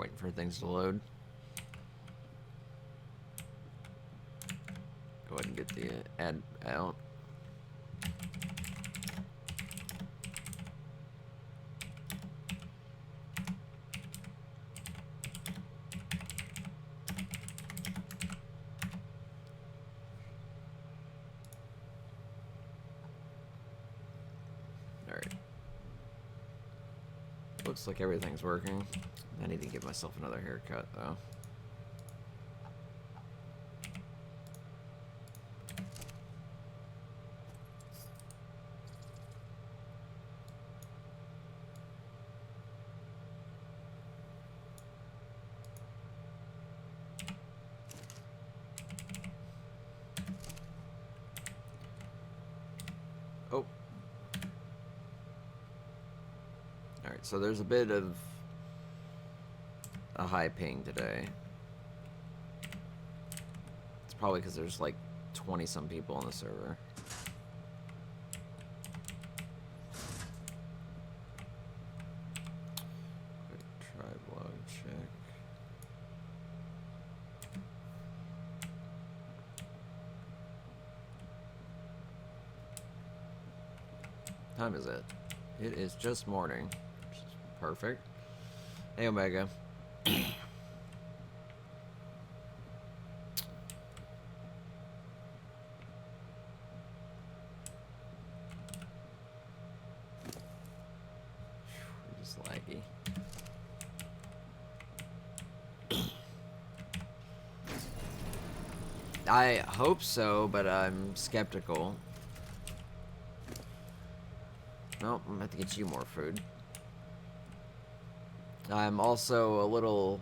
waiting for things to load. Go ahead and get the ad out. Alright. Looks like everything's working. I need to give myself another haircut, though. Oh. Alright, so there's a bit of a high ping today. It's probably because there's like 20 some people on the server. Quick tribe log check. Time is it? It is just morning. Perfect. Hey, Omega. Just laggy. I hope so, but I'm skeptical. Nope, I'm gonna have to get you more food. I'm also a little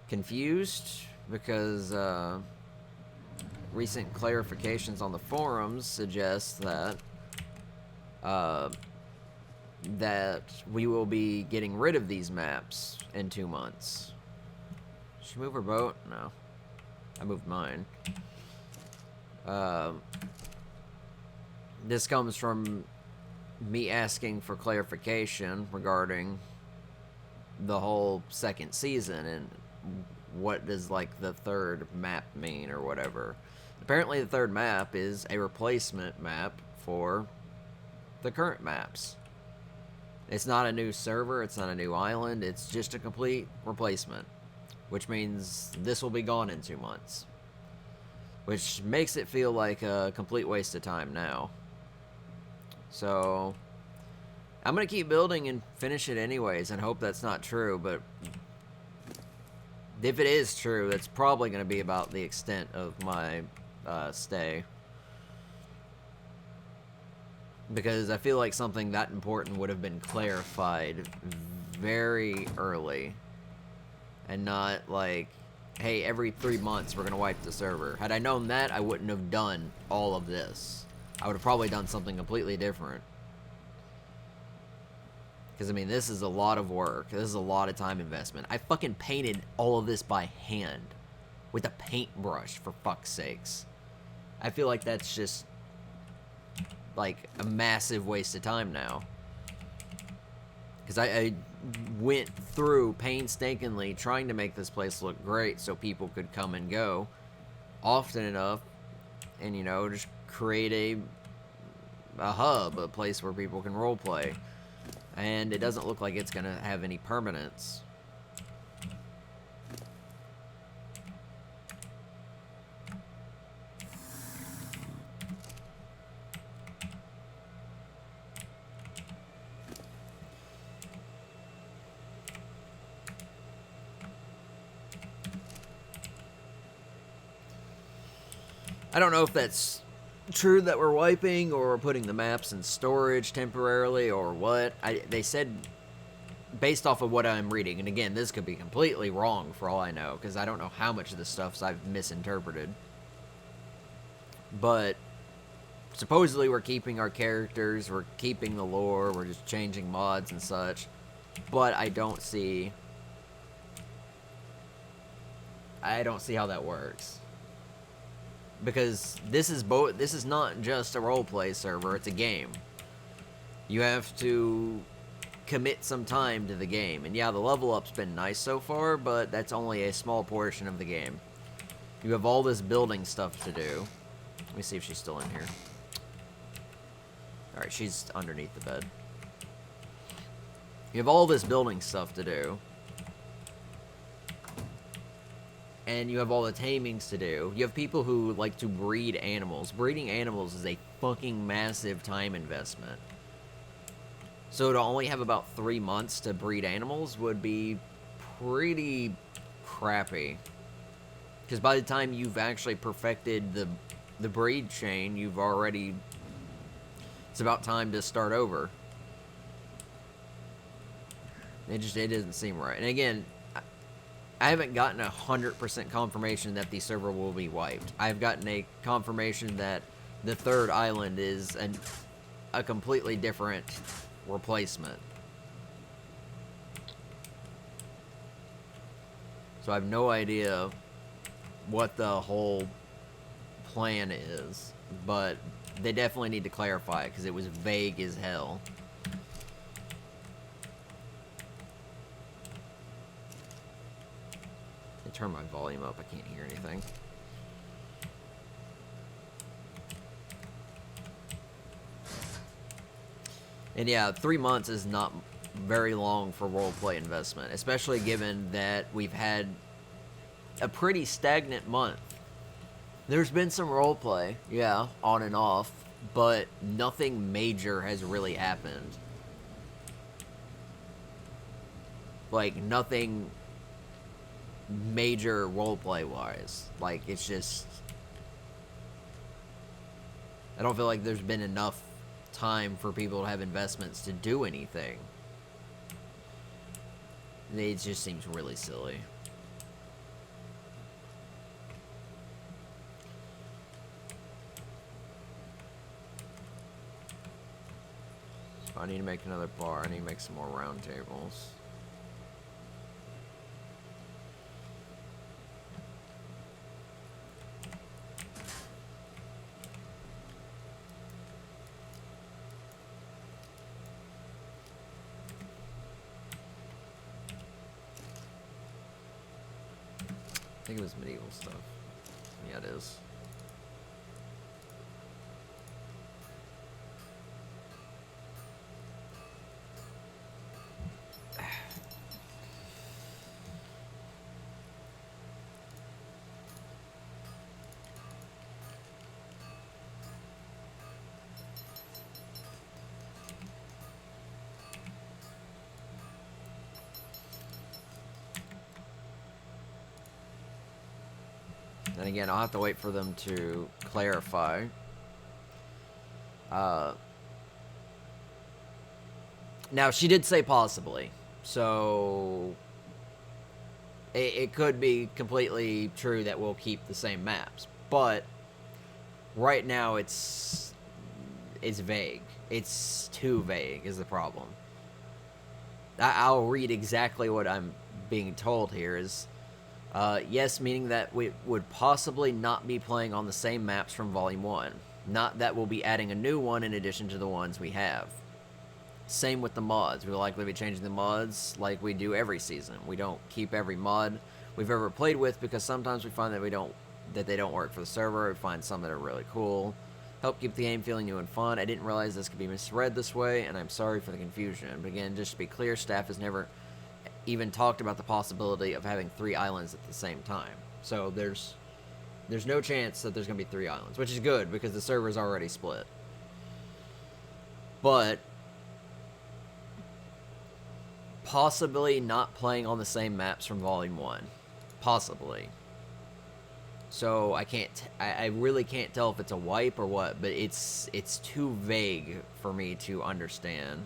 confused because recent clarifications on the forums suggest that that we will be getting rid of these maps in 2 months. Did she move her boat? No. I moved mine. This comes from me asking for clarification regarding the whole second season and what does like the third map mean or whatever. Apparently the third map is a replacement map for the current maps. It's not a new server, it's not a new island, it's just a complete replacement, which means this will be gone in 2 months, which makes it feel like a complete waste of time now. So I'm gonna keep building and finish it anyways and hope that's not true, but if it is true, that's probably gonna be about the extent of my stay, because I feel like something that important would have been clarified very early and not like, hey, every 3 months we're gonna wipe the server. Had I known that, I wouldn't have done all of this. I would have probably done something completely different. Because, I mean, this is a lot of work. This is a lot of time investment. I fucking painted all of this by hand. With a paintbrush, for fuck's sakes. I feel like that's just, like, a massive waste of time now. Because I went through painstakingly trying to make this place look great so people could come and go often enough. And, you know, just create a hub, a place where people can roleplay. And it doesn't look like it's going to have any permanence. I don't know if that's true that we're wiping or we're putting the maps in storage temporarily or what. They said, based off of what I'm reading, and again, this could be completely wrong for all I know, because I don't know how much of this stuff I've misinterpreted. But supposedly we're keeping our characters, we're keeping the lore, we're just changing mods and such. But I don't see how that works. Because this is not just a roleplay server, it's a game. You have to commit some time to the game. And yeah, the level up's been nice so far, but that's only a small portion of the game. You have all this building stuff to do. Let me see if she's still in here. Alright, she's underneath the bed. You have all this building stuff to do. And you have all the tamings to do. You have people who like to breed animals. Breeding animals is a fucking massive time investment. So to only have about 3 months to breed animals would be pretty crappy. Because by the time you've actually perfected the breed chain, you've already... It's about time to start over. It doesn't seem right. And again, I haven't gotten 100% confirmation that the server will be wiped. I've gotten a confirmation that the third island is a completely different replacement. So I have no idea what the whole plan is, but they definitely need to clarify it because it was vague as hell. Turn my volume up, I can't hear anything. And yeah, 3 months is not very long for roleplay investment, especially given that we've had a pretty stagnant month. There's been some roleplay, yeah, on and off, but nothing major has really happened. Like, nothing major roleplay wise. Like, it's just... I don't feel like there's been enough time for people to have investments to do anything. It just seems really silly. So I need to make another bar. I need to make some more round tables. I think it was medieval stuff. Yeah, it is. And again, I'll have to wait for them to clarify. Now, she did say possibly, so it could be completely true that we'll keep the same maps. But right now, it's vague. It's too vague is the problem. I'll read exactly what I'm being told here is... yes, meaning that we would possibly not be playing on the same maps from Volume 1. Not that we'll be adding a new one in addition to the ones we have. Same with the mods. We'll likely be changing the mods like we do every season. We don't keep every mod we've ever played with because sometimes we find that they don't work for the server. We find some that are really cool. Help keep the game feeling new and fun. I didn't realize this could be misread this way, and I'm sorry for the confusion. But again, just to be clear, staff has never even talked about the possibility of having 3 islands at the same time. So there's no chance that there's going to be 3 islands, which is good because the server's already split. But possibly not playing on the same maps from Volume 1. Possibly. So I really can't tell if it's a wipe or what, but it's too vague for me to understand.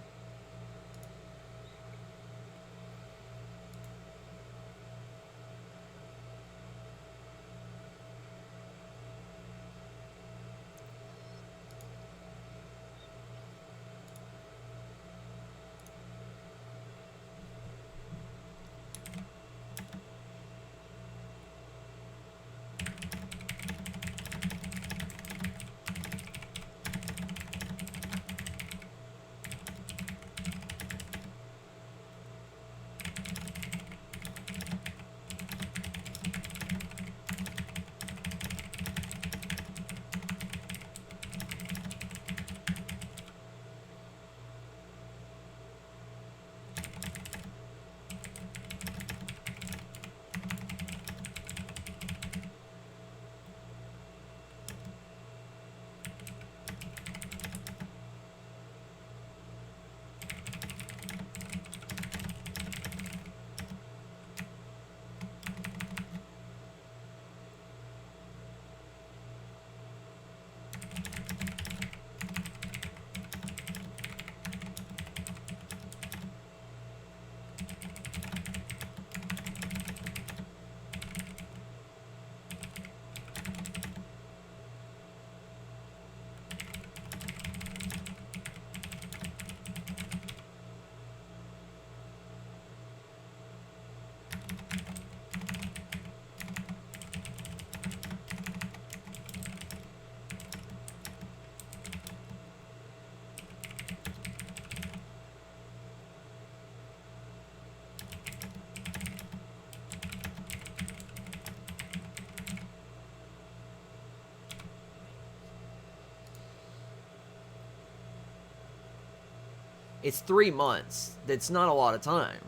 It's 3 months. That's not a lot of time.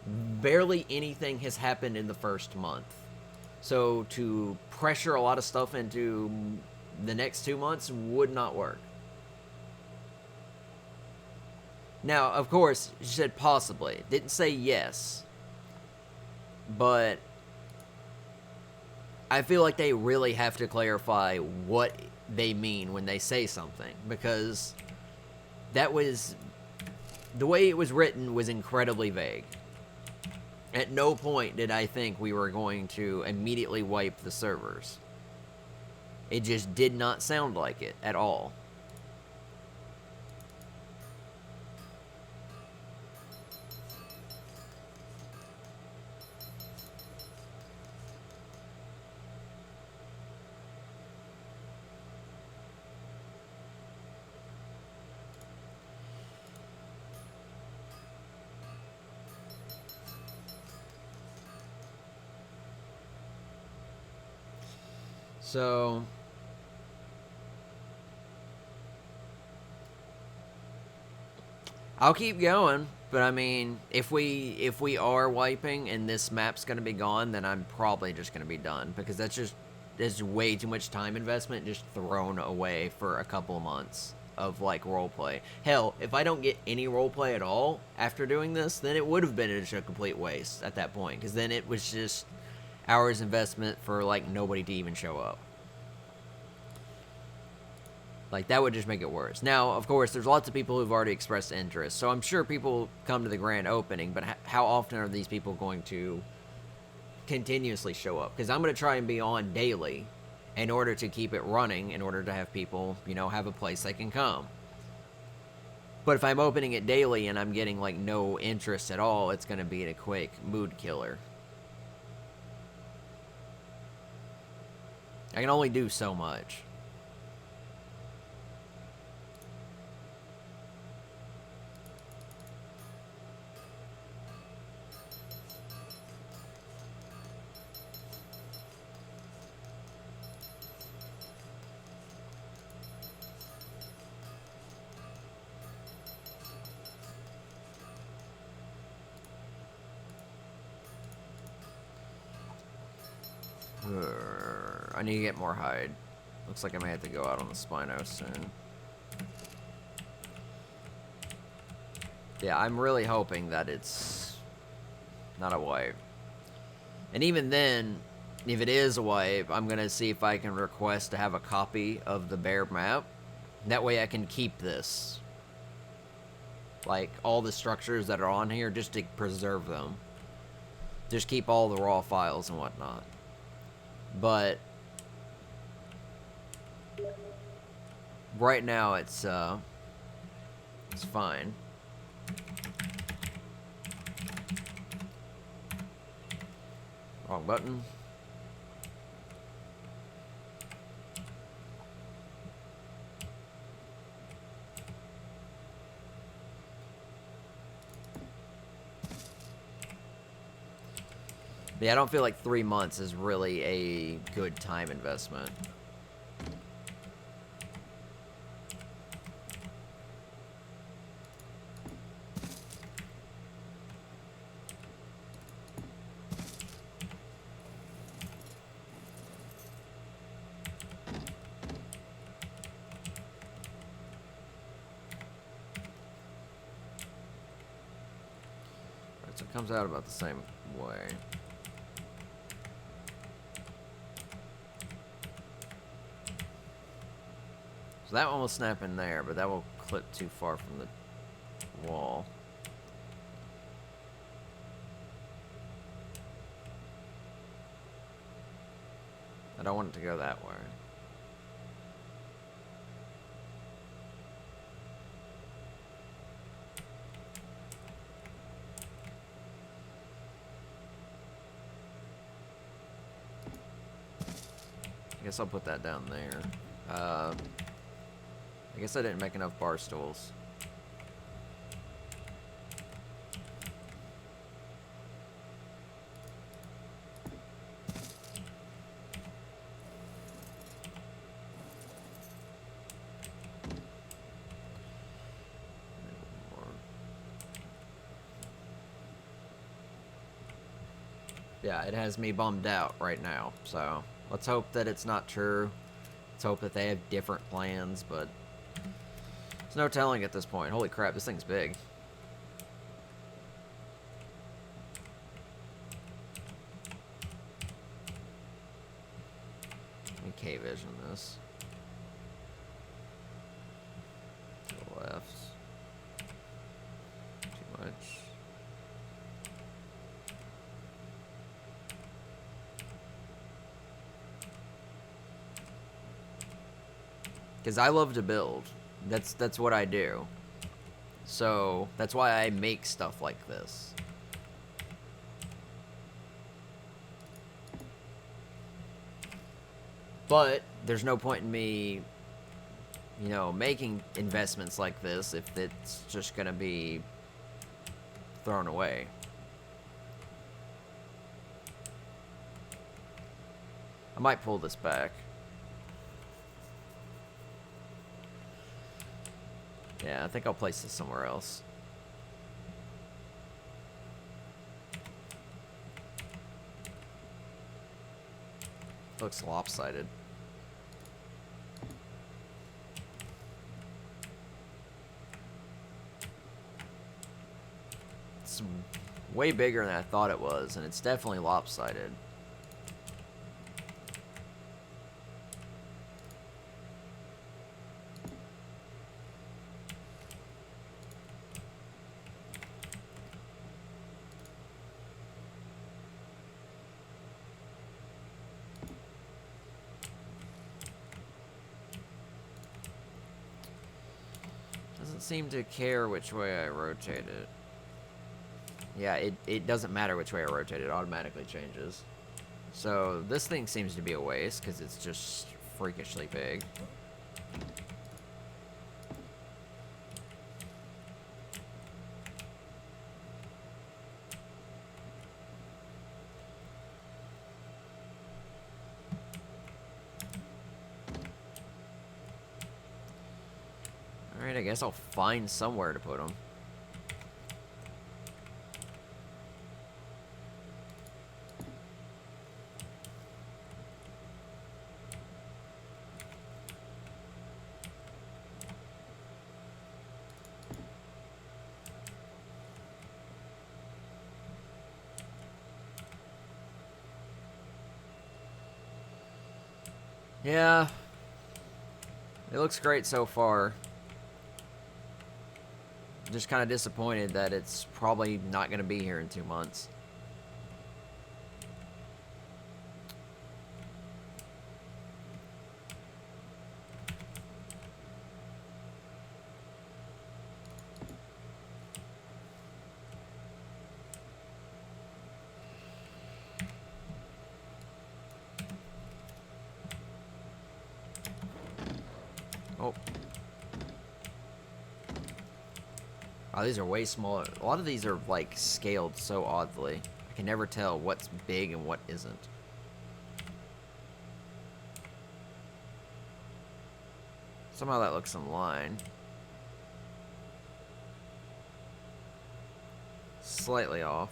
Barely anything has happened in the first month. So to pressure a lot of stuff into the next 2 months would not work. Now, of course, she said possibly. Didn't say yes. But I feel like they really have to clarify what they mean when they say something, because that was the way it was written was incredibly vague. At no point did I think we were going to immediately wipe the servers. It just did not sound like it at all. So I'll keep going, but I mean, if we are wiping and this map's gonna be gone, then I'm probably just gonna be done, because there's way too much time investment just thrown away for a couple of months of like roleplay. Hell, if I don't get any roleplay at all after doing this, then it would have been just a complete waste at that point, because then it was just hours investment for like nobody to even show up. Like, that would just make it worse. Now, of course, there's lots of people who've already expressed interest, so I'm sure people come to the grand opening, but how often are these people going to continuously show up? Because I'm going to try and be on daily in order to keep it running, in order to have people, you know, have a place they can come. But if I'm opening it daily and I'm getting, like, no interest at all, it's going to be a quick mood killer. I can only do so much. I need to get more hide. Looks like I may have to go out on the Spino soon. Yeah, I'm really hoping that it's not a wipe. And even then, if it is a wipe, I'm going to see if I can request to have a copy of the bear map. That way I can keep this. Like, all the structures that are on here, just to preserve them. Just keep all the raw files and whatnot. But right now it's fine. Wrong button. But yeah, I don't feel like 3 months is really a good time investment. Alright, so it comes out about the same way. So that one will snap in there, but that will clip too far from the wall. I don't want it to go that way. I guess I'll put that down there. I guess I didn't make enough bar stools. Yeah, it has me bummed out right now. So let's hope that it's not true. Let's hope that they have different plans, but there's no telling at this point. Holy crap, this thing's big. Let me K-vision this. To the left. Too much. Because I love to build. That's what I do. So that's why I make stuff like this. But there's no point in me, you know, making investments like this if it's just gonna be thrown away. I might pull this back. Yeah, I think I'll place this somewhere else. Looks lopsided. It's way bigger than I thought it was, and it's definitely lopsided. Doesn't seem to care which way I rotate it. Yeah, it doesn't matter which way I rotate it, it automatically changes. So this thing seems to be a waste because it's just freakishly big. Alright, I guess I'll find somewhere to put them. Yeah, it looks great so far. Just kind of disappointed that it's probably not going to be here in 2 months. Oh. Oh, these are way smaller. A lot of these are, like, scaled so oddly. I can never tell what's big and what isn't. Somehow that looks in line. Slightly off.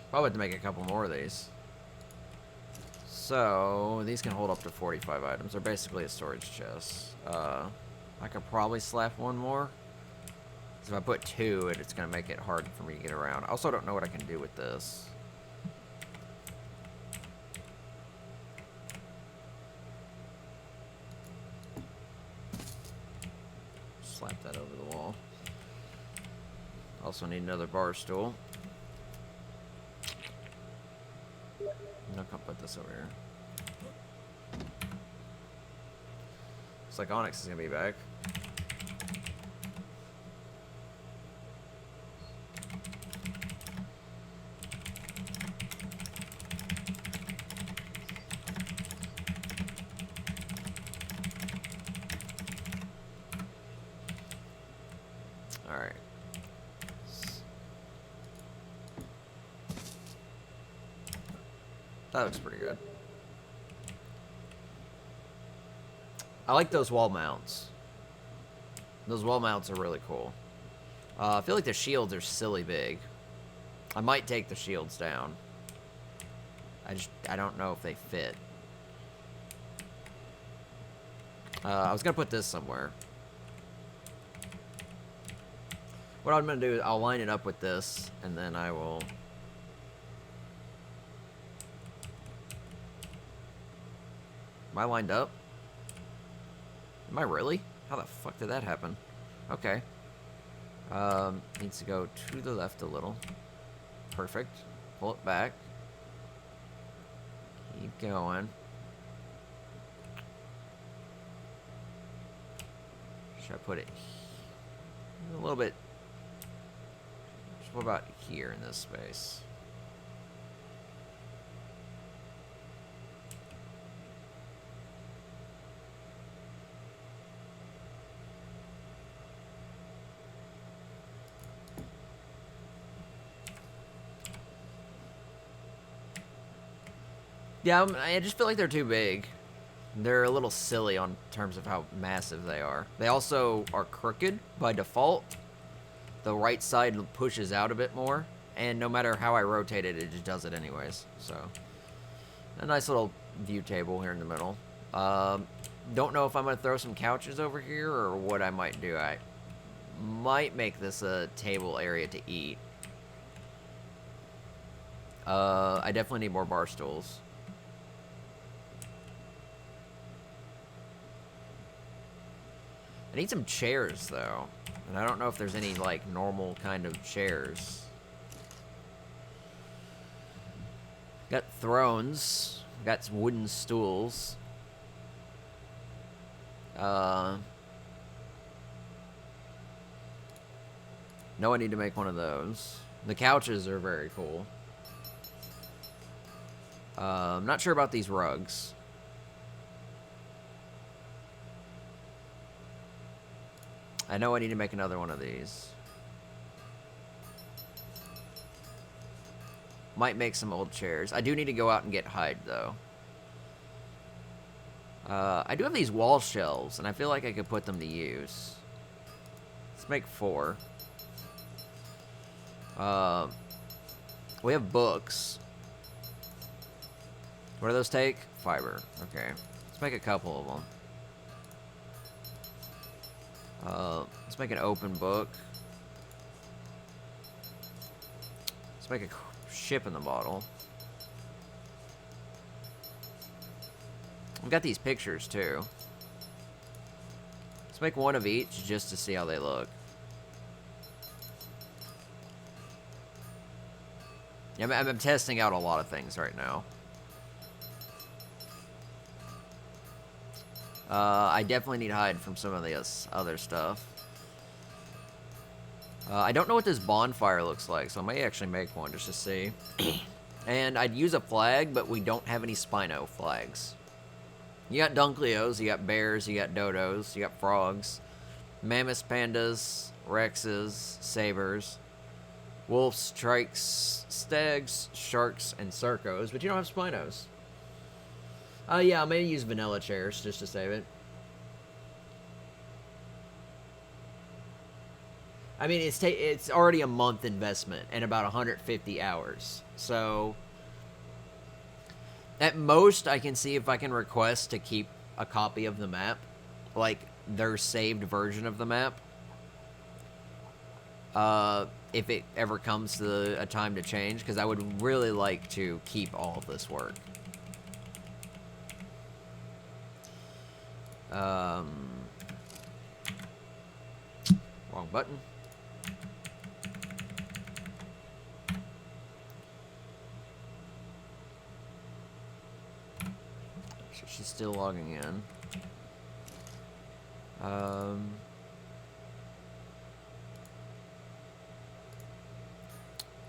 Probably have to make a couple more of these. So, these can hold up to 45 items. They're basically a storage chest. I could probably slap one more. Because if I put two, it's going to make it hard for me to get around. I also don't know what I can do with this. Slap that over the wall. Also need another bar stool. I'm not gonna put this over here. Looks like Onyx is gonna be back. Alright. That looks pretty good. I like those wall mounts. Those wall mounts are really cool. I feel like the shields are silly big. I might take the shields down. I don't know if they fit. I was gonna put this somewhere. What I'm gonna do is I'll line it up with this, and then I will... Am I lined up? Am I really? How the fuck did that happen? Okay. Needs to go to the left a little. Perfect. Pull it back. Keep going. Should I put it a little bit? What about here in this space? Yeah, I just feel like they're too big. They're a little silly on terms of how massive they are. They also are crooked by default. The right side pushes out a bit more, and no matter how I rotate it, it just does it anyways. So, a nice little view table here in the middle. Don't know if I'm going to throw some couches over here or what I might do. I might make this a table area to eat. I definitely need more bar stools. I need some chairs, though. And I don't know if there's any, like, normal kind of chairs. Got thrones. Got some wooden stools. No, I need to make one of those. The couches are very cool. I'm not sure about these rugs. I know I need to make another one of these. Might make some old chairs. I do need to go out and get hide, though. I do have these wall shelves, and I feel like I could put them to use. Let's make 4. We have books. What do those take? Fiber. Okay. Let's make a couple of them. Let's make an open book. Let's make a ship in the bottle. We've got these pictures too. Let's make one of each just to see how they look. Yeah, I'm testing out a lot of things right now. I definitely need hide from some of this other stuff. I don't know what this bonfire looks like, so I may actually make one just to see. And I'd use a flag, but we don't have any Spino flags. You got Dunkleos, you got bears, you got dodos, you got frogs, mammoths, pandas, rexes, sabers, wolves, trikes, stags, sharks, and circos, but you don't have Spinos. Yeah, I may use vanilla chairs just to save it. I mean, it's already a month investment and about 150 hours. So, at most, I can see if I can request to keep a copy of the map. Like, their saved version of the map. If it ever comes to a time to change. Because I would really like to keep all of this work. Wrong button. So she's still logging in.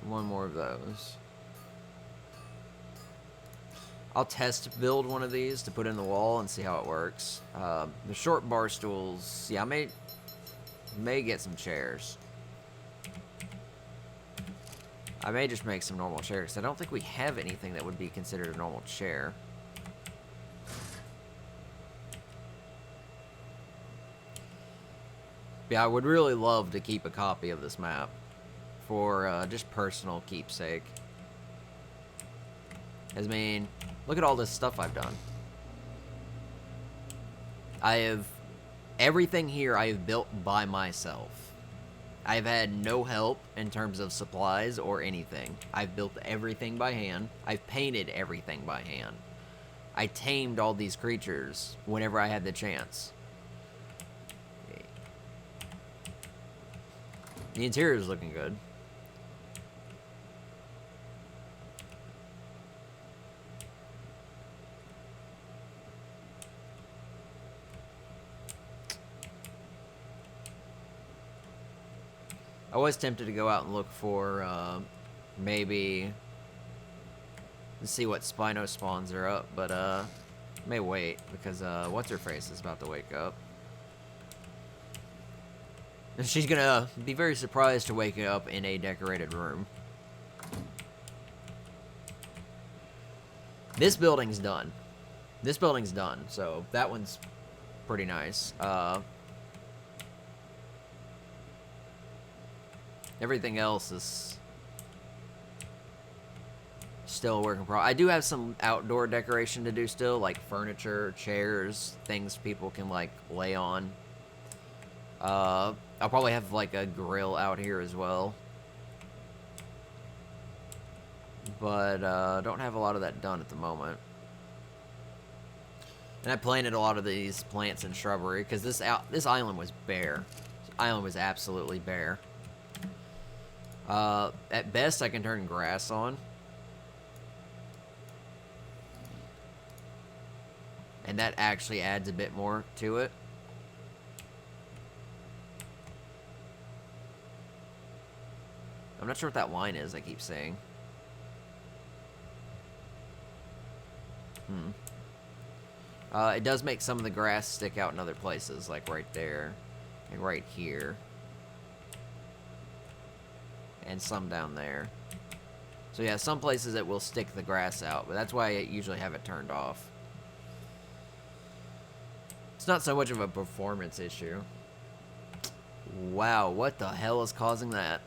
One more of those. I'll test build one of these to put in the wall and see how it works. The short bar stools, yeah, I may get some chairs. I may just make some normal chairs. I don't think we have anything that would be considered a normal chair. Yeah, I would really love to keep a copy of this map for just personal keepsake. I mean, look at all this stuff I've done. Everything here I have built by myself. I've had no help in terms of supplies or anything. I've built everything by hand. I've painted everything by hand. I tamed all these creatures whenever I had the chance. The interior is looking good. I was tempted to go out and look for maybe see what Spino spawns are up, but may wait because what's her face is about to wake up. And she's gonna be very surprised to wake up in a decorated room. This building's done. This building's done, so that one's pretty nice. Everything else is still a work in progress. I do have some outdoor decoration to do still, like furniture, chairs, things people can like lay on. I'll probably have like a grill out here as well. But don't have a lot of that done at the moment. And I planted a lot of these plants and shrubbery because this island was bare. This island was absolutely bare. At best, I can turn grass on. And that actually adds a bit more to it. I'm not sure what that line is I keep saying. It does make some of the grass stick out in other places, like right there and right here. And some down there. So yeah, some places it will stick the grass out, but that's why I usually have it turned off. It's not so much of a performance issue. Wow, what the hell is causing that?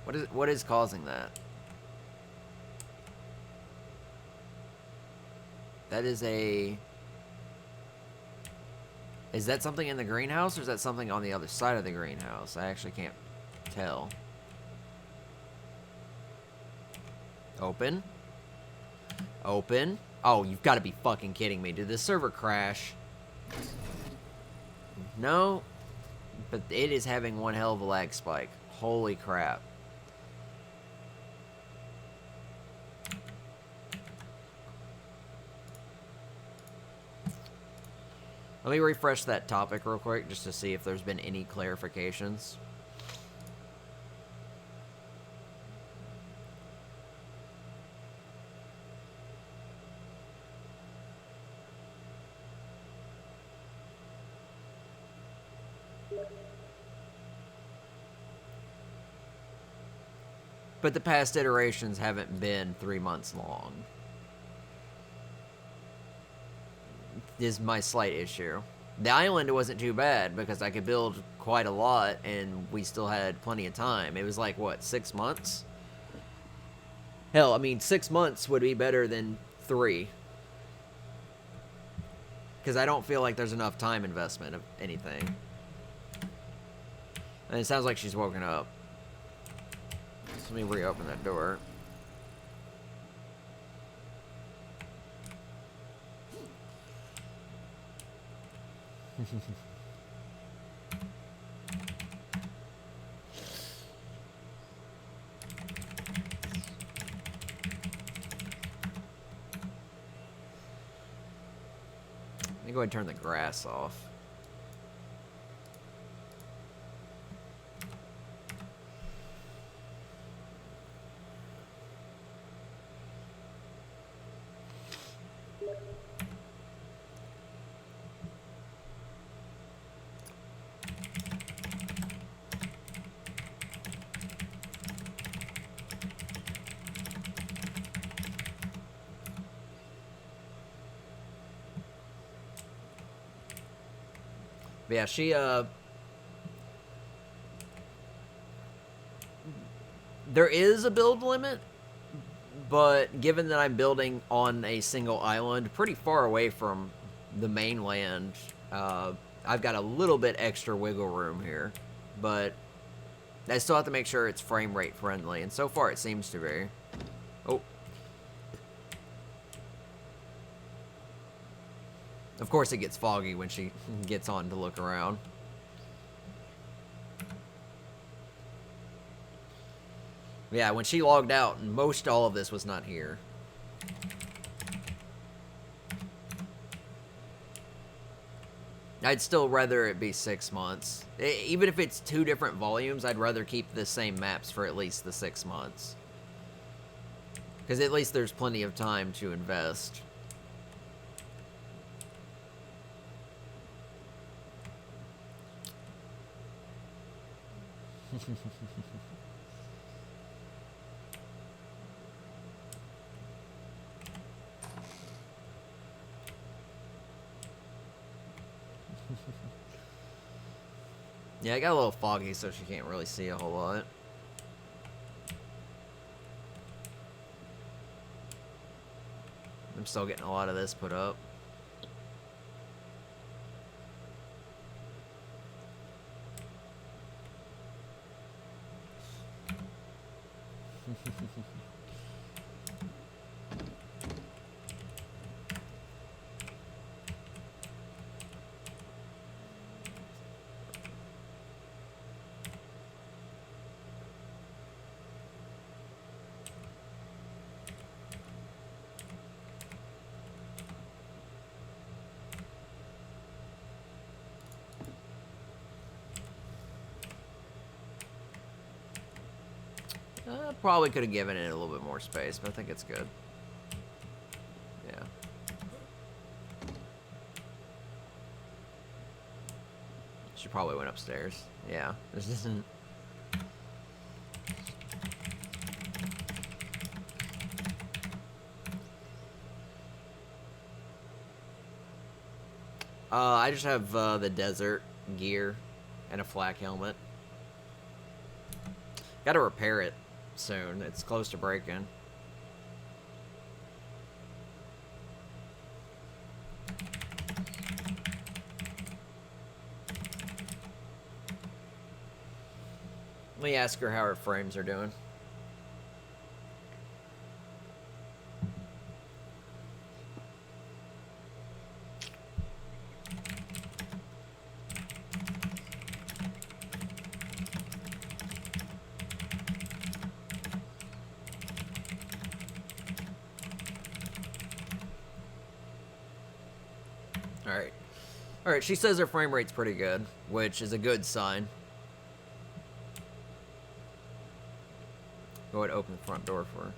What is causing that? That is a... Is that something in the greenhouse, or is that something on the other side of the greenhouse? I actually can't tell. Open. Open. Oh, you've got to be fucking kidding me. Did this server crash? No. But it is having one hell of a lag spike. Holy crap. Let me refresh that topic real quick just to see if there's been any clarifications. But the past iterations haven't been 3 months long. Is my slight issue. The island wasn't too bad because I could build quite a lot and we still had plenty of time. It was like, what, 6 months? Hell, I mean, 6 months would be better than 3. Because I don't feel like there's enough time investment of anything. And it sounds like she's woken up. So let me reopen that door. Let me go ahead and turn the grass off. But yeah, there is a build limit, but given that I'm building on a single island pretty far away from the mainland, I've got a little bit extra wiggle room here. But I still have to make sure it's frame rate friendly, and so far it seems to be. Oh. Of course it gets foggy when she gets on to look around. Yeah, when she logged out, most all of this was not here. I'd still rather it be 6 months. Even if it's 2 different volumes, I'd rather keep the same maps for at least the 6 months. Because at least there's plenty of time to invest. Yeah, I got a little foggy, so she can't really see a whole lot. I'm still getting a lot of this put up. Probably could have given it a little bit more space, but I think it's good. Yeah. She probably went upstairs. Yeah. This isn't... I just have the desert gear and a flak helmet. Gotta repair it soon. It's close to breaking. Let me ask her how her frames are doing. Alright, she says her frame rate's pretty good, which is a good sign. Go ahead and open the front door for her.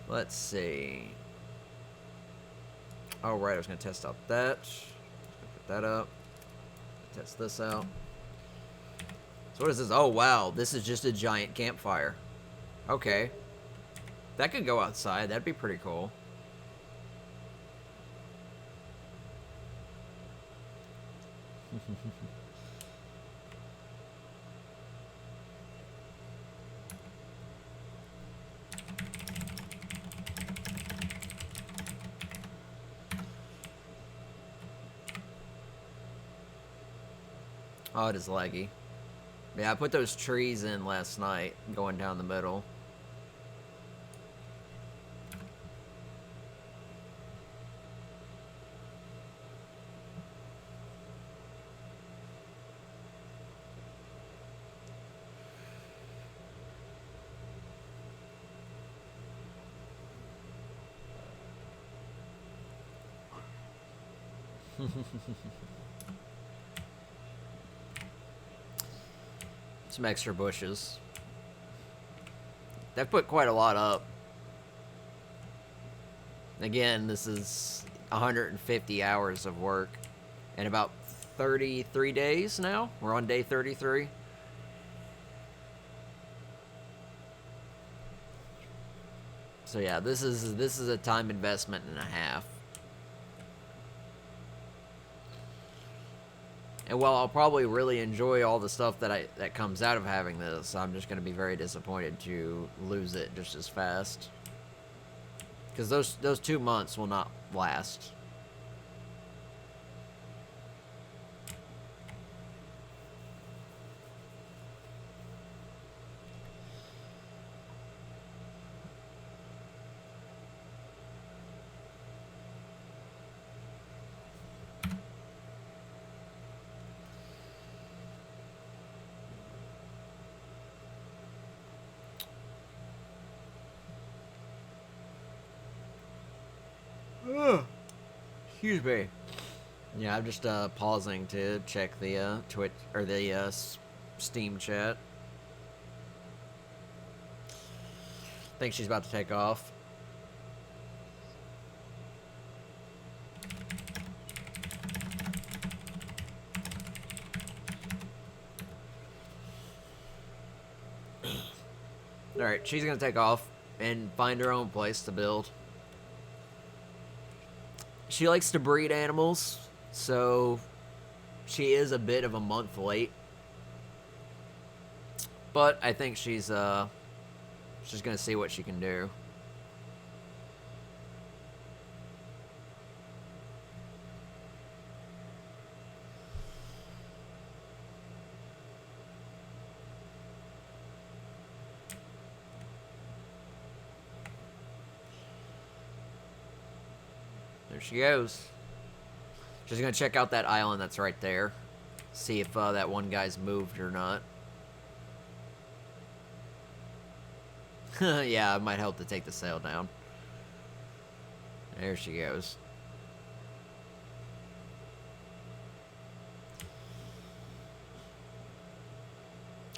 Let's see. Oh, right, I was going to test out that. Put that up. Test this out. So what is this? Oh, wow, this is just a giant campfire. Okay. That could go outside. That'd be pretty cool. Oh, it is laggy. Yeah, I put those trees in last night, going down the middle. Some extra bushes. They've put quite a lot up. Again, this is 150 hours of work and about 33 days now. We're on day 33. So yeah, this is a time investment and a half. And while I'll probably really enjoy all the stuff that comes out of having this, I'm just going to be very disappointed to lose it just as fast. Because those 2 months will not last. Excuse me. Yeah, I'm just pausing to check the Twitch or the Steam chat. Think she's about to take off. Alright, she's gonna take off and find her own place to build. She likes to breed animals, so she is a bit of a month late. But I think she's gonna see what she can do. There she goes. She's gonna check out that island that's right there. See if that one guy's moved or not. Yeah, it might help to take the sail down. There she goes.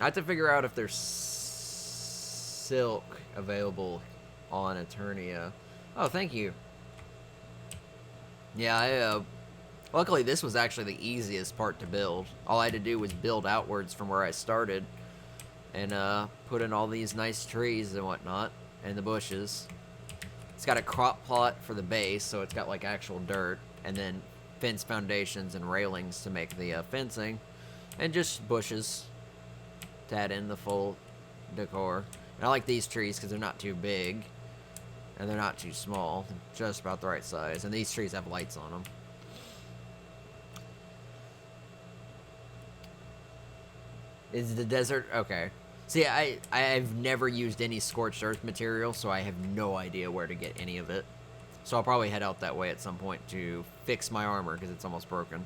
I have to figure out if there's silk available on Eternia. Oh, thank you. Yeah, luckily this was actually the easiest part to build. All I had to do was build outwards from where I started and put in all these nice trees and whatnot and the bushes. It's got a crop plot for the base, so it's got like actual dirt, and then fence foundations and railings to make the fencing, and just bushes to add in the full decor. And I like these trees because they're not too big. And they're not too small, just about the right size. And these trees have lights on them. Is the desert... Okay. See, I've never used any scorched earth material, so I have no idea where to get any of it. So I'll probably head out that way at some point to fix my armor, because it's almost broken.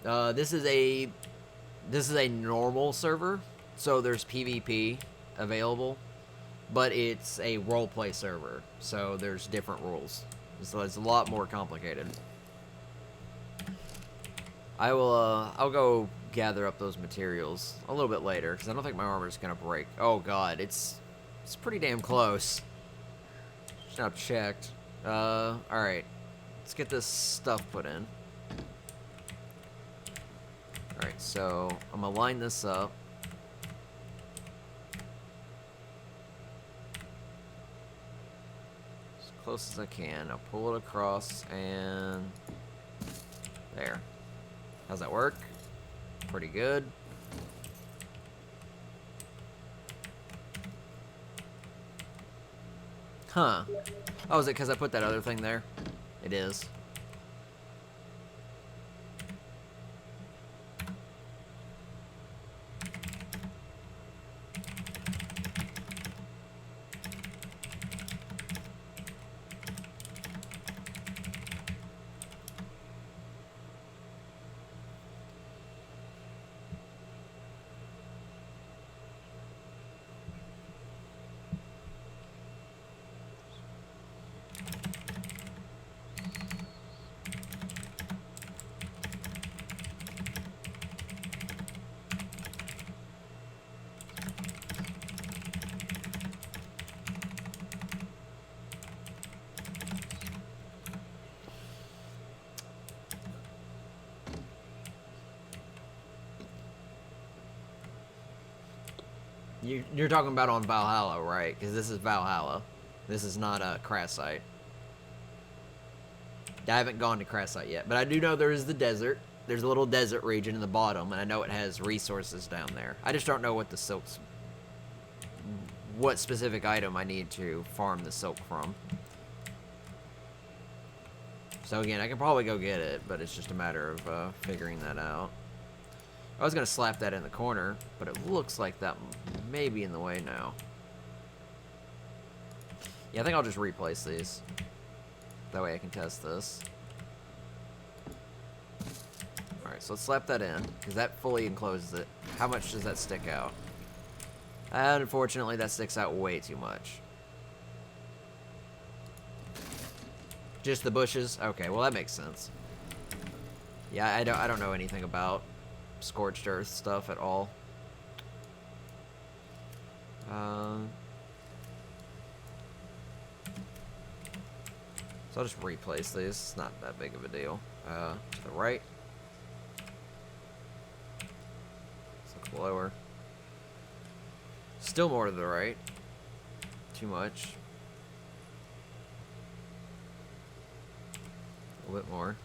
This is a normal server, so there's PvP available. But it's a roleplay server, so there's different rules. So it's a lot more complicated. I'll go gather up those materials a little bit later, because I don't think my armor's gonna break. Oh god, it's pretty damn close. Just not checked. Alright. Let's get this stuff put in. Alright, so I'm gonna line this up. Close as I can. I'll pull it across and there. How's that work? Pretty good. Huh. Oh, is it because I put that other thing there? It is. You're talking about on Valhalla, right? Because this is Valhalla. This is not a Crassite. I haven't gone to Crassite yet, but I do know there is the desert. there's a little desert region in the bottom, and I know it has resources down there. I just don't know what the silk's... what specific item I need to farm the silk from. So again, I can probably go get it, but it's just a matter of figuring that out. I was going to slap that in the corner, but it looks like that may be in the way now. Yeah, I think I'll just replace these. That way I can test this. Alright, so let's slap that in, because that fully encloses it. How much does that stick out? And unfortunately, that sticks out way too much. Just the bushes? Okay, well that makes sense. Yeah, I don't know anything about scorched earth stuff at all. So I'll just replace these. It's not that big of a deal. To the right. Let's look lower. Still more to the right. Too much. A little bit more.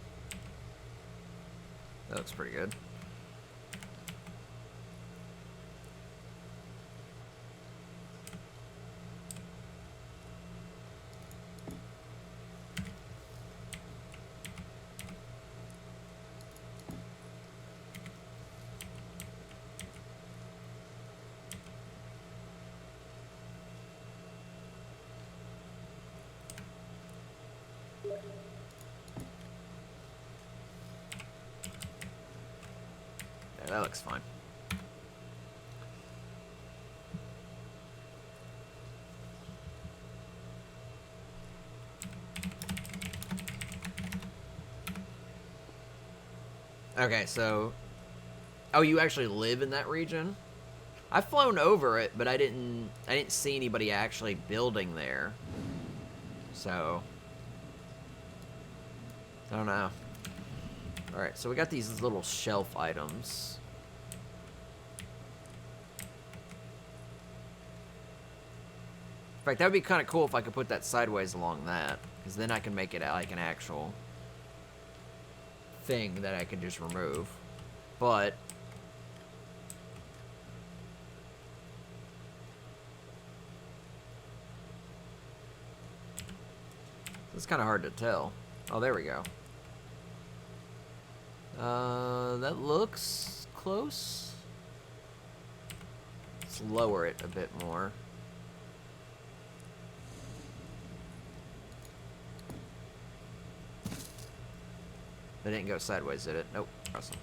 That looks pretty good. Yeah, that looks fine. Okay, so... Oh, you actually live in that region? I've flown over it, but I didn't see anybody actually building there. So... I don't know. Alright, so we got these little shelf items. In fact, that would be kind of cool if I could put that sideways along that. Because then I can make it like an actual thing that I can just remove. But... it's kind of hard to tell. Oh, there we go. That looks close. Let's lower it a bit more. That didn't go sideways, did it? Nope. Awesome.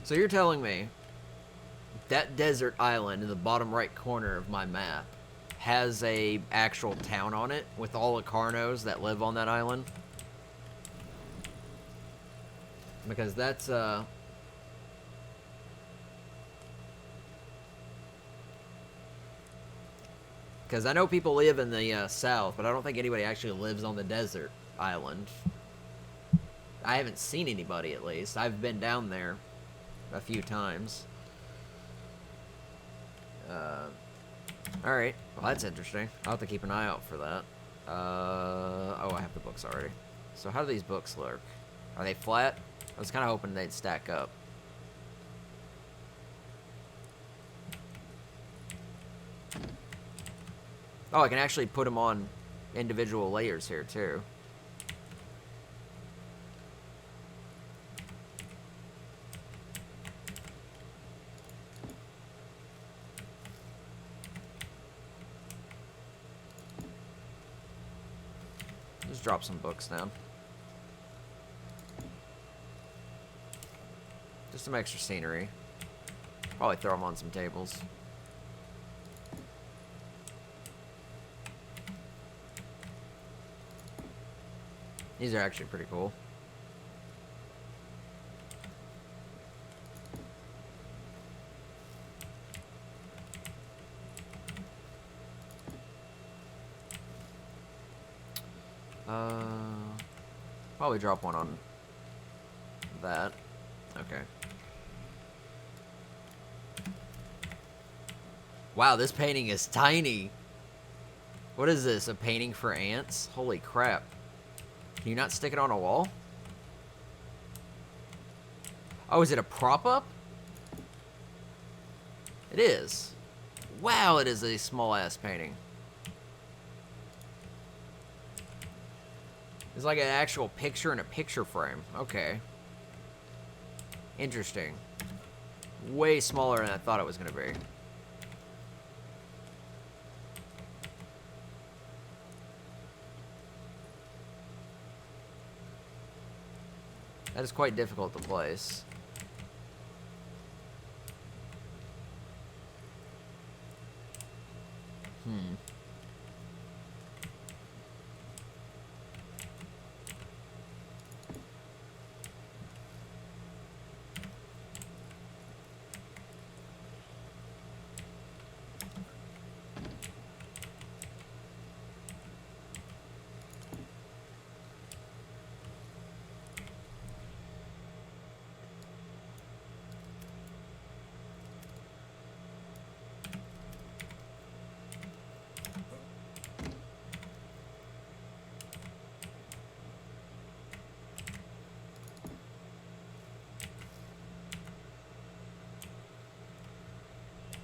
So you're telling me that desert island in the bottom right corner of my map has a actual town on it with all the Carnos that live on that island? Because that's because I know people live in the south, but I don't think anybody actually lives on the desert island. I haven't seen anybody, at least. I've been down there a few times. Alright, well that's interesting. I'll have to keep an eye out for that. Oh, I have the books already. So how do these books look? Are they flat? I was kind of hoping they'd stack up. Oh, I can actually put them on individual layers here too. Just drop some books down. Just some extra scenery. Probably throw them on some tables. These are actually pretty cool. Probably drop one on that. Okay. Wow, this painting is tiny. What is this? A painting for ants? Holy crap. Can you not stick it on a wall? Oh, is it a prop up? It is. Wow, it is a small ass painting. It's like an actual picture in a picture frame. Okay. Interesting. Way smaller than I thought it was going to be. That is quite difficult to place.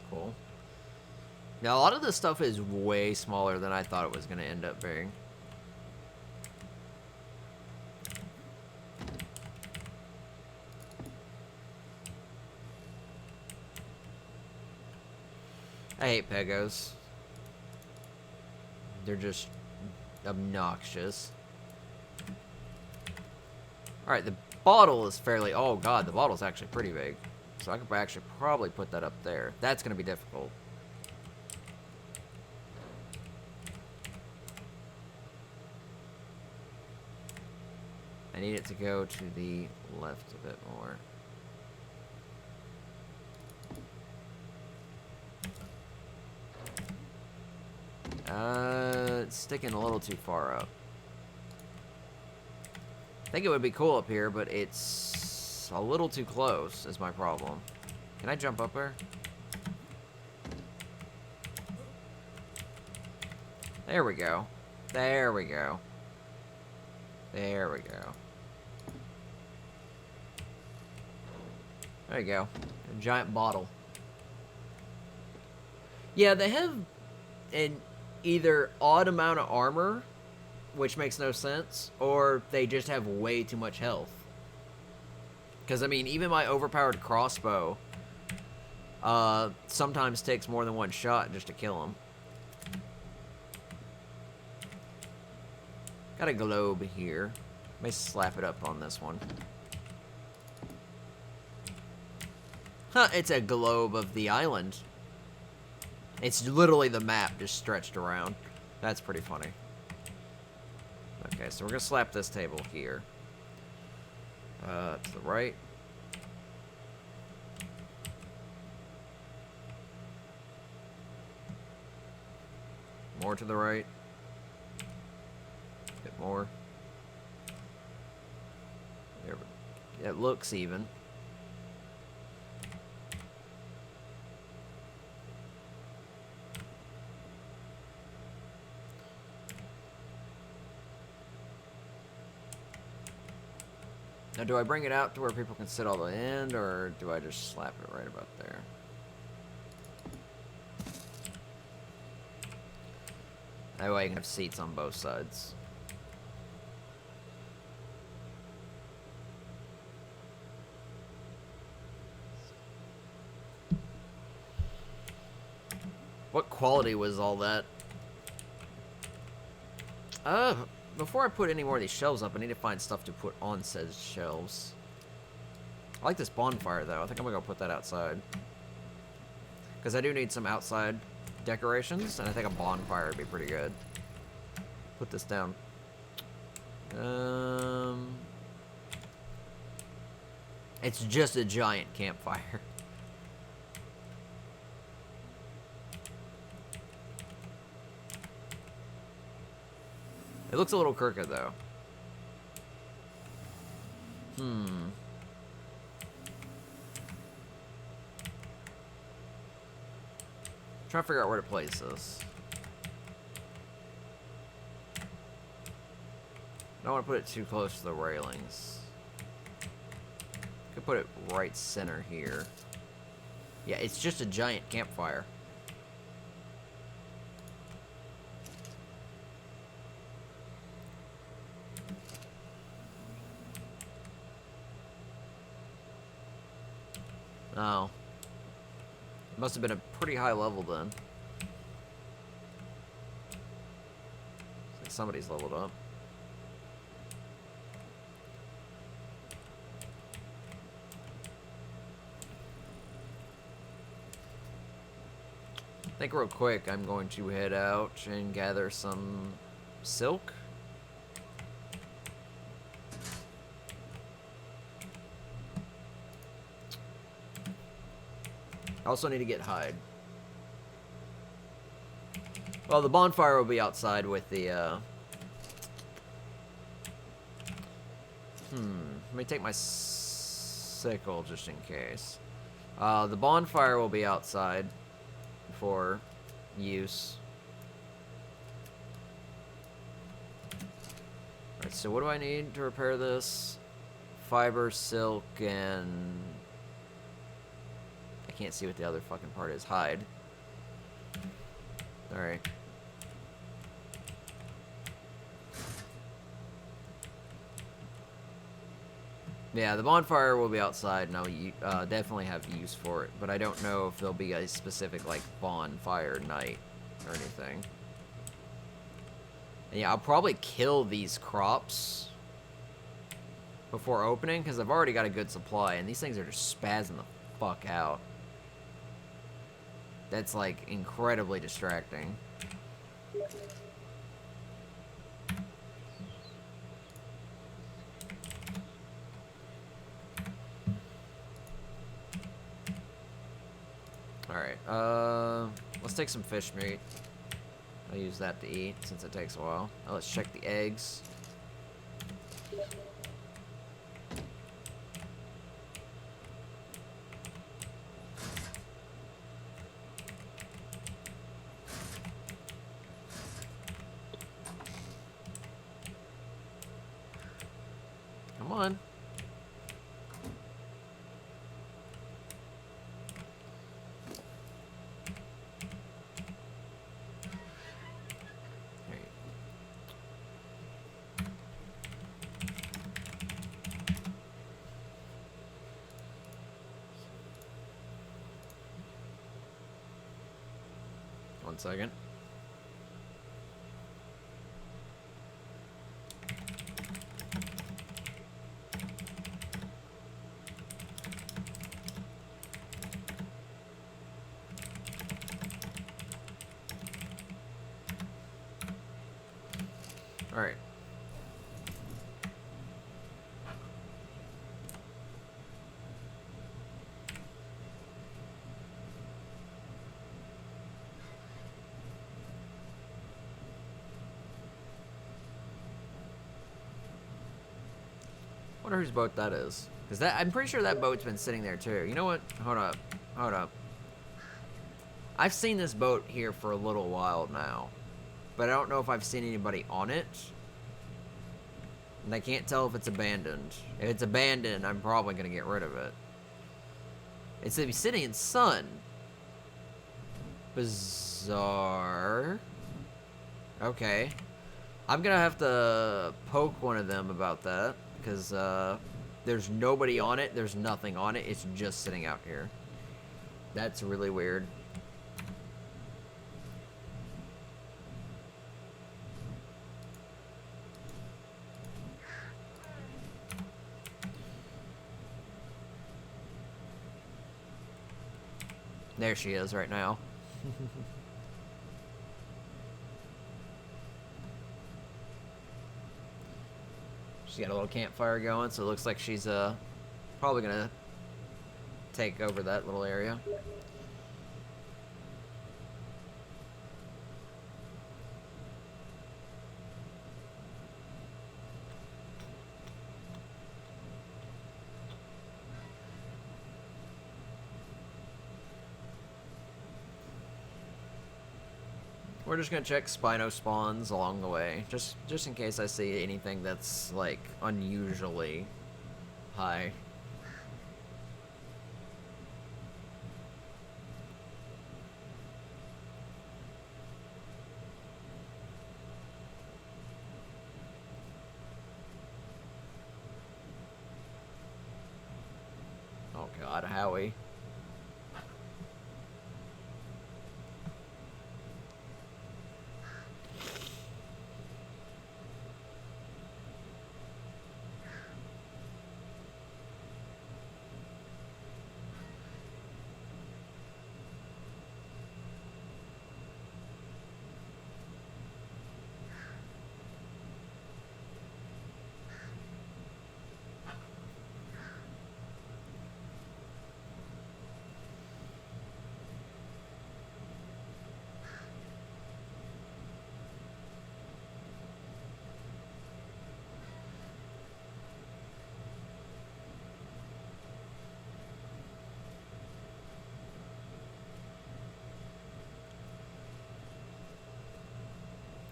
Cool. Now, a lot of this stuff is way smaller than I thought it was going to end up being. I hate Pegos. They're just obnoxious. Alright, the bottle is fairly... Oh, God, the bottle's actually pretty big. So I could actually probably put that up there. That's going to be difficult. I need it to go to the left a bit more. It's sticking a little too far up. I think it would be cool up here, but it's a little too close is my problem. Can I jump up there? There we go. There we go. There we go. There you go. A giant bottle. Yeah, they have an either odd amount of armor, which makes no sense, or they just have way too much health. Because, I mean, even my overpowered crossbow sometimes takes more than one shot just to kill him. Got a globe here. Let me slap it up on this one. Huh, it's a globe of the island. It's literally the map just stretched around. That's pretty funny. Okay, so we're gonna slap this table here. To the right. More to the right. A bit more. There we go. It looks even. Now, do I bring it out to where people can sit all the way in, or do I just slap it right about there? That way I can have seats on both sides. What quality was all that? Before I put any more of these shelves up, I need to find stuff to put on said shelves. I like this bonfire, though. I think I'm gonna go put that outside. Because I do need some outside decorations, and I think a bonfire would be pretty good. Put this down. It's just a giant campfire. It looks a little crooked, though. Trying to figure out where to place this. don't want to put it too close to the railings. Could put it right center here. Yeah, it's just a giant campfire. Oh. It must have been a pretty high level then. Looks like somebody's leveled up. I think real quick I'm going to head out and gather some silk. I also need to get hide. Well, the bonfire will be outside with the, let me take my sickle just in case. The bonfire will be outside for use. Alright, so what do I need to repair this? Fiber, silk, and... I can't see what the other fucking part is. Hide. Alright. Yeah, the bonfire will be outside, and I'll definitely have use for it. But I don't know if there'll be a specific, like, bonfire night or anything. And yeah, I'll probably kill these crops before opening, because I've already got a good supply, and these things are just spazzing the fuck out. That's, like, incredibly distracting. Alright, let's take some fish meat. I'll use that to eat, since it takes a while. Now let's check the eggs. Come on. One second. All right. Wonder whose boat that is. Because that, I'm pretty sure that boat's been sitting there too. You know what? Hold up. Hold up. I've seen this boat here for a little while now. But I don't know if I've seen anybody on it. And I can't tell if it's abandoned. If it's abandoned, I'm probably going to get rid of it. It's to be sitting in sun. Bizarre. Okay. I'm going to have to poke one of them about that. Because there's nobody on it. There's nothing on it. It's just sitting out here. That's really weird. There she is right now. She's got a little campfire going, so it looks like she's probably gonna take over that little area. We're just gonna check Spino spawns along the way, just in case I see anything that's like unusually high. Oh God, Howie.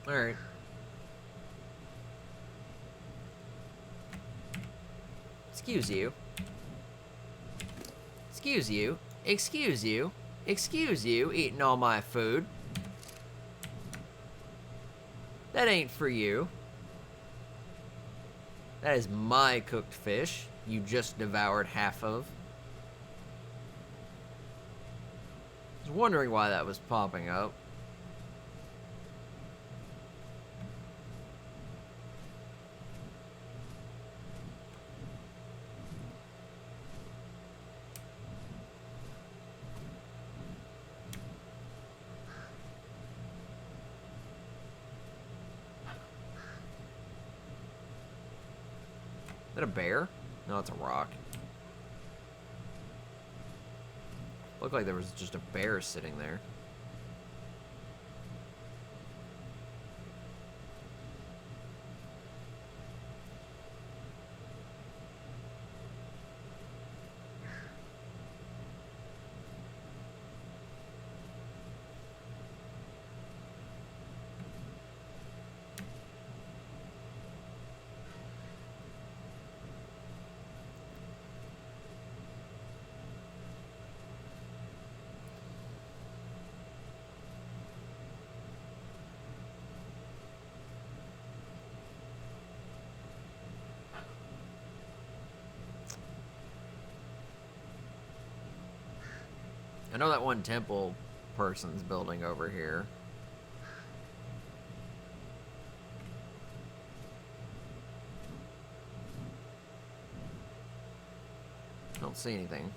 Alright. Excuse you. Excuse you. Excuse you. Excuse you, eating all my food. That ain't for you. That is my cooked fish you just devoured half of. I was wondering why that was popping up. Is that a bear? No, it's a rock. Looked like there was just a bear sitting there. I know that one temple person's building over here. Don't see anything.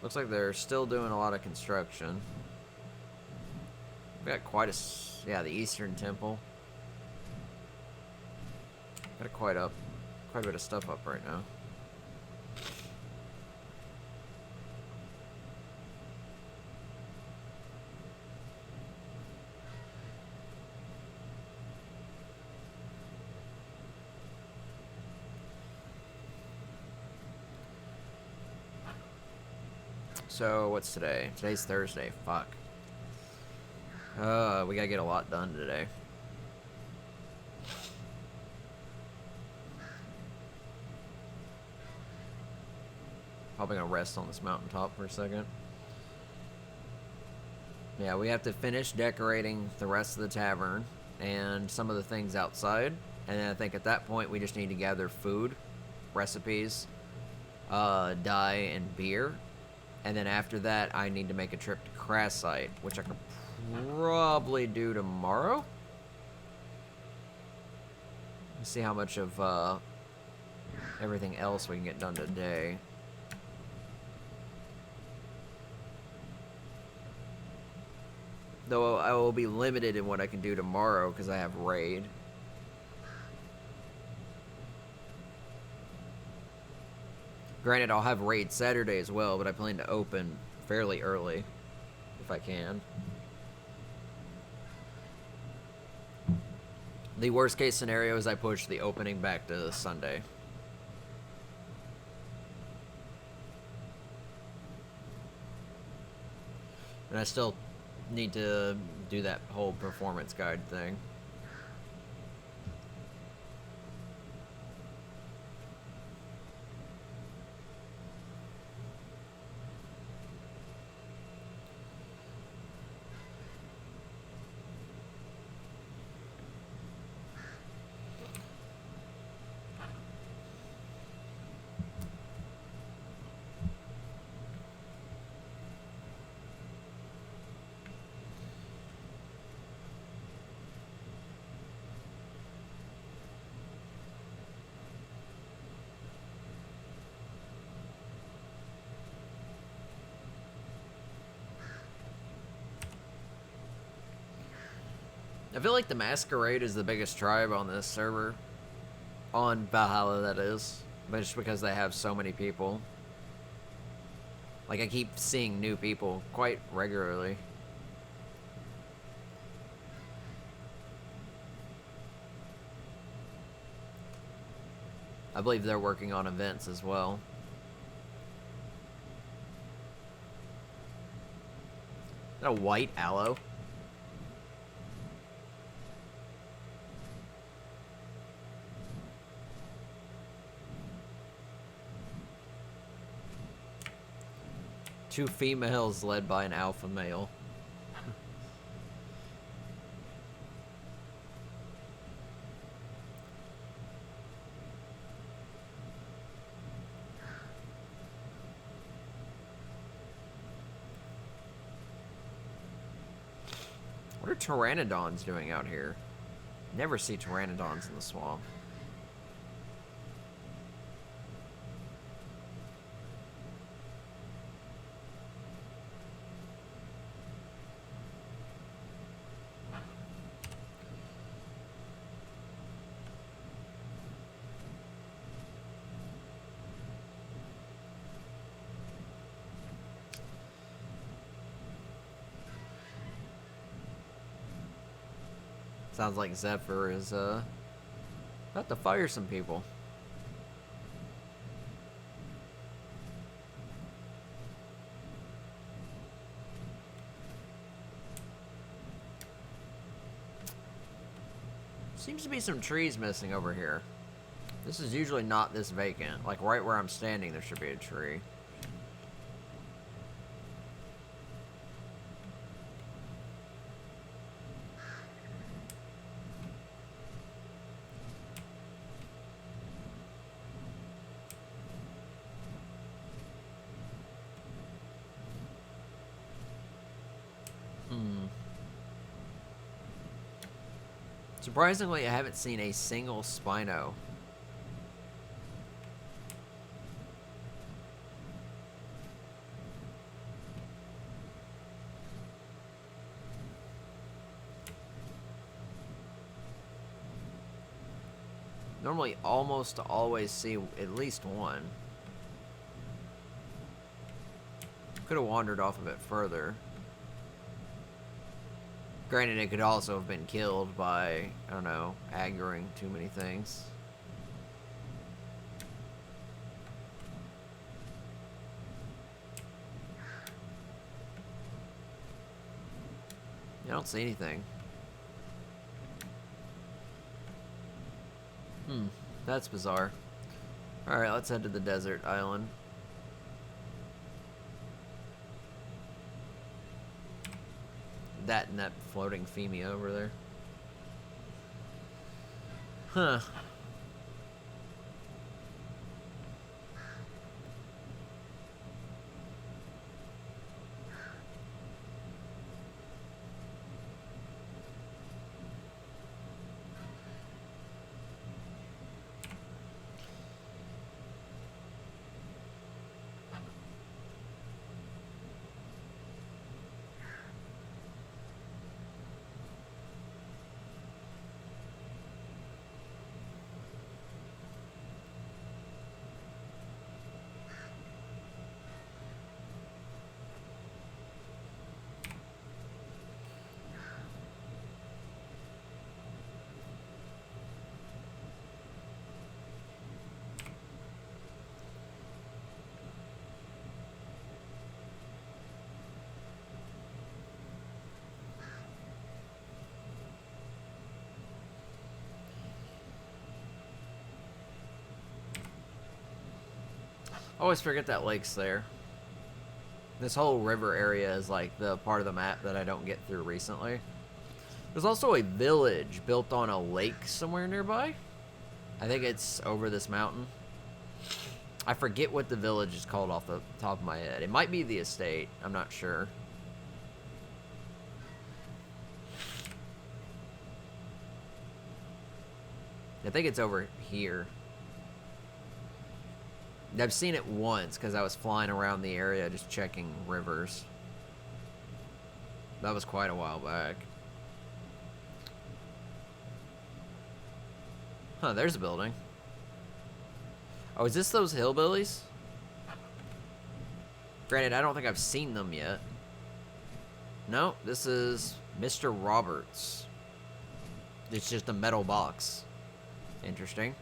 Looks like they're still doing a lot of construction. We got quite a... yeah, the Eastern Temple. Got quite a bit of stuff up right now. So, what's today? Today's Thursday. Fuck. We gotta get a lot done today. Probably gonna rest on this mountaintop for a second. Yeah, we have to finish decorating the rest of the tavern and some of the things outside. And then I think at that point we just need to gather food, recipes, dye, and beer. And then after that, I need to make a trip to Crassite, which I could probably do tomorrow. Let's see how much of everything else we can get done today. Though I will be limited in what I can do tomorrow because I have raid. Granted, I'll have raid Saturday as well, but I plan to open fairly early, if I can. The worst case scenario is I push the opening back to Sunday. And I still need to do that whole performance guide thing. I feel like the Masquerade is the biggest tribe on this server. On Valhalla, that is. But just because they have so many people. Like, I keep seeing new people quite regularly. I believe they're working on events as well. Is that a white aloe? Two females led by an alpha male. What are pteranodons doing out here? Never see pteranodons in the swamp. Sounds like Zephyr is about to fire some people. Seems to be some trees missing over here. This is usually not this vacant. Like right where I'm standing there should be a tree. Surprisingly, I haven't seen a single Spino. Normally, almost always see at least one. Could have wandered off a bit further. Granted, it could also have been killed by, I don't know, aggroing too many things. I don't see anything. That's bizarre. Alright, let's head to the desert island. That and that floating Femia over there. Huh. Always forget that lake's there. This whole river area is like the part of the map that I don't get through recently. There's also a village built on a lake somewhere nearby. I think it's over this mountain. I forget what the village is called off the top of my head. It might be the estate. I'm not sure. I think it's over here. I've seen it once because I was flying around the area just checking rivers. That was quite a while back. Huh, there's a building. Oh, is this those hillbillies? Granted, I don't think I've seen them yet. No, this is Mr. Roberts. It's just a metal box. Interesting.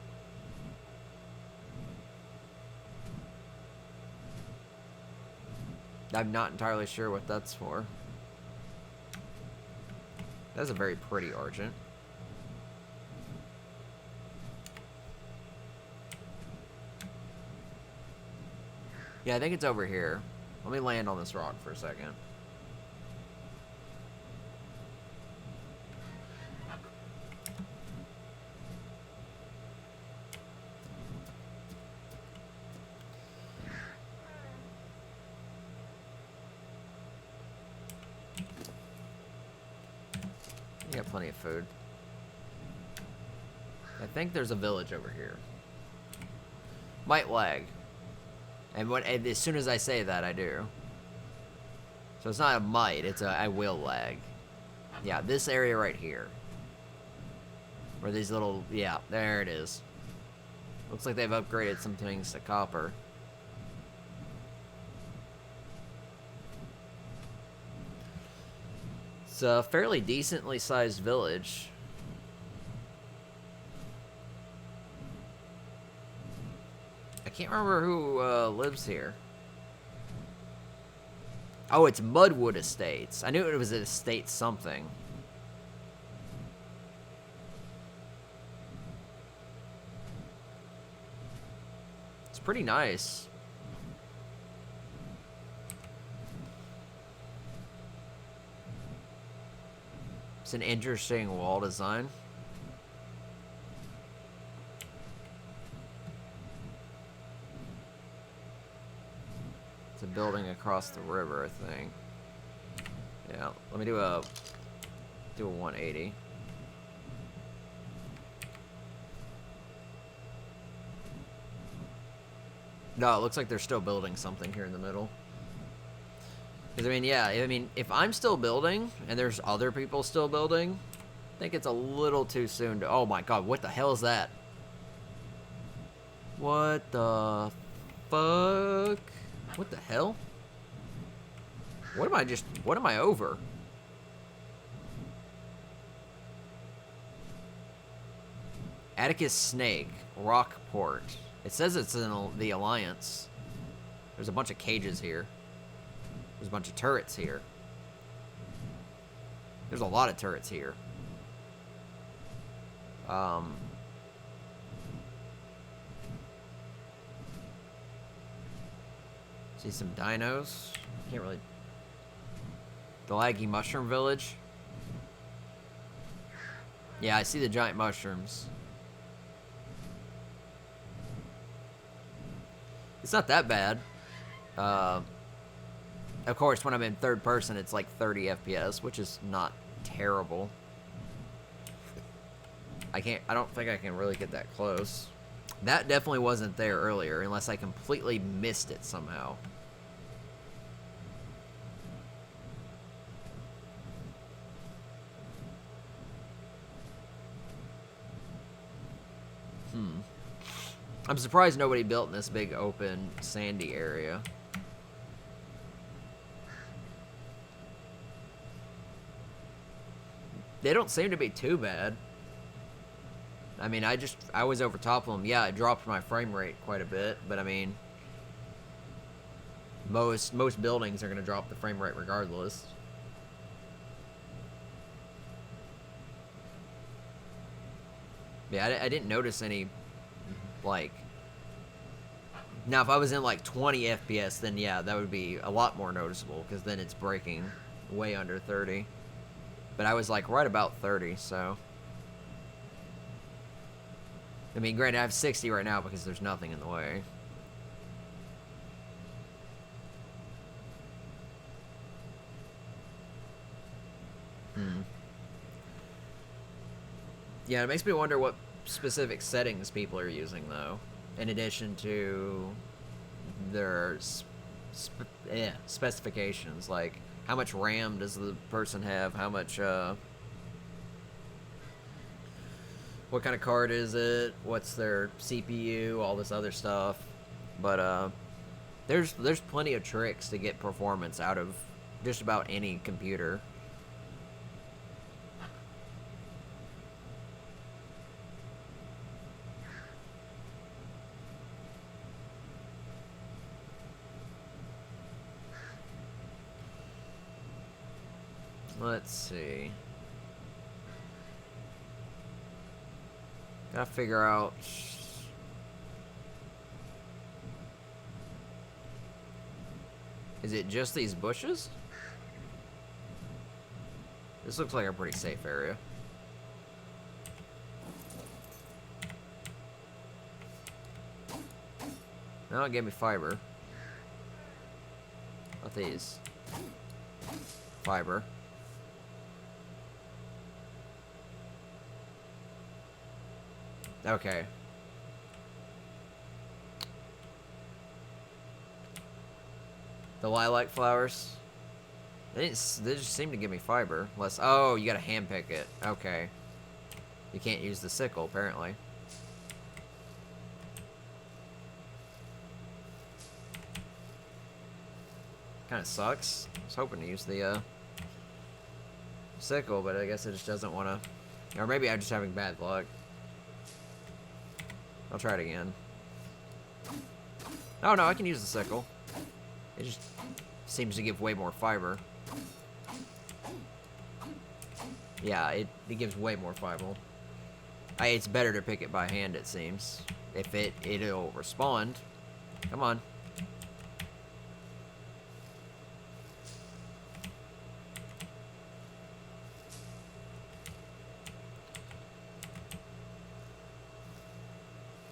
I'm not entirely sure what that's for. That's a very pretty argent. Yeah, I think it's over here. Let me land on this rock for a second. You got plenty of food. I think there's a village over here. Might lag. And as soon as I say that, I do. So it's not a might, it's a I will lag. Yeah, this area right here. Where these little, yeah, there it is. Looks like they've upgraded some things to copper. It's a fairly decently sized village. I can't remember who lives here. Oh, it's Mudwood Estates. I knew it was an estate something. It's pretty nice. It's an interesting wall design. It's a building across the river, I think. Yeah, let me do a 180. No, it looks like they're still building something here in the middle. Because, I mean, yeah, I mean, if I'm still building, and there's other people still building, I think it's a little too soon to... Oh my god, what the hell is that? What the fuck? What the hell? What am I over? Atticus Snake, Rockport. It says it's in the Alliance. There's a bunch of cages here. There's a bunch of turrets here. There's a lot of turrets here. See some dinos. Can't really... The Laggy Mushroom Village. Yeah, I see the giant mushrooms. It's not that bad. Of course, when I'm in third person, it's like 30 FPS, which is not terrible. I don't think I can really get that close. That definitely wasn't there earlier, unless I completely missed it somehow. I'm surprised nobody built in this big open sandy area. They don't seem to be too bad. I mean, I was over top of them. Yeah, it dropped my frame rate quite a bit, but I mean, most buildings are going to drop the frame rate regardless. Yeah, I didn't notice any, like, Now, if I was in like 20 FPS, then yeah, that would be a lot more noticeable, because then it's breaking way under 30. But I was like right about 30, so. I mean, granted, I have 60 right now because there's nothing in the way. Yeah, it makes me wonder what specific settings people are using, though, in addition to their specifications. Like, how much RAM does the person have? How much, what kind of card is it? What's their CPU? All this other stuff. But, there's plenty of tricks to get performance out of just about any computer. Let's see. Gotta figure out. Is it just these bushes? This looks like a pretty safe area. No, it gave me fiber. Not these. Fiber. Okay. The lilac flowers. They just seem to give me fiber. Unless, oh, you gotta handpick it. Okay. You can't use the sickle, apparently. Kind of sucks. I was hoping to use the sickle, but I guess it just doesn't want to. Or maybe I'm just having bad luck. I'll try it again. Oh no, I can use the sickle. It just seems to give way more fiber. Yeah, it gives way more fiber. It's better to pick it by hand, it seems. If it'll respond. Come on.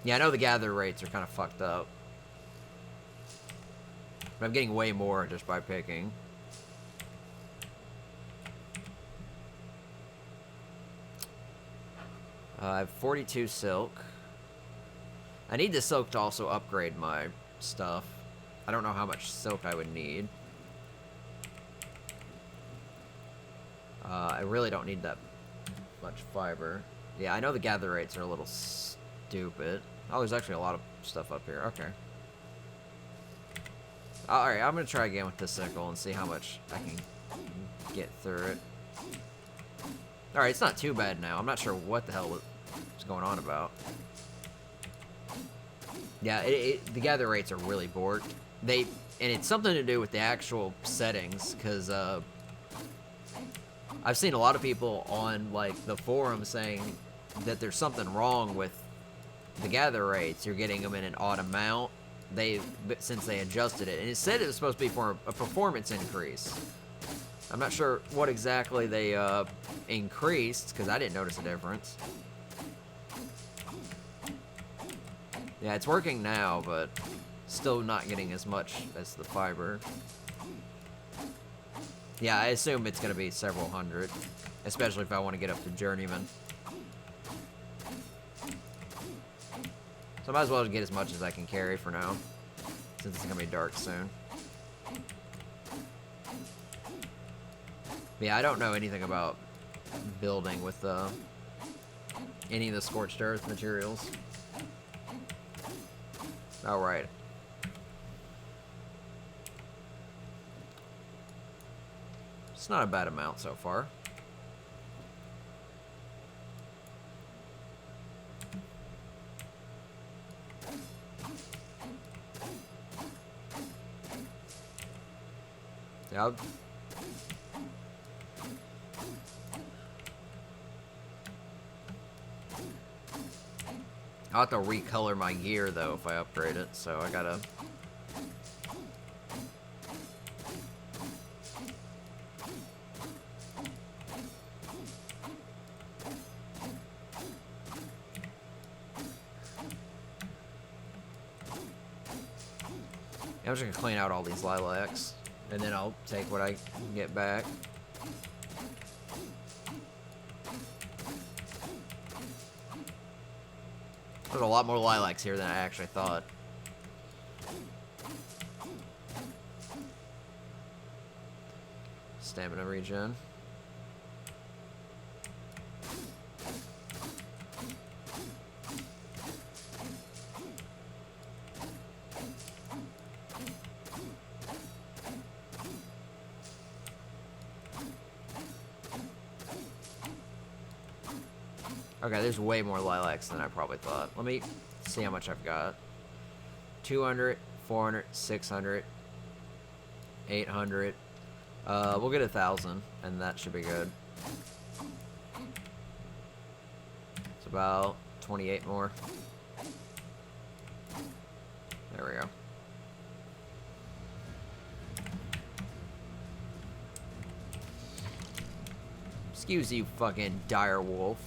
Yeah, I know the gather rates are kind of fucked up. But I'm getting way more just by picking. I have 42 silk. I need the silk to also upgrade my stuff. I don't know how much silk I would need. I really don't need that much fiber. Yeah, I know the gather rates are a little stupid. Oh, there's actually a lot of stuff up here. Okay. Alright, I'm going to try again with this sickle and see how much I can get through it. Alright, it's not too bad now. I'm not sure what the hell is going on about. Yeah, the gather rates are really borked. And it's something to do with the actual settings, because I've seen a lot of people on like the forum saying that there's something wrong with the gather rates. You're getting them in an odd amount. Since they adjusted it, and it said it was supposed to be for a performance increase. I'm not sure what exactly they increased, because I didn't notice a difference. Yeah, it's working now, but still not getting as much as the fiber. Yeah, I assume it's going to be several hundred, especially if I want to get up to Journeyman. So I might as well get as much as I can carry for now, since it's going to be dark soon. Yeah, I don't know anything about building with any of the scorched earth materials. Alright. It's not a bad amount so far. Yeah. I'll have to recolor my gear, though, if I upgrade it, so I gotta... I'm just gonna clean out all these lilacs, and then I'll take what I can get back. There's a lot more lilacs here than I actually thought. Stamina regen. Okay, there's way more lilacs than I probably thought. Let me see how much I've got. 200, 400, 600, 800. We'll get 1,000, and that should be good. It's about 28 more. There we go. Excuse you, fucking dire wolf.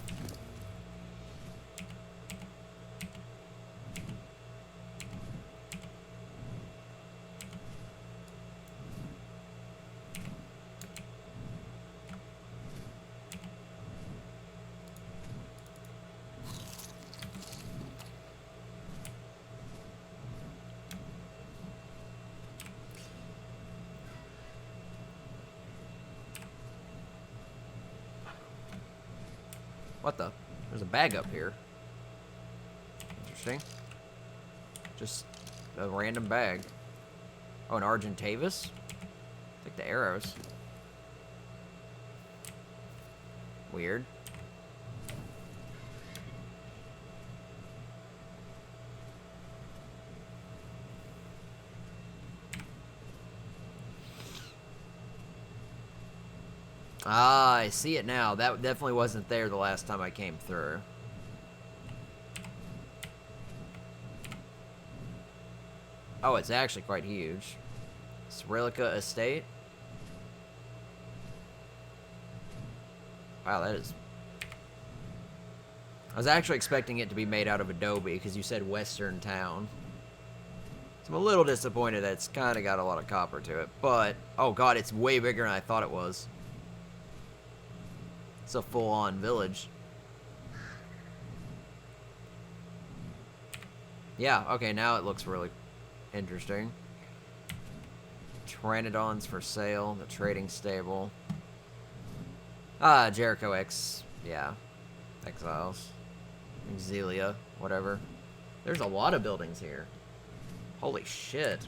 What the? There's a bag up here. Interesting. Just a random bag. Oh, an Argentavis? Take the arrows. Weird. Ah, I see it now. That definitely wasn't there the last time I came through. Oh, it's actually quite huge. Cerilica Estate. Wow, that is... I was actually expecting it to be made out of adobe because you said Western Town. So I'm a little disappointed that it's kind of got a lot of copper to it. But, oh god, it's way bigger than I thought it was. It's a full-on village. Yeah, okay, now it looks really interesting. Pteranodons for sale, the trading stable. Ah, Jericho X, yeah. Exiles. Zelia, whatever. There's a lot of buildings here. Holy shit.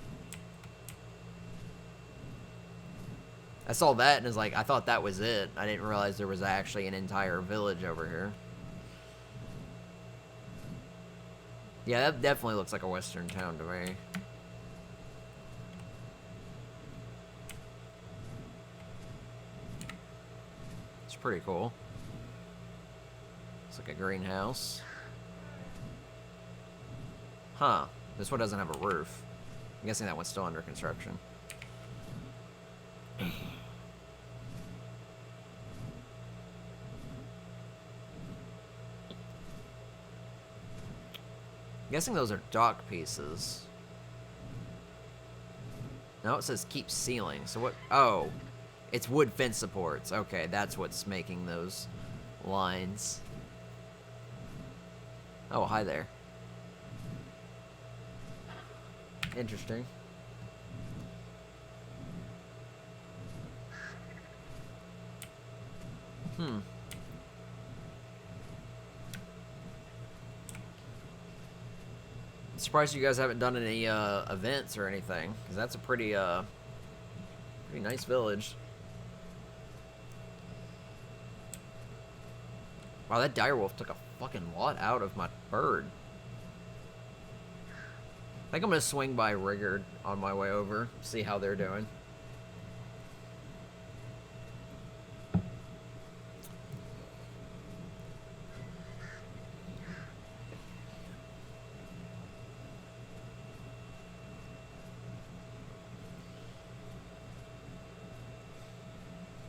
I saw that and was like, I thought that was it. I didn't realize there was actually an entire village over here. Yeah, that definitely looks like a Western town to me. It's pretty cool. It's like a greenhouse. Huh. This one doesn't have a roof. I'm guessing that one's still under construction. I'm guessing those are dock pieces. No, it says keep sealing. So what? Oh, it's wood fence supports. Okay, that's what's making those lines. Oh, hi there. Interesting. Surprised you guys haven't done any events or anything, because that's a pretty nice village. Wow, that direwolf took a fucking lot out of my bird. I think I'm gonna swing by Rigard on my way over, see how they're doing.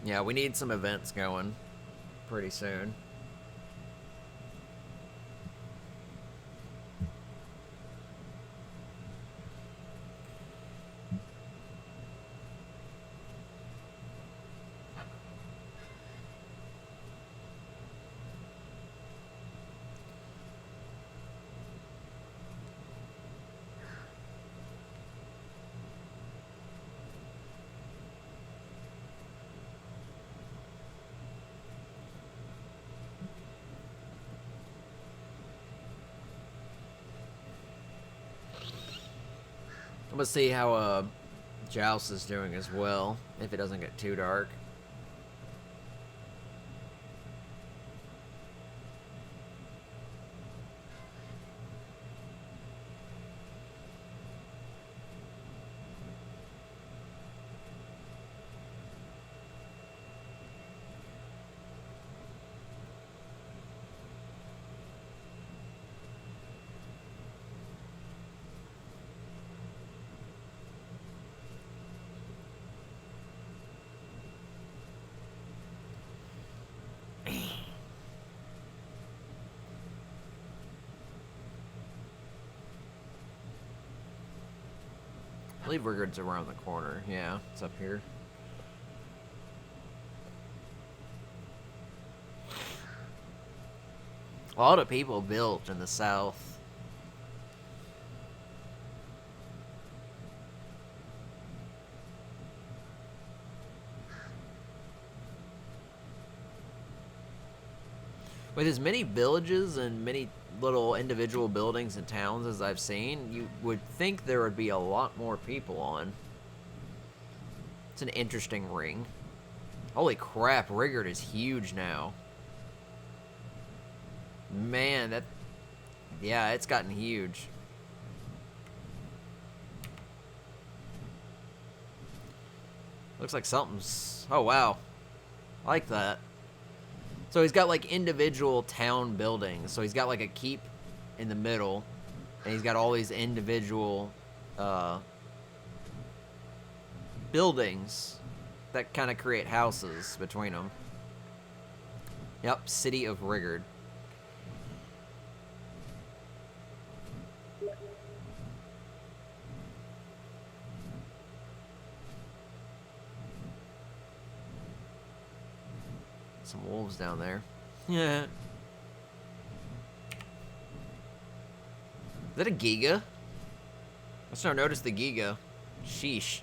Yeah, we need some events going pretty soon. I'm gonna see how Joust is doing as well, if it doesn't get too dark. I believe Rigard's around the corner. Yeah, it's up here. A lot of people built in the south. With as many villages and many little individual buildings and towns as I've seen, you would think there would be a lot more people on. It's an interesting ring. Holy crap, Rigard is huge now. Man, that... Yeah, it's gotten huge. Looks like something's... Oh, wow. I like that. So he's got, like, individual town buildings. So he's got, like, a keep in the middle. And he's got all these individual buildings that kind of create houses between them. Yep, City of Rigard. Some wolves down there. Yeah. Is that a Giga? I just now noticed the Giga. Sheesh.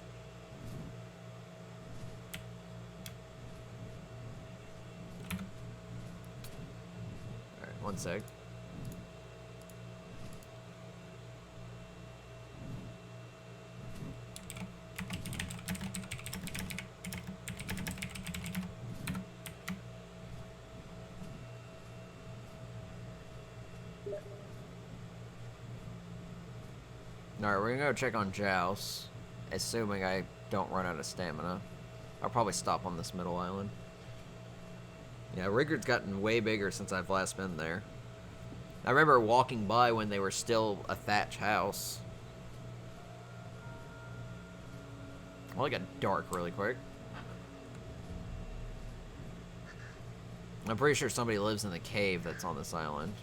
Alright, one sec. Alright, we're gonna go check on Joust, assuming I don't run out of stamina. I'll probably stop on this middle island. Yeah, Rigard's gotten way bigger since I've last been there. I remember walking by when they were still a thatch house. Well, it got dark really quick. I'm pretty sure somebody lives in the cave that's on this island.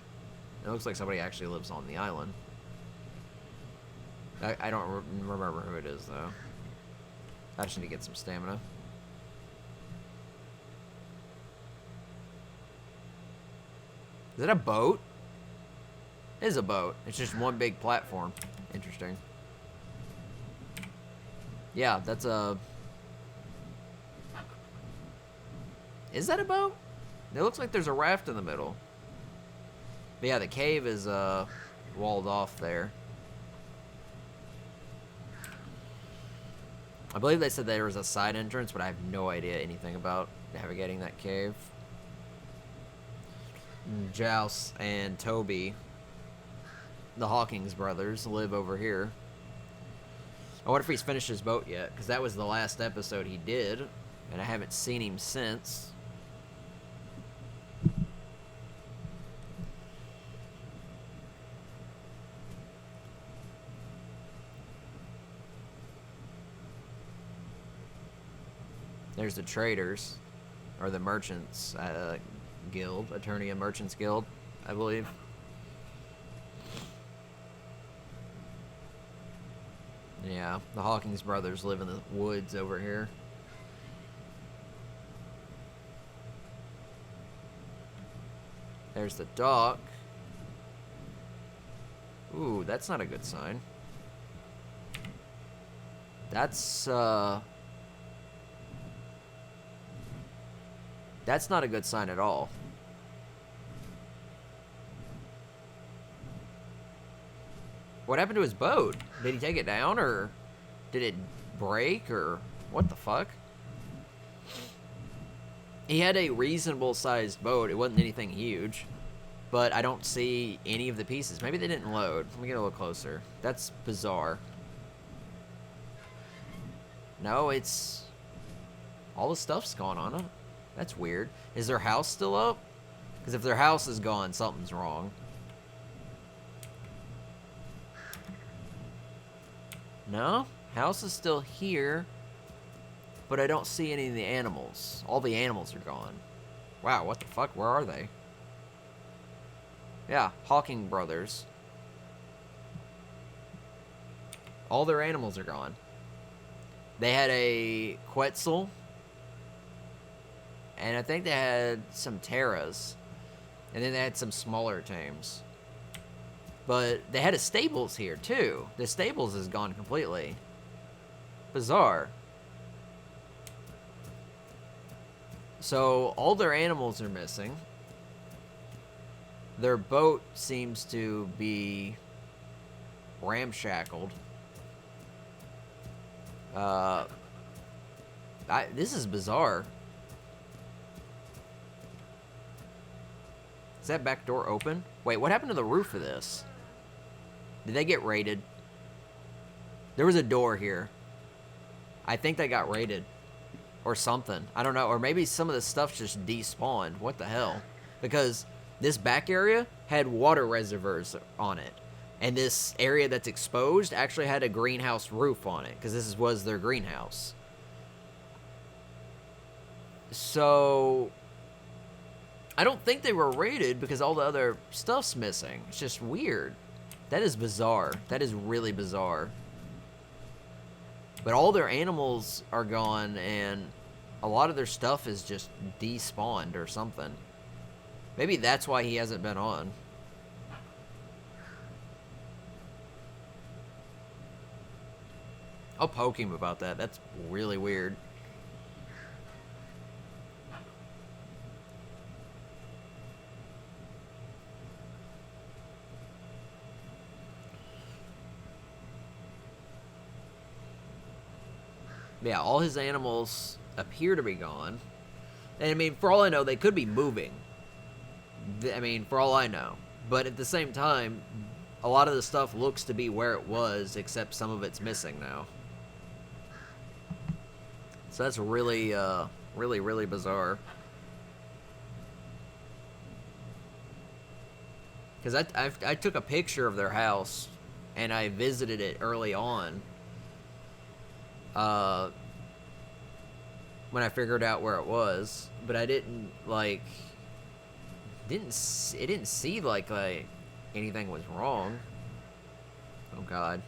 It looks like somebody actually lives on the island. I don't remember who it is, though. I just need to get some stamina. Is it a boat? It is a boat. It's just one big platform. Interesting. Yeah, that's a... Is that a boat? It looks like there's a raft in the middle. But yeah, the cave is walled off there. I believe they said there was a side entrance, but I have no idea anything about navigating that cave. Joust and Toby, the Hawkins brothers, live over here. I wonder if he's finished his boat yet, because that was the last episode he did, and I haven't seen him since. There's the traders. or the Merchants Guild, Attorney and Merchants Guild, I believe. Yeah, the Hawkins brothers live in the woods over here. There's the dock. Ooh, that's not a good sign. That's not a good sign at all. What happened to his boat? Did he take it down, or did it break, or what the fuck? He had a reasonable sized boat. It wasn't anything huge, but I don't see any of the pieces. Maybe they didn't load. Let me get a little closer. That's bizarre. No, it's... all the stuff's gone on it. That's weird. Is their house still up? Because if their house is gone, something's wrong. No, house is still here, but I don't see any of the animals. All the animals are gone. Wow, what the fuck? Where are they? Yeah, Hawking brothers. All their animals are gone. They had a Quetzal, and I think they had some Terras, and then they had some smaller tames. But they had a stables here, too. The stables is gone completely. Bizarre. So, all their animals are missing. Their boat seems to be ramshackled. This is bizarre. Is that back door open? Wait, what happened to the roof of this? Did they get raided? There was a door here. I think they got raided. Or something. I don't know. Or maybe some of the stuff just despawned. What the hell? Because this back area had water reservoirs on it. And this area that's exposed actually had a greenhouse roof on it. Because this was their greenhouse. So... I don't think they were raided because all the other stuff's missing. It's just weird. That is bizarre. That is really bizarre. But all their animals are gone, and a lot of their stuff is just despawned or something. Maybe that's why he hasn't been on. I'll poke him about that. That's really weird. Yeah, all his animals appear to be gone. And I mean, for all I know, they could be moving. I mean, for all I know. But at the same time, a lot of the stuff looks to be where it was, except some of it's missing now. So that's really, really bizarre. Because I took a picture of their house, and I visited it early on. When I figured out where it was, but I didn't it didn't seem like anything was wrong. Oh god.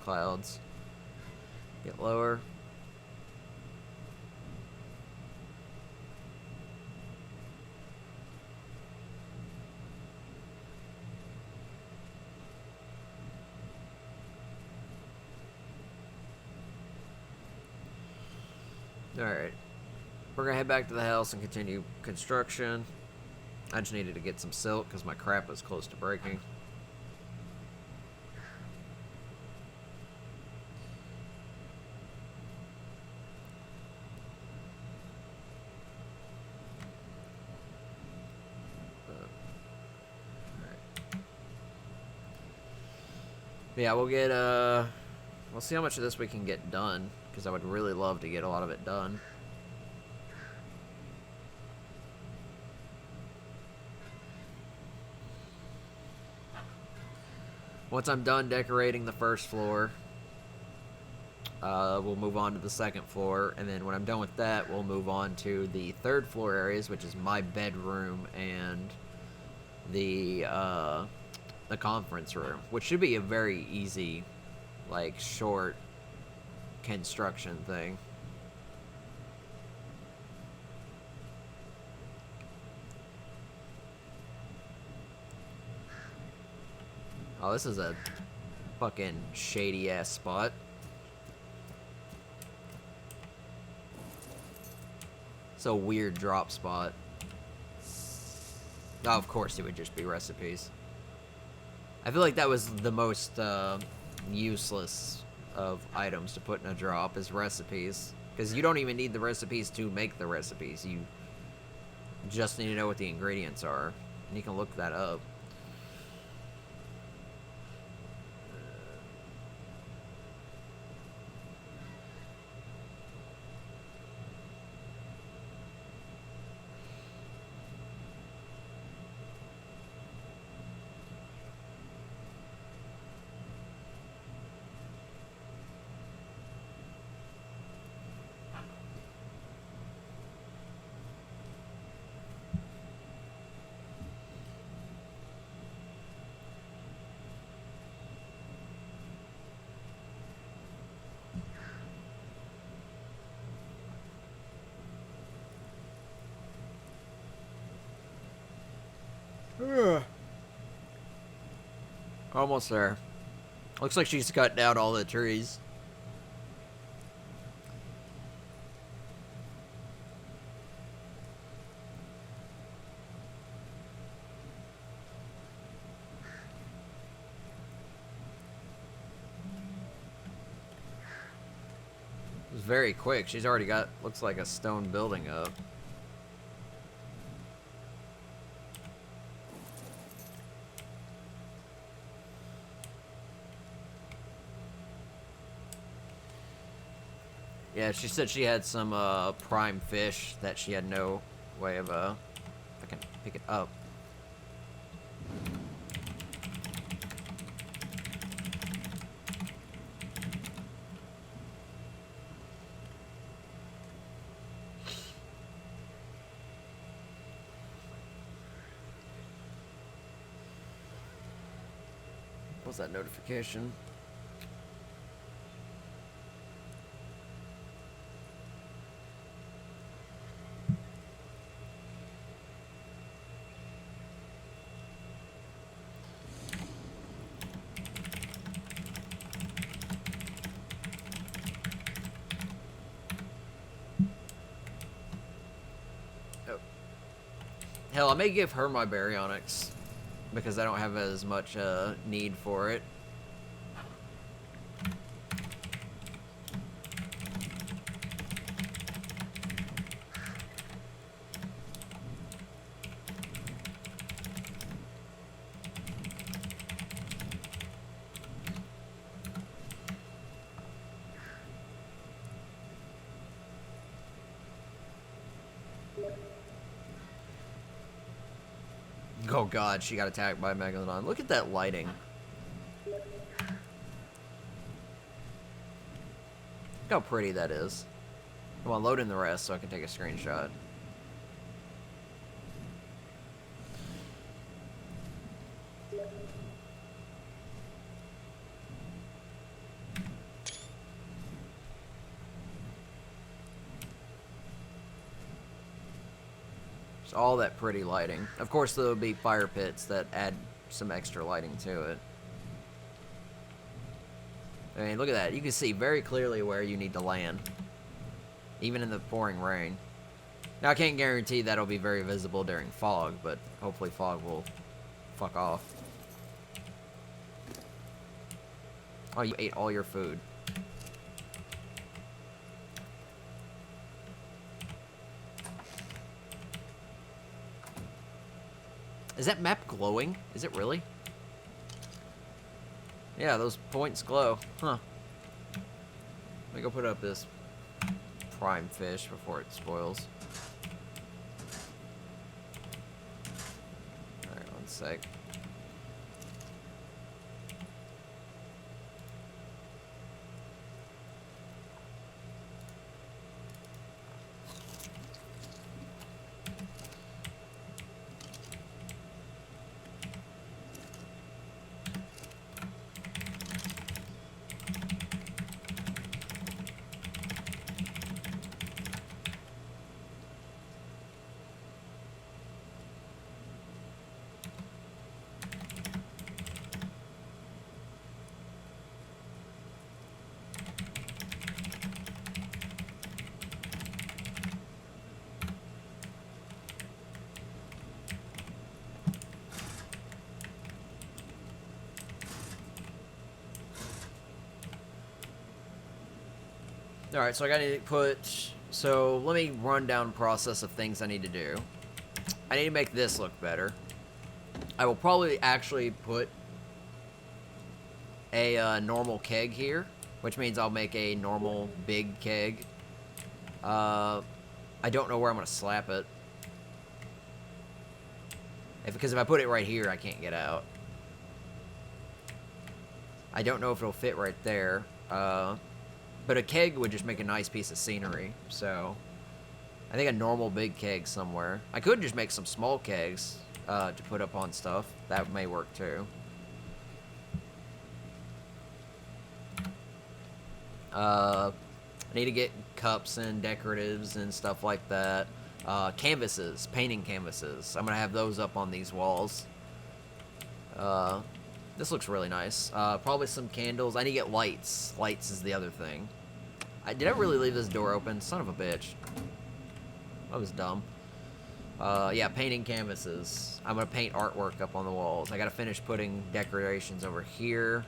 Clouds. Get lower. Alright. We're gonna head back to the house and continue construction. I just needed to get some silk because my crap was close to breaking. Yeah, we'll get, we'll see how much of this we can get done, because I would really love to get a lot of it done. Once I'm done decorating the first floor, We'll move on to the second floor, and then when I'm done with that, we'll move on to the third floor areas, which is my bedroom and the conference room, which should be a very easy, like, short construction thing. Oh, this is a fucking shady ass spot. It's a weird drop spot. Oh, of course it would just be recipes. I feel like that was the most useless of items to put in a drop is recipes. Because you don't even need the recipes to make the recipes. You just need to know what the ingredients are. And you can look that up. Almost there. Looks like she's cut down all the trees. It was very quick. She's already got, looks like a stone building up. Yeah, she said she had some prime fish that she had no way of if I can pick it up. What was that notification? Hell, I may give her my baryonyx because I don't have as much need for it. Oh god, she got attacked by a Megalodon. Look at that lighting. Look how pretty that is. Come on, load in the rest so I can take a screenshot. All that pretty lighting. Of course, there'll be fire pits that add some extra lighting to it. I mean, look at that. You can see very clearly where you need to land, even in the pouring rain. Now, I can't guarantee that'll be very visible during fog, but hopefully fog will fuck off. Oh, you ate all your food. Is that map glowing? Is it really? Yeah, those points glow. Huh. Let me go put up this prime fish before it spoils. Alright, one sec. Alright, so I gotta put... So, let me run down process of things I need to do. I need to make this look better. I will probably actually put a normal keg here, which means I'll make a normal big keg. I don't know where I'm going to slap it. Because if I put it right here, I can't get out. I don't know if it'll fit right there. But a keg would just make a nice piece of scenery, so... I think a normal big keg somewhere. I could just make some small kegs to put up on stuff. That may work too. I need to get cups and decoratives and stuff like that. Canvases, painting canvases. I'm going to have those up on these walls. This looks really nice. Probably some candles. I need to get lights. Lights is the other thing. Did I really leave this door open? Son of a bitch. That was dumb. Yeah, painting canvases. I'm going to paint artwork up on the walls. I got to finish putting decorations over here.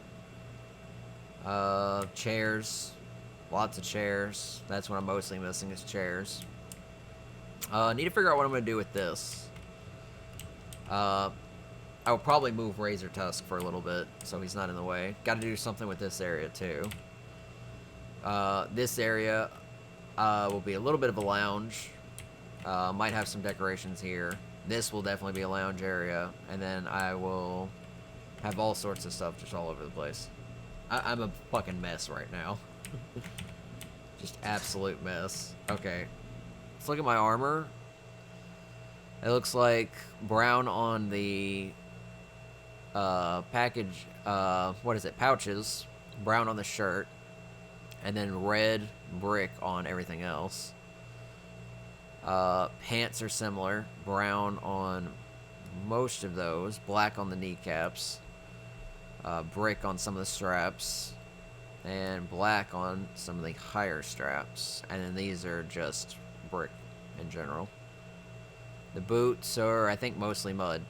Chairs. Lots of chairs. That's what I'm mostly missing is chairs. Need to figure out what I'm going to do with this. I will probably move Razor Tusk for a little bit, so he's not in the way. Got to do something with this area, too. This area will be a little bit of a lounge. Might have some decorations here. This will definitely be a lounge area. And then I will have all sorts of stuff just all over the place. I'm a fucking mess right now. Just absolute mess. Okay. Let's look at my armor. It looks like brown on the package, what is it, pouches, brown on the shirt, and then red brick on everything else. Pants are similar, brown on most of those, black on the kneecaps, brick on some of the straps, and black on some of the higher straps, and then these are just brick in general. The boots are, I think, mostly mud.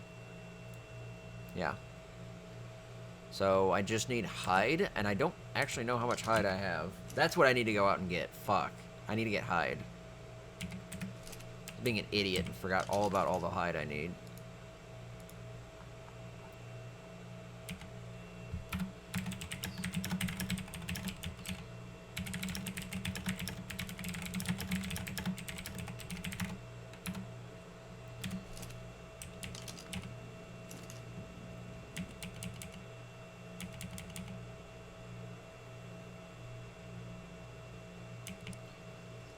Yeah. So I just need hide, and I don't actually know how much hide I have. That's what I need to go out and get. Fuck. I need to get hide. Being an idiot and forgot all about all the hide I need.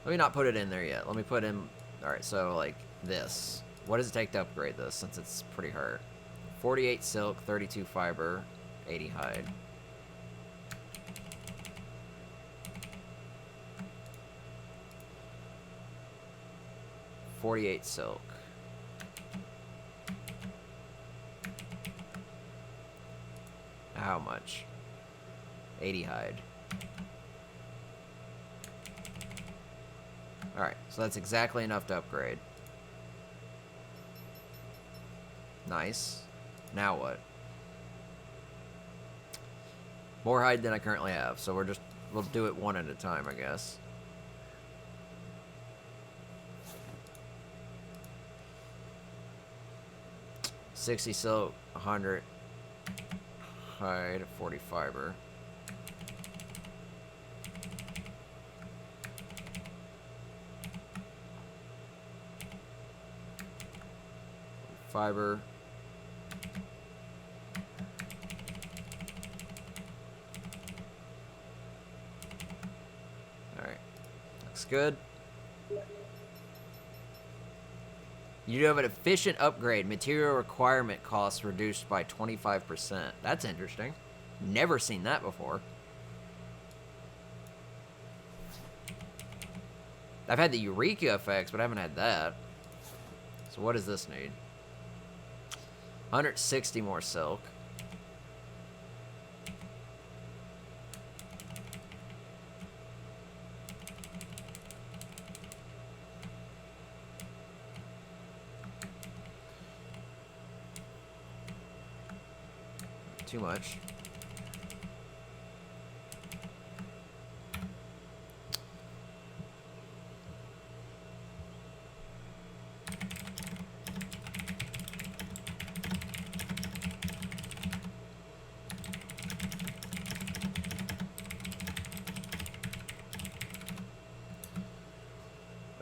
Let me not put it in there yet. Let me put in... Alright, so, like, this. What does it take to upgrade this, since it's pretty hard? 48 silk, 32 fiber, 80 hide. $48 silk. How much? 80 hide. Alright, so that's exactly enough to upgrade. Nice. Now what? More hide than I currently have, so we'll do it one at a time, I guess. $60 silk, 100 hide, 40 fiber. Fiber. Alright. Looks good. You do have an efficient upgrade. Material requirement costs reduced by 25%. That's interesting. Never seen that before. I've had the Eureka effects, but I haven't had that. So what does this need? 160 more silk. Too much.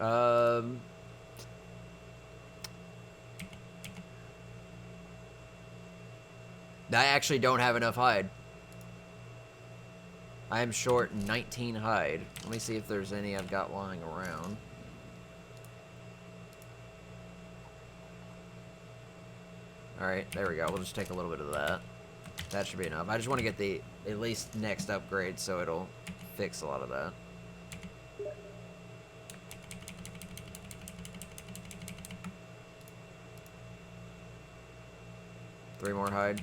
Um, I actually don't have enough hide. I am short 19 hide. Let me see if there's any I've got lying around. Alright, there we go. We'll just take a little bit of that. That should be enough. I just want to get the at least next upgrade so it'll fix a lot of that. Three more hide.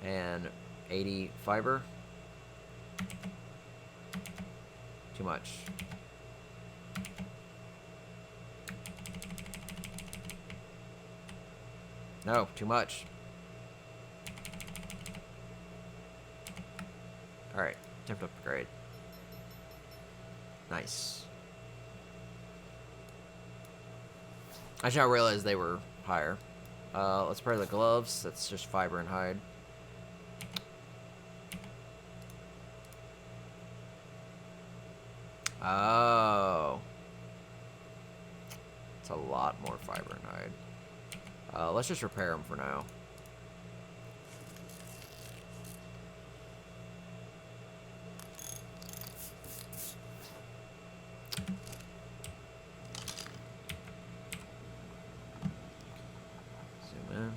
And 80 fiber. Too much. No, too much. Alright, attempt upgrade. Nice. I did not realize they were higher. Let's pair the gloves. That's just fiber and hide. Oh. It's a lot more fiber and hide. Let's just repair them for now. Zoom in.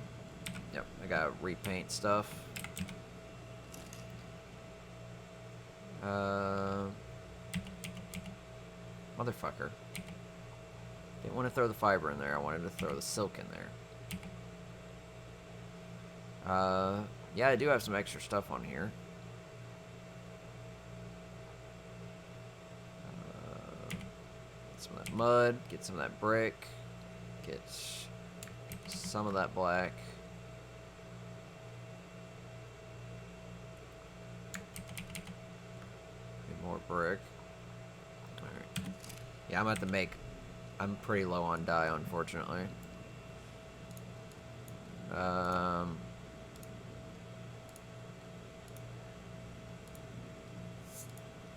Yep, I gotta repaint stuff. Motherfucker. Didn't want to throw the fiber in there. I wanted to throw the silk in there. Yeah, I do have some extra stuff on here. Get some of that mud. Get some of that brick. Get some of that black. Get more brick. Alright. Yeah, I'm about to make... I'm pretty low on dye, unfortunately.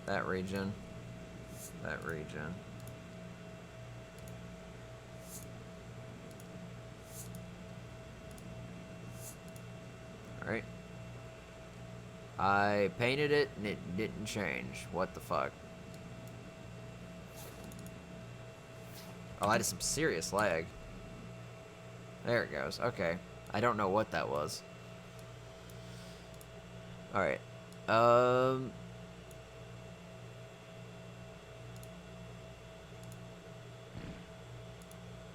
That region. That region. Alright. I painted it and it didn't change. What the fuck? Oh, I did some serious lag. There it goes. Okay. I don't know what that was. Alright.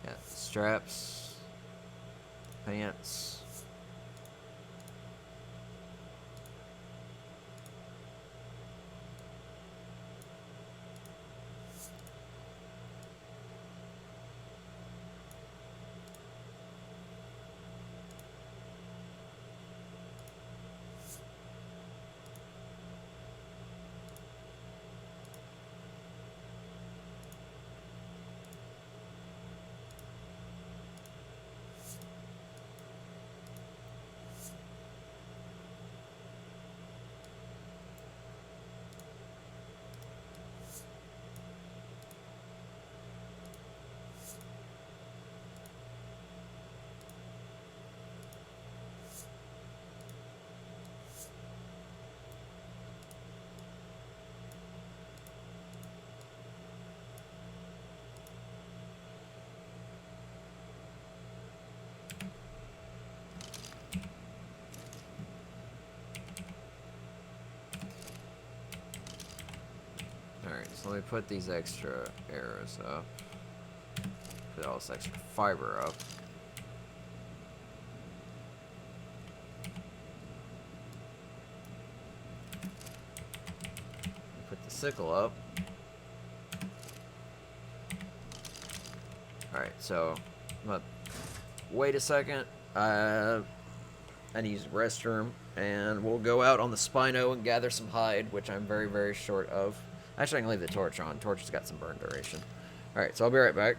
Yeah, straps. Pants. Alright, so let me put these extra arrows up. Put all this extra fiber up. Put the sickle up. Alright, so I'm gonna wait a second. I need to use the restroom, and we'll go out on the Spino and gather some hide, which I'm very, very short of. Actually, I can leave the torch on. Torch has got some burn duration. Alright, so I'll be right back.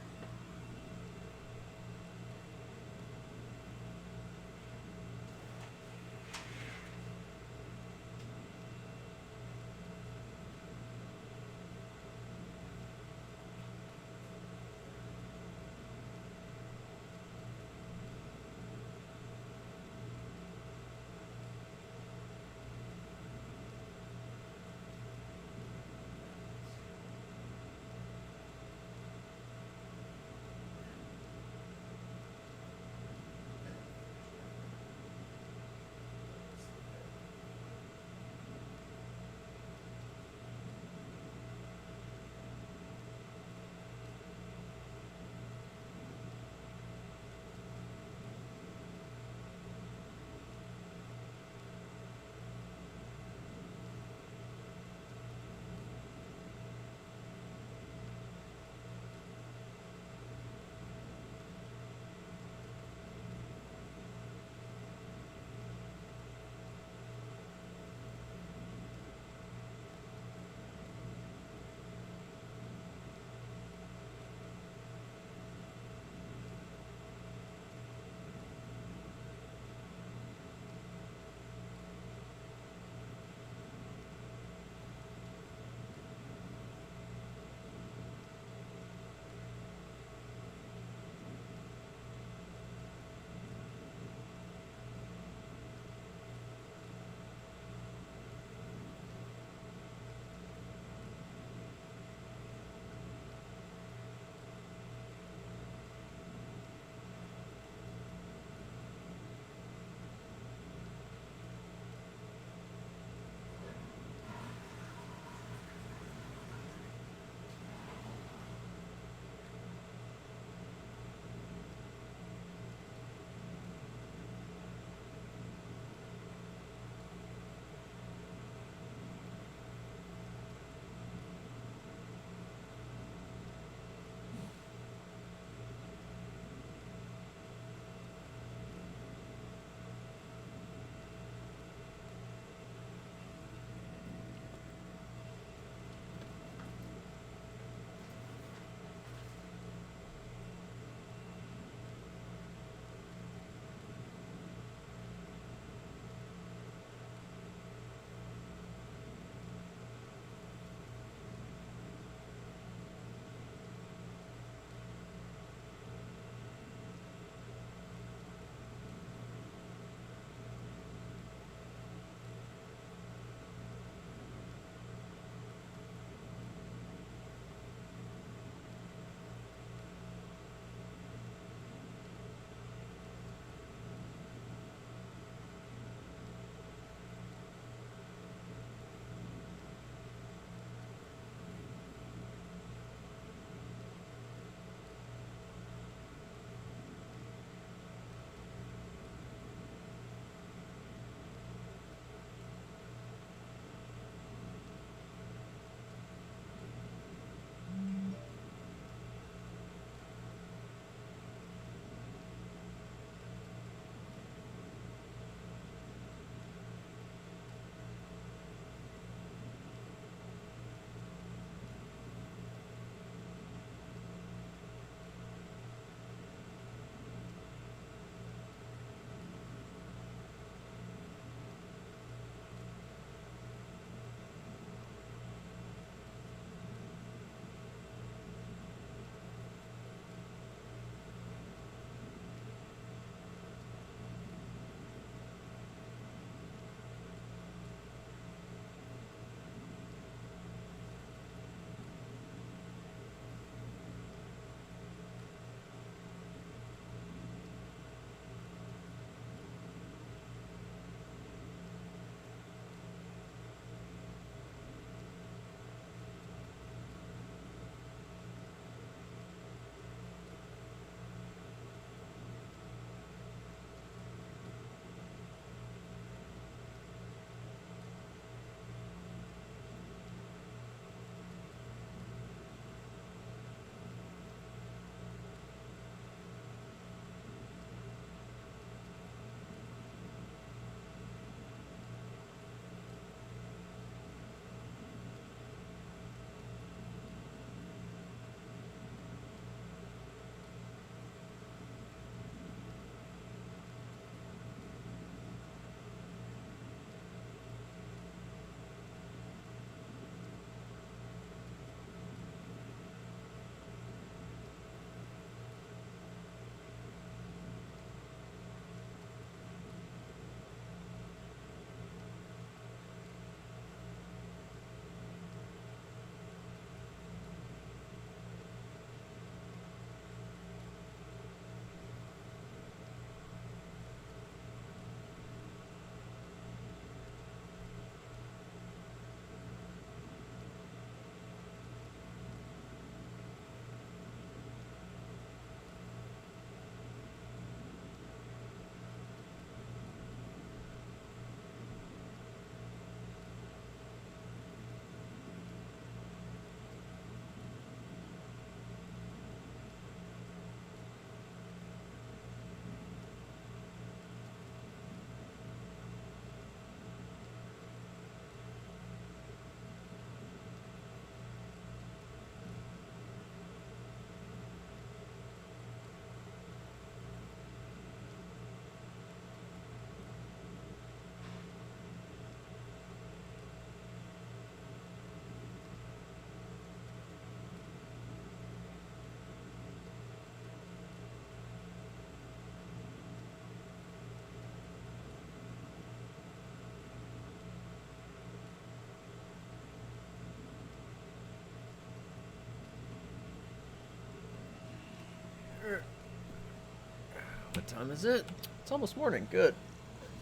What time is it? It's almost morning. Good.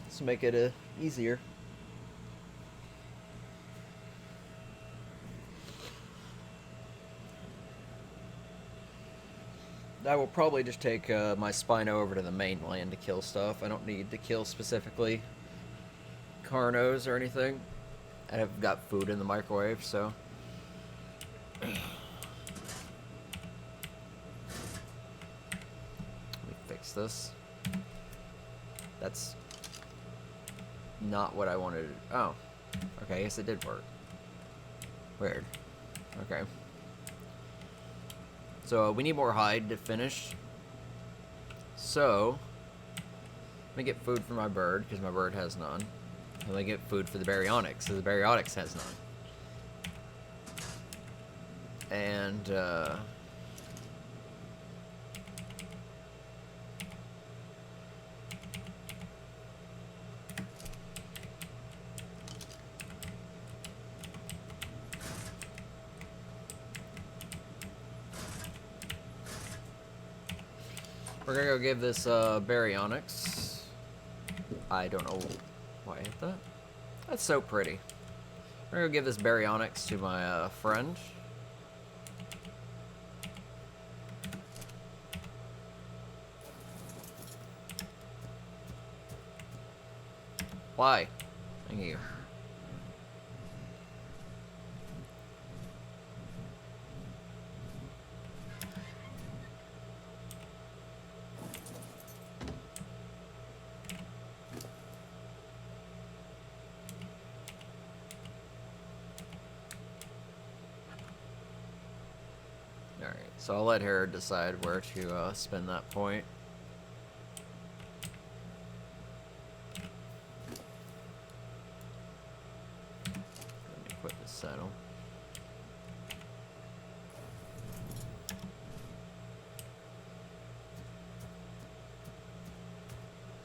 Let's make it easier. I will probably just take my Spino over to the mainland to kill stuff. I don't need to kill specifically Carnos or anything. I've got food in the microwave, so... Let me fix this. That's not what I wanted. Oh. Okay, I guess it did work. Weird. Okay. So, we need more hide to finish. So, let me get food for my bird, because my bird has none. And let me get food for the Baryonyx, because the Baryonyx has none. And, we're gonna go give this Baryonyx. I don't know why I hit that. That's so pretty. We're gonna go give this Baryonyx to my friend. Why? Thank you. Alright, so I'll let her decide where to spend that point. Let me equip this saddle.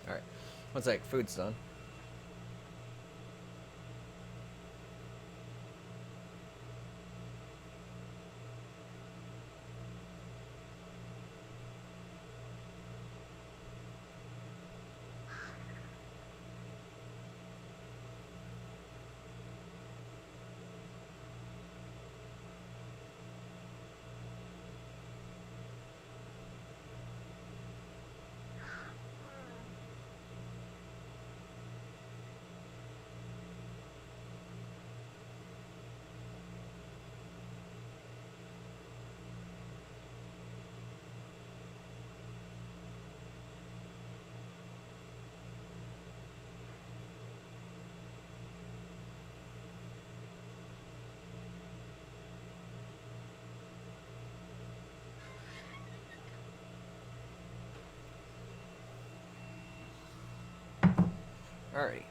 Alright, one sec, food's done. Alrighty.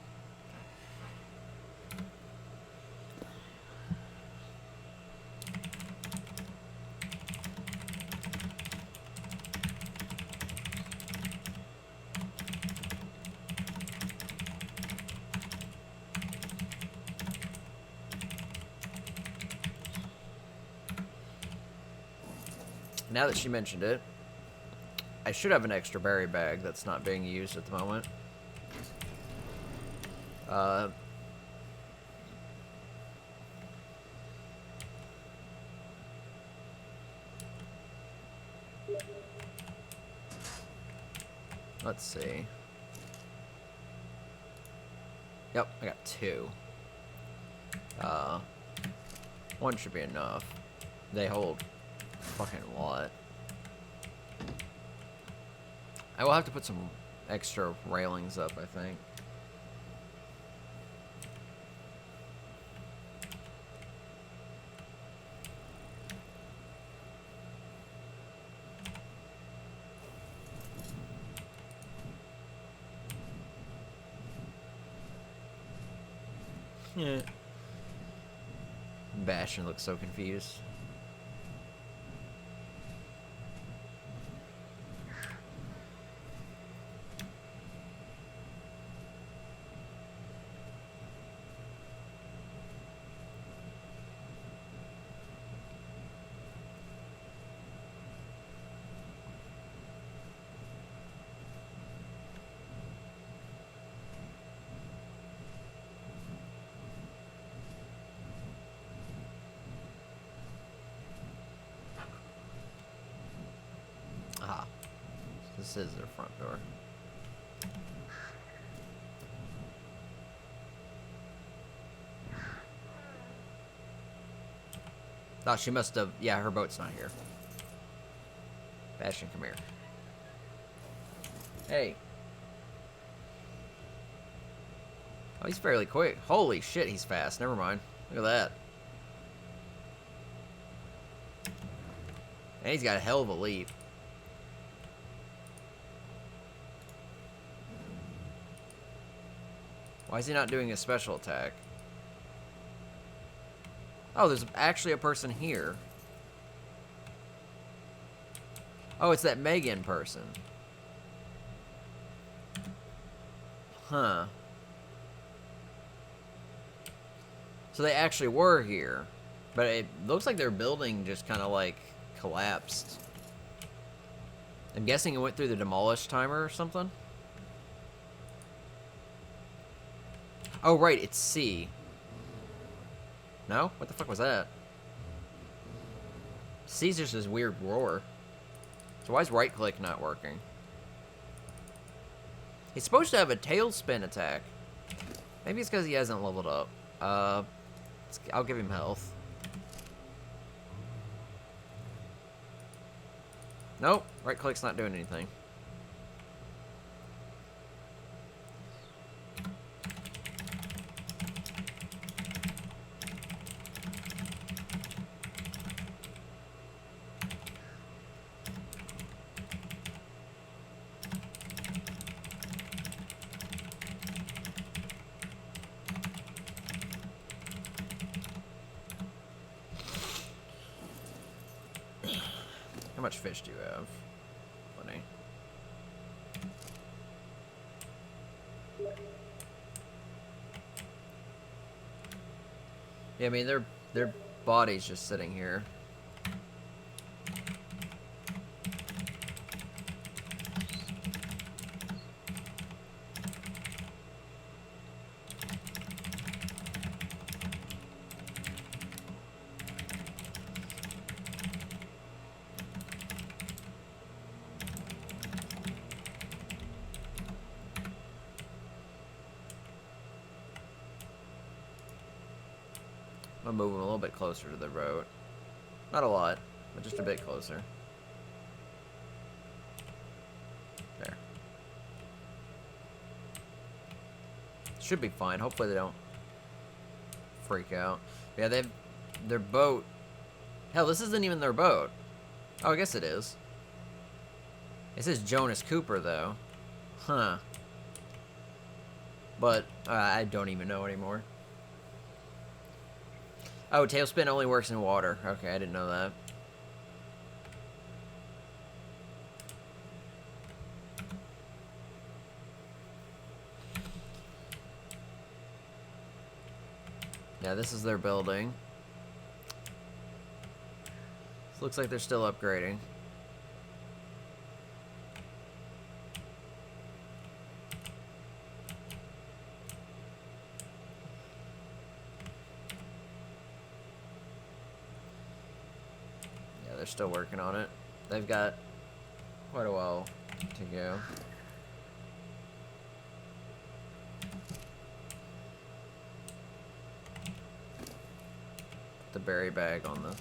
Now that she mentioned it, I should have an extra berry bag that's not being used at the moment. Let's see. Yep, I got 2. One should be enough. They hold a fucking lot. I will have to put some extra railings up, I think. Yeah. Bastion looks so confused. This is their front door. Oh, she must have... Yeah, her boat's not here. Bastion, come here. Hey. Oh, he's fairly quick. Holy shit, he's fast. Never mind. Look at that. And he's got a hell of a leap. Why is he not doing a special attack? Oh, there's actually a person here. Oh, it's that Megan person. Huh. So they actually were here. But it looks like their building just kind of like collapsed. I'm guessing it went through the demolish timer or something. Oh, right, it's C. No? What the fuck was that? C's just this weird roar. So why is right click not working? He's supposed to have a tailspin attack. Maybe it's because he hasn't leveled up. I'll give him health. Nope, right click's not doing anything. How much fish do you have? Plenty. Yeah, I mean their body's just sitting here. I'm moving a little bit closer to the road. Not a lot, but just a bit closer. There. Should be fine. Hopefully they don't freak out. Yeah, their boat. Hell, this isn't even their boat. Oh, I guess it is. It says Jonas Cooper, though. Huh. But I don't even know anymore. Oh, tailspin only works in water. Okay, I didn't know that. Yeah, this is their building. This looks like they're still upgrading. They're still working on it. They've got quite a while to go. Put the berry bag on the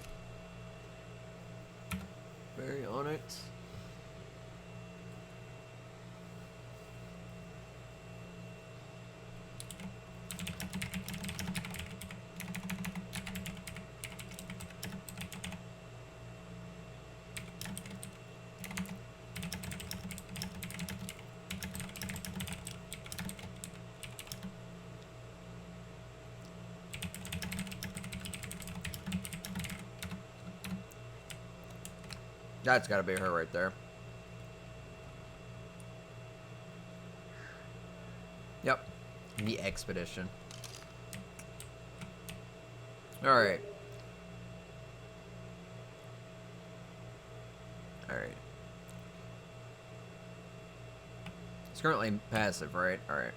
berry on it. That's gotta be her right there. Yep. The expedition. Alright. Alright. It's currently passive, right? Alright.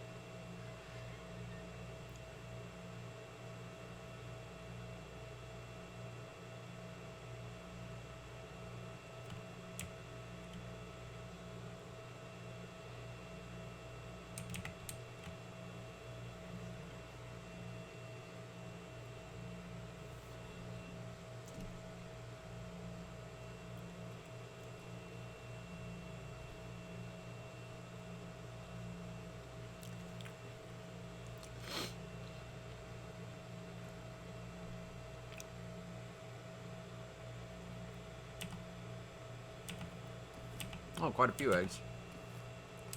Oh, quite a few eggs.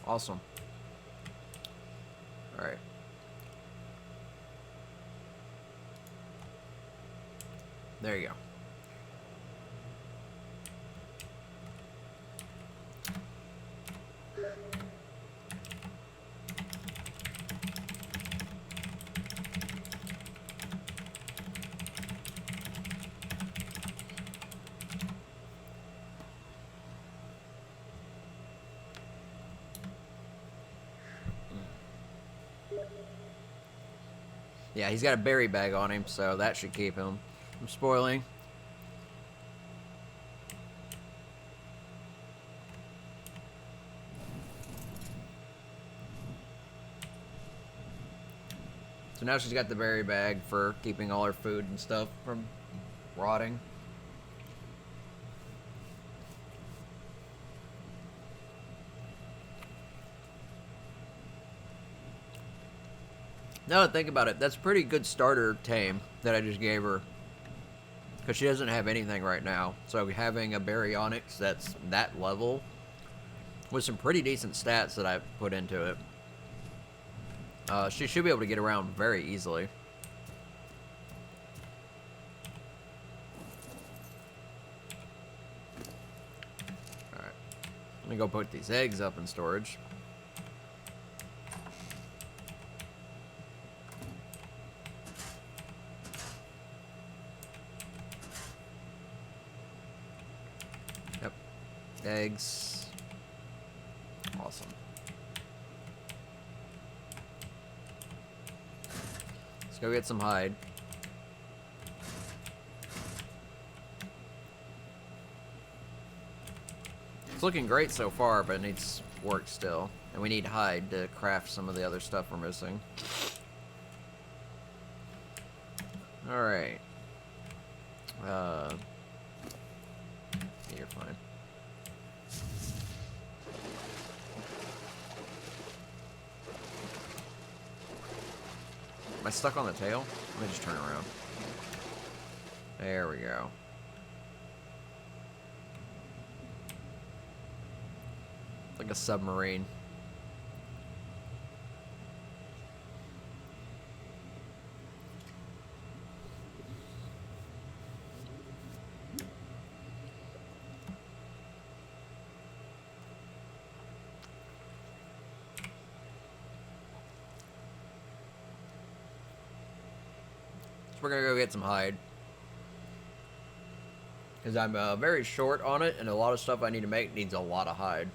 Awesome. Alright. There you go. Yeah, he's got a berry bag on him, so that should keep him from spoiling. So now she's got the berry bag for keeping all her food and stuff from rotting. Now that I think about it, that's a pretty good starter tame that I just gave her. Because she doesn't have anything right now. So having a Baryonyx that's that level with some pretty decent stats that I put into it, she should be able to get around very easily. Alright. Let me go put these eggs up in storage. Yep. Eggs. Awesome. Let's go get some hide. It's looking great so far, but it needs work still. And we need hide to craft some of the other stuff we're missing. Alright. You're fine. Am I stuck on the tail? Let me just turn around. There we go. Like a submarine. We're gonna go get some hide. Because I'm very short on it, and a lot of stuff I need to make needs a lot of hide.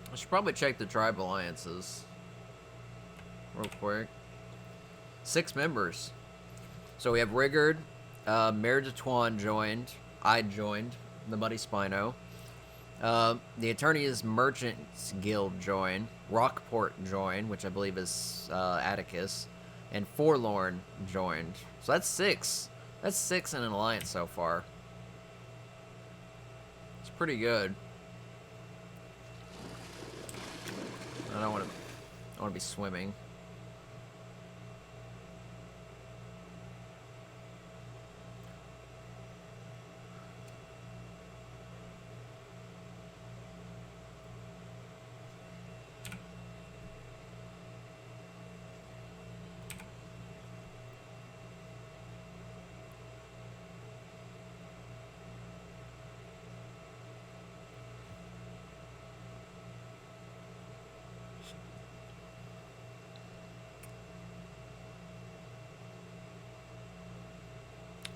I should probably check the tribe alliances real quick. 6 members. So we have Rigard, Mare de Tuan joined, I joined, the Muddy Spino. The Attorney's Merchants Guild joined, Rockport joined, which I believe is Atticus, and Forlorn joined. So that's 6. That's 6 in an alliance so far. It's pretty good. I don't want to. I want to be swimming.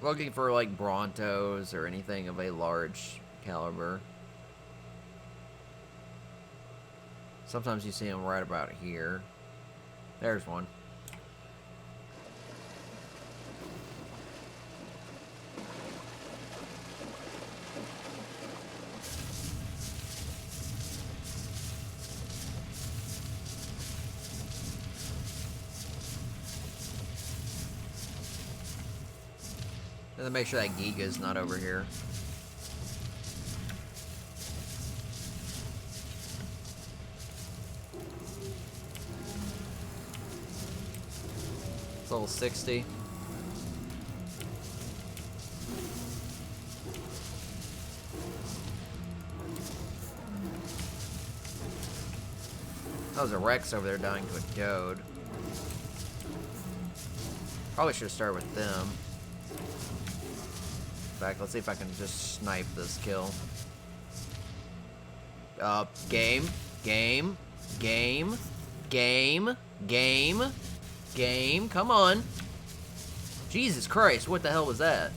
Looking for like Brontos or anything of a large caliber. Sometimes you see them right about here. There's one. Let's make sure that Giga's not over here. It's level 60. That was a Rex over there dying to a Toad. Probably should have started with them. In fact, let's see if I can just snipe this kill. Game. Come on. Jesus Christ, what the hell was that?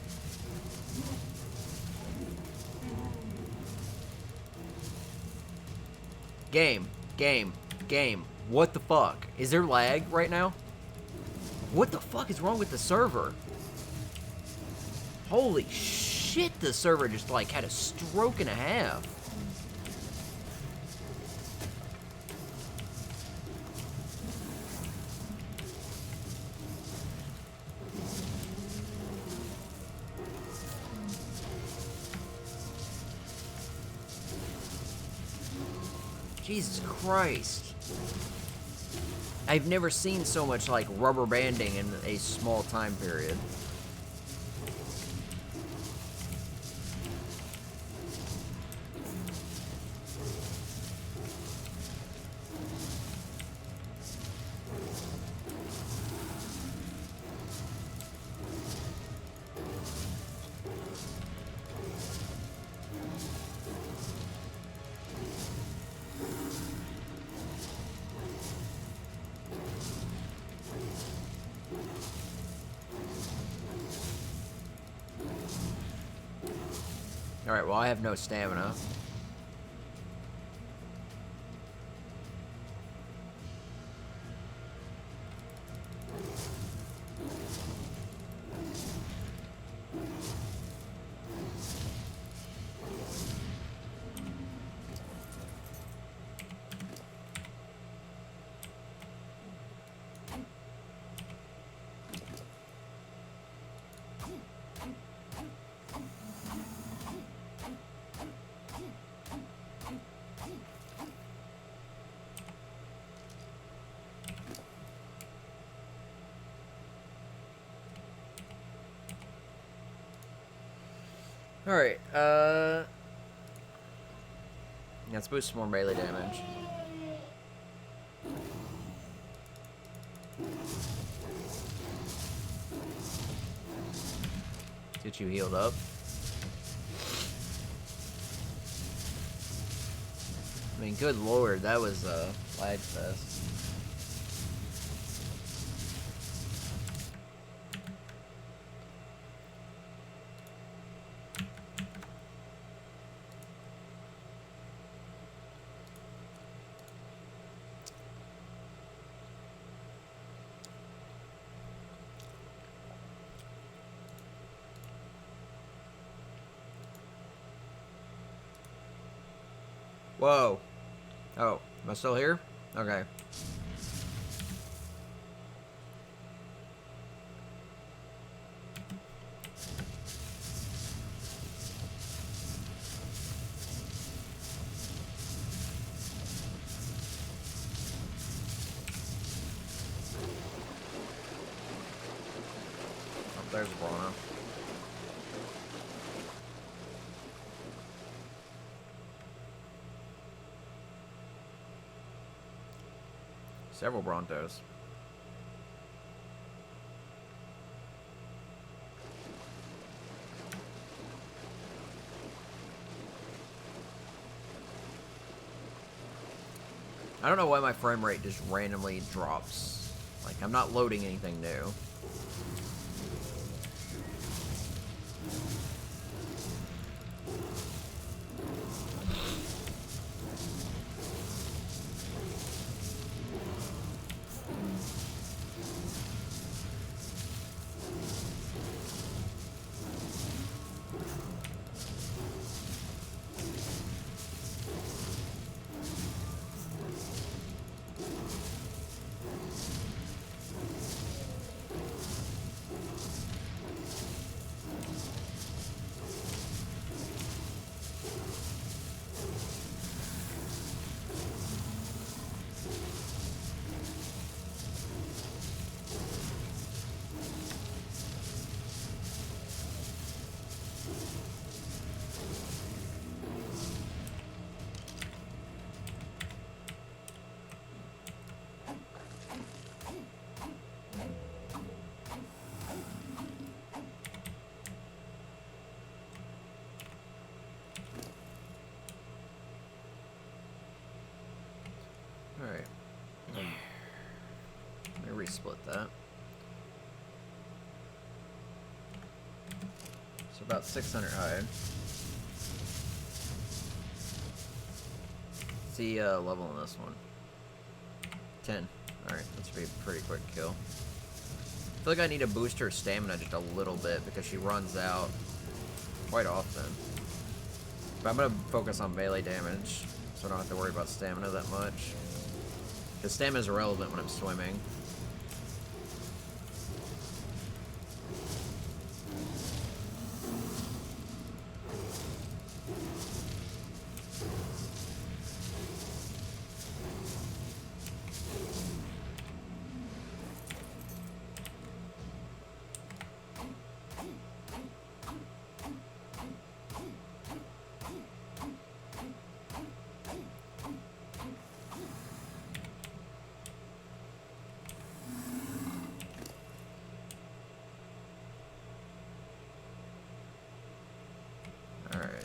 Game. What the fuck? Is there lag right now? What the fuck is wrong with the server? Holy shit, the server just like had a stroke and a half. Jesus Christ. I've never seen so much like rubber banding in a small time period. Alright, well I have no stamina. Alright, let's boost some more melee damage. Get you healed up. I mean, good lord, that was a lag fest. Whoa. Oh, am I still here? Okay. Oh, there's a Brawler. Several Brontos. I don't know why my frame rate just randomly drops. Like, I'm not loading anything new. split that. So about 600 hide. What's the level on this one? 10. Alright, that's be a pretty quick kill. I feel like I need to boost her stamina just a little bit because she runs out quite often. But I'm going to focus on melee damage so I don't have to worry about stamina that much. Because stamina is irrelevant when I'm swimming. Alright.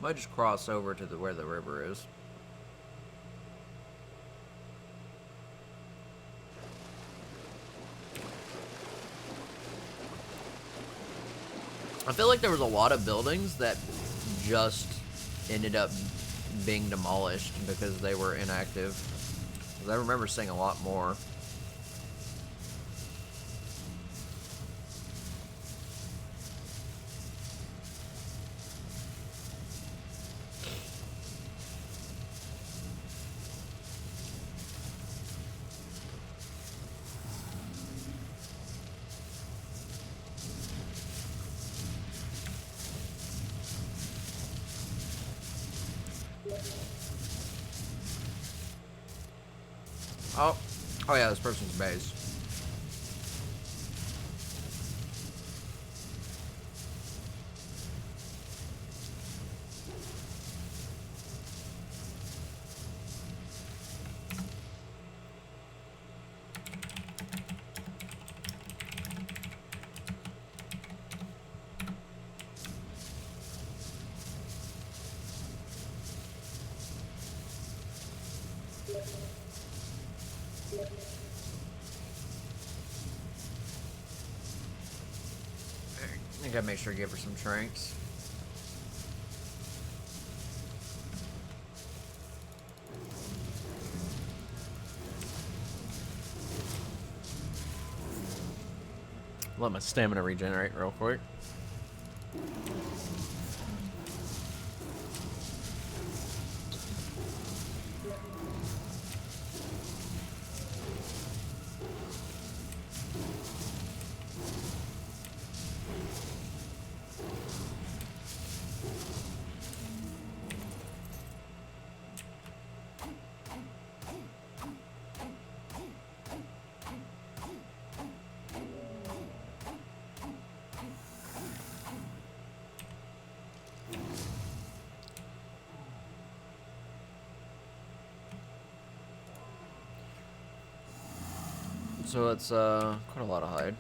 Might just cross over to where the river is. I feel like there was a lot of buildings that just ended up being demolished because they were inactive. 'Cause I remember seeing a lot more. Oh yeah, this person's base. I gotta make sure to give her some tranks. Let my stamina regenerate real quick. So it's quite a lot of hide.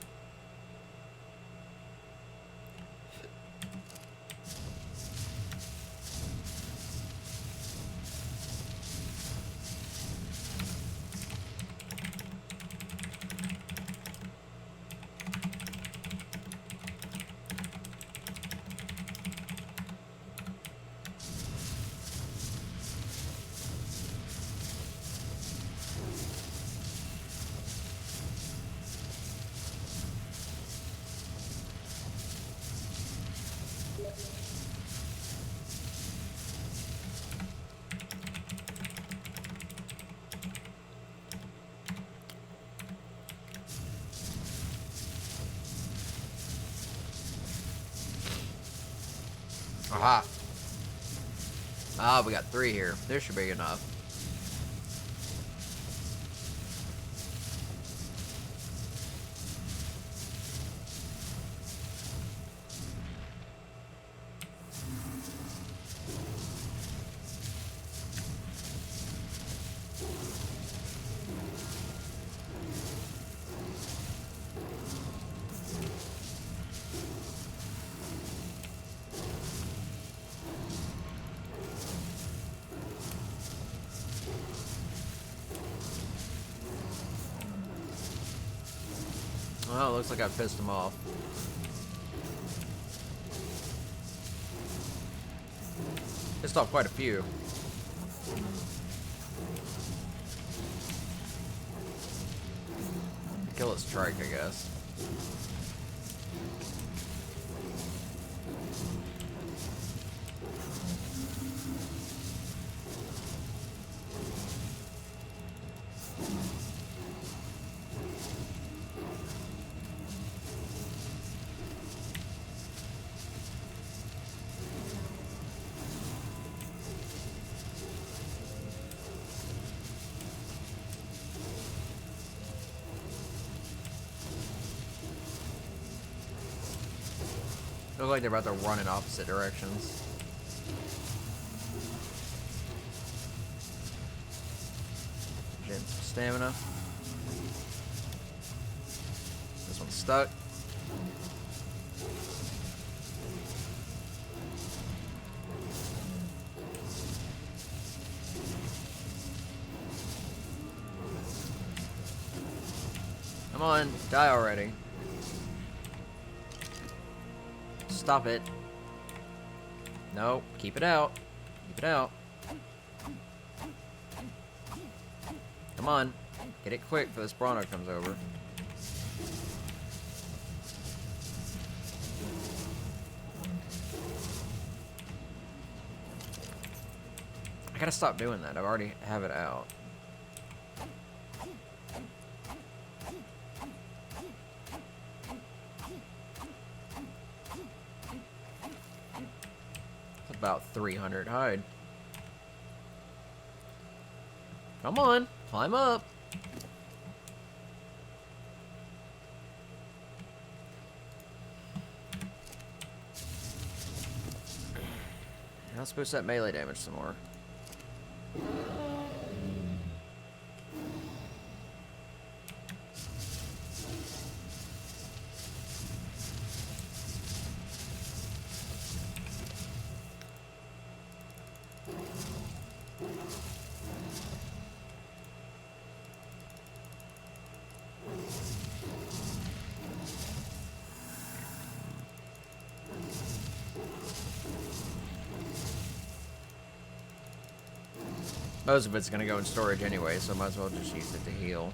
Aha! Ah, we got 3 here. This should be enough. Well, it looks like I pissed him off. Pissed off quite a few. Kill his trike, I guess. Look like they're about to run in opposite directions. Gen some stamina. This one's stuck. Come on, die already. Stop it. No, keep it out. Keep it out. Come on. Get it quick before this Bronto comes over. I gotta stop doing that. I already have it out. About 300 hide. Come on, climb up. Now let's boost that melee damage some more. Most of it's going to go in storage anyway, so I might as well just use it to heal.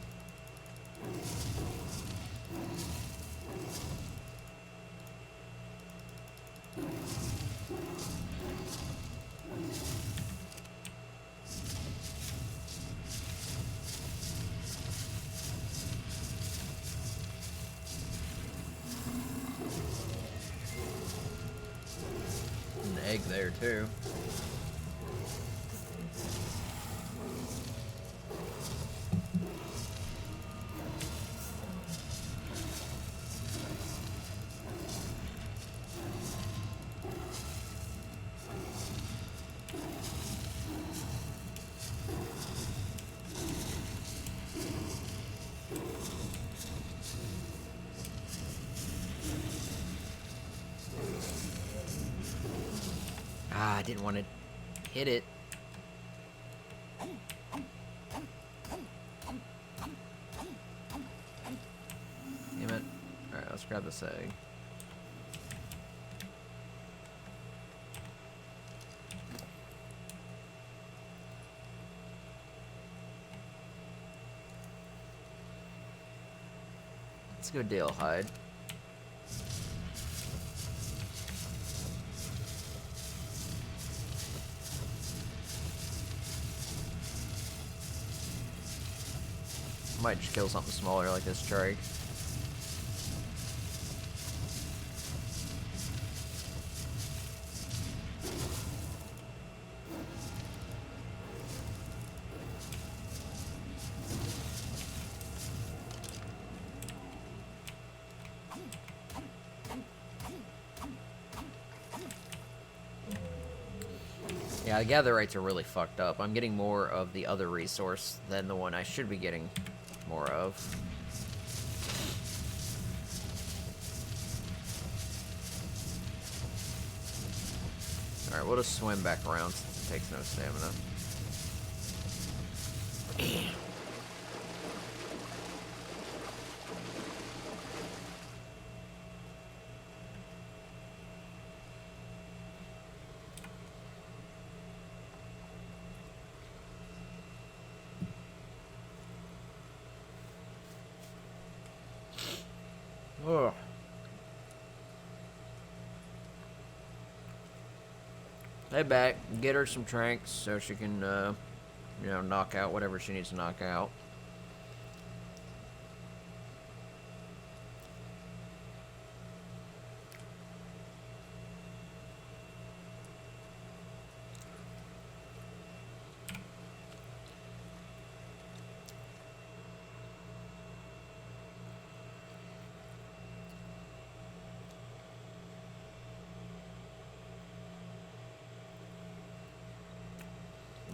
An egg there, too. Ah, I didn't want to hit it. Damn it. Alright, let's grab this egg. Let's go Dale hide. Might just kill something smaller like this trike. Yeah, the gather rates are really fucked up. I'm getting more of the other resource than the one I should be getting more of. Alright, we'll just swim back around since it takes no stamina. Ugh. Head back, get her some tranks so she can, you know, knock out whatever she needs to knock out.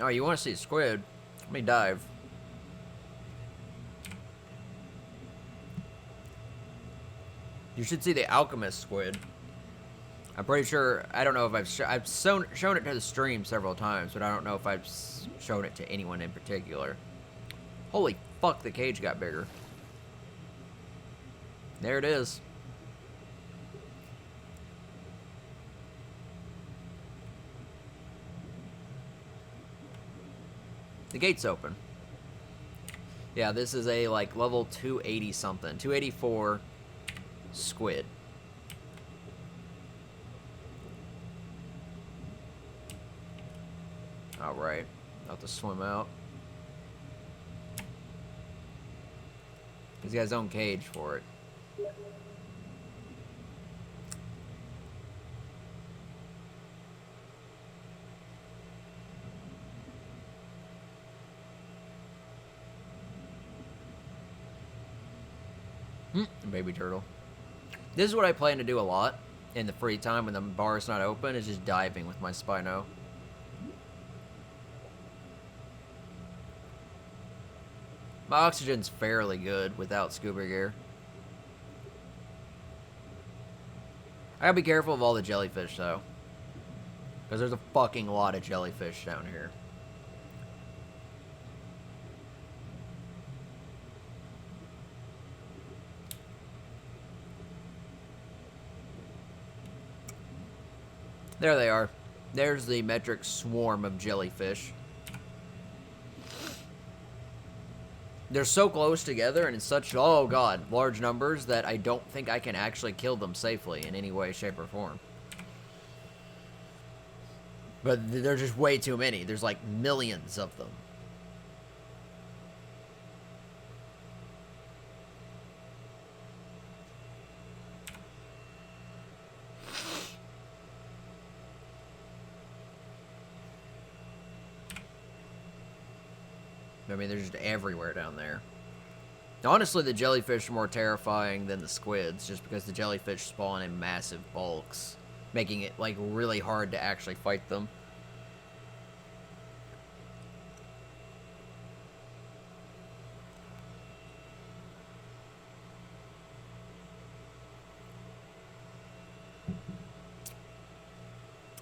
Oh, you want to see a squid? Let me dive. You should see the alchemist squid. I'm pretty sure, I don't know if I've shown it to the stream several times, but I don't know if I've shown it to anyone in particular. Holy fuck, the cage got bigger. There it is. The gate's open. Yeah, this is a, like, level 280 something. 284 squid. Alright. I'll have to swim out. He's got his own cage for it. Baby turtle. This is what I plan to do a lot in the free time when the bar is not open, is just diving with my Spino. My oxygen's fairly good without scuba gear. I gotta be careful of all the jellyfish though, because there's a fucking lot of jellyfish down here. There they are. There's the metric swarm of jellyfish. They're so close together and in such, oh god, large numbers that I don't think I can actually kill them safely in any way, shape, or form. But they're just way too many. There's like millions of them. I mean, they're just everywhere down there. Honestly, the jellyfish are more terrifying than the squids, just because the jellyfish spawn in massive bulks, making it, like, really hard to actually fight them.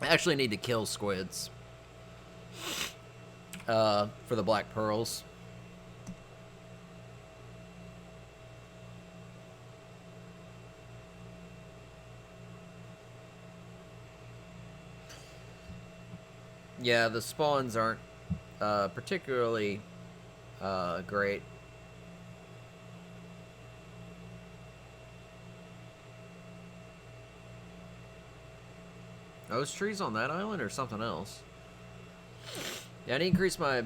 I actually need to kill squids. For the black pearls. Yeah, the spawns aren't particularly great. Those trees on that island or something else? Yeah, I need to increase my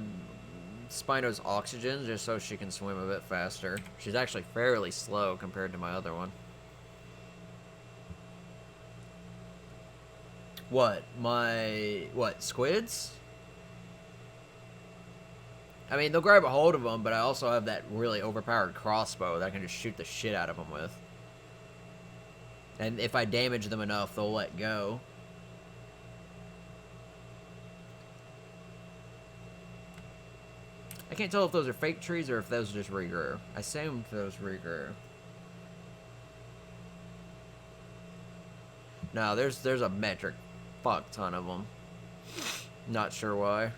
Spino's oxygen just so she can swim a bit faster. She's actually fairly slow compared to my other one. What? What, squids? I mean, they'll grab a hold of them, but I also have that really overpowered crossbow that I can just shoot the shit out of them with. And if I damage them enough, they'll let go. I can't tell if those are fake trees or if those just regrew. I assumed those regrew. No, there's a metric fuck ton of them. Not sure why.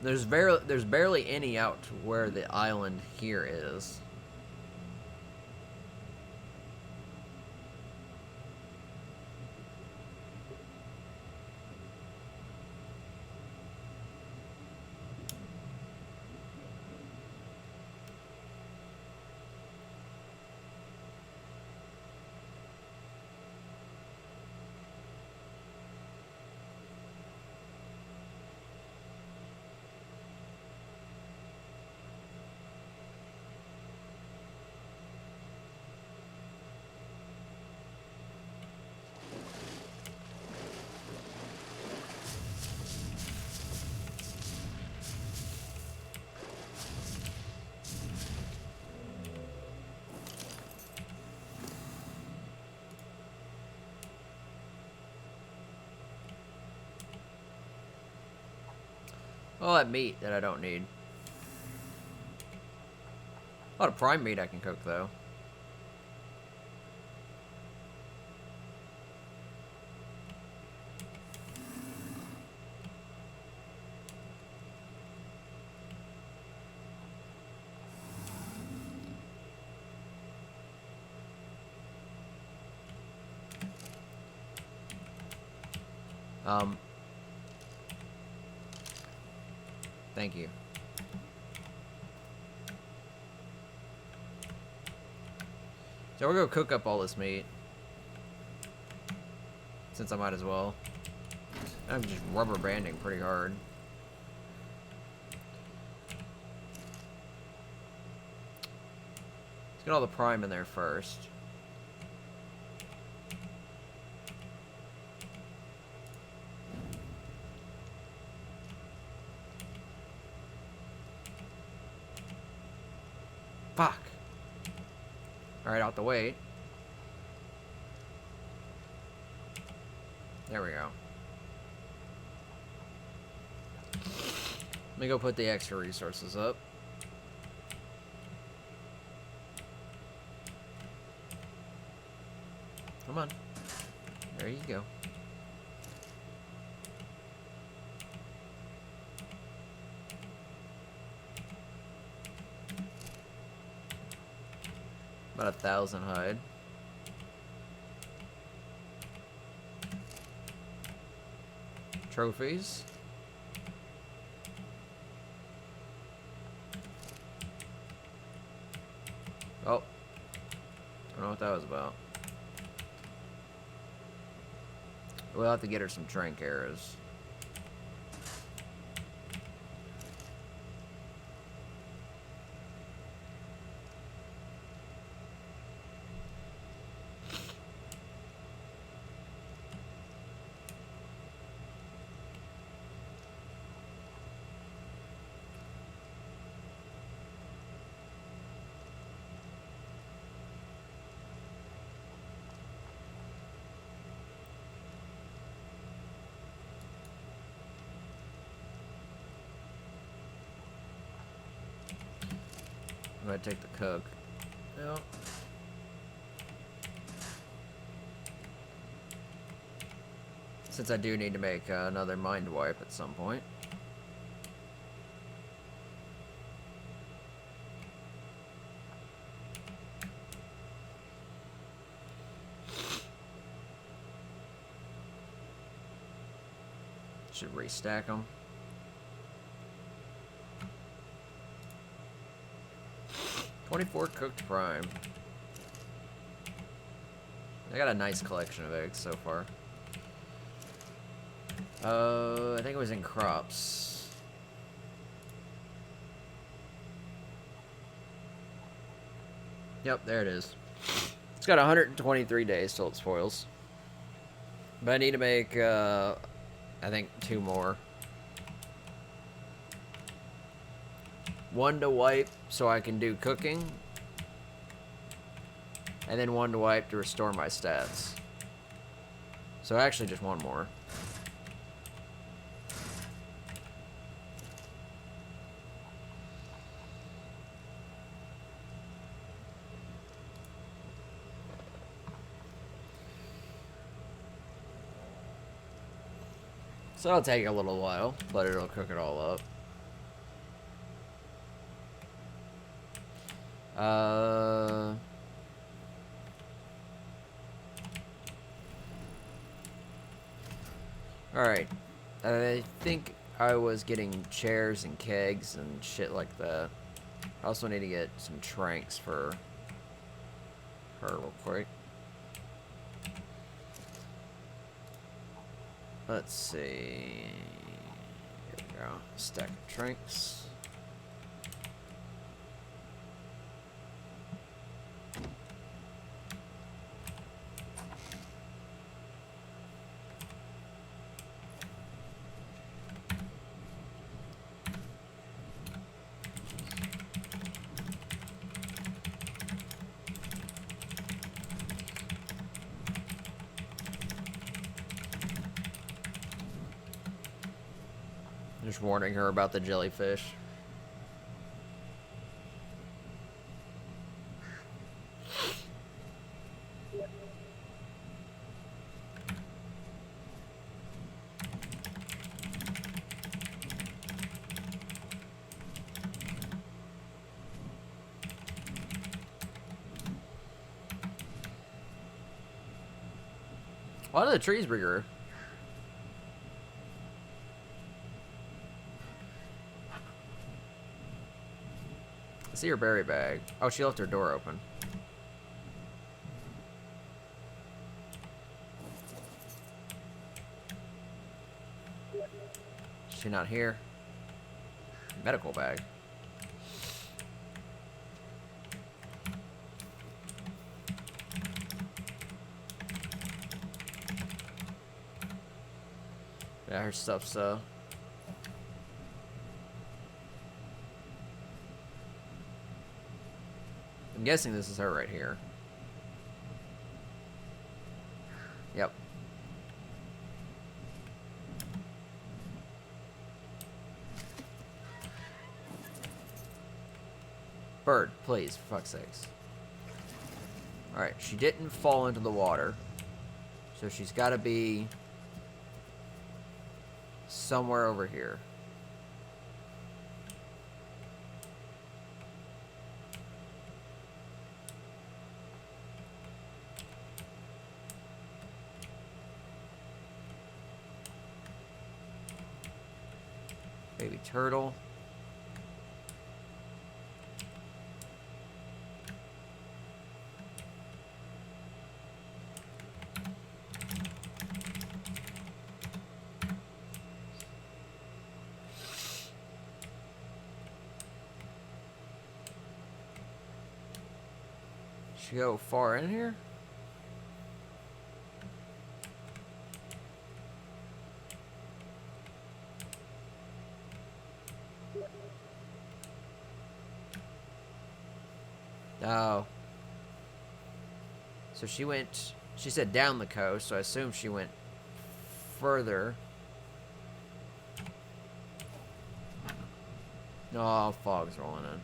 There's barely any out to where the island here is. All that meat that I don't need. A lot of prime meat I can cook, though. Thank you. So we're gonna cook up all this meat. Since I might as well. I'm just rubber banding pretty hard. Let's get all the prime in there first. Fuck. Alright, out the way. There we go. Let me go put the extra resources up. Come on. There you go. About 1,000 hide. Trophies. Oh. I don't know what that was about. We'll have to get her some trank arrows. I'm gonna take the cook. Yep. Since I do need to make another mind wipe at some point. Should restack them. $24 cooked prime. I got a nice collection of eggs so far. I think it was in crops. Yep, there it is. It's got 123 days till it spoils. But I need to make, I think, 2 more. One to wipe so I can do cooking. And then one to wipe to restore my stats. So actually just one more. So it'll take a little while, but it'll cook it all up. Alright. I think I was getting chairs and kegs and shit like that. I also need to get some tranks for her real quick. Let's see. Here we go. Stack of tranks. Just warning her about the jellyfish. Why do the trees bigger? I see her berry bag. Oh, she left her door open. Is she not here? Medical bag. Yeah, her stuff's I'm guessing this is her right here. Yep. Bird, please, for fuck's sakes. Alright, she didn't fall into the water. So she's gotta be somewhere over here. Baby turtle. Should go far in here? Oh. So she went, she said down the coast, so I assume she went further. Oh, fog's rolling in.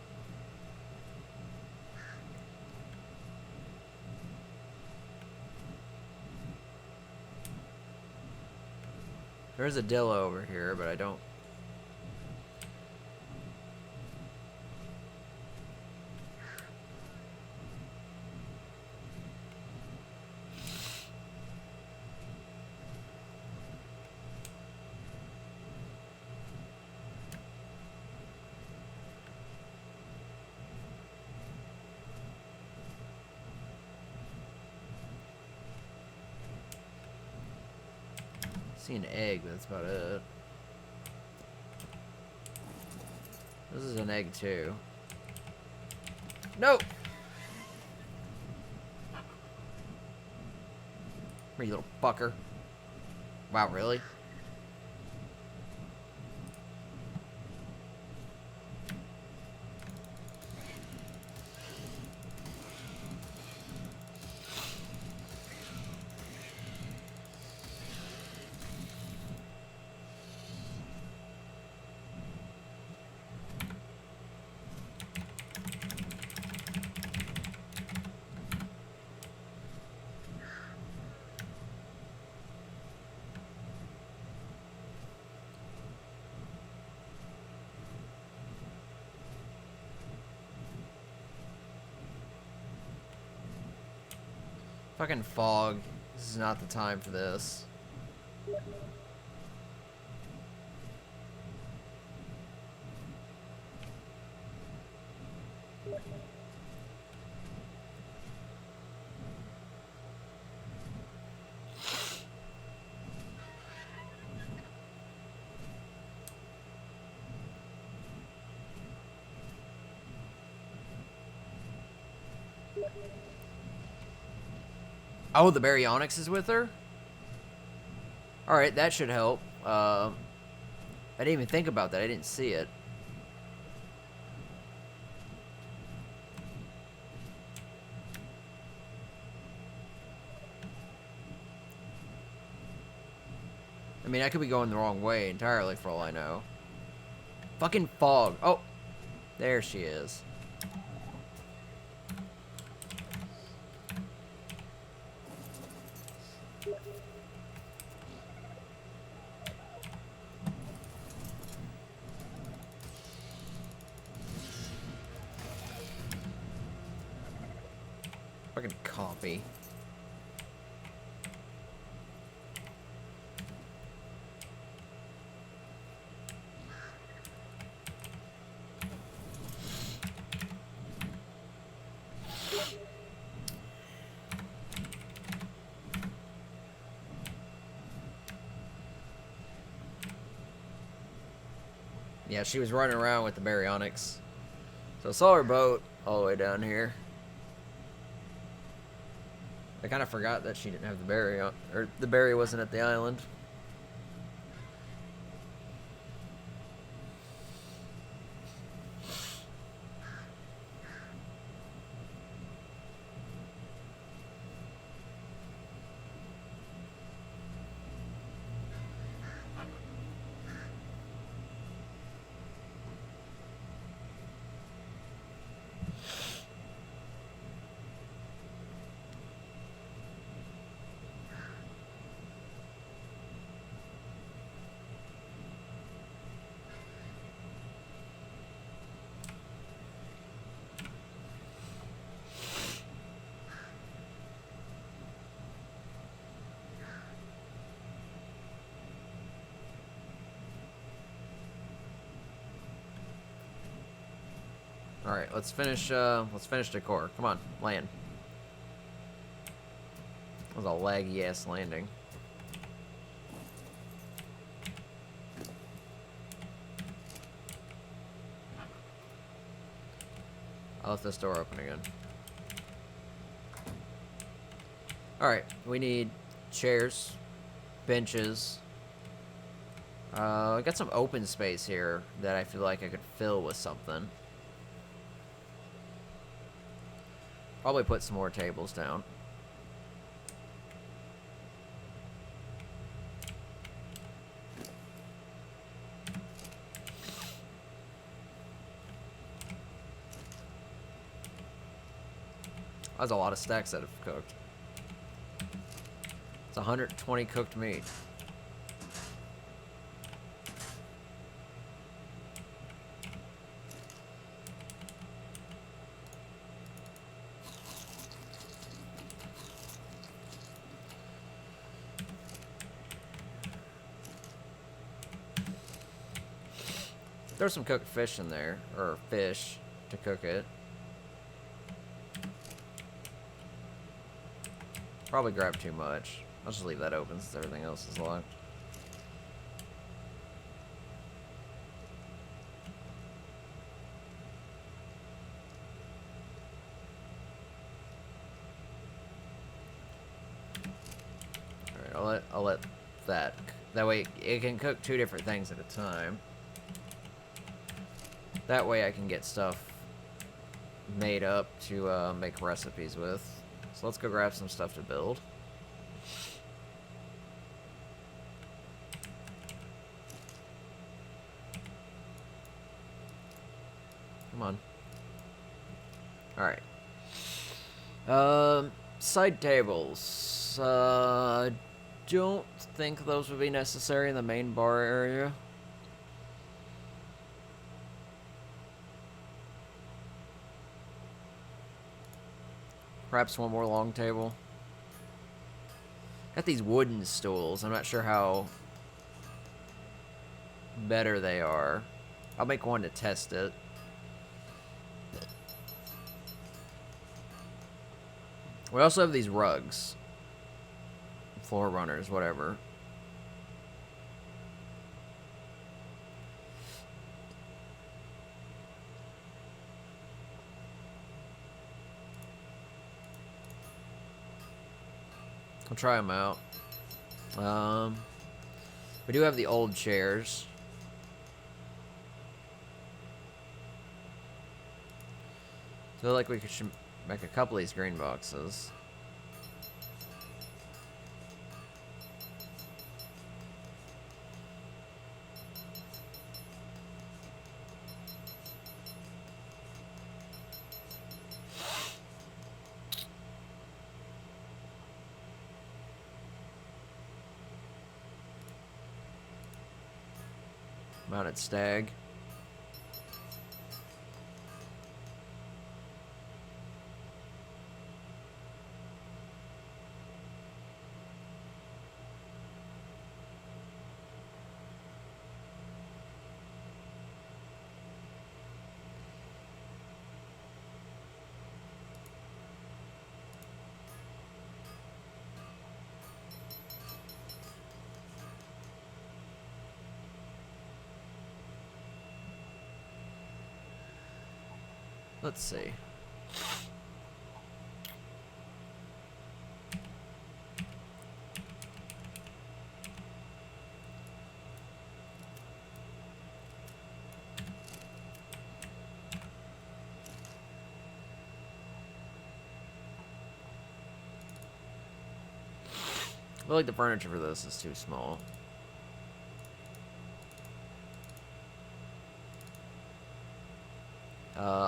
There's a dillo over here, but I don't. See an egg, but that's about it. This is an egg too. Nope. Here, you little fucker. Wow, really? Fucking fog. This is not the time for this. Oh, the baryonyx is with her? Alright, that should help. I didn't even think about that. I didn't see it. I mean, I could be going the wrong way entirely for all I know. Fucking fog. Oh, there she is. Fucking copy. Yeah, she was running around with the baryonyx. So I saw her boat all the way down here. I kind of forgot that she didn't have the berry on, or the berry wasn't at the island. All right, let's finish decor. Come on, land. That was a laggy ass landing. I'll let this door open again. Alright, we need chairs, benches. I got some open space here that I feel like I could fill with something. Probably put some more tables down. That's a lot of stacks that have cooked. It's 120 cooked meat. There's some cooked fish in there, or fish to cook it. Probably grab too much. I'll just leave that open since everything else is locked. Alright, I'll let that. That way it can cook 2 different things at a time. That way I can get stuff made up to make recipes with. So let's go grab some stuff to build. Come on. Alright. Side tables. Don't think those would be necessary in the main bar area. Perhaps one more long table. Got these wooden stools. I'm not sure how better they are. I'll make one to test it. We also have these rugs. Floor runners, whatever. I'll try them out. We do have the old chairs. Feel like we should make a couple of these green boxes. Mounted stag. Let's see. I feel like the furniture for this is too small.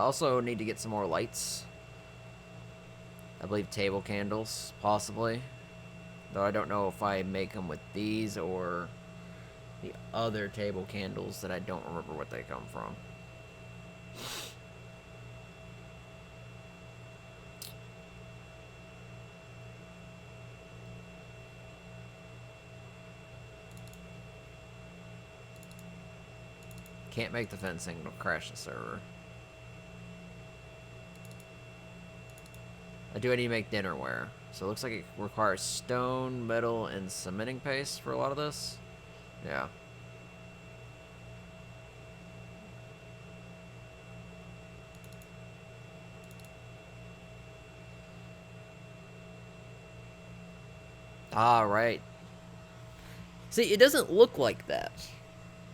Also need to get some more lights. I believe table candles, possibly. Though I don't know if I make them with these or the other table candles that I don't remember what they come from. Can't make the fencing, it'll crash the server. I do need to make dinnerware. So it looks like it requires stone, metal, and cementing paste for a lot of this. Yeah. Ah, right. See, it doesn't look like that.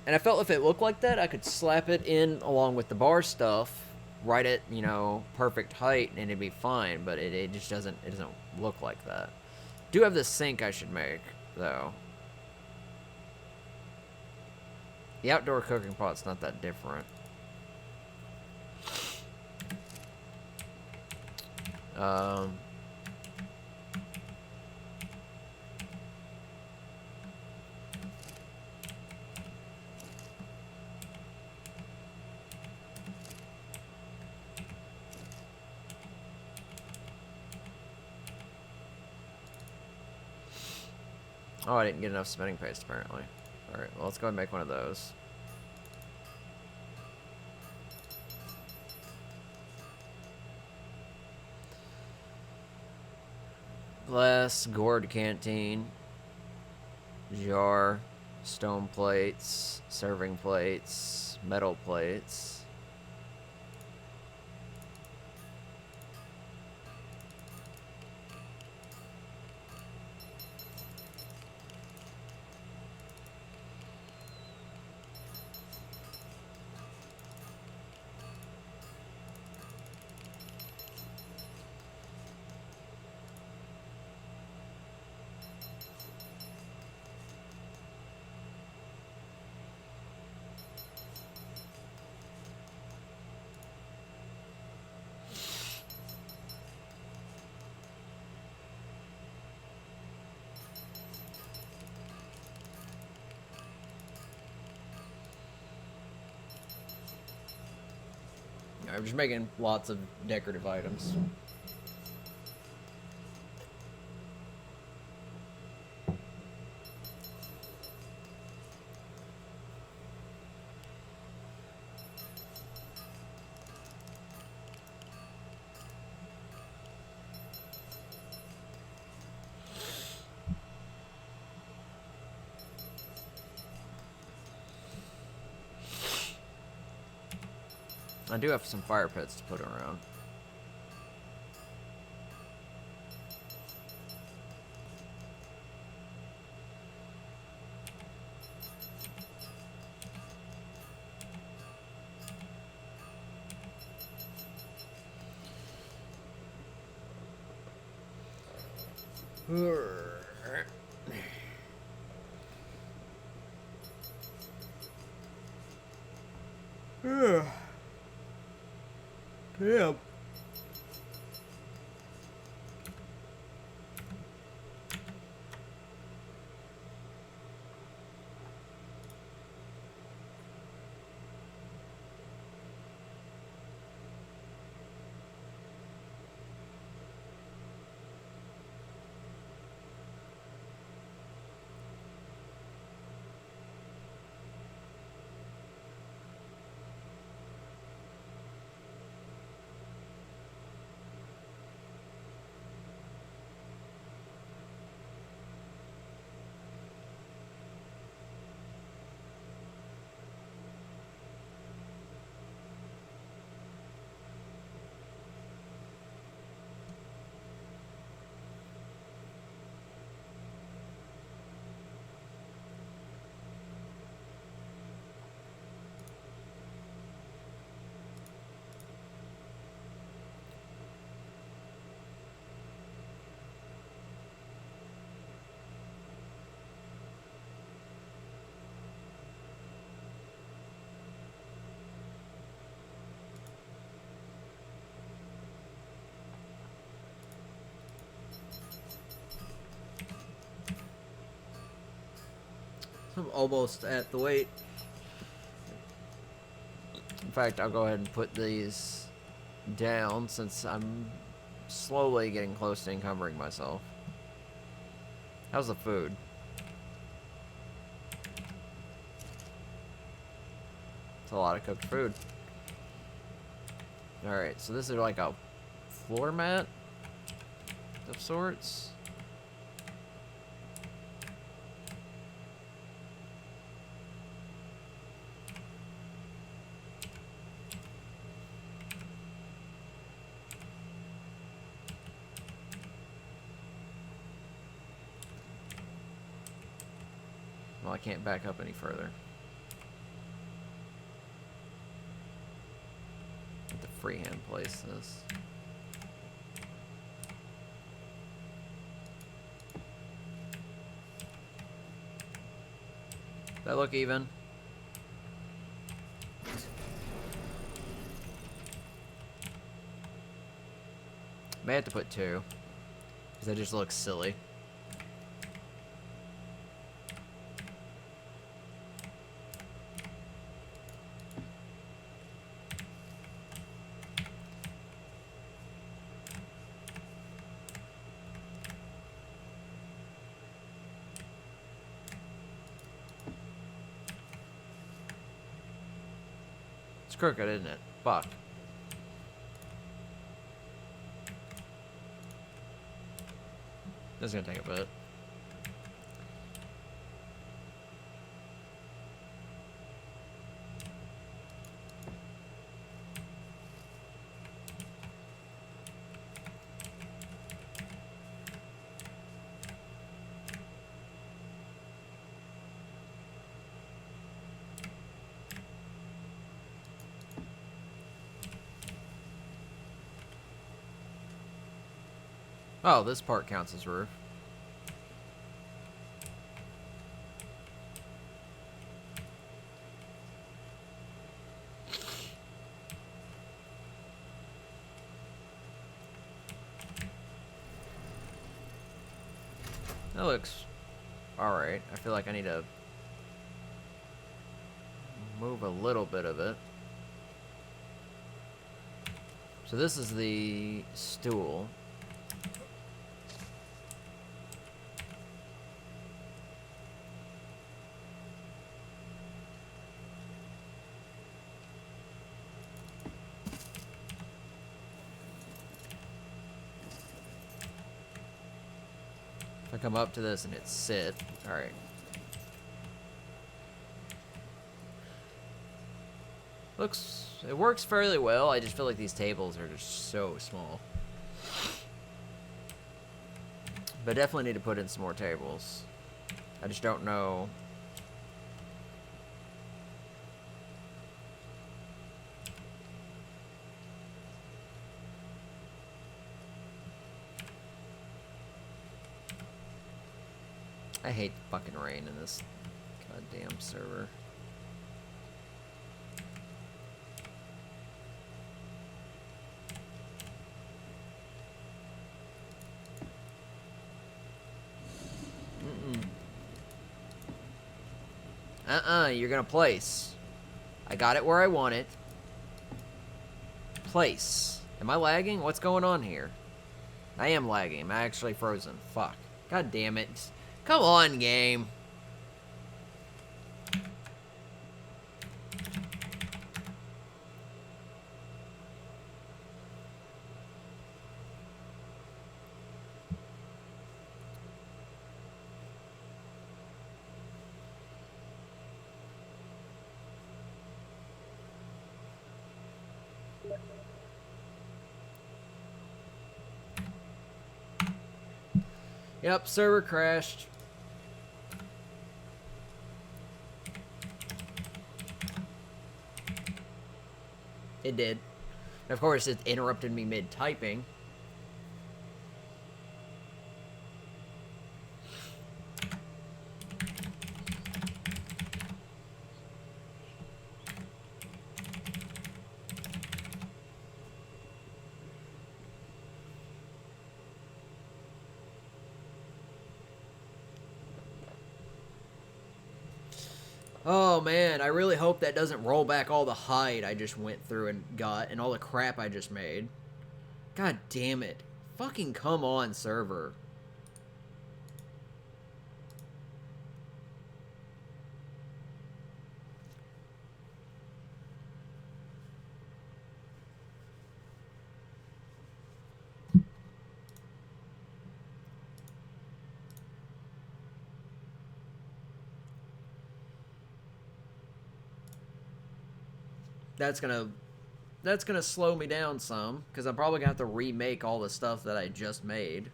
And I felt if it looked like that, I could slap it in along with the bar stuff, right at, you know, perfect height, and it'd be fine, but it just doesn't look like that. Do have this sink I should make, though. The outdoor cooking pot's not that different. Oh, I didn't get enough cementing paste, apparently. Alright, well, let's go and make one of those. Glass, gourd canteen, jar, stone plates, serving plates, metal plates. I'm just making lots of decorative items. I do have some fire pits to put around. Damn. I'm almost at the weight. In fact, I'll go ahead and put these down since I'm slowly getting close to encumbering myself. How's the food? It's a lot of cooked food. Alright, so this is like a floor mat of sorts. Well, I can't back up any further. The freehand place this. Does that look even? May have to put 2, because that just looks silly. It's crooked, isn't it? Fuck. This is gonna take a bit. Oh, this part counts as roof. That looks alright. I feel like I need to move a little bit of it. So this is the stool. If I come up to this and hit sit, alright. It works fairly well. I just feel like these tables are just so small. But definitely need to put in some more tables. I just don't know. I hate fucking rain in this goddamn server. You're gonna place. I got it where I want it. Place. Am I lagging? What's going on here? I am lagging. I'm actually frozen. Fuck. God damn it. Come on, game. Yep, server crashed. It did. Of course, it interrupted me mid-typing. Oh man, I really hope that doesn't roll back all the hide I just went through and got and all the crap I just made. God damn it. Fucking come on, server. That's gonna slow me down some, because I'm probably gonna have to remake all the stuff that I just made.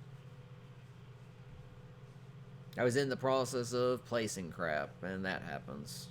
I was in the process of placing crap, and that happens.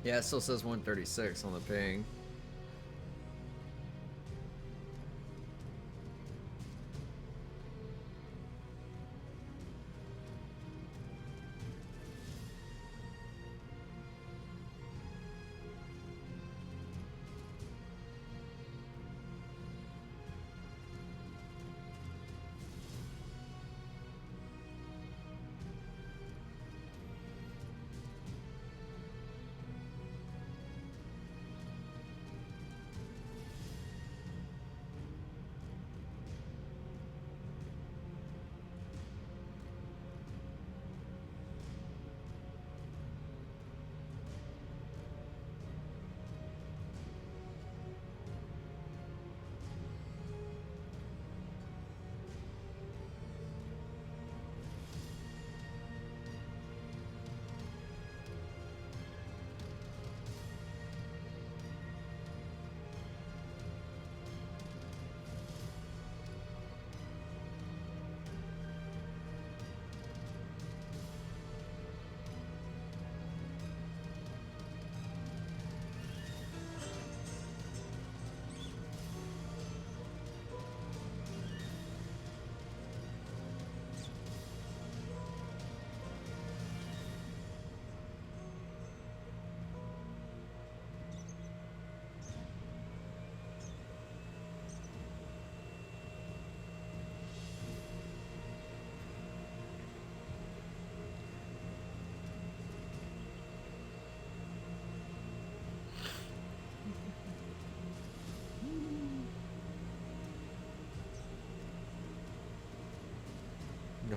Yeah, it still says 136 on the ping.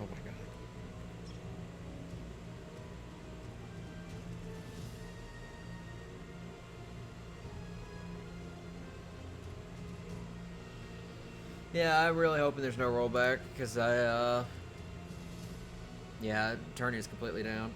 Oh my god. Yeah, I'm really hoping there's no rollback, because yeah, turning is completely down.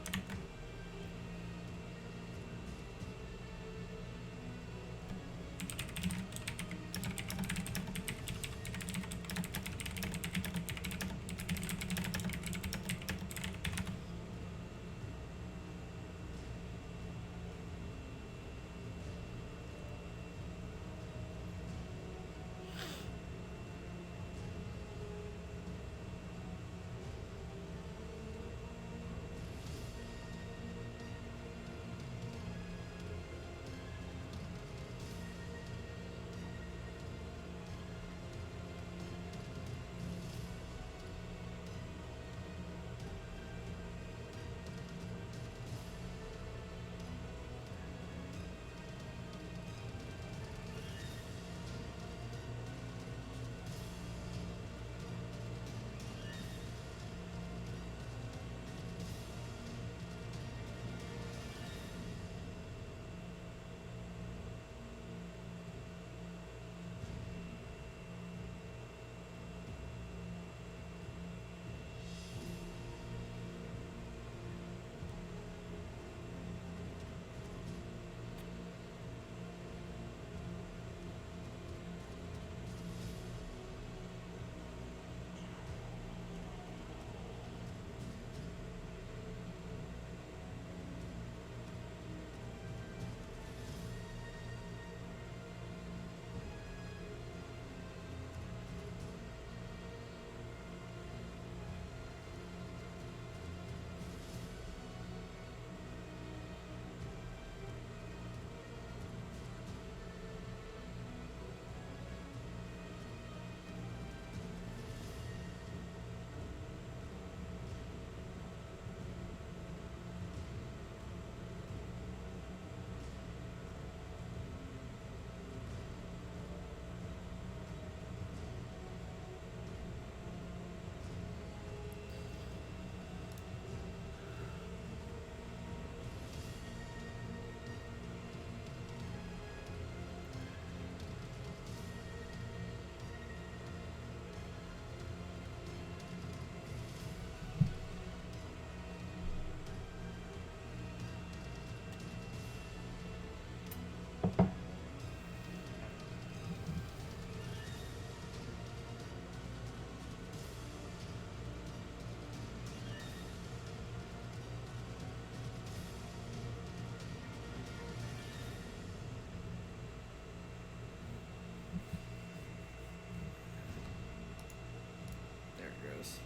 There it goes.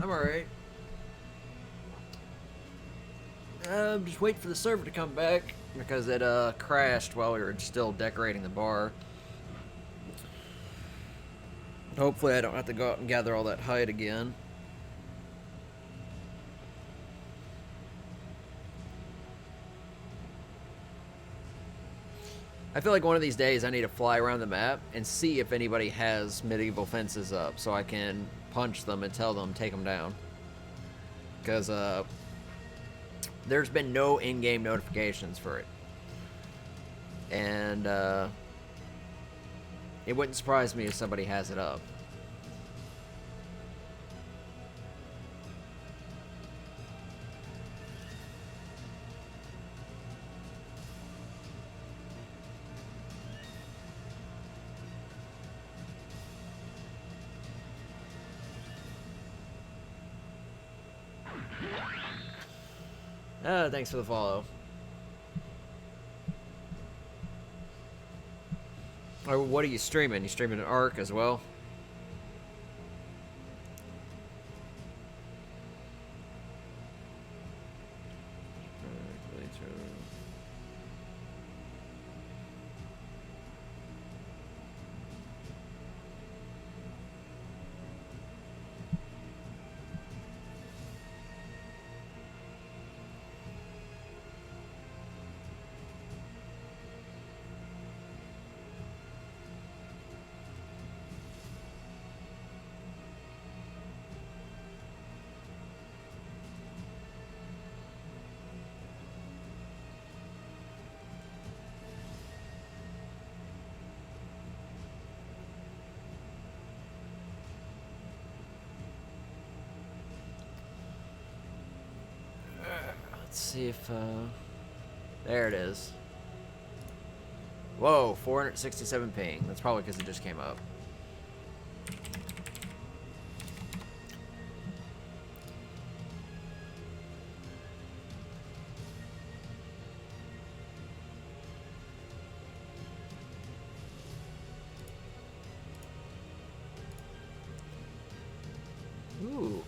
I'm alright. Just wait for the server to come back, because it crashed while we were still decorating the bar. Hopefully I don't have to go out and gather all that hide again. I feel like one of these days I need to fly around the map and see if anybody has medieval fences up, so I can punch them and tell them take them down. Because there's been no in-game notifications for it. And it wouldn't surprise me if somebody has it up. Thanks for the follow. Or what are you streaming? You streaming an Ark as well? Let's see if, there it is. Whoa, 467 ping. That's probably because it just came up. Ooh.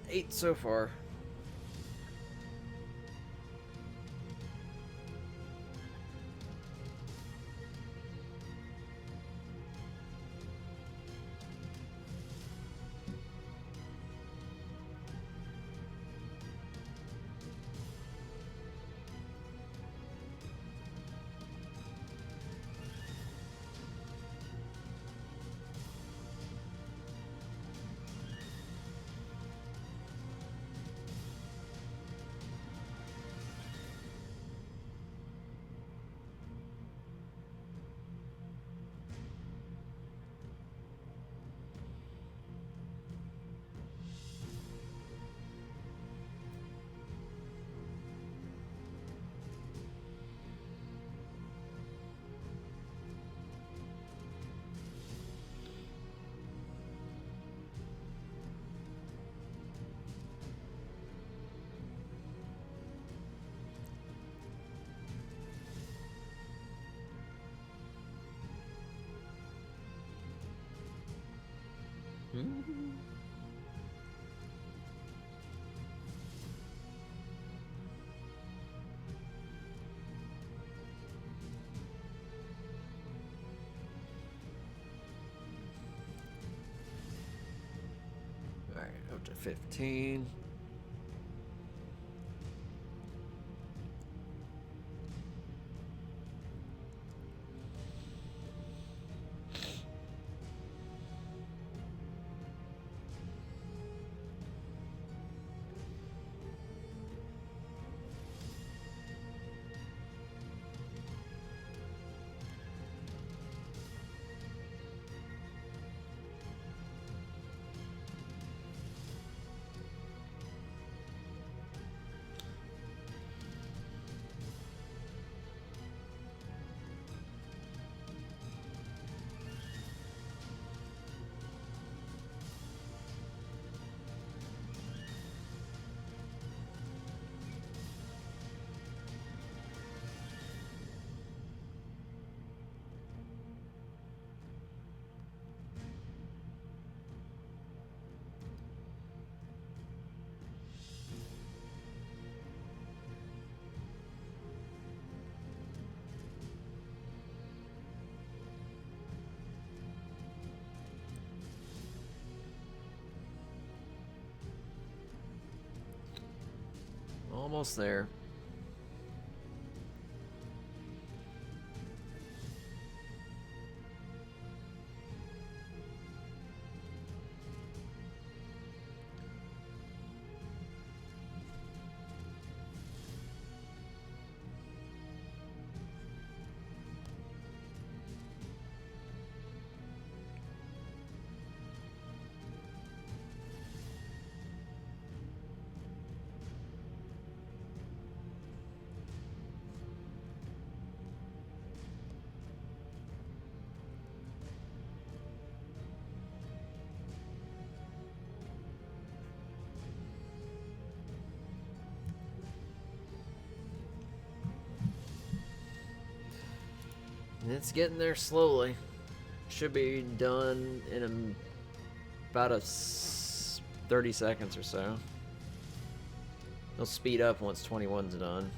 Eight so far. Alright, up to 15. Almost there. It's getting there slowly. Should be done in about 30 seconds or so. It'll speed up once 21's done.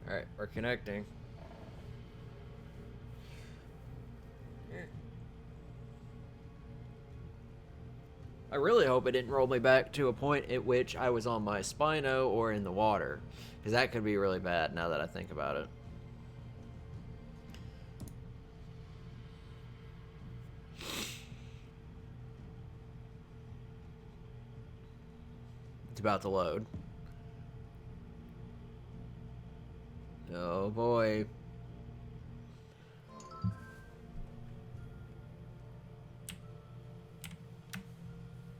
Alright, we're connecting. I really hope it didn't roll me back to a point at which I was on my Spino or in the water, because that could be really bad now that I think about it. It's about to load. Oh boy.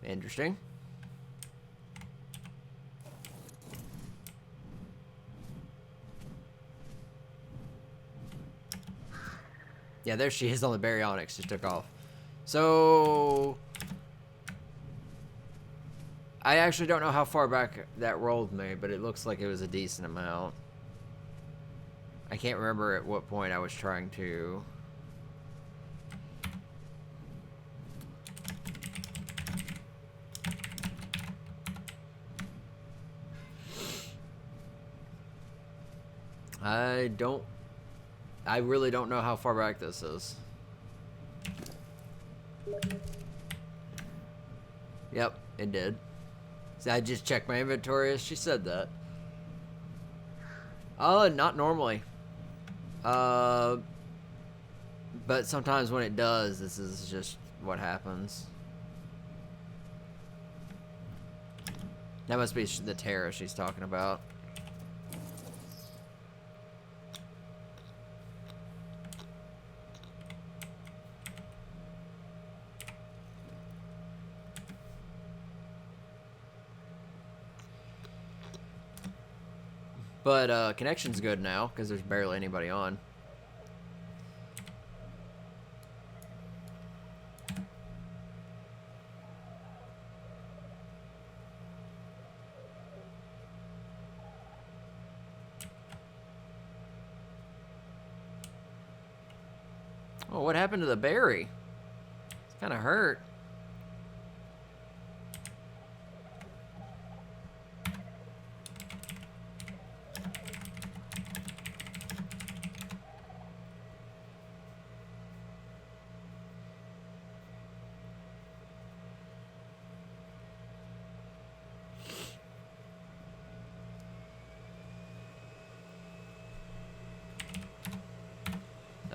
Interesting. Yeah, there she is on the baryonyx. Just took off. So I actually don't know how far back that rolled me, but it looks like it was a decent amount. I can't remember at what point I was trying to... I really don't know how far back this is. Yep, it did. So I just checked my inventory as she said that. Not normally. But sometimes when it does, this is just what happens. That must be the Terra she's talking about. But connection's good now because there's barely anybody on. Oh, what happened to the berry? It's kind of hurt.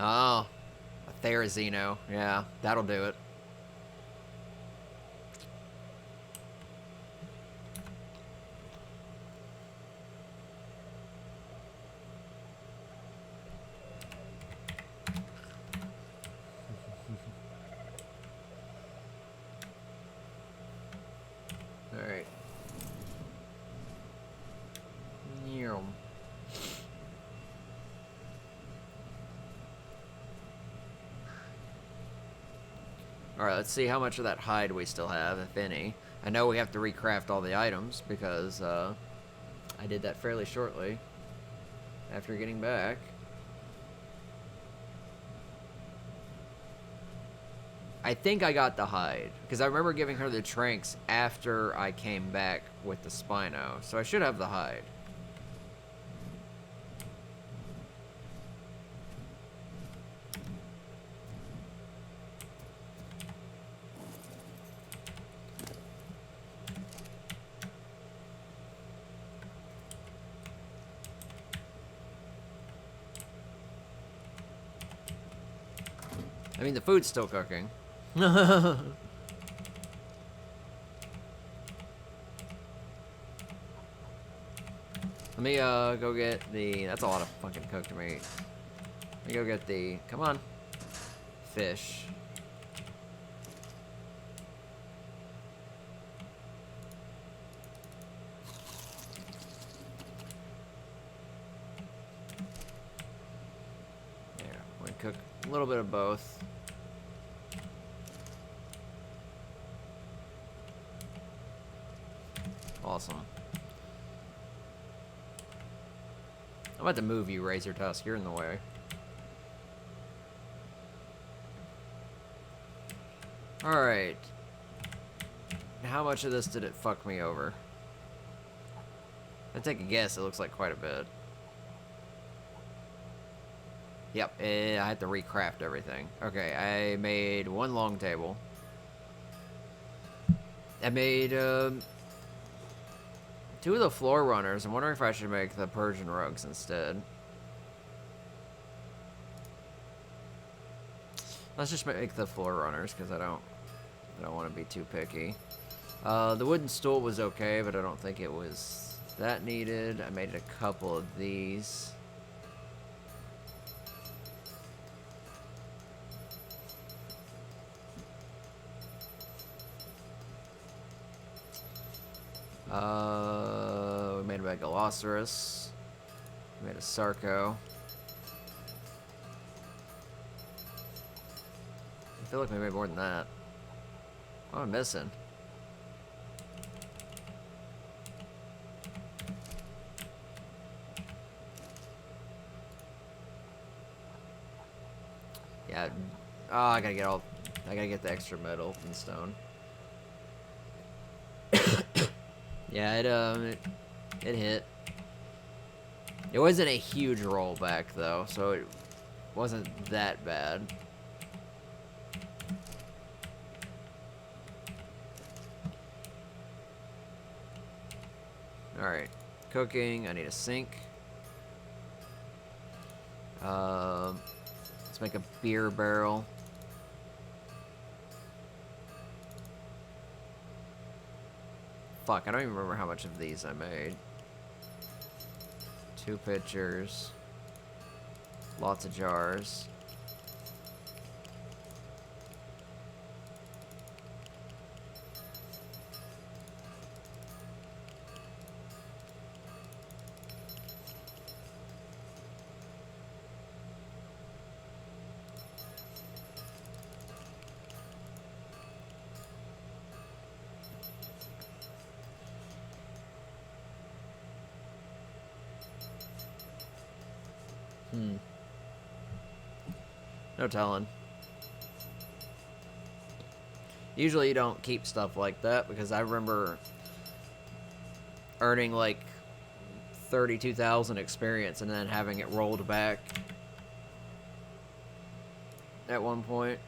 Oh, a Therizino. Yeah, that'll do it. Alright. Alright, let's see how much of that hide we still have, if any. I know we have to recraft all the items because I did that fairly shortly after getting back. I think I got the hide because I remember giving her the tranks after I came back with the Spino, so I should have the hide. I mean, the food's still cooking. Let me go get the... That's a lot of fucking cooked meat. Let me go get the... Come on. Fish. There. I'm gonna cook a little bit of both. Awesome. I'm about to move you, Razor Tusk. You're in the way. Alright. How much of this did it fuck me over? I take a guess. It looks like quite a bit. Yep. I had to recraft everything. Okay, I made one long table. I made, two of the floor runners. I'm wondering if I should make the Persian rugs instead. Let's just make the floor runners because I don't want to be too picky. The wooden stool was okay, but I don't think it was that needed. I made a couple of these. We made a Megalosaurus. We made a Sarco. I feel like we made more than that. What am I missing? Yeah. Oh, I gotta get the extra metal and stone. Yeah, it hit. It wasn't a huge rollback though, so it wasn't that bad. Alright. Cooking, I need a sink. Let's make a beer barrel. Fuck, I don't even remember how much of these I made. 2 pitchers. Lots of jars. No telling. Usually you don't keep stuff like that because I remember earning like 32,000 experience and then having it rolled back at one point.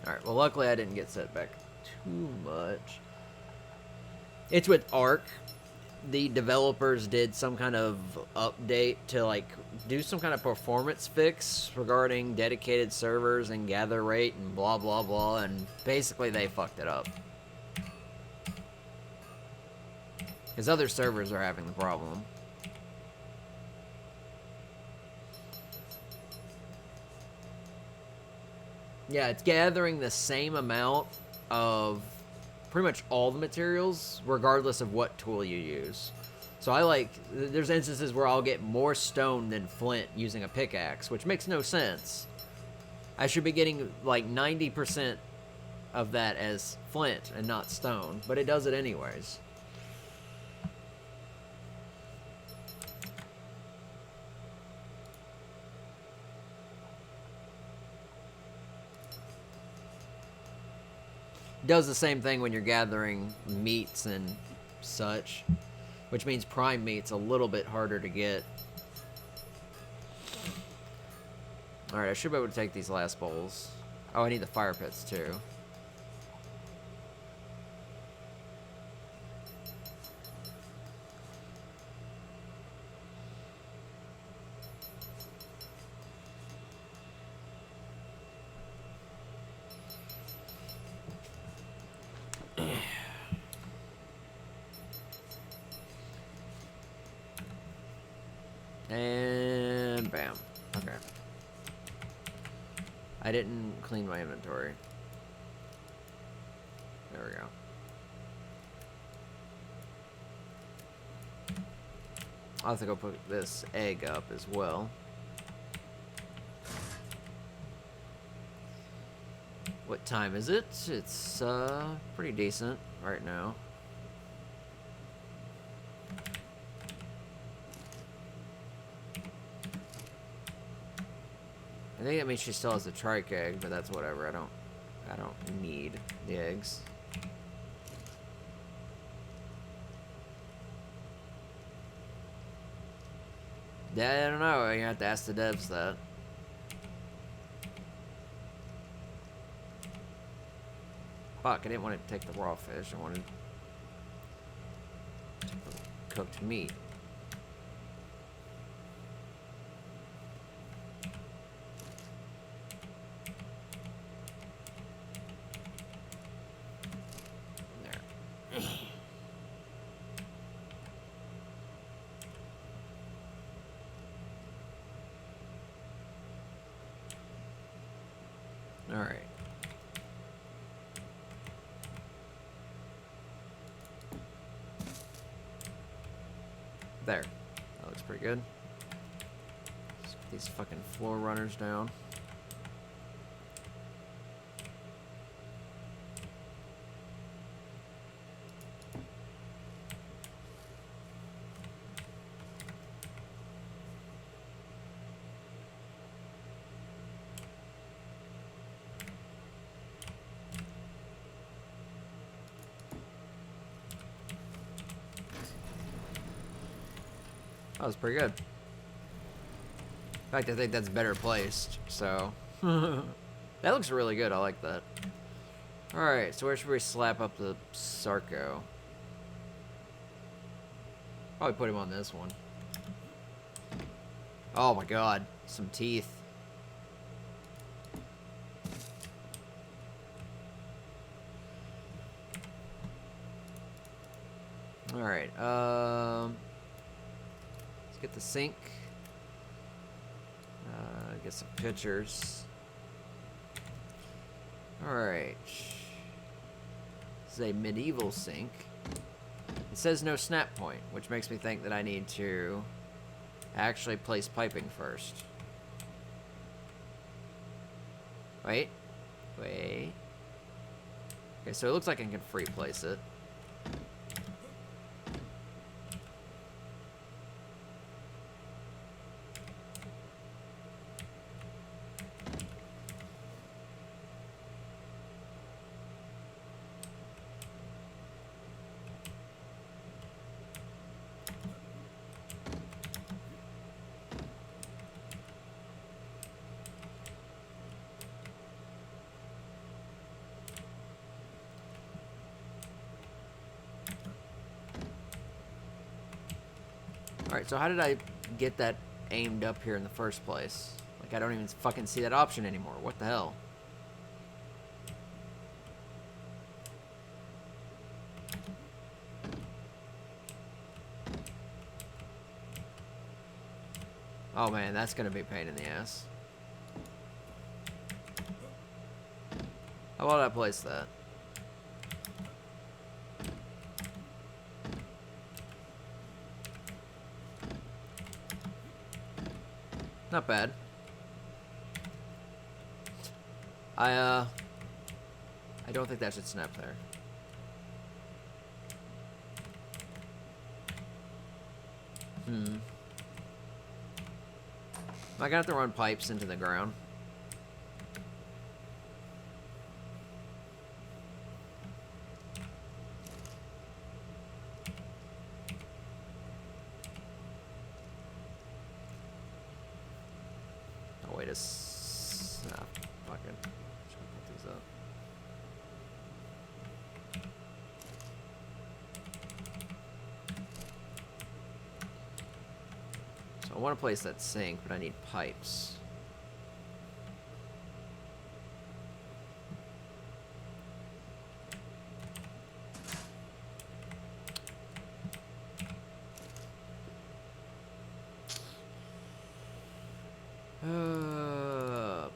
Alright, well, luckily I didn't get set back too much. It's with Ark. The developers did some kind of update to, like, do some kind of performance fix regarding dedicated servers and gather rate and blah, blah, blah, and basically they fucked it up. Because other servers are having the problem. Yeah, it's gathering the same amount of pretty much all the materials, regardless of what tool you use. So there's instances where I'll get more stone than flint using a pickaxe, which makes no sense. I should be getting like 90% of that as flint and not stone, but it does it anyways. Does the same thing when you're gathering meats and such, which means prime meat's a little bit harder to get. Alright, I should be able to take these last bowls. Oh, I need the fire pits too. And bam. Okay. I didn't clean my inventory. There we go. I'll have to go put this egg up as well. What time is it? It's pretty decent right now. I think that means she still has the trike egg, but that's whatever. I don't need the eggs. Yeah, I don't know. You have to ask the devs that. Fuck, I didn't want to take the raw fish. I wanted cooked meat. Alright. There. That looks pretty good. Let's get these fucking floor runners down. That was pretty good. In fact, I think that's better placed, so. That looks really good, I like that. Alright, so where should we slap up the Sarco? Probably put him on this one. Oh my god, some teeth. Alright, let's get the sink. Get some pictures. Alright. This is a medieval sink. It says no snap point, which makes me think that I need to actually place piping first. Wait. Okay, so it looks like I can free place it. Alright, so how did I get that aimed up here in the first place? Like, I don't even fucking see that option anymore. What the hell? Oh man, that's gonna be a pain in the ass. How about I place that? Not bad. I don't think that should snap there. Am I gonna have to run pipes into the ground? Oh, wait a snap. Fucking. Just gonna put these up. So I want to place that sink, but I need pipes.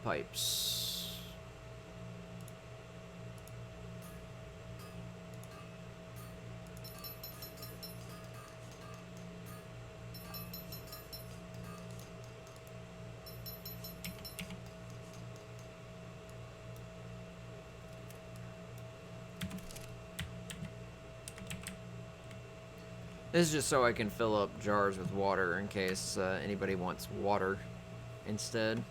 Pipes. This is just so I can fill up jars with water in case anybody wants water instead.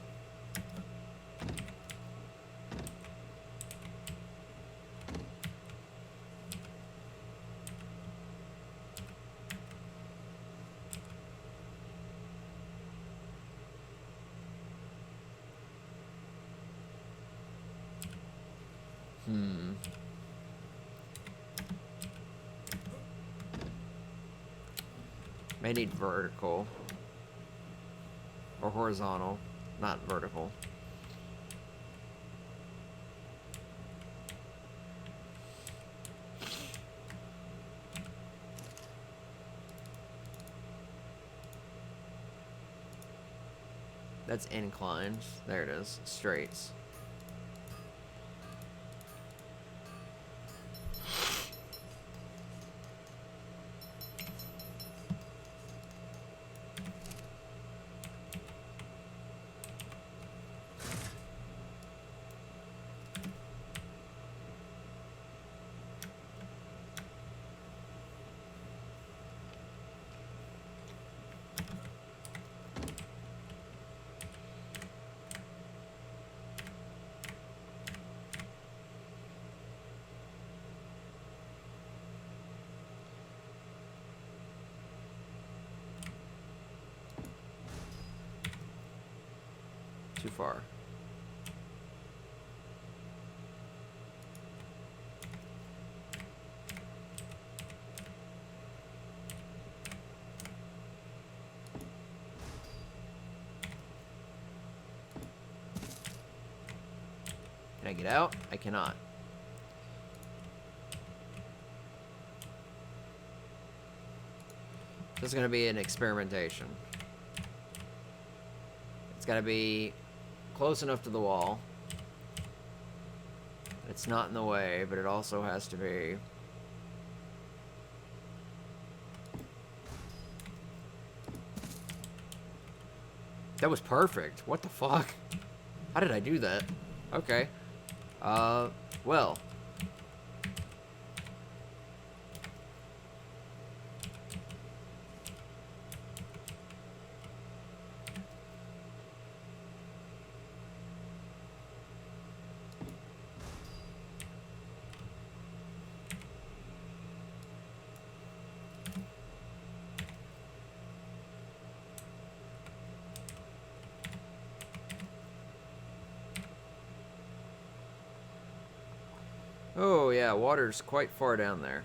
May need vertical. Or horizontal, not vertical. That's inclined. There it is. Straights. Too far. Can I get out? I cannot. This is going to be an experimentation. It's got to be close enough to the wall. It's not in the way, but it also has to be... That was perfect. What the fuck? How did I do that? Okay. Well. Oh, yeah, water's quite far down there.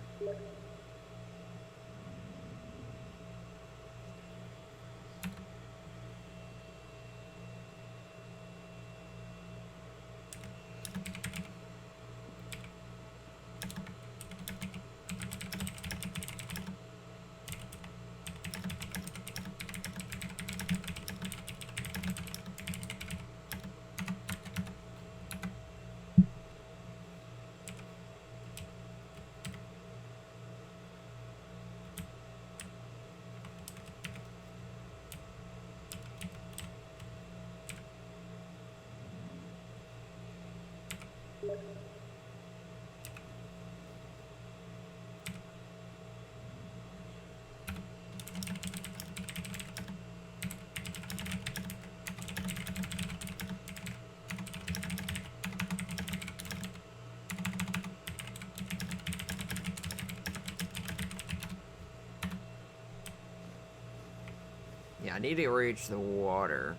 Yeah, I need to reach the water.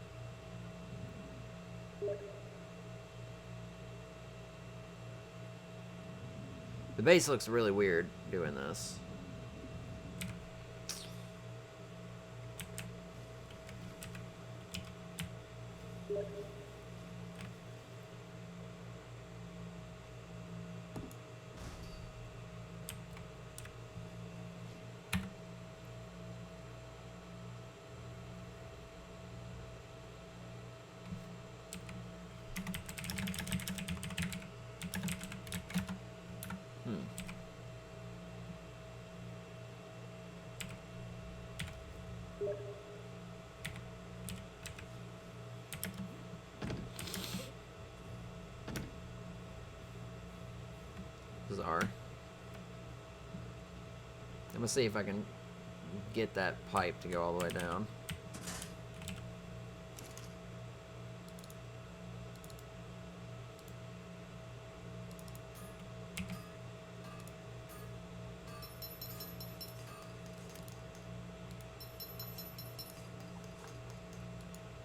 The base looks really weird doing this. Bizarre. I'm gonna see if I can get that pipe to go all the way down.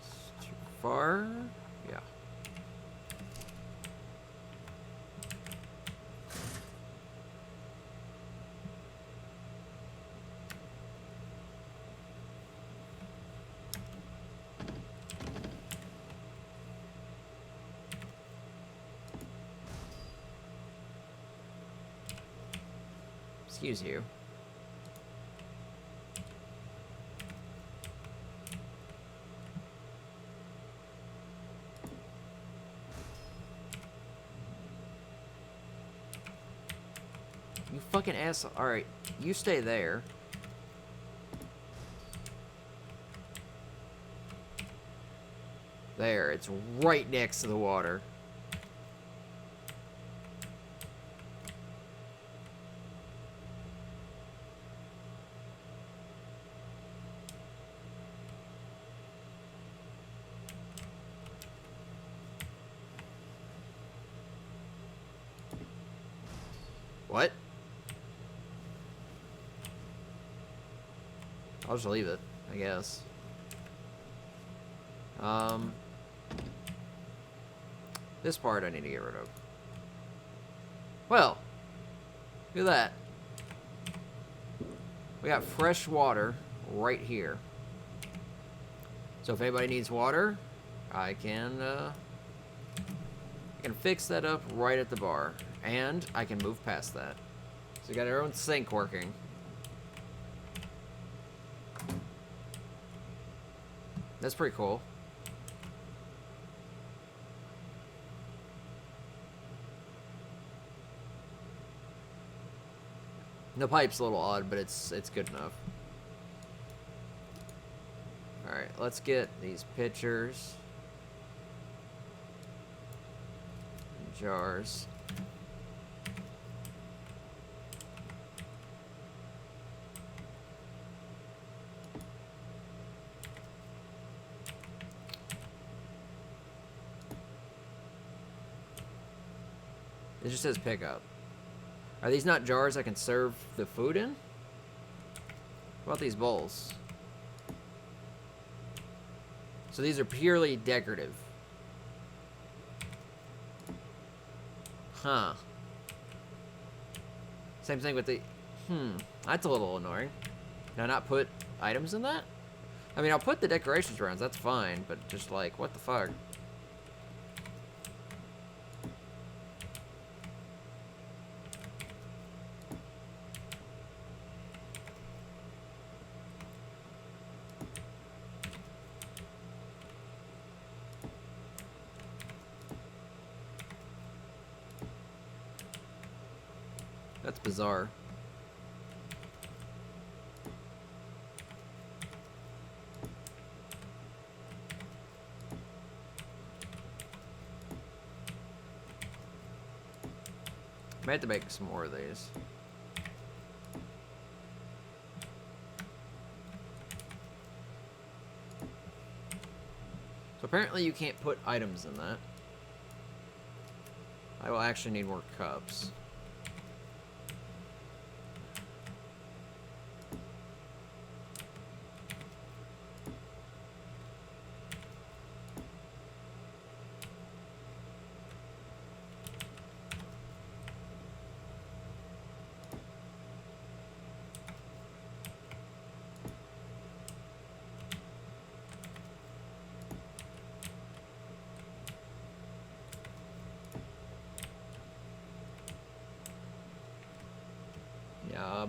It's too far? Yeah. Excuse you. You fucking asshole. Alright, you stay there. There, it's right next to the water. What? I'll just leave it, I guess. This part I need to get rid of. Well, look at that. We got fresh water right here. So if anybody needs water, I can fix that up right at the bar. And I can move past that. So we got our own sink working. That's pretty cool. The pipe's a little odd, but it's good enough. Alright, let's get these pitchers. And jars. It just says pickup. Are these not jars I can serve the food in? What about these bowls? So these are purely decorative. Huh. Same thing with the... That's a little annoying. Can I not put items in that? I mean, I'll put the decorations around, that's fine, but just like, what the fuck? That's bizarre. I might have to make some more of these. So apparently you can't put items in that. I will actually need more cups.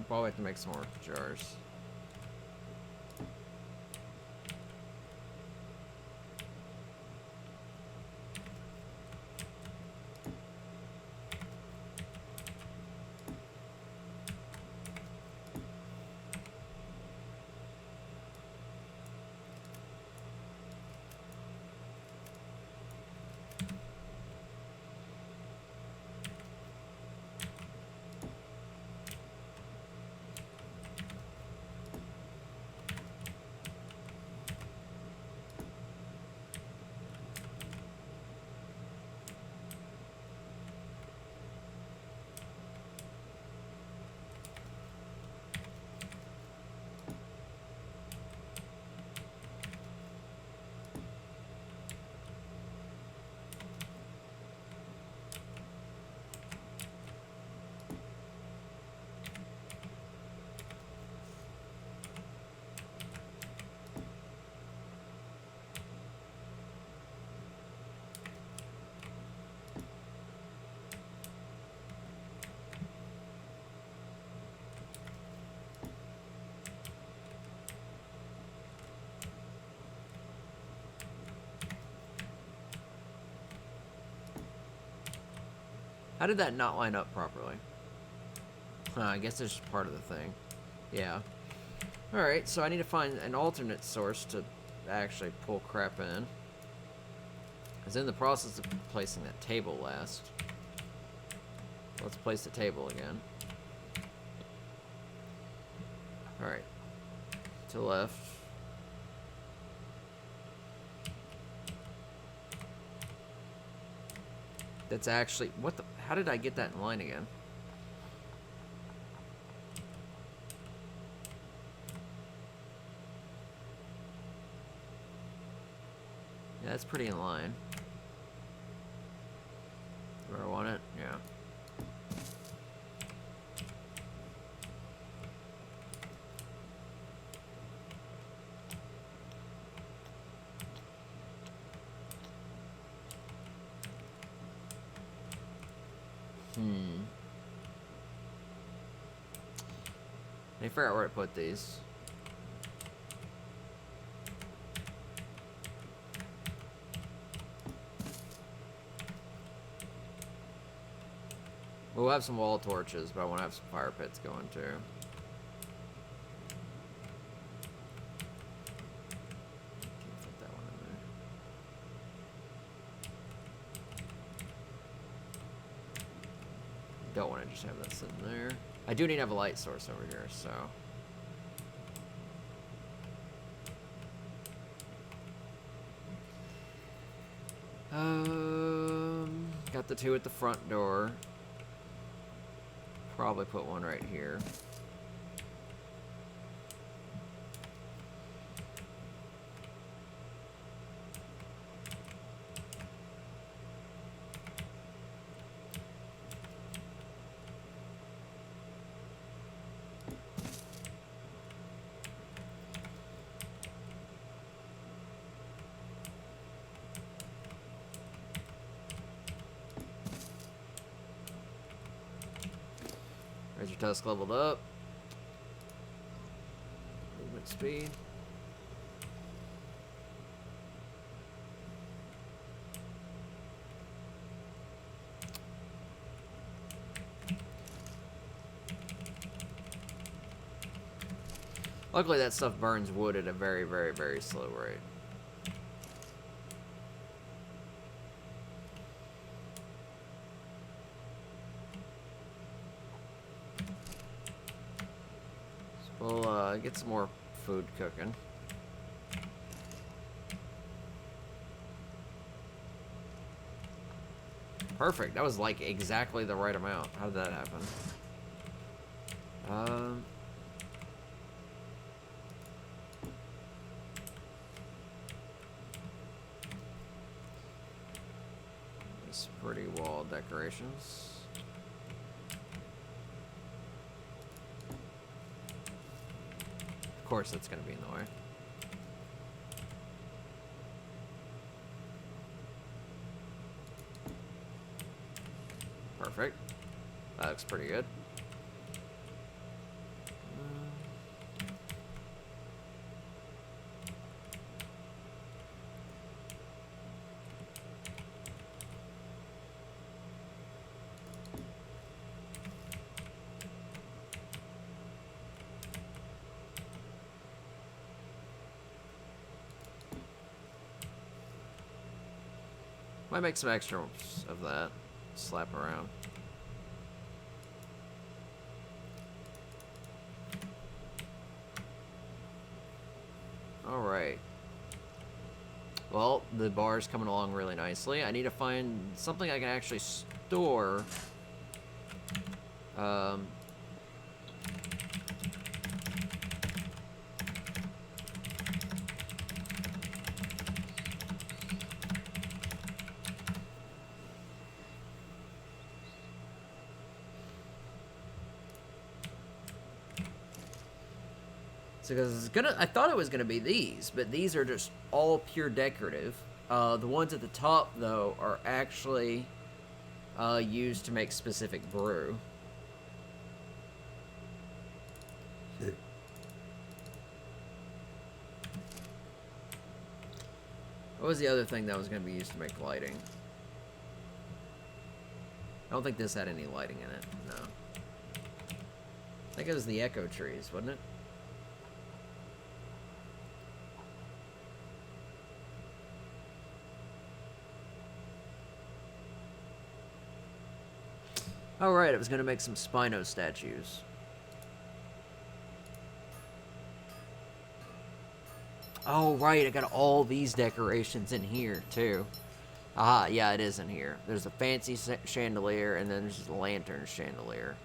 Probably have to make some more jars. How did that not line up properly? I guess it's just part of the thing. Yeah. Alright, so I need to find an alternate source to actually pull crap in. I was in the process of placing that table last. Let's place the table again. Alright. To the left. That's actually... What the... How did I get that in line again? Yeah, that's pretty in line. Where I want it? Yeah. Let me figure out where to put these. We'll have some wall torches, but I want to have some fire pits going too. Put that one in there. Don't want to just have that sitting there. I do need to have a light source over here, so. Got the two at the front door. Probably put one right here. There's your tusk leveled up. Movement speed. Luckily that stuff burns wood at a very, very, very slow rate. We'll get some more food cooking. Perfect. That was like exactly the right amount. How did that happen? These pretty wall decorations. Of course that's going to be in the way. Perfect. That looks pretty good. Might make some extra of that. Slap around. Alright. Well, the bar's coming along really nicely. I need to find something I can actually store. Because I thought it was gonna be these, but these are just all pure decorative. The ones at the top, though, are actually used to make specific brew. What was the other thing that was going to be used to make lighting? I don't think this had any lighting in it, no. I think it was the echo trees, wasn't it? Oh, right, I was going to make some Spino statues. Oh, right, I got all these decorations in here, too. Aha, yeah, it is in here. There's a fancy chandelier, and then there's a lantern chandelier.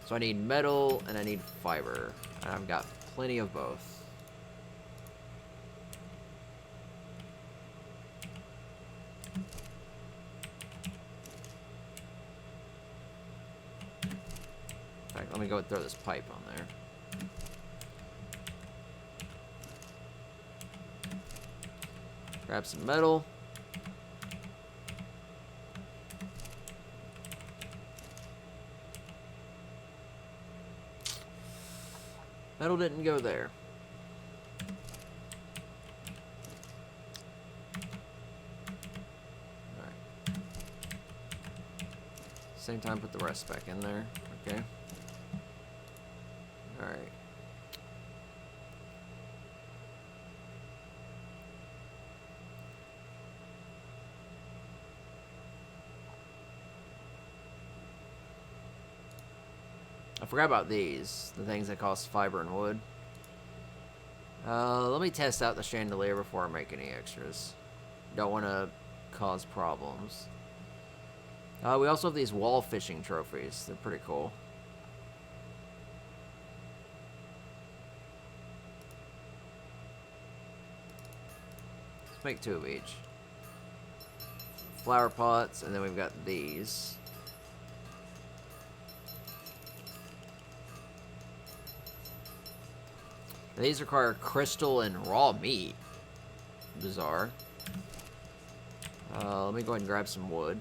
So I need metal, and I need fiber. And I've got plenty of both. In fact, let me go and throw this pipe on there. Grab some metal. Metal didn't go there. Alright. Same time, put the rest back in there. Okay. Alright. I forgot about these, the things that cost fiber and wood. Let me test out the chandelier before I make any extras. Don't want to cause problems. We also have these wall fishing trophies. They're pretty cool. Let's make 2 of each. Flower pots, and then we've got these. These require crystal and raw meat. Bizarre. Let me go ahead and grab some wood.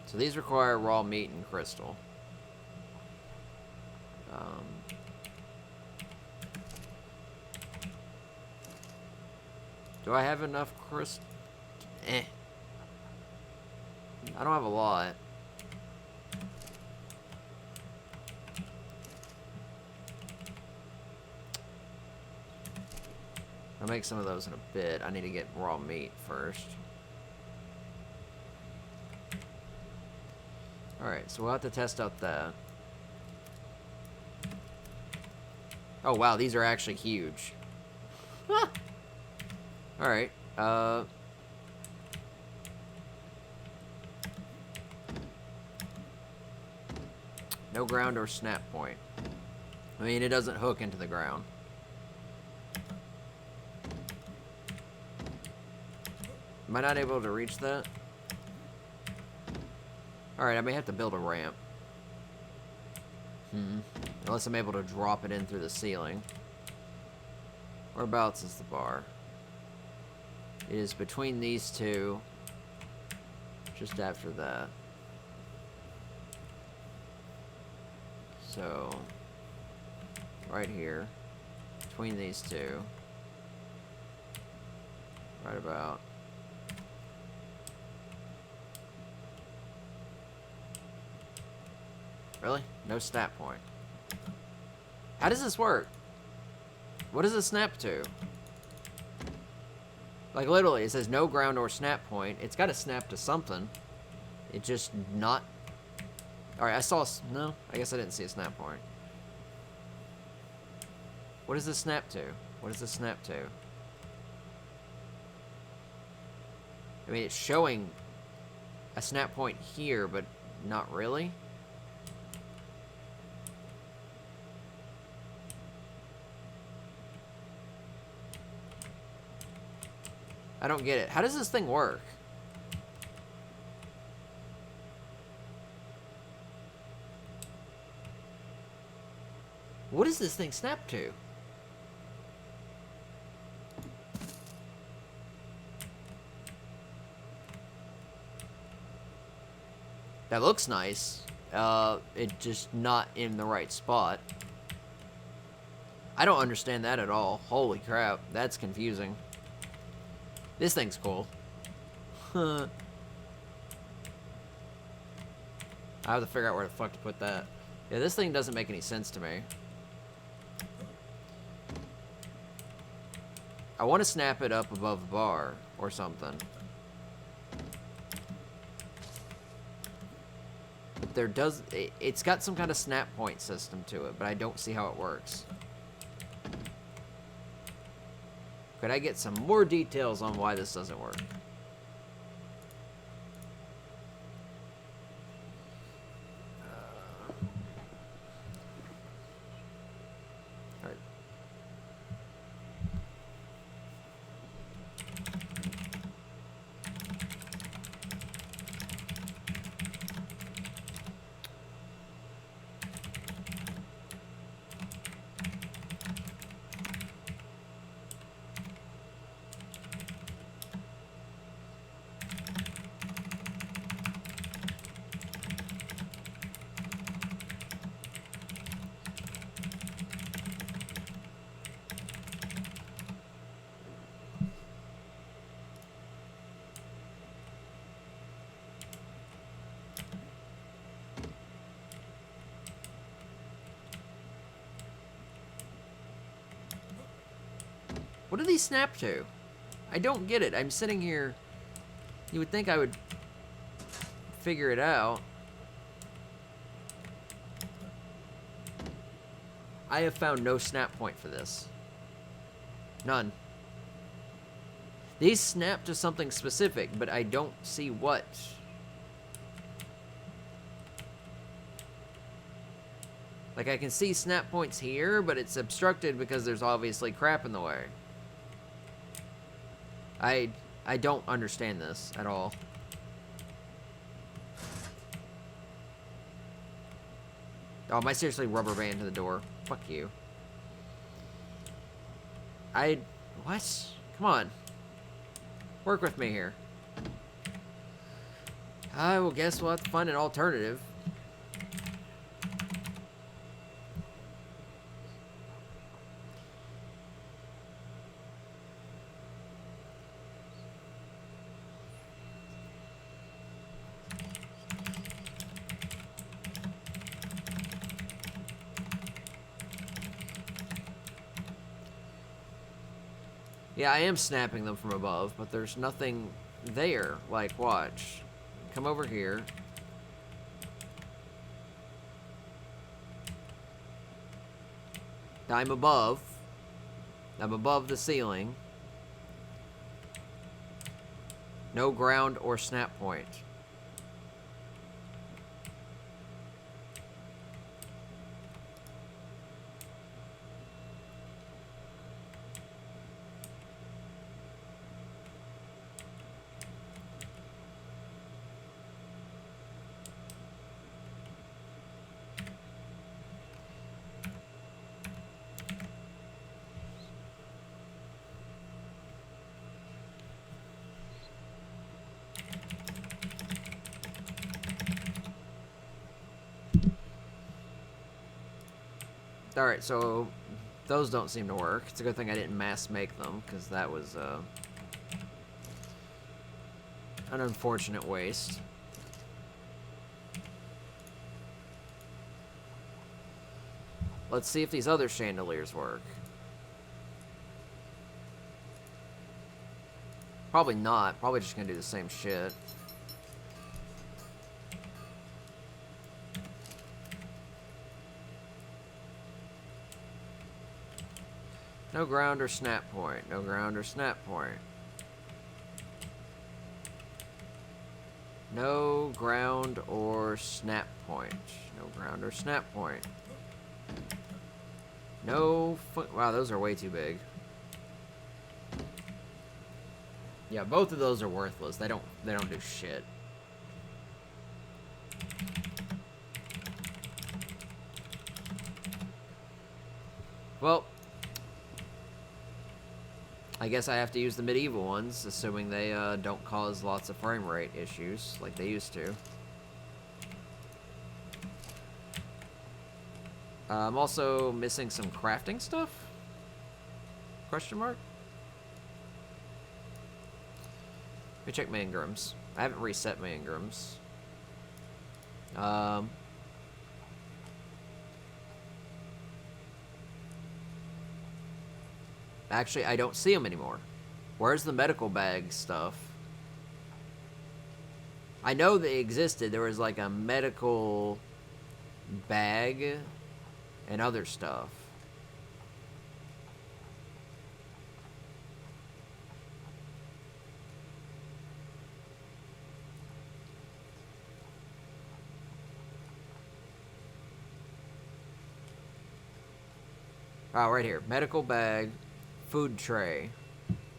So these require raw meat and crystal. Do I have enough crystal? I don't have a lot. I'll make some of those in a bit. I need to get raw meat first. Alright, so we'll have to test out that. Oh wow, these are actually huge. Ah! Alright, no ground or snap point. I mean, it doesn't hook into the ground. Am I not able to reach that? Alright, I may have to build a ramp. Unless I'm able to drop it in through the ceiling. Whereabouts is the bar? It is between these two. Just after that. So, right here. Between these two. Right about. Really? No snap point. How does this work? What does it snap to? Like, literally, it says no ground or snap point. It's got to snap to something. It just not... Alright, I saw... No, I guess I didn't see a snap point. What does this snap to? What does this snap to? I mean, it's showing a snap point here, but not really. I don't get it. How does this thing work? What does this thing snap to? That looks nice. It just not in the right spot. I don't understand that at all. Holy crap, that's confusing. This thing's cool. I have to figure out where the fuck to put that. Yeah, this thing doesn't make any sense to me. I want to snap it up above the bar or something. But there does... It's got some kind of snap point system to it, but I don't see how it works. Could I get some more details on why this doesn't work? Alright. What do these snap to? I don't get it. I'm sitting here. You would think I would figure it out. I have found no snap point for this. None. These snap to something specific, but I don't see what. Like, I can see snap points here, but it's obstructed because there's obviously crap in the way. I don't understand this at all. Oh, am I seriously rubber band to the door? Fuck you. What? Come on. Work with me here. I will guess we'll have to find an alternative. Yeah, I am snapping them from above, but there's nothing there. Like, watch. Come over here. I'm above. I'm above the ceiling. No ground or snap point. Alright, so those don't seem to work. It's a good thing I didn't mass make them, because that was, An unfortunate waste. Let's see if these other chandeliers work. Probably not. Probably just gonna do the same shit. No ground or snap point. No ground or snap point. No ground or snap point. No ground or snap point. No. Wow, those are way too big. Yeah, both of those are worthless. They don't do shit. Well, I guess I have to use the medieval ones, assuming they don't cause lots of frame rate issues like they used to. I'm also missing some crafting stuff? Question mark? Let me check my engrams. I haven't reset my engrams. Actually, I don't see them anymore. Where's the medical bag stuff? I know they existed. There was like a medical bag and other stuff. Oh, right here. Medical bag, food tray.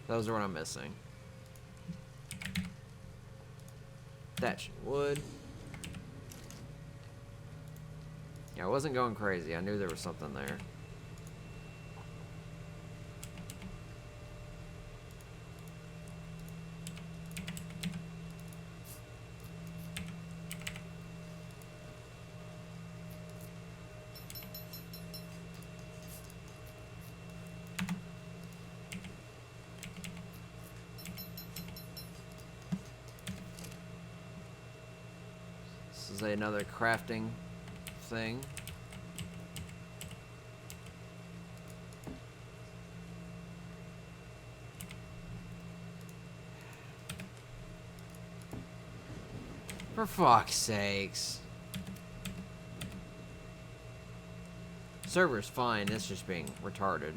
Those are what I'm missing. Thatch wood. Yeah, I wasn't going crazy. I knew there was something there. This is another crafting thing. For fuck's sakes. Server's fine, it's just being retarded.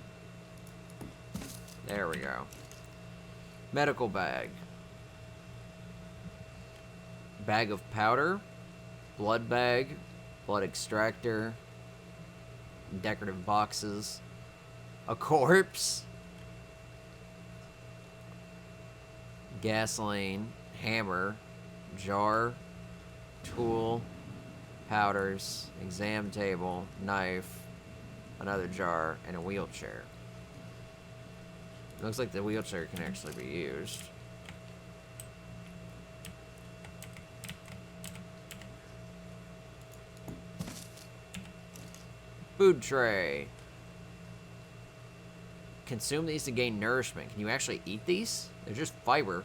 There we go. Medical bag. Bag of powder. Blood bag. Blood extractor. Decorative boxes. A corpse. Gasoline. Hammer. Jar. Tool. Powders. Exam table. Knife. Another jar. And a wheelchair. Looks like the wheelchair can actually be used. Food tray. Consume these to gain nourishment. Can you actually eat these? They're just fiber.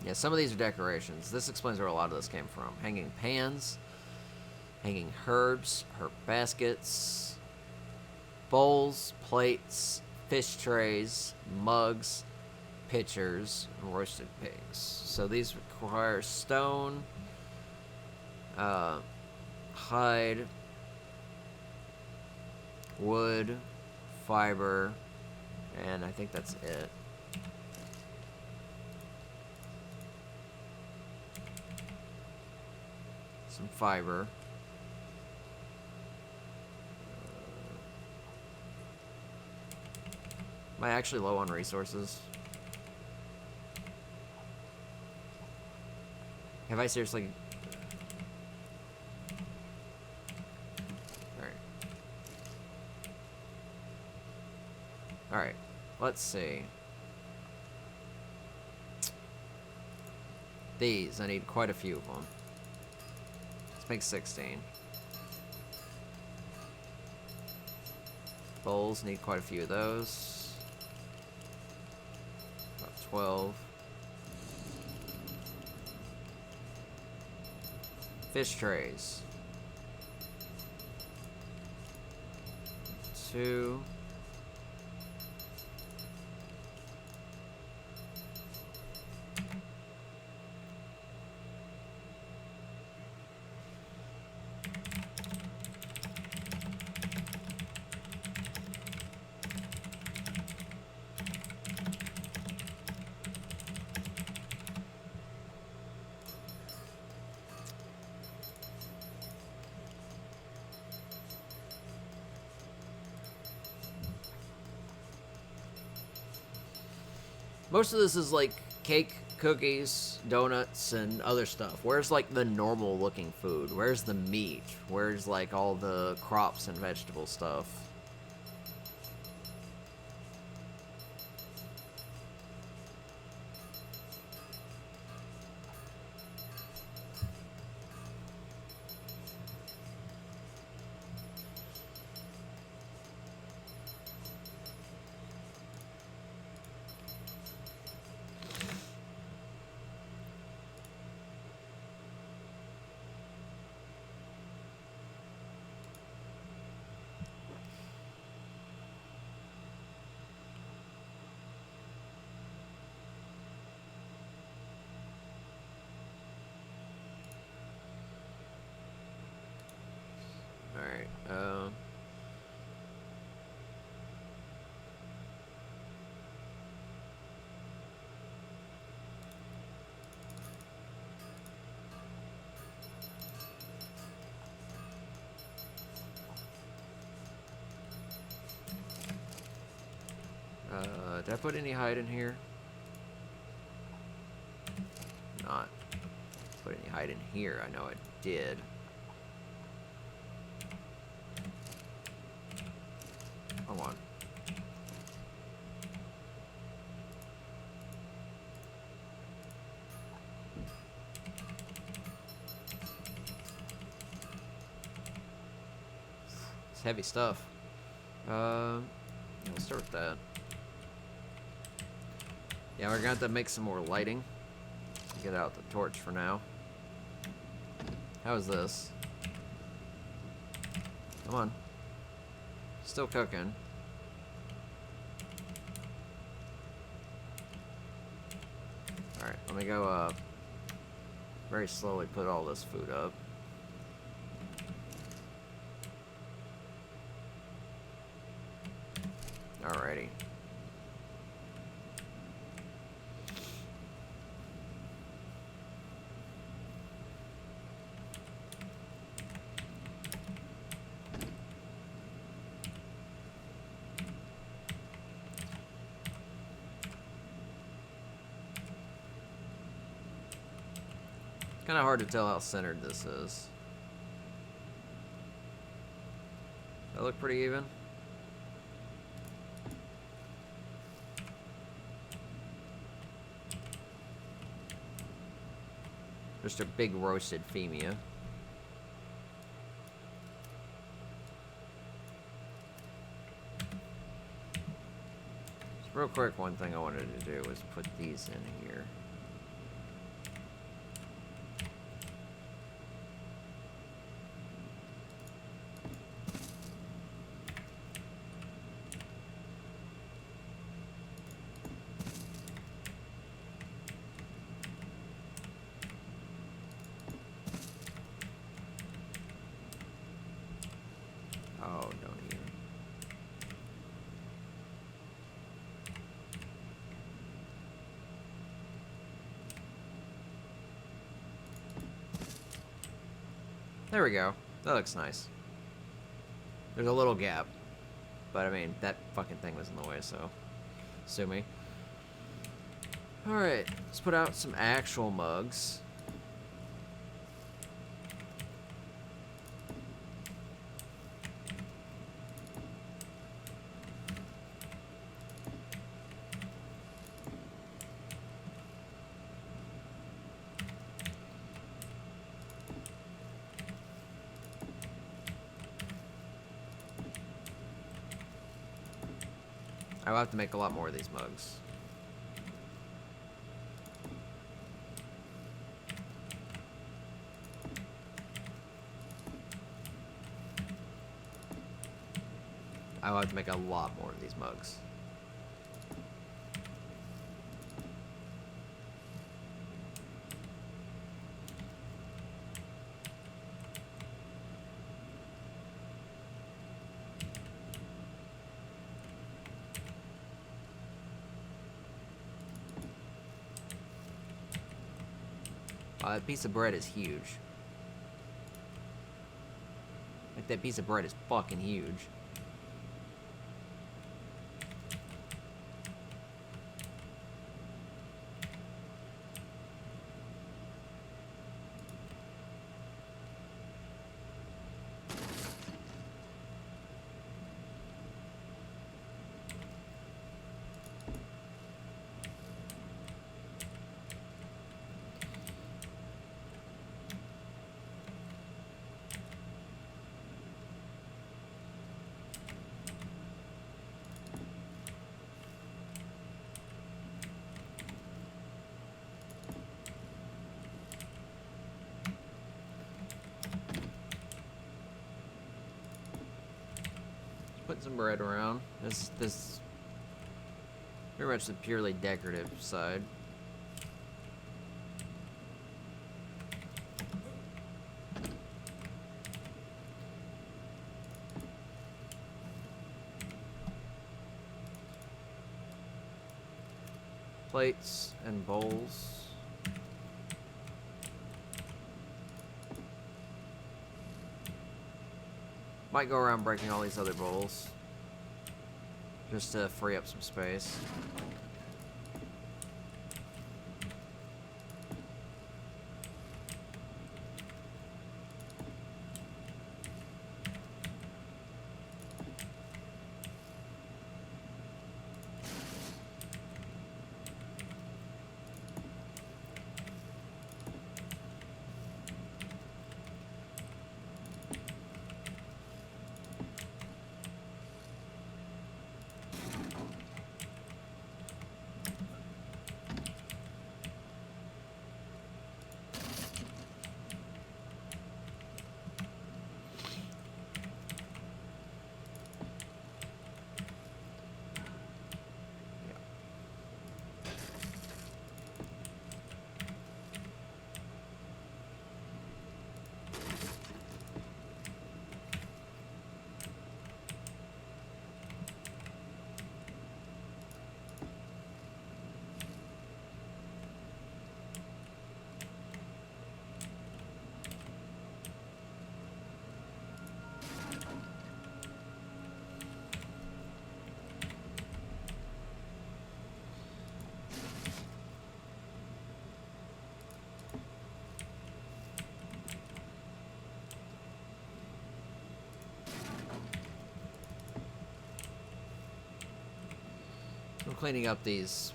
Yeah, some of these are decorations. This explains where a lot of this came from. Hanging pans, hanging herbs, herb baskets, bowls, plates, fish trays, mugs, pitchers, and roasted pigs. So these require stone, hide, wood, fiber, and I think that's it. Some fiber. Am I actually low on resources? Have I seriously... Alright. Alright. Let's see. These, I need quite a few of them. Let's make 16. Skulls, need quite a few of those. About 12. Fish trays. 2. Most of this is like cake, cookies, donuts, and other stuff. Where's like the normal looking food? Where's the meat? Where's like all the crops and vegetable stuff? Alright, did I put any hide in here? Not. Put any hide in here? I know I did. Come on. It's heavy stuff. Let's start with that. Yeah, we're gonna have to make some more lighting. Get out the torch for now. How is this? Come on. Still cooking. Alright, let me go very slowly put all this food up. Alrighty. Kind of hard to tell how centered this is. That look pretty even. Just a big roasted femia. Just real quick, one thing I wanted to do was put these in here. Oh, don't even. There we go. That looks nice. There's a little gap. But, I mean, that fucking thing was in the way, so... sue me. Alright, let's put out some actual mugs. I will have to make a lot more of these mugs. I will have to make a lot more of these mugs. That piece of bread is huge. Like, that piece of bread is fucking huge. Put some bread around. This pretty much the purely decorative side. Plates and bowls. Might go around breaking all these other bowls, just to free up some space. I'm cleaning up these.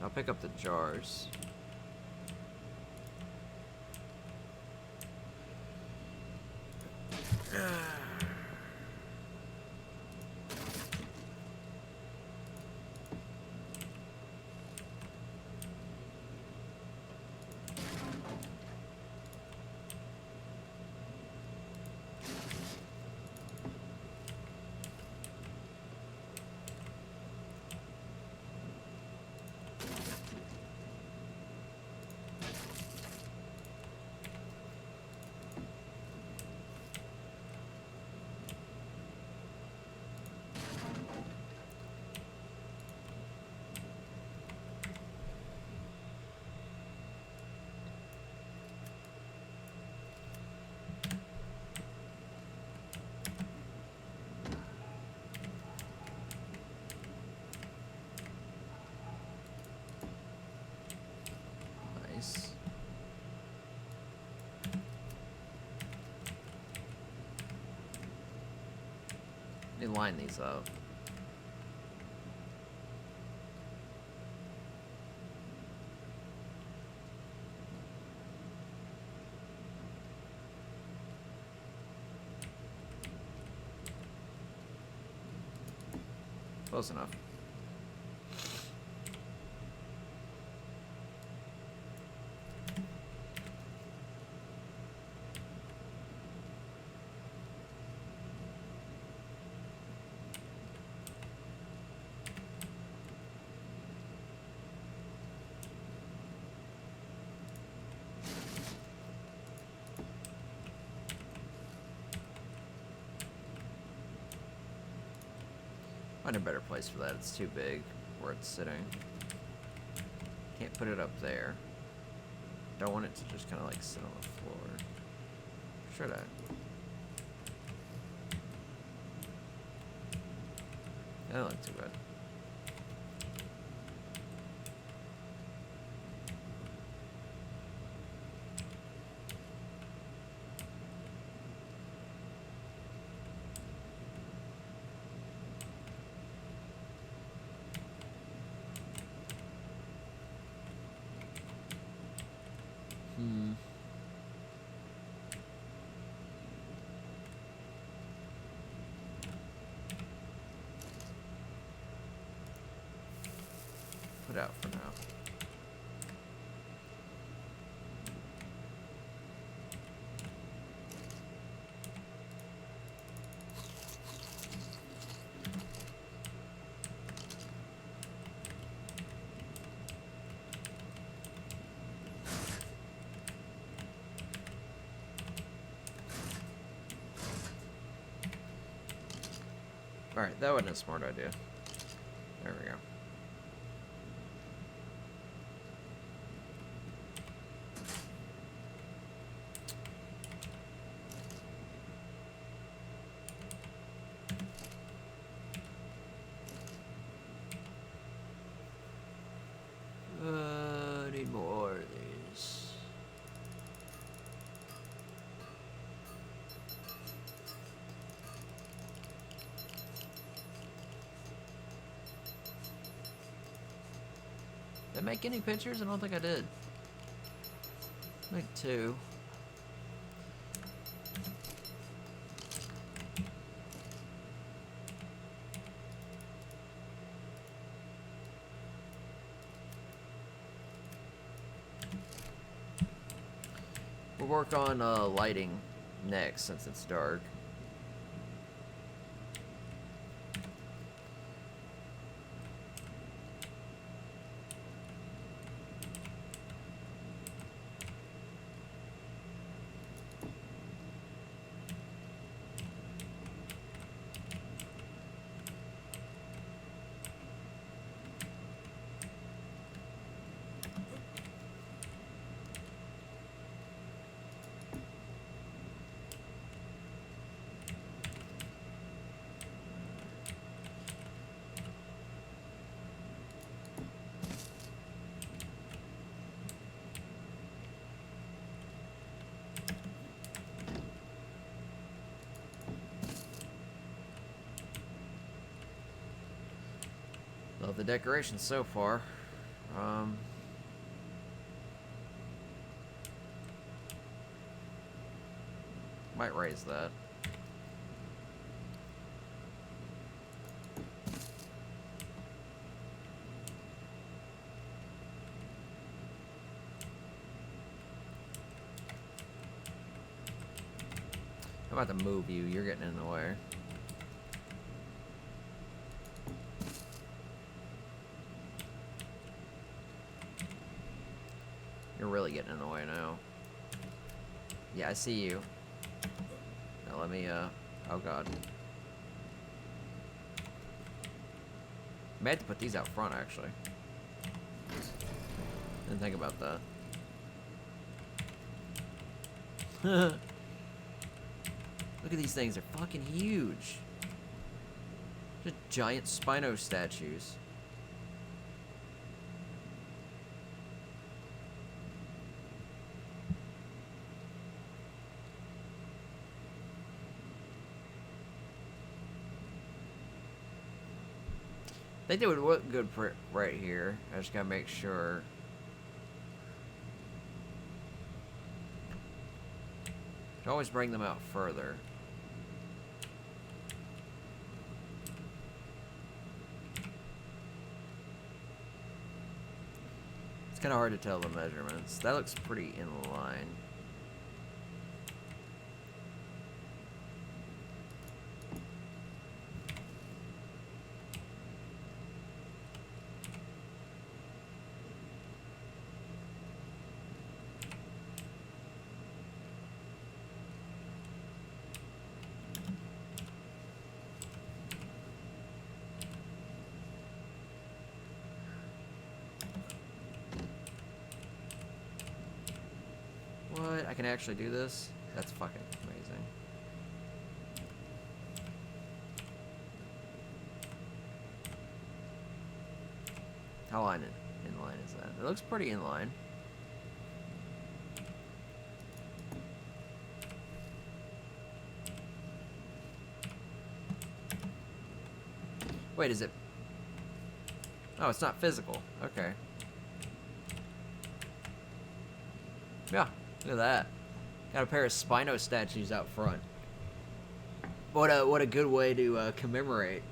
I'll pick up the jars. Nice. Let me line these up. Close enough. Find a better place for that. It's too big where it's sitting. Can't put it up there. Don't want it to just kind of like sit on the floor. Should I? That don't look too bad. Put out for now. Alright, that wasn't a smart idea. There we go. Need more of these. Did I make any pictures? I don't think I did. Make 2. We'll work on lighting next since it's dark. Love the decorations so far. Might raise that. I'm about to move you. You're getting in the way. You're really getting in the way now. Yeah, I see you. Now let me, oh god. May have to put these out front, actually. Didn't think about that. Look at these things, they're fucking huge. Just giant Spino statues. I think they would look good for right here. I just gotta make sure. Could always bring them out further. It's kind of hard to tell the measurements. That looks pretty in line. What? I can actually do this? That's fucking amazing. How line in line is that? It looks pretty in line. Wait, is it? Oh, it's not physical. Okay. Yeah, look at that. Got a pair of Spino statues out front. What a good way to commemorate.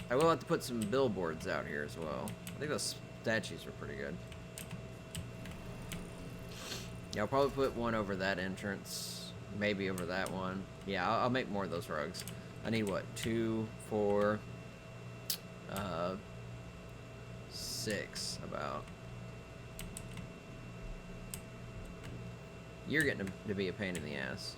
I will have to put some billboards out here as well. I think those statues are pretty good. Yeah, I'll probably put one over that entrance. Maybe over that one. Yeah, I'll make more of those rugs. I need what? 2, 4, 6 about. You're getting to be a pain in the ass.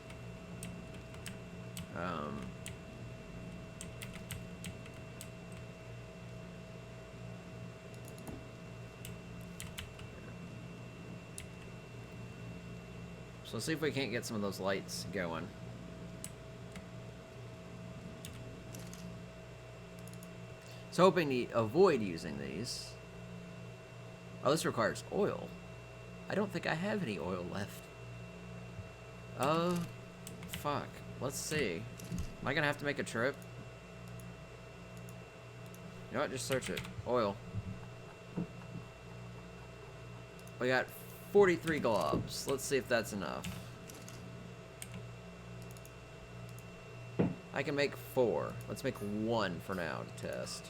So let's see if we can't get some of those lights going. So hoping to avoid using these. Oh, this requires oil. I don't think I have any oil left. Fuck. Let's see. Am I gonna have to make a trip? You know what? Just search it. Oil. We got 43 globs. Let's see if that's enough. I can make 4. Let's make 1 for now to test.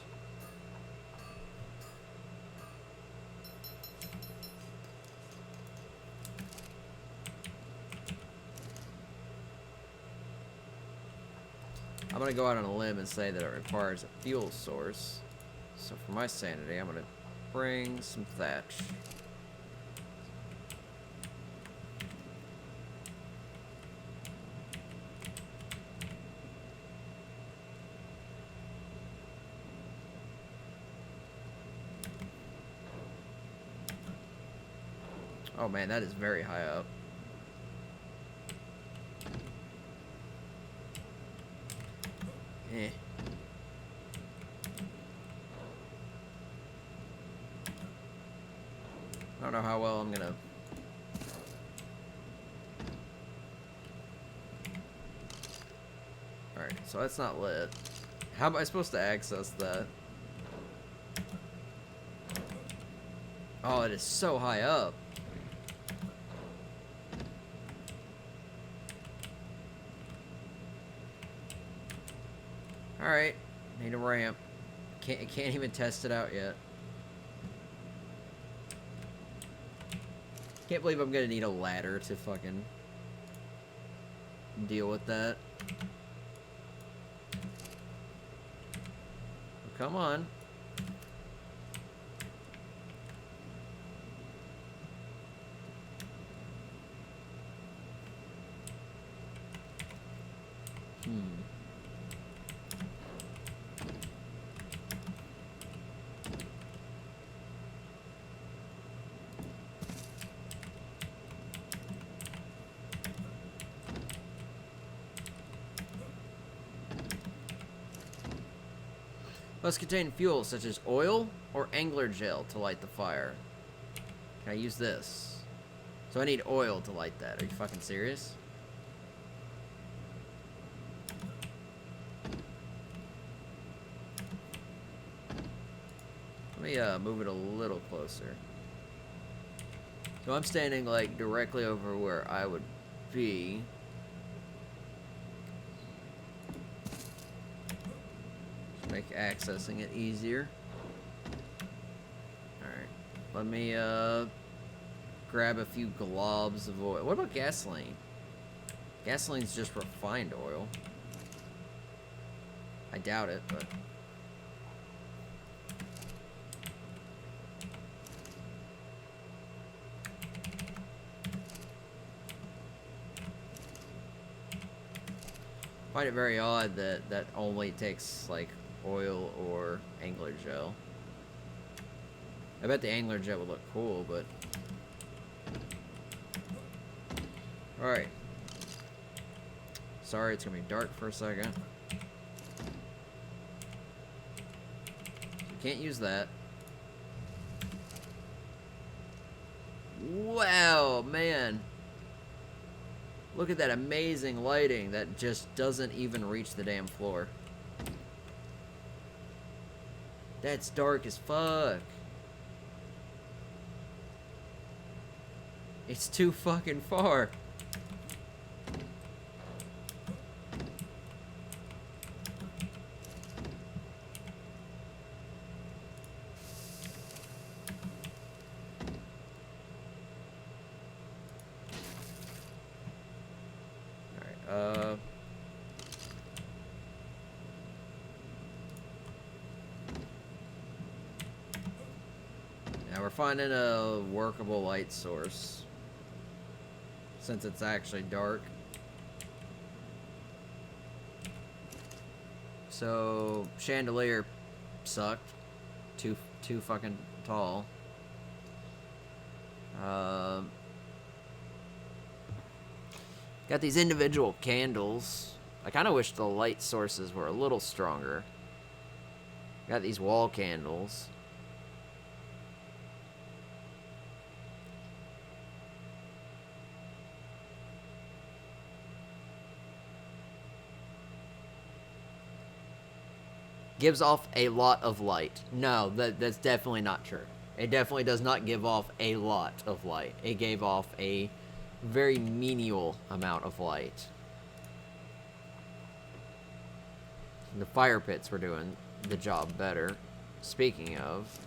I'm gonna go out on a limb and say that it requires a fuel source. So for my sanity, I'm gonna bring some thatch. Oh man, that is very high up. Eh. I don't know how well I'm gonna... Alright, so that's not lit. How am I supposed to access that? Oh, it is so high up. Alright, need a ramp. Can't even test it out yet. Can't believe I'm gonna need a ladder to fucking deal with that. Oh, come on. Must contain fuel such as oil or angler gel to light the fire. Can I use this? So I need oil to light that. Are you fucking serious? Let me move it a little closer. So I'm standing like directly over where I would be. Just make accessing it easier. Alright. Let me grab a few globs of oil. What about gasoline? Gasoline's just refined oil. I doubt it, but... I find it very odd that that only takes like oil or angler gel. I bet the angler gel would look cool, but alright. Sorry, it's gonna be dark for a second. You can't use that. Wow, man. Look at that amazing lighting that just doesn't even reach the damn floor. That's dark as fuck. It's too fucking far. Now we're finding a workable light source, since it's actually dark. So chandelier sucked. Too fucking tall. Got these individual candles. I kind of wish the light sources were a little stronger. Got these wall candles. Gives off a lot of light. No, that's definitely not true. It definitely does not give off a lot of light. It gave off a very menial amount of light. The fire pits were doing the job better. Speaking of,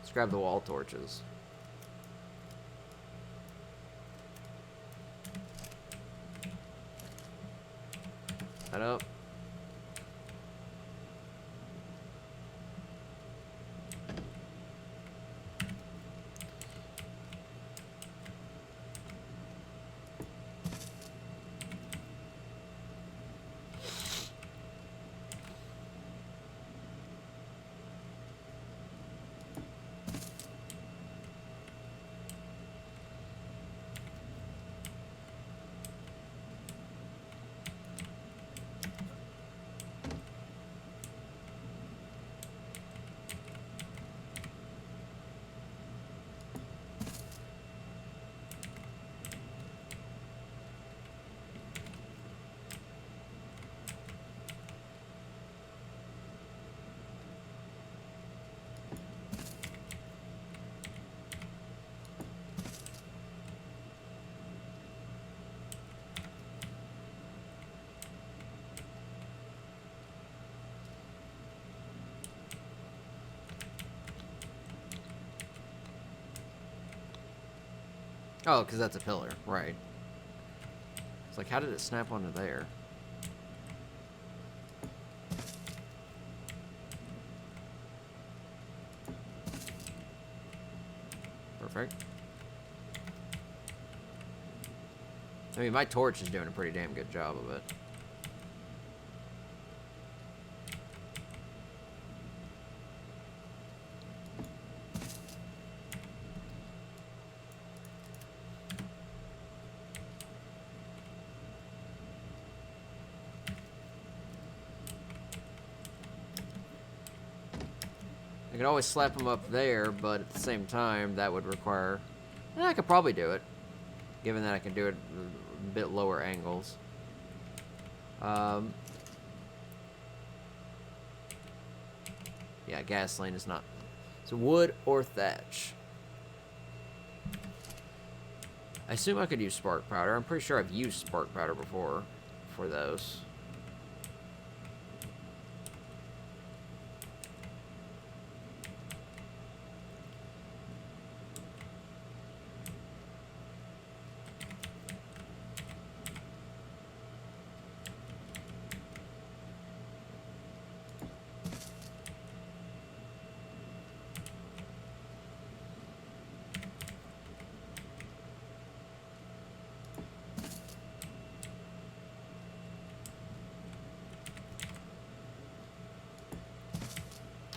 let's grab the wall torches. That up. Oh, because that's a pillar, right. It's like, how did it snap onto there? Perfect. I mean, my torch is doing a pretty damn good job of it. I could always slap them up there, but at the same time, that would require... I could probably do it, given that I can do it a bit lower angles. Yeah, gasoline is not... So wood or thatch. I assume I could use spark powder. I'm pretty sure I've used spark powder before for those.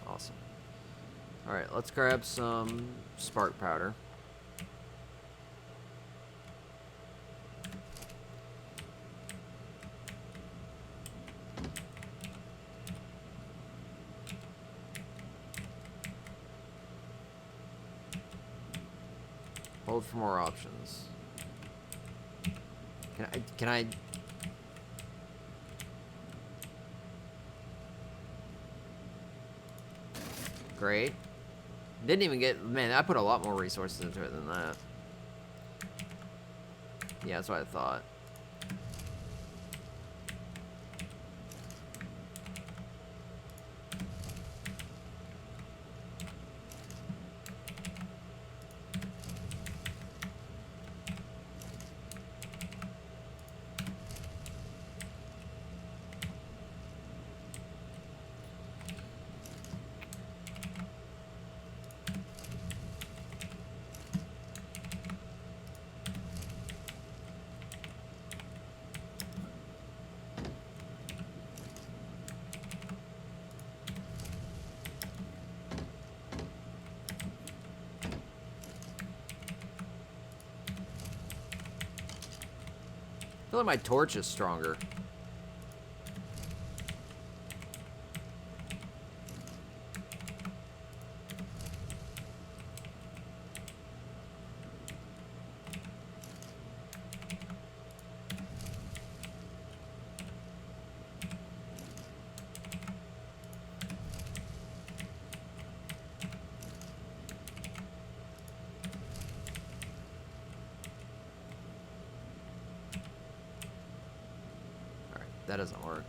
Awesome. Alright, let's grab some spark powder. Hold for more options. Can I Great. Didn't even get... Man, I put a lot more resources into it than that. Yeah, that's what I thought. I feel like my torch is stronger. That doesn't work.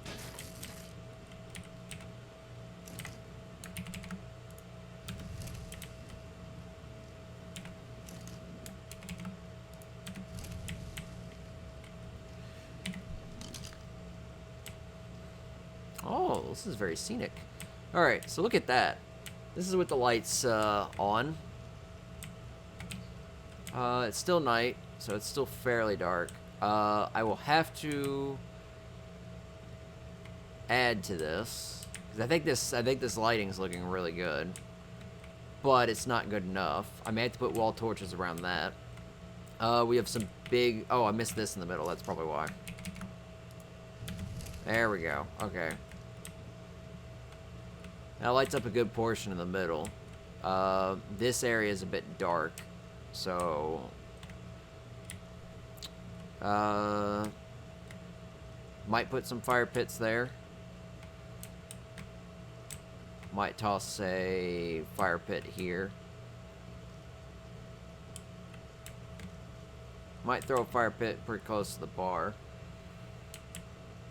Oh, this is very scenic. Alright, so look at that. This is with the lights on. It's still night, so it's still fairly dark. I will have to add to this, because I think this lighting's looking really good, but it's not good enough. I may have to put wall torches around that. We have some big... Oh, I missed this in the middle. That's probably why. There we go. Okay. That lights up a good portion in the middle. This area is a bit dark, so... might put some fire pits there. Might toss a fire pit here. Might throw a fire pit pretty close to the bar.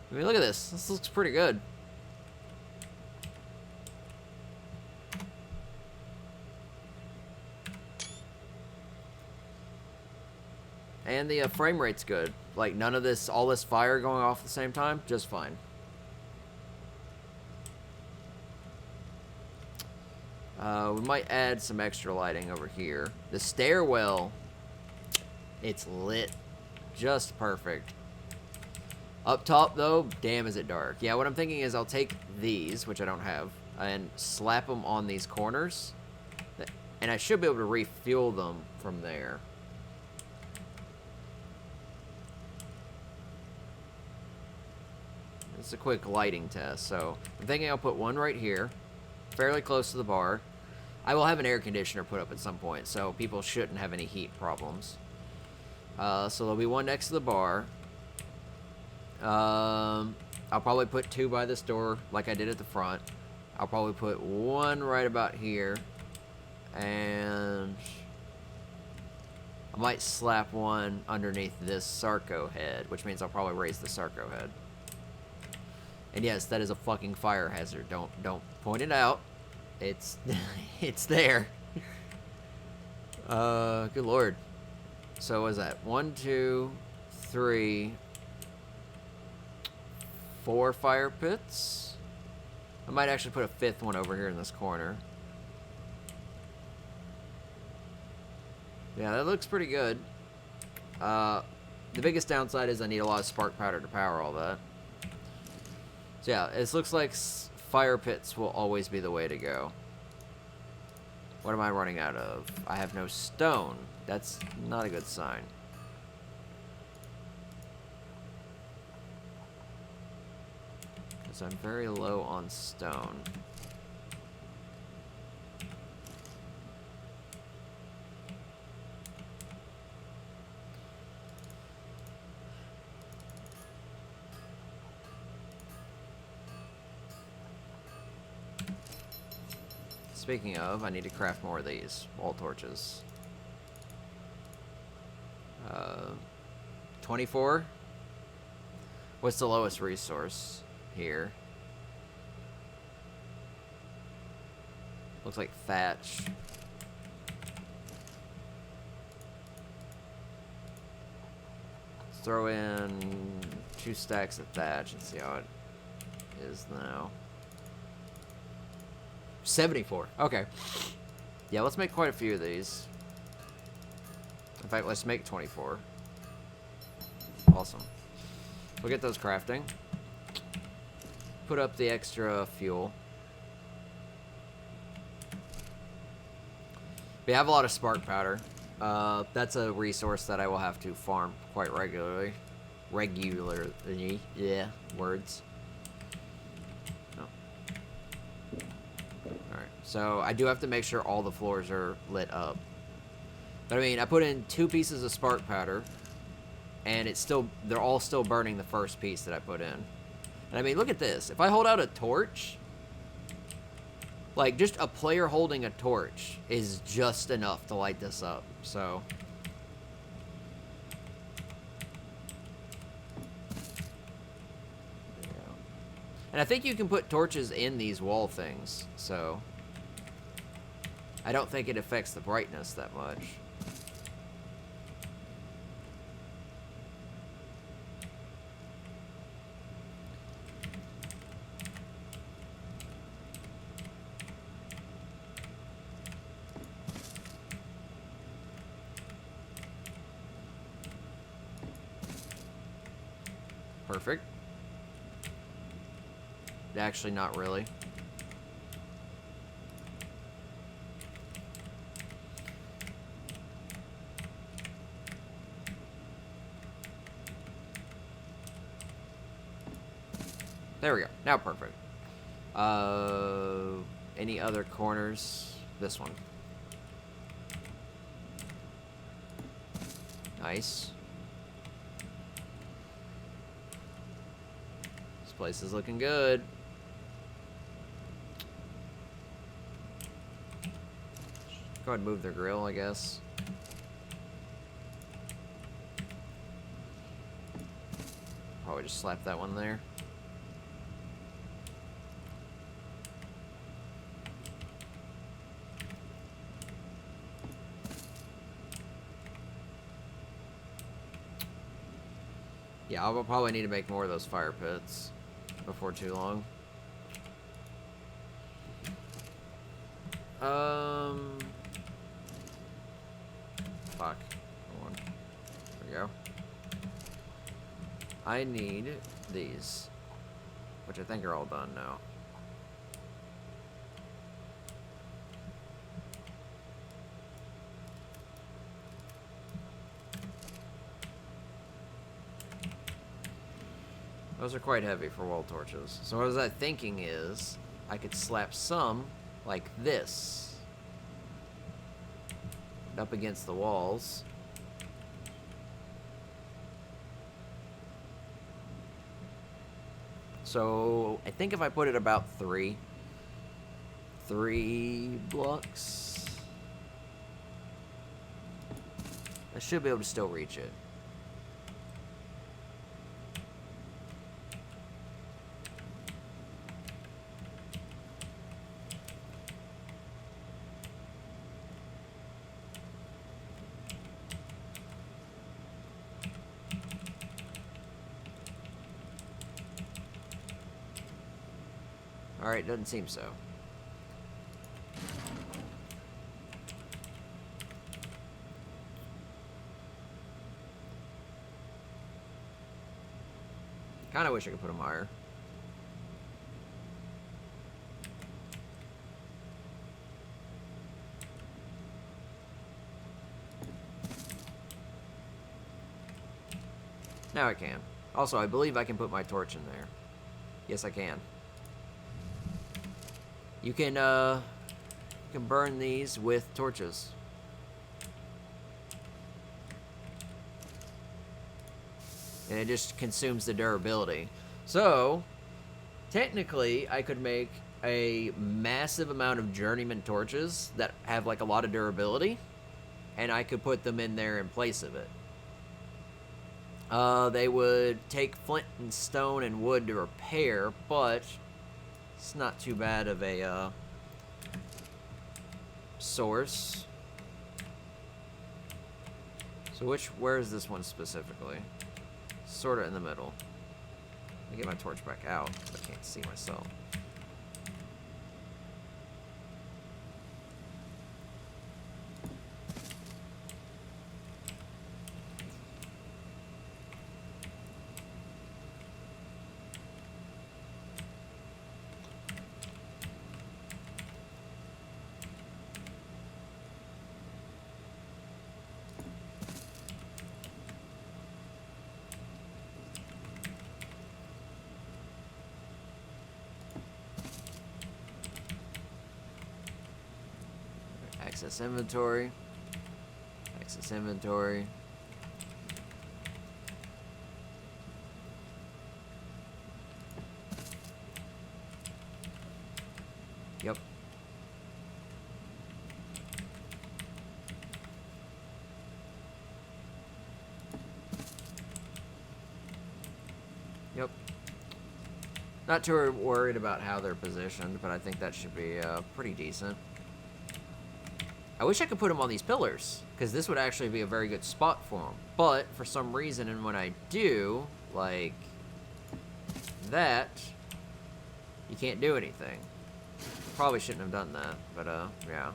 I mean, look at this. This looks pretty good. And the frame rate's good. Like, none of this, all this fire going off at the same time, just fine. We might add some extra lighting over here. The stairwell, it's lit just perfect. Up top, though, damn is it dark. Yeah, what I'm thinking is I'll take these, which I don't have, and slap them on these corners. And I should be able to refuel them from there. It's a quick lighting test. So I'm thinking I'll put one right here, fairly close to the bar. I will have an air conditioner put up at some point, so people shouldn't have any heat problems. So there'll be one next to the bar. I'll probably put 2 by this door like I did at the front. I'll probably put 1 right about here. And I might slap 1 underneath this Sarco head, which means I'll probably raise the Sarco head. And yes, that is a fucking fire hazard. Don't point it out. It's it's there. Good lord. So what is that? 1, 2, 3, 4 fire pits. I might actually put a 5th one over here in this corner. Yeah, that looks pretty good. The biggest downside is I need a lot of spark powder to power all that. So yeah, it looks like fire pits will always be the way to go. What am I running out of? I have no stone. That's not a good sign. Because I'm very low on stone. Speaking of, I need to craft more of these wall torches. 24? What's the lowest resource here? Looks like thatch. Let's throw in 2 stacks of thatch and see how it is now. 74. Okay. Yeah, let's make quite a few of these. In fact, let's make 24. Awesome. We'll get those crafting. Put up the extra fuel. We have a lot of spark powder. That's a resource that I will have to farm quite regularly. Yeah, words. So I do have to make sure all the floors are lit up. But I mean, I put in 2 pieces of spark powder, and they're all still burning the first piece that I put in. And I mean, look at this. If I hold out a torch, like just a player holding a torch is just enough to light this up. So there you go. And I think you can put torches in these wall things, so I don't think it affects the brightness that much. Perfect. Actually, not really. There we go. Now perfect. Any other corners? This one. Nice. This place is looking good. Go ahead and move their grill, I guess. Probably just slap that one there. Yeah, I'll probably need to make more of those fire pits before too long. Fuck. Hold on. There we go. I need these, which I think are all done now. Those are quite heavy for wall torches. So what I was thinking is I could slap some like this up against the walls. So I think if I put it about three blocks, I should be able to still reach it. Alright, doesn't seem so. Kinda wish I could put them higher. Now I can. Also, I believe I can put my torch in there. Yes, I can. You can burn these with torches. And it just consumes the durability. So, technically, I could make a massive amount of journeyman torches that have like a lot of durability, and I could put them in there in place of it. They would take flint and stone and wood to repair, but it's not too bad of a source. So where is this one specifically? Sort of in the middle. Let me get my torch back out. I can't see myself. Access inventory. Access inventory. Yep. Yep. Not too worried about how they're positioned, but I think that should be pretty decent. I wish I could put them on these pillars, because this would actually be a very good spot for them. But, for some reason, and when I do, like that, you can't do anything. Probably shouldn't have done that, but, yeah.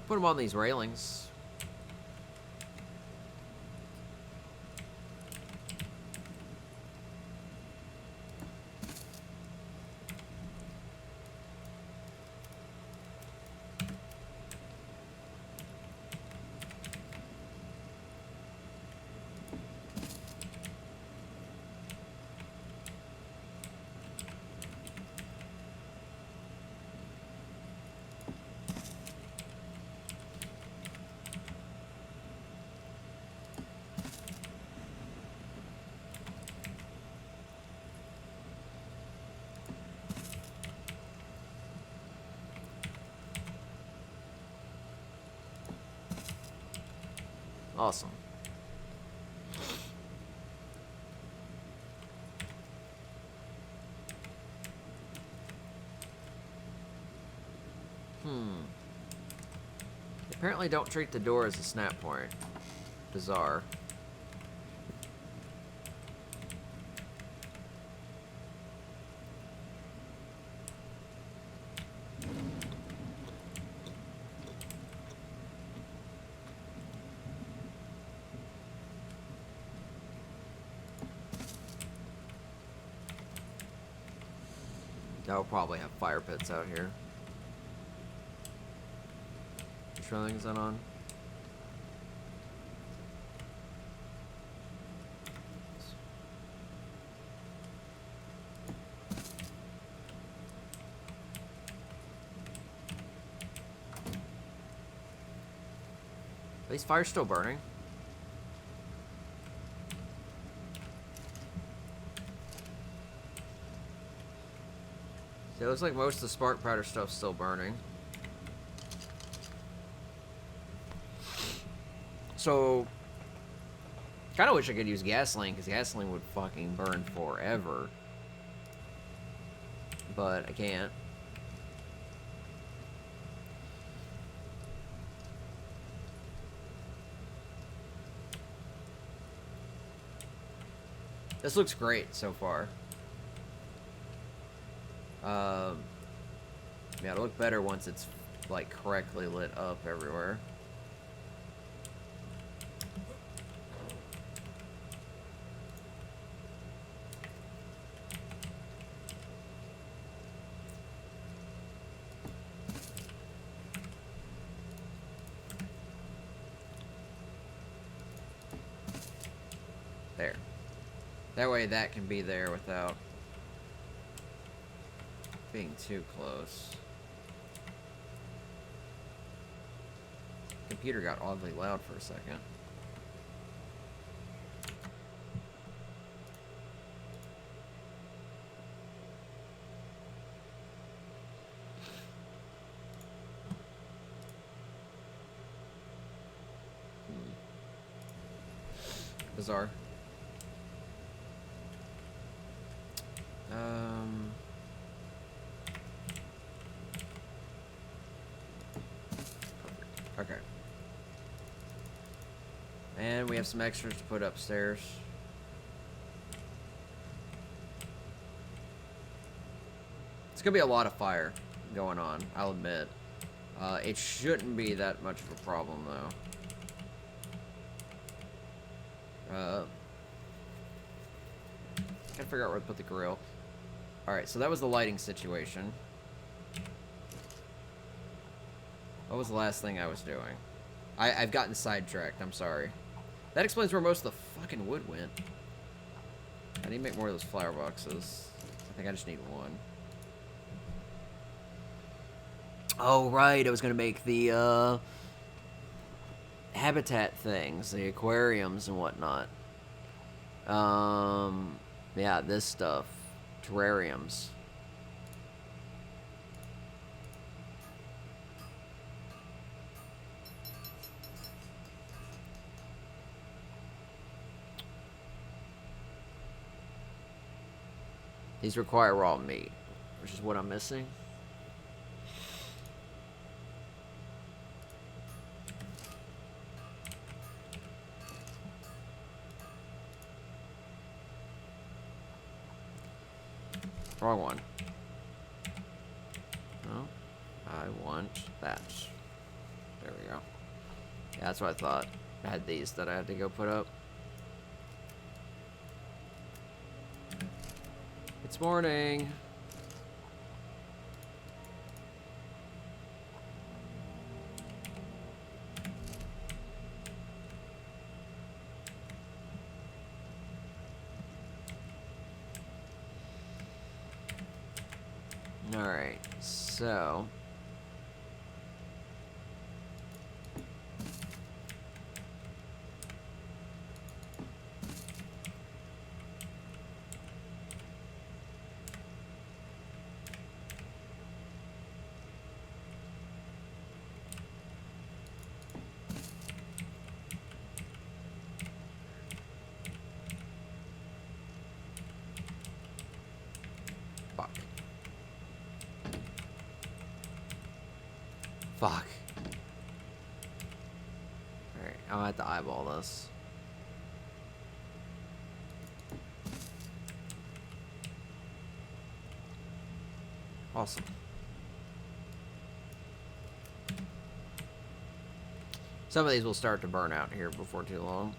Put them on these railings. Awesome. Apparently don't treat the door as a snap point. Bizarre. I'll probably have fire pits out here. Which one is that on? Are these fires still burning? So it looks like most of the spark powder stuff's still burning. So, kind of wish I could use gasoline, because gasoline would fucking burn forever. But I can't. This looks great so far. Yeah, it'll look better once it's, like, correctly lit up everywhere. There. That way that can be there without being too close. Computer got oddly loud for a second. Bizarre. Okay. And we have some extras to put upstairs. It's gonna be a lot of fire going on, I'll admit. It shouldn't be that much of a problem, though. Gotta figure out where to put the grill. Alright, so that was the lighting situation. What was the last thing I was doing? I've gotten sidetracked, I'm sorry. That explains where most of the fucking wood went. I need to make more of those flower boxes. I think I just need one. Oh, right, I was gonna make the, habitat things, the aquariums and whatnot. Yeah, this stuff. Terrariums. These require raw meat, which is what I'm missing. Wrong one. No, I want that. There we go. Yeah, that's what I thought. I had these that I had to go put up. It's morning. Alright, so fuck. Fuck. Alright, I'll have to eyeball this. Awesome. Some of these will start to burn out here before too long.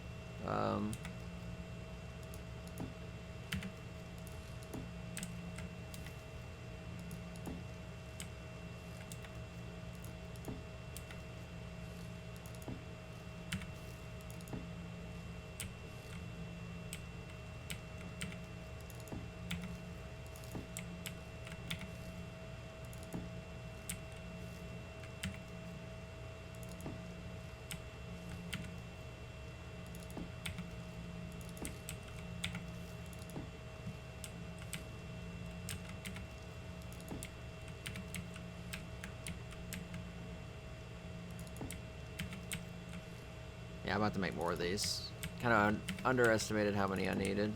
Yeah, I'm about to make more of these. Kind of underestimated how many I needed.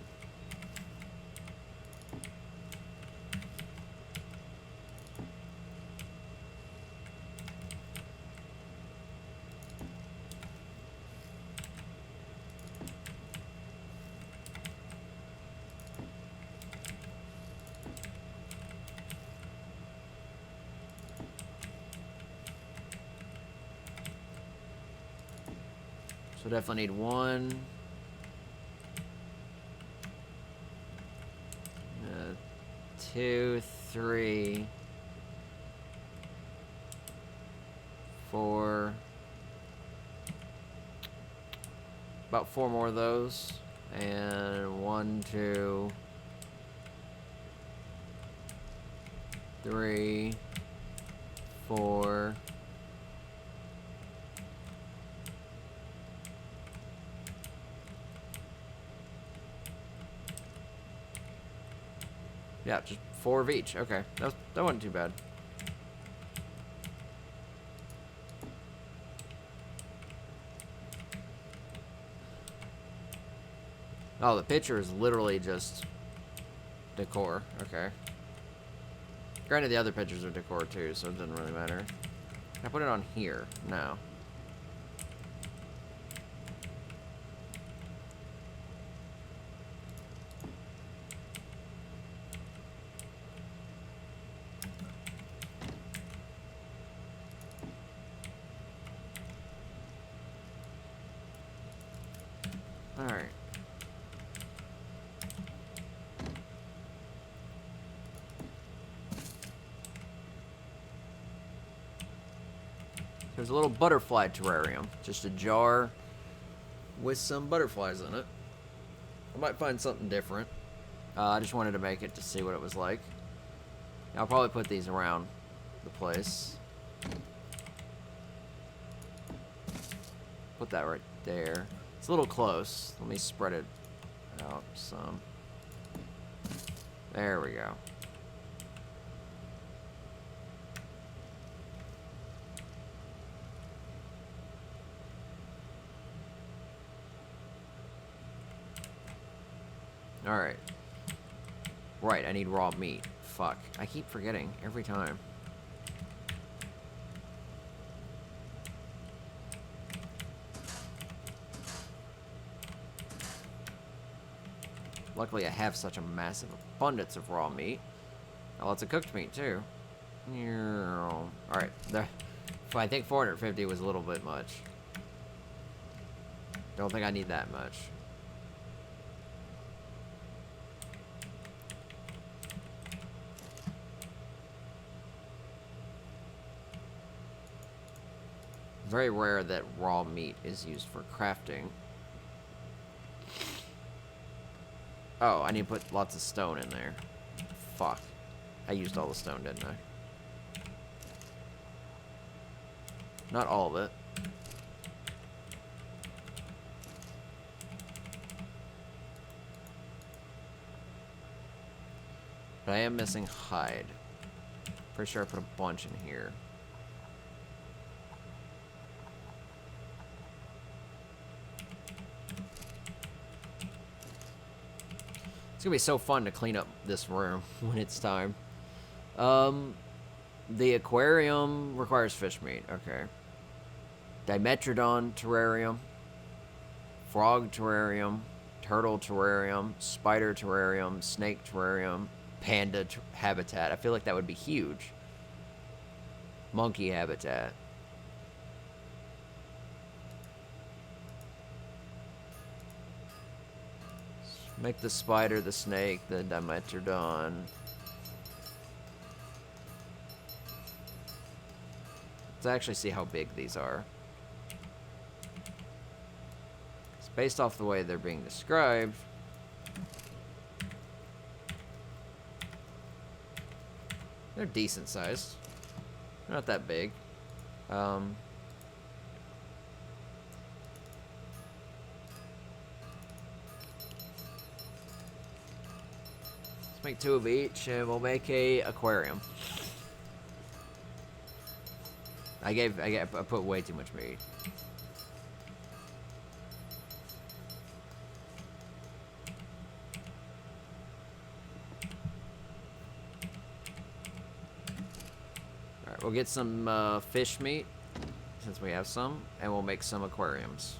So definitely need 1, 2, 3, 4. About 4 more of those. And 1, 2, 3, 4. Yeah, just 4 of each. Okay, that wasn't too bad. Oh, the picture is literally just decor. Okay. Granted, the other pictures are decor too, so it doesn't really matter. Can I put it on here? No. Alright. There's a little butterfly terrarium. Just a jar with some butterflies in it. I might find something different. I just wanted to make it to see what it was like. I'll probably put these around the place. Put that right there. It's a little close. Let me spread it out some. There we go. Alright. Right, I need raw meat. Fuck. I keep forgetting every time. Luckily, I have such a massive abundance of raw meat. Oh, lots of cooked meat, too. Alright. I think 450 was a little bit much. Don't think I need that much. Very rare that raw meat is used for crafting. Oh, I need to put lots of stone in there. Fuck. I used all the stone, didn't I? Not all of it. But I am missing hide. Pretty sure I put a bunch in here. It's gonna be so fun to clean up this room when it's time. The aquarium requires fish meat. Okay. Dimetrodon terrarium. Frog terrarium. Turtle terrarium. Spider terrarium. Snake terrarium. Panda habitat. I feel like that would be huge. Monkey habitat. Make the spider, the snake, the Dimetrodon. Let's actually see how big these are. It's based off the way they're being described. They're decent sized. They're not that big. Make 2 of each, and we'll make a aquarium. I put way too much meat. we'll get some fish meat, since we have some, and we'll make some aquariums.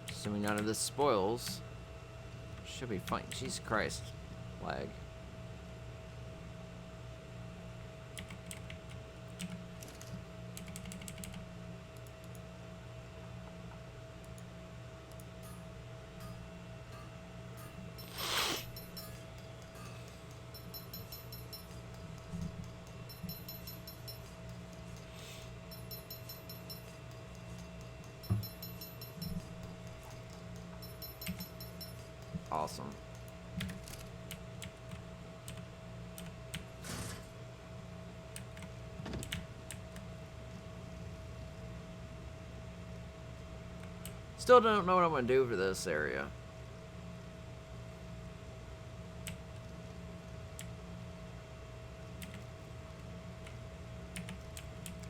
Assuming none of this spoils, should be fine. Jesus Christ, lag. Awesome. Still don't know what I'm going to do for this area.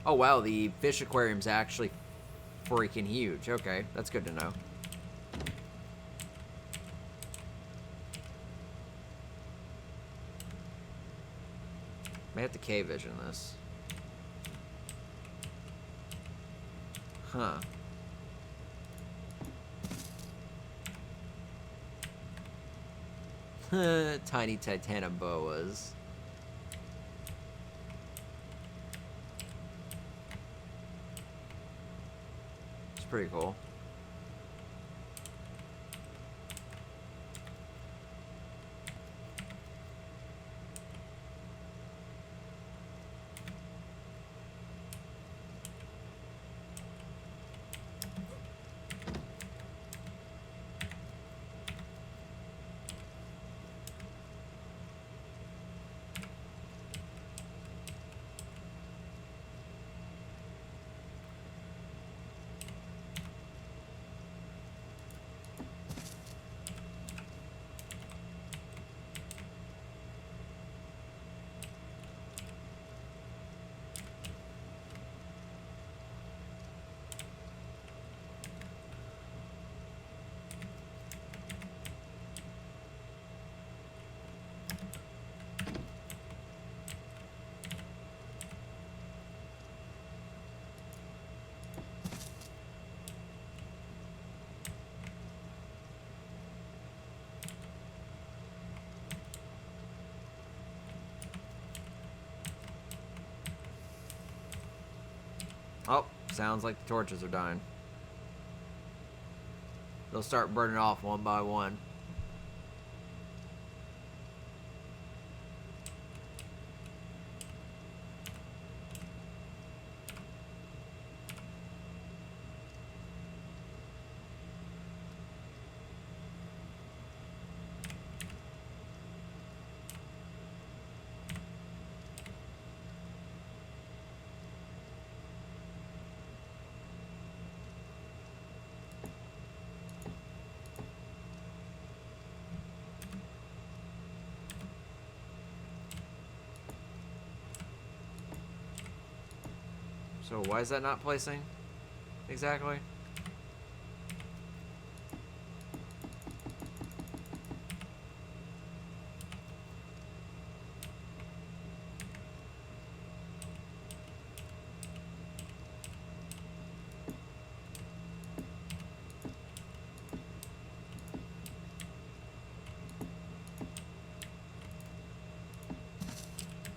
Oh wow, the fish aquarium's actually freaking huge. Okay, that's good to know. May have to K-vision this. Huh. Tiny titanoboas. It's pretty cool. Oh, sounds like the torches are dying. They'll start burning off one by one. So why is that not placing exactly?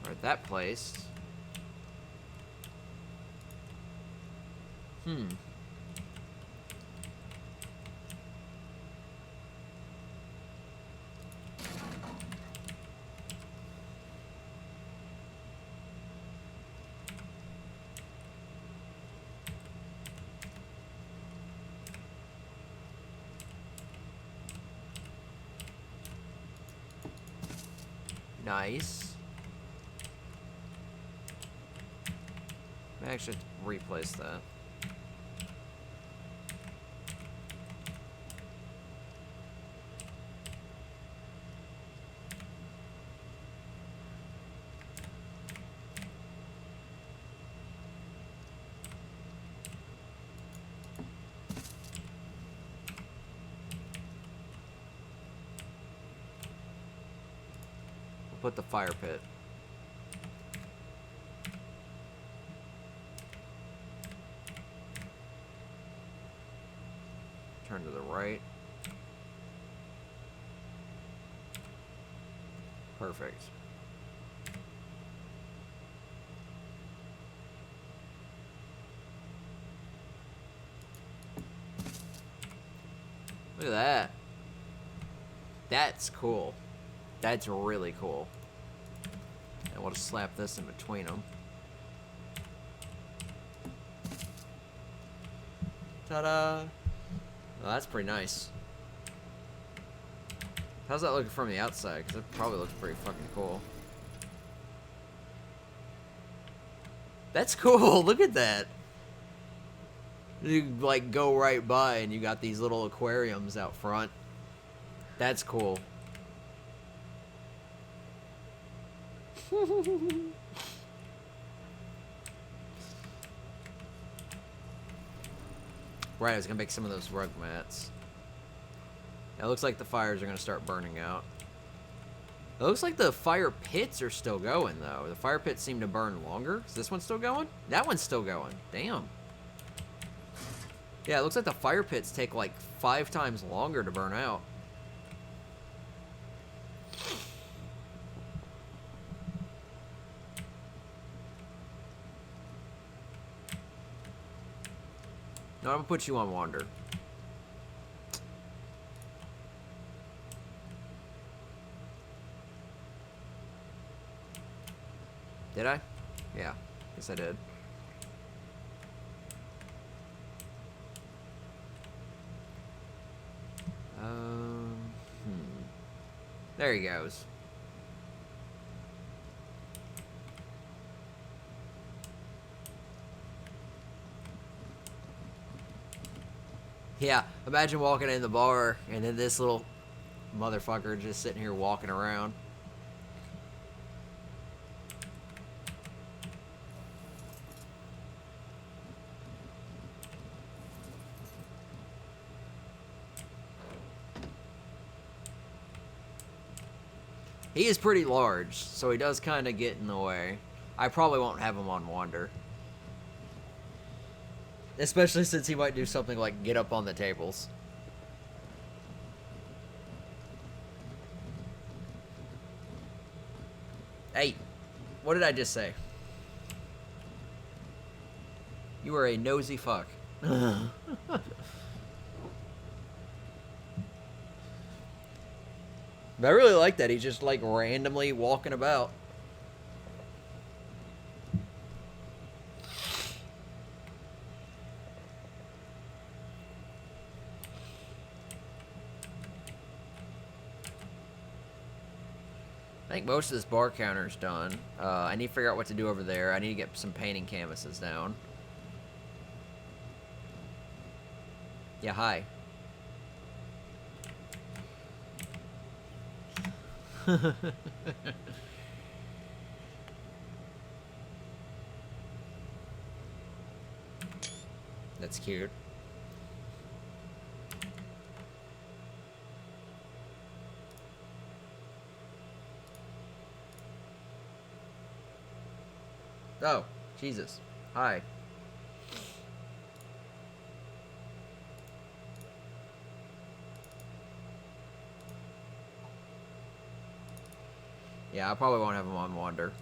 Alright, that placed. Nice. I actually have to replace that. put the fire pit. Turn to the right. Perfect. Look at that. That's cool. That's really cool. And we'll just slap this in between them. Ta-da! Oh, that's pretty nice. How's that looking from the outside? Because it probably looks pretty fucking cool. That's cool. Look at that. You, like, go right by and you got these little aquariums out front. That's cool. Right, I was gonna make some of those rug mats. It looks like the fires are gonna start burning out. It looks like the fire pits are still going, though. The fire pits seem to burn longer. Is this one still going? That one's still going. Damn. Yeah, it looks like the fire pits take like 5 times longer to burn out. No, I'm gonna put you on wander. Did I? Yeah, guess I did. There he goes. Yeah, imagine walking in the bar and then this little motherfucker just sitting here walking around. He is pretty large, so he does kind of get in the way. I probably won't have him on wander. Especially since he might do something like get up on the tables. Hey, what did I just say? You are a nosy fuck. But I really like that. He's just like randomly walking about. I think most of this bar counter's done. I need to figure out what to do over there. I need to get some painting canvases down. Yeah, hi. That's cute. Oh, Jesus. Hi. Yeah, I probably won't have him on wander.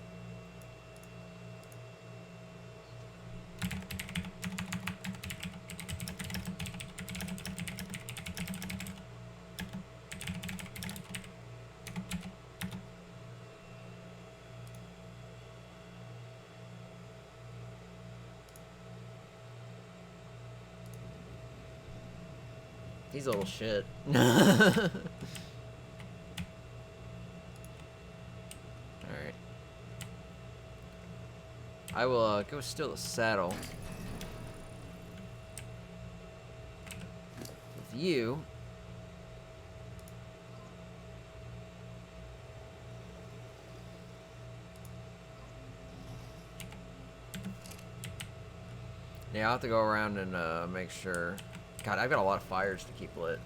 He's a little shit. Alright. I will go steal the saddle. With you. Yeah, I'll have to go around and make sure. God, I've got a lot of fires to keep lit.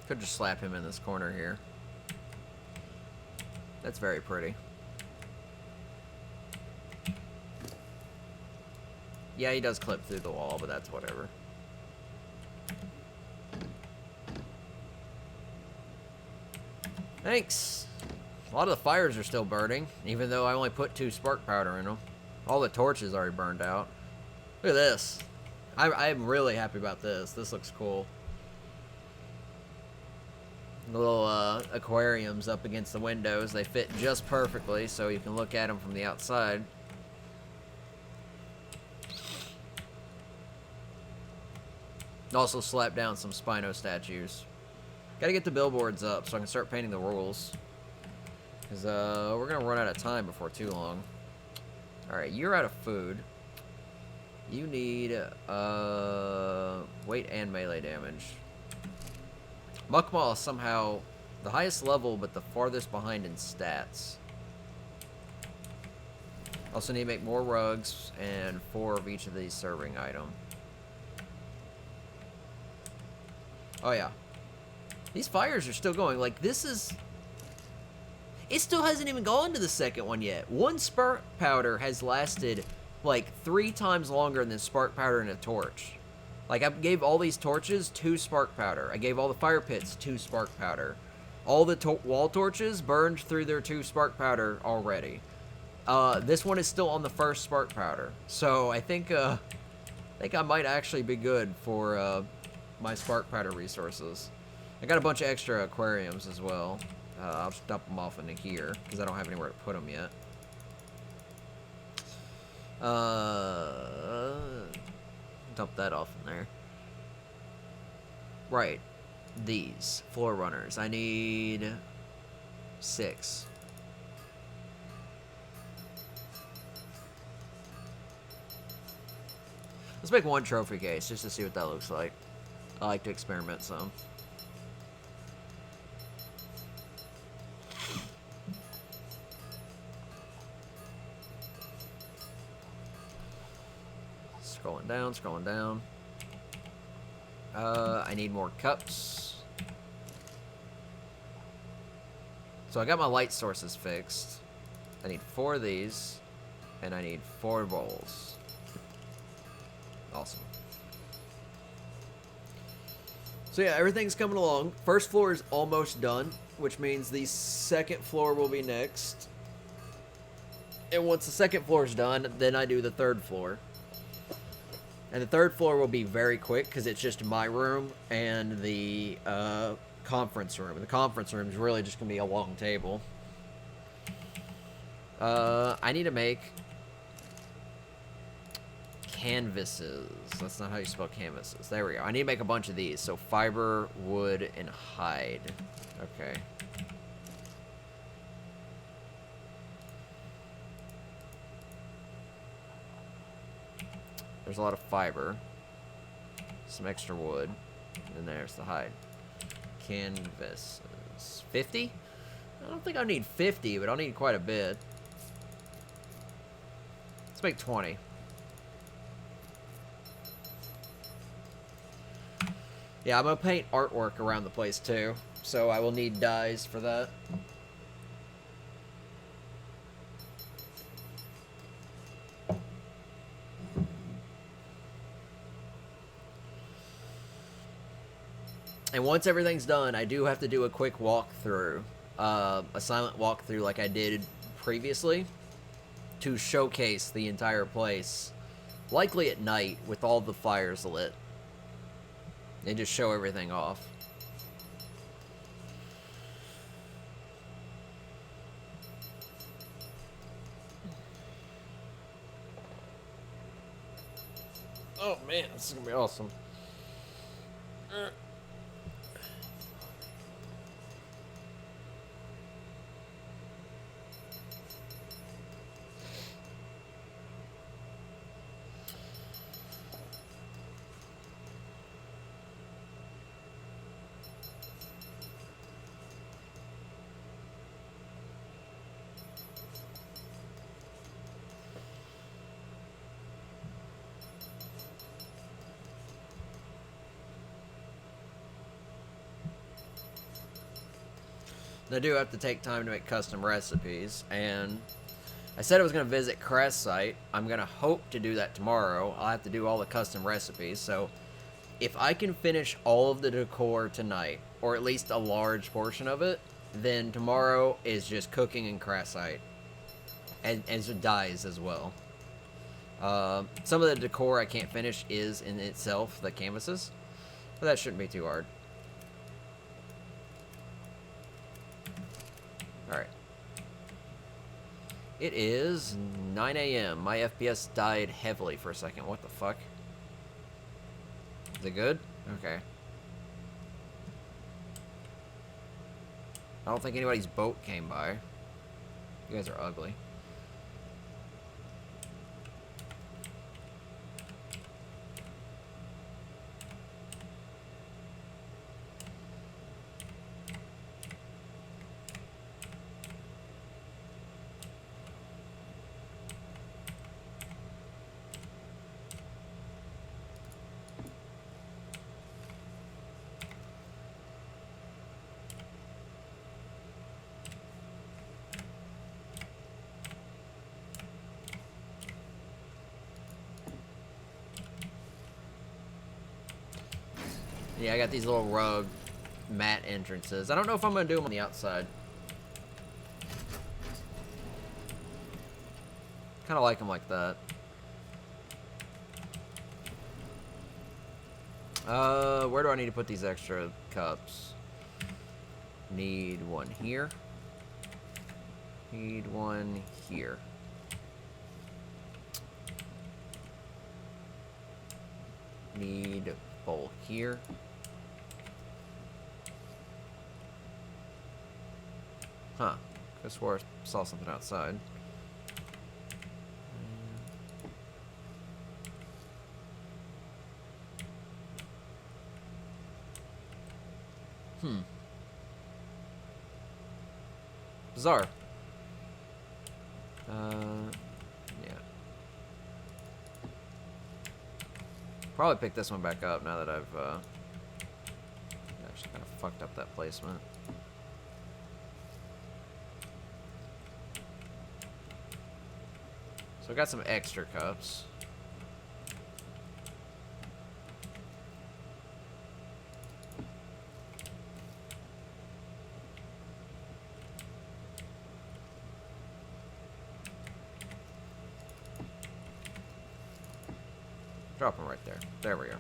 Could just slap him in this corner here. That's very pretty. Yeah, he does clip through the wall, but that's whatever. Thanks. A lot of the fires are still burning, even though I only put 2 spark powder in them. All the torches already burned out. Look at this. I'm really happy about this. This looks cool. The little aquariums up against the windows. They fit just perfectly, so you can look at them from the outside. Also slap down some Spino statues. Gotta get the billboards up so I can start painting the rules. Because we're going to run out of time before too long. Alright, you're out of food. You need weight and melee damage. Muckmaw is somehow the highest level, but the farthest behind in stats. Also need to make more rugs and 4 of each of these serving item. Oh yeah. These fires are still going. Like, this is... It still hasn't even gone to the second one yet. 1 spark powder has lasted, like, 3 times longer than spark powder in a torch. Like, I gave all these torches 2 spark powder. I gave all the fire pits 2 spark powder. All the wall torches burned through their 2 spark powder already. This one is still on the 1st spark powder. So, I think I might actually be good for my spark powder resources. I got a bunch of extra aquariums as well. I'll just dump them off into here, because I don't have anywhere to put them yet. Dump that off in there. Right. These. Floor runners. I need 6. Let's make 1 trophy case, just to see what that looks like. I like to experiment some. Scrolling down, scrolling down. I need more cups. So I got my light sources fixed. I need 4 of these, and I need 4 bowls. Awesome. So yeah, everything's coming along. First floor is almost done, which means the second floor will be next. And once the second floor is done, then I do the third floor. And the third floor will be very quick because it's just my room and the conference room. And the conference room is really just going to be a long table. I need to make canvases. That's not how you spell canvases. There we go. I need to make a bunch of these. So fiber, wood, and hide. Okay. There's a lot of fiber. Some extra wood. And there's the hide. Canvases. 50? I don't think I need 50, but I'll need quite a bit. Let's make 20. Yeah, I'm going to paint artwork around the place too. So I will need dyes for that. And once everything's done, I do have to do a quick walkthrough. A silent walkthrough like I did previously. To showcase the entire place. Likely at night with all the fires lit. And just show everything off. Oh man, this is gonna be awesome. I do have to take time to make custom recipes, and I said I was going to visit Crest site. I'm going to hope to do that tomorrow. I'll have to do all the custom recipes, so if I can finish all of the decor tonight, or at least a large portion of it, then tomorrow is just cooking in Crest site, and it dies as well. Some of the decor I can't finish is in itself the canvases, but that shouldn't be too hard. Alright. It is 9 a.m. My FPS died heavily for a second. What the fuck? Is it good? Okay. I don't think anybody's boat came by. You guys are ugly. Yeah, I got these little rug mat entrances. I don't know if I'm going to do them on the outside. Kind of like them like that. Where do I need to put these extra cups? Need one here. Need one here. Need bowl here. Huh. I swore I saw something outside. Bizarre. Yeah. Probably pick this one back up now that I've actually kind of fucked up that placement. So I got some extra cups. Drop them right there. There we go.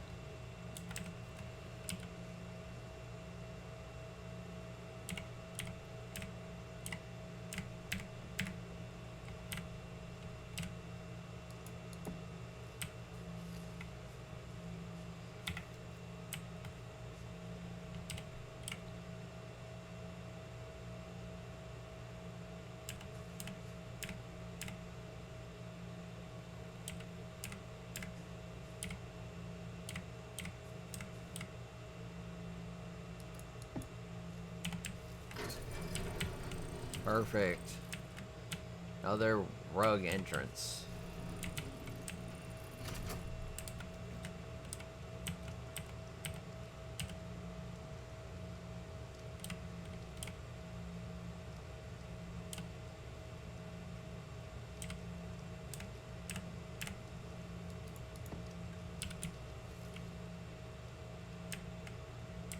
Perfect. Another rug entrance.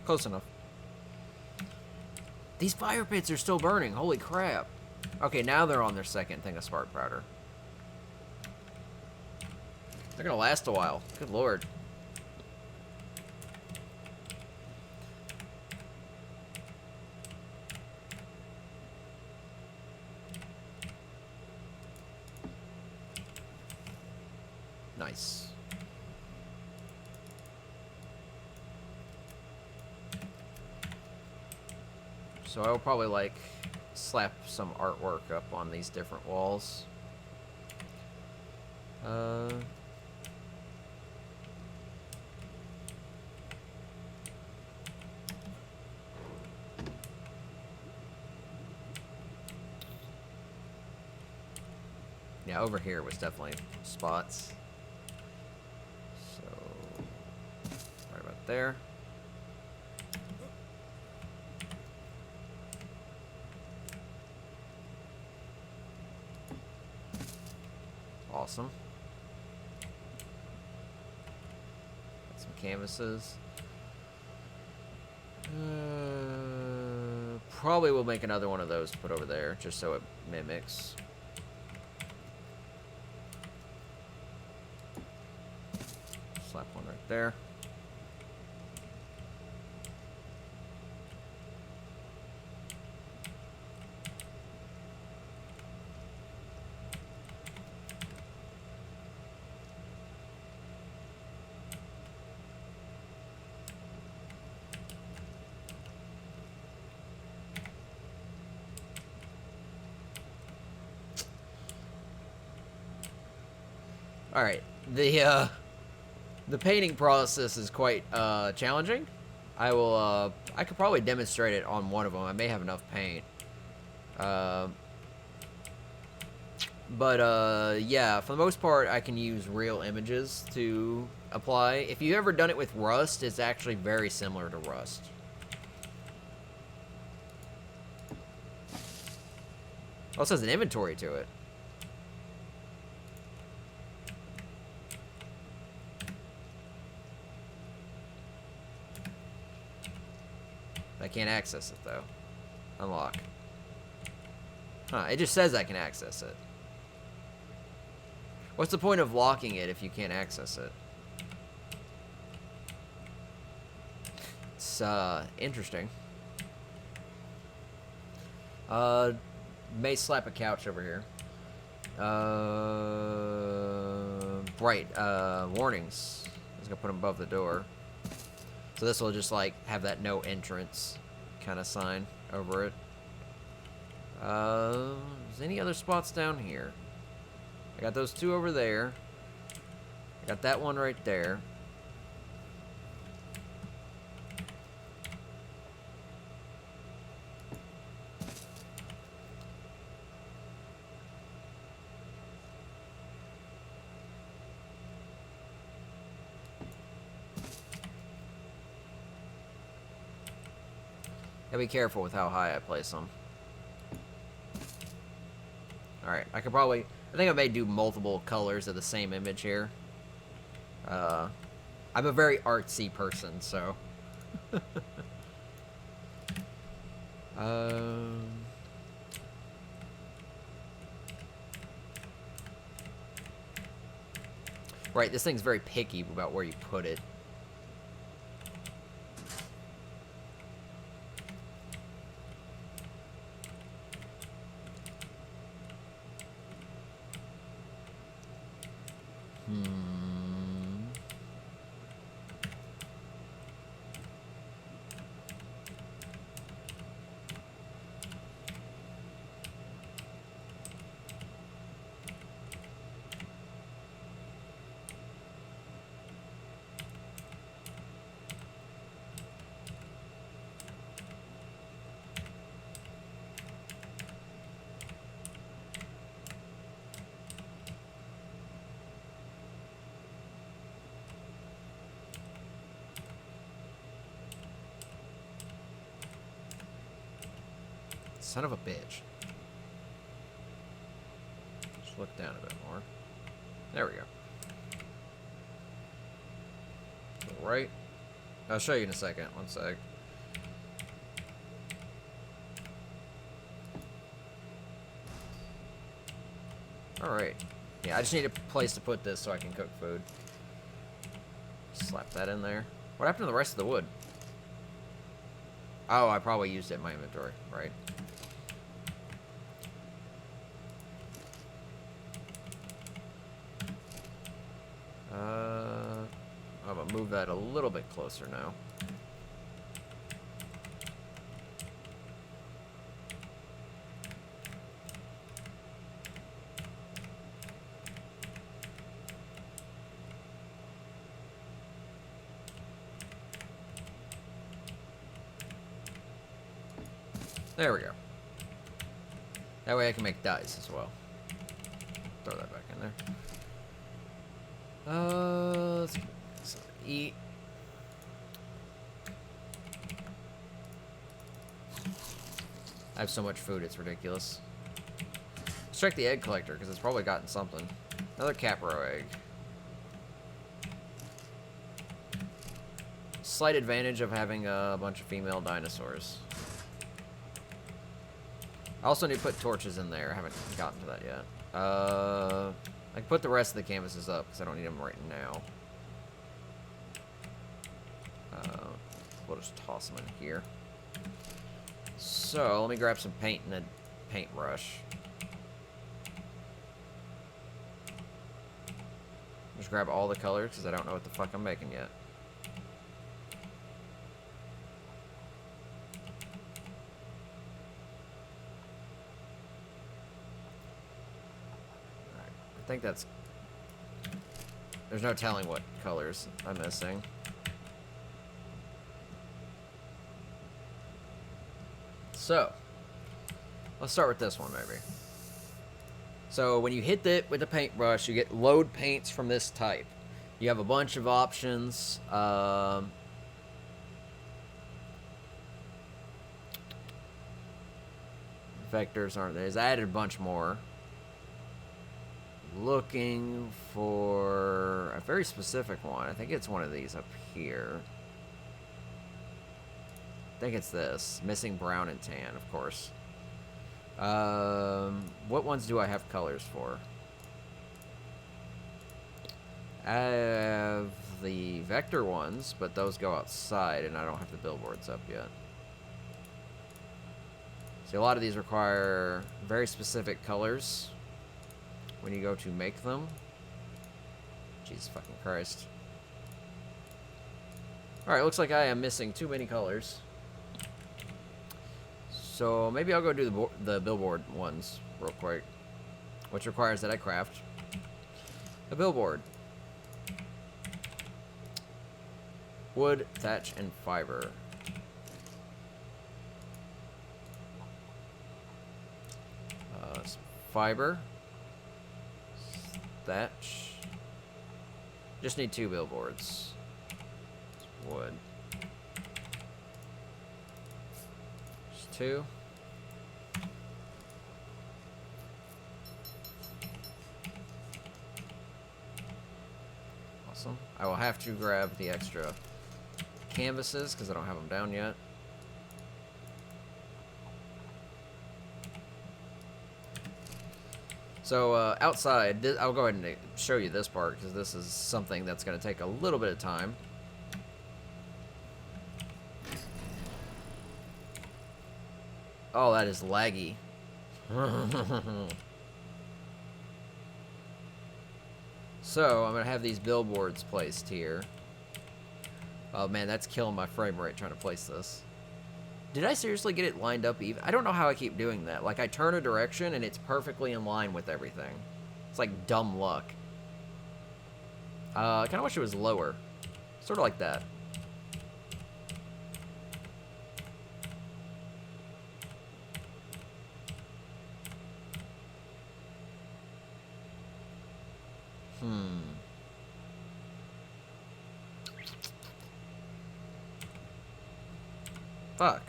Close enough. These fire pits are still burning. Holy crap. Okay, now they're on their second thing of spark powder. They're gonna last a while. Good lord. Nice. So I'll probably like slap some artwork up on these different walls. Yeah, over here was definitely spots. So right about there. awesome. Got some canvases. Probably will make another one of those to put over there, just so it mimics. Slap one right there. All right, the painting process is quite challenging. I could probably demonstrate it on one of them. I may have enough paint. But yeah, for the most part, I can use real images to apply. If you've ever done it with Rust, it's actually very similar to Rust. Also has an inventory to it. I can't access it, though. Unlock. Huh, it just says I can access it. What's the point of locking it if you can't access it? It's, interesting. May slap a couch over here. Right, warnings. I was gonna put them above the door. So this will just, like, have that no entrance kind of sign over it. Is any other spots down here? I got those two over there. I got that one right there. Gotta be careful with how high I place them. Alright, I think I may do multiple colors of the same image here. I'm a very artsy person, so. Right, this thing's very picky about where you put it. Son of a bitch. Just look down a bit more. There we go. Right. I'll show you in a second. One sec. Alright. Yeah, I just need a place to put this so I can cook food. Slap that in there. What happened to the rest of the wood? Oh, I probably used it in my inventory. Right. I'm gonna move that a little bit closer now. There we go. That way I can make dice as well. Throw that back in there. Let's eat. I have so much food, it's ridiculous. Let's check the egg collector, because it's probably gotten something. Another Capro egg. Slight advantage of having a bunch of female dinosaurs. I also need to put torches in there. I haven't gotten to that yet. I can put the rest of the canvases up because I don't need them right now. We'll just toss them in here. So, let me grab some paint and a paintbrush. Just grab all the colors because I don't know what the fuck I'm making yet. Alright, I think that's... There's no telling what colors I'm missing. So, let's start with this one, maybe. So, when you hit it with the paintbrush, you get load paints from this type. You have a bunch of options. Vectors aren't there. I added a bunch more. Looking for a very specific one. I think it's one of these up here. I think it's this. Missing brown and tan, of course. What ones do I have colors for? I have the vector ones, but those go outside, and I don't have the billboards up yet. See, a lot of these require very specific colors when you go to make them. Jesus fucking Christ. Alright, looks like I am missing too many colors. So maybe I'll go do the billboard ones real quick, which requires that I craft a billboard. Wood, thatch, and fiber. Fiber. Thatch. Just need 2 billboards. Wood. Just 2. Awesome. I will have to grab the extra canvases because I don't have them down yet. So outside, I'll go ahead and show you this part because this is something that's going to take a little bit of time. Oh, that is laggy. So I'm going to have these billboards placed here. Oh man, that's killing my frame rate trying to place this. Did I seriously get it lined up even? I don't know how I keep doing that. Like, I turn a direction and it's perfectly in line with everything. It's like dumb luck. I kind of wish it was lower. Sort of like that. Fuck.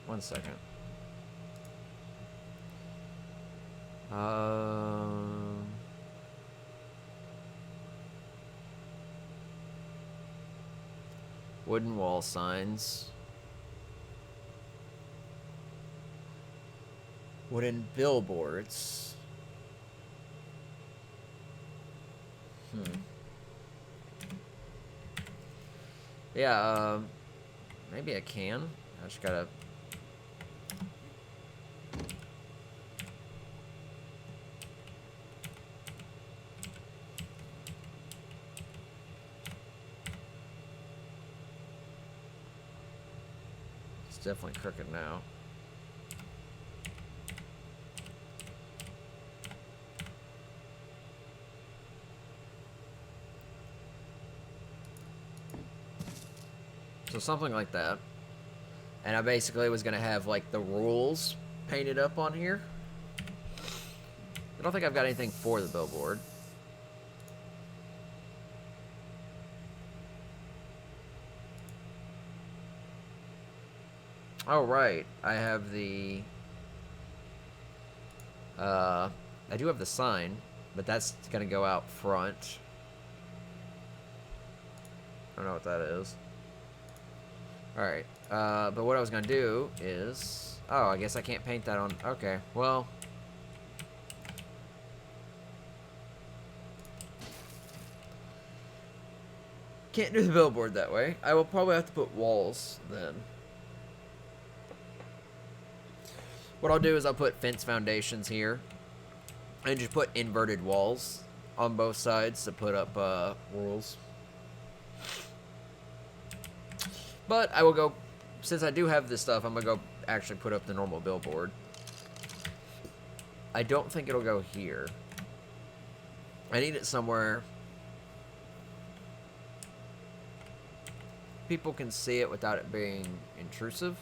One second. Wooden wall signs. Wooden billboards. Yeah, maybe I can. I just gotta... It's definitely crooked now. So something like that. And I basically was going to have, like, the rules painted up on here. I don't think I've got anything for the billboard. Oh, right. I have the I do have the sign, but that's gonna go out front. I don't know what that is. Alright, but what I was gonna do is... Oh, I guess I can't paint that on... Okay, well... Can't do the billboard that way. I will probably have to put walls, then. What I'll do is I'll put fence foundations here. And just put inverted walls on both sides to put up, rules. But I will go... Since I do have this stuff, I'm gonna go actually put up the normal billboard. I don't think it'll go here. I need it somewhere people can see it without it being intrusive.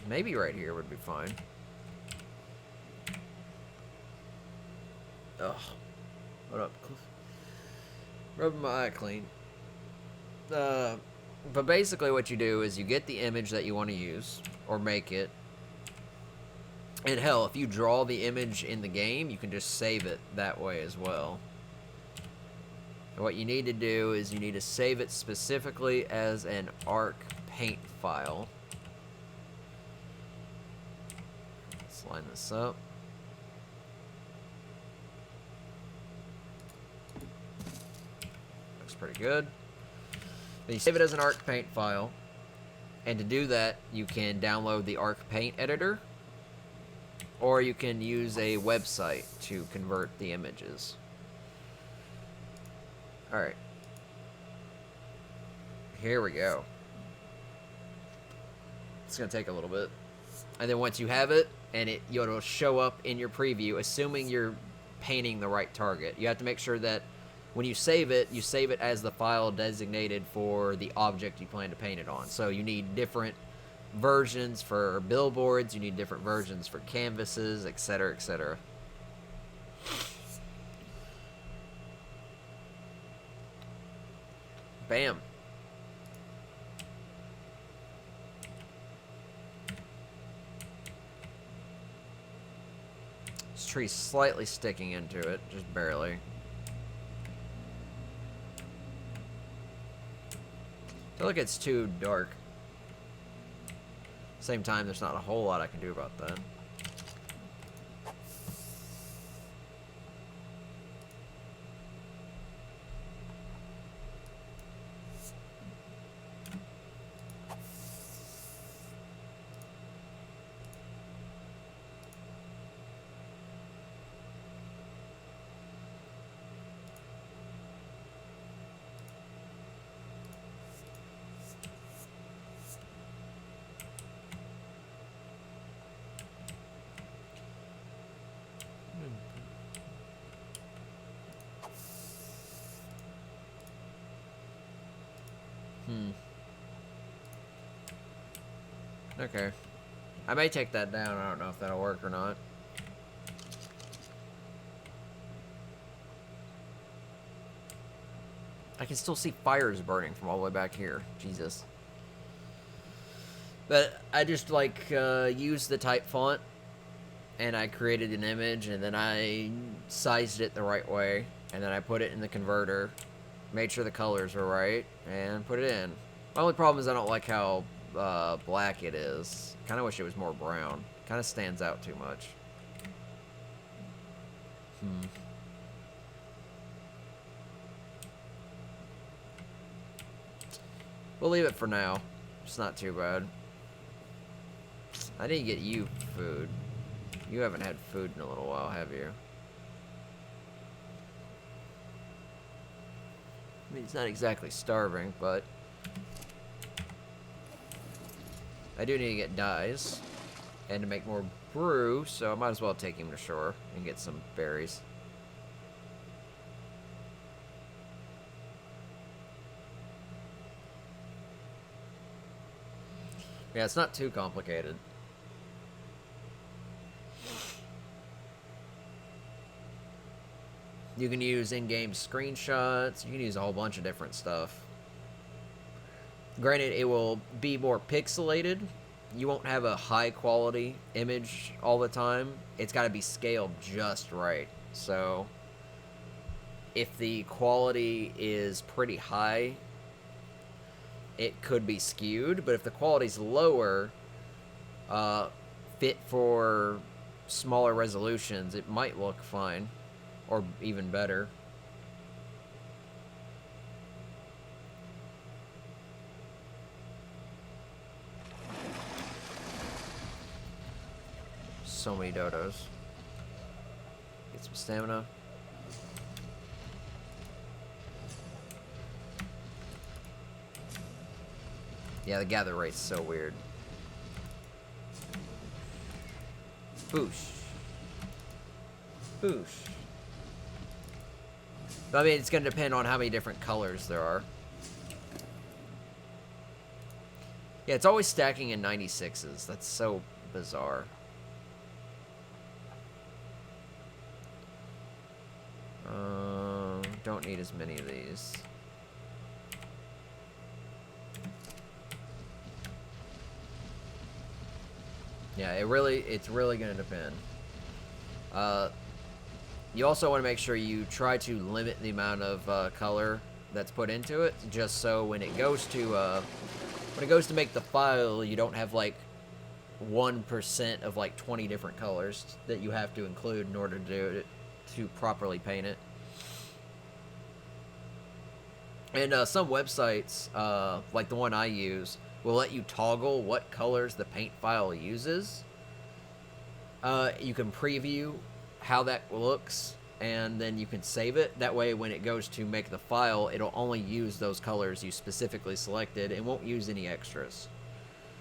Maybe right here would be fine. Ugh. Hold up. Rubbing my eye clean. But basically what you do is you get the image that you want to use, or make it. And hell, if you draw the image in the game, you can just save it that way as well. And what you need to do is you need to save it specifically as an ARK paint file. Let's line this up. Looks pretty good. Then you save it as an ARK paint file. And to do that, you can download the ARK paint editor. Or you can use a website to convert the images. Alright. Here we go. It's going to take a little bit. And then once you have it, and it'll show up in your preview, assuming you're painting the right target. You have to make sure that when you save it as the file designated for the object you plan to paint it on. So you need different versions for billboards, you need different versions for canvases, etc., etc. Bam. This tree's slightly sticking into it, just barely. I feel like it's too dark. Same time, there's not a whole lot I can do about that. Okay. I may take that down. I don't know if that'll work or not. I can still see fires burning from all the way back here. Jesus. But I just, like, used the type font, and I created an image, and then I sized it the right way, and then I put it in the converter, made sure the colors were right, and put it in. My only problem is I don't like how black it is. Kind of wish it was more brown. Kind of stands out too much. We'll leave it for now. It's not too bad. I need to get you food. You haven't had food in a little while, have you? I mean, it's not exactly starving, but I do need to get dyes and to make more brew, so I might as well take him to shore and get some berries. Yeah, it's not too complicated. You can use in-game screenshots. You can use a whole bunch of different stuff. Granted, it will be more pixelated you won't have a high quality image all the time. It's got to be scaled just right. So if the quality is pretty high, it could be skewed, but if the quality's lower, fit for smaller resolutions, it might look fine, or even better. So many dodos. Get some stamina. Yeah, the gather rate's so weird. Boosh. Boosh. But, I mean, it's going to depend on how many different colors there are. Yeah, it's always stacking in 96s. That's so bizarre. Don't need as many of these. Yeah, it's really going to depend. You also want to make sure you try to limit the amount of color that's put into it, just so when it goes to make the file, you don't have like 1% of like 20 different colors that you have to include in order to properly paint it. And some websites, like the one I use, will let you toggle what colors the paint file uses. You can preview how that looks, and then you can save it. That way, when it goes to make the file, it'll only use those colors you specifically selected and won't use any extras.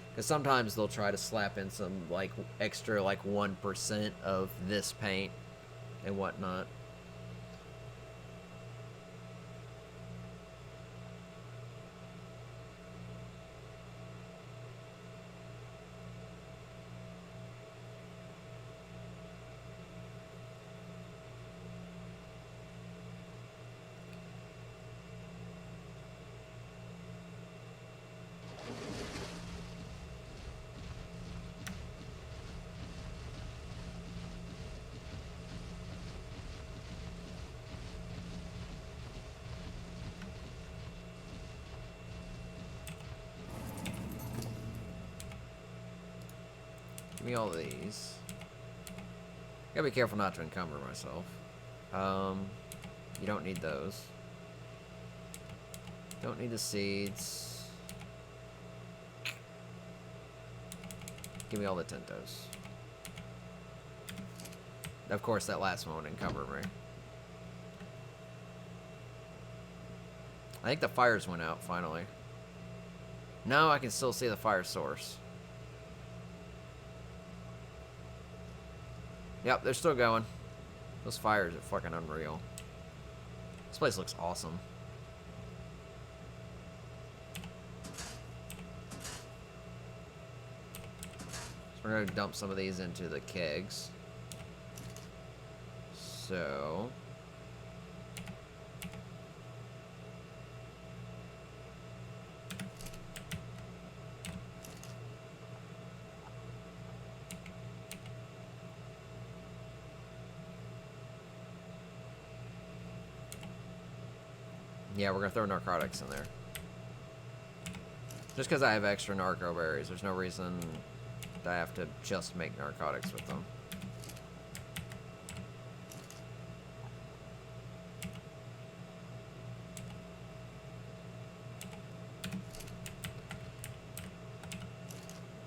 Because sometimes they'll try to slap in some like extra, like 1% of this paint and whatnot. Give me all these. Gotta be careful not to encumber myself. You don't need those. Don't need the seeds. Give me all the Tintos. Of course, that last one won't encumber me. I think the fires went out, finally. No, I can still see the fire source. Yep, they're still going. Those fires are fucking unreal. This place looks awesome. So we're gonna dump some of these into the kegs. So... yeah, we're gonna throw narcotics in there. Just because I have extra narco berries, there's no reason that I have to just make narcotics with them.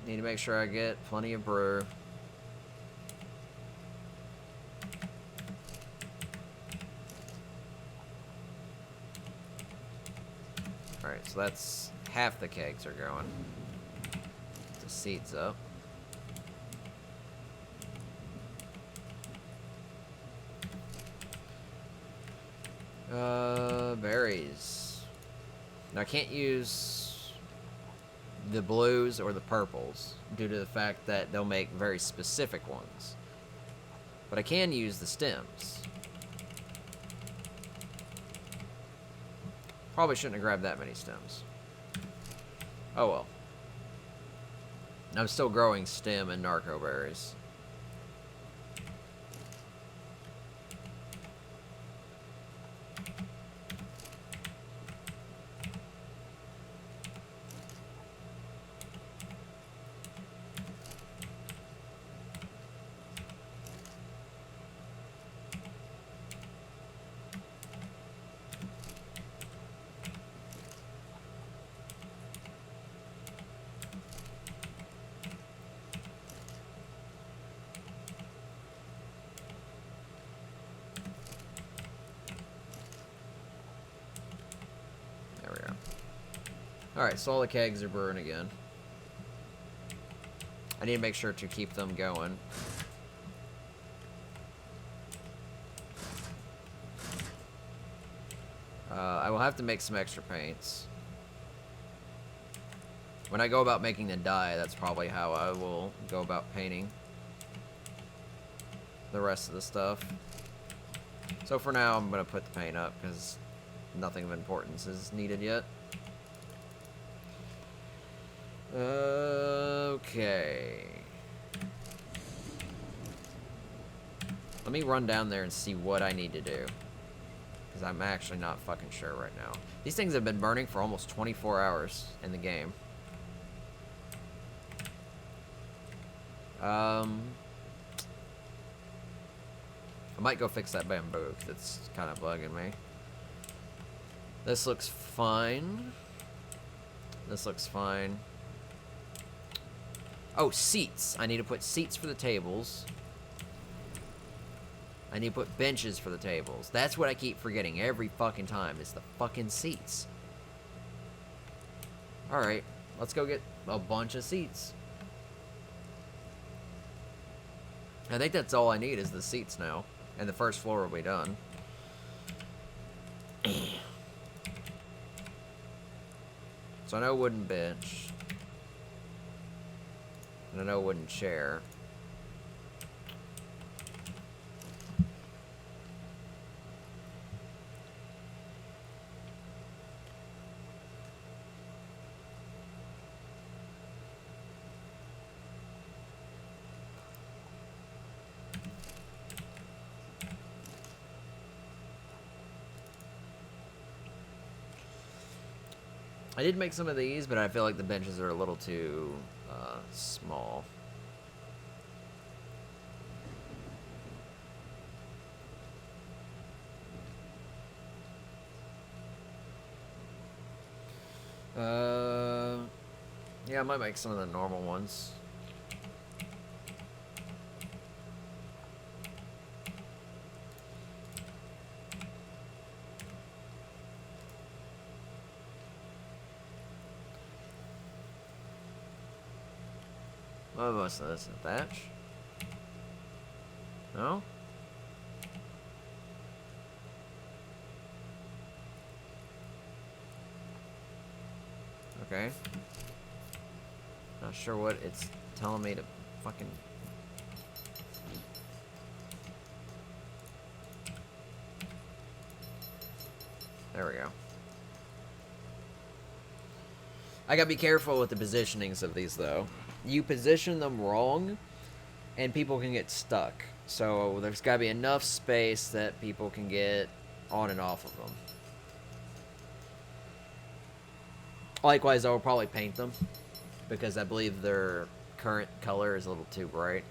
Need to make sure I get plenty of brew. Alright, so that's half the kegs are going. The seeds up. Berries. Now I can't use the blues or the purples due to the fact that they'll make very specific ones. But I can use the stems. Probably shouldn't have grabbed that many stems. Oh well. I'm still growing stem and narco berries. There we go. Alright, so all the kegs are brewing again. I need to make sure to keep them going. I will have to make some extra paints. When I go about making the dye, that's probably how I will go about painting the rest of the stuff. So for now, I'm going to put the paint up because nothing of importance is needed yet. Okay. Let me run down there and see what I need to do. Because I'm actually not fucking sure right now. These things have been burning for almost 24 hours in the game. I might go fix that bamboo, because it's kind of bugging me. This looks fine. This looks fine. Oh, seats. I need to put seats for the tables. I need to put benches for the tables. That's what I keep forgetting every fucking time, is the fucking seats. Alright, let's go get a bunch of seats. I think that's all I need is the seats now. And the first floor will be done. So I know wooden bench. And I know wooden chair. I did make some of these, but I feel like the benches are a little too small. Yeah, I might make some of the normal ones. What most of this is thatch? No? Okay. Not sure what it's telling me to fucking... There we go. I gotta be careful with the positionings of these, though. You position them wrong, and people can get stuck. So there's gotta be enough space that people can get on and off of them. Likewise, I will probably paint them, because I believe their current color is a little too bright.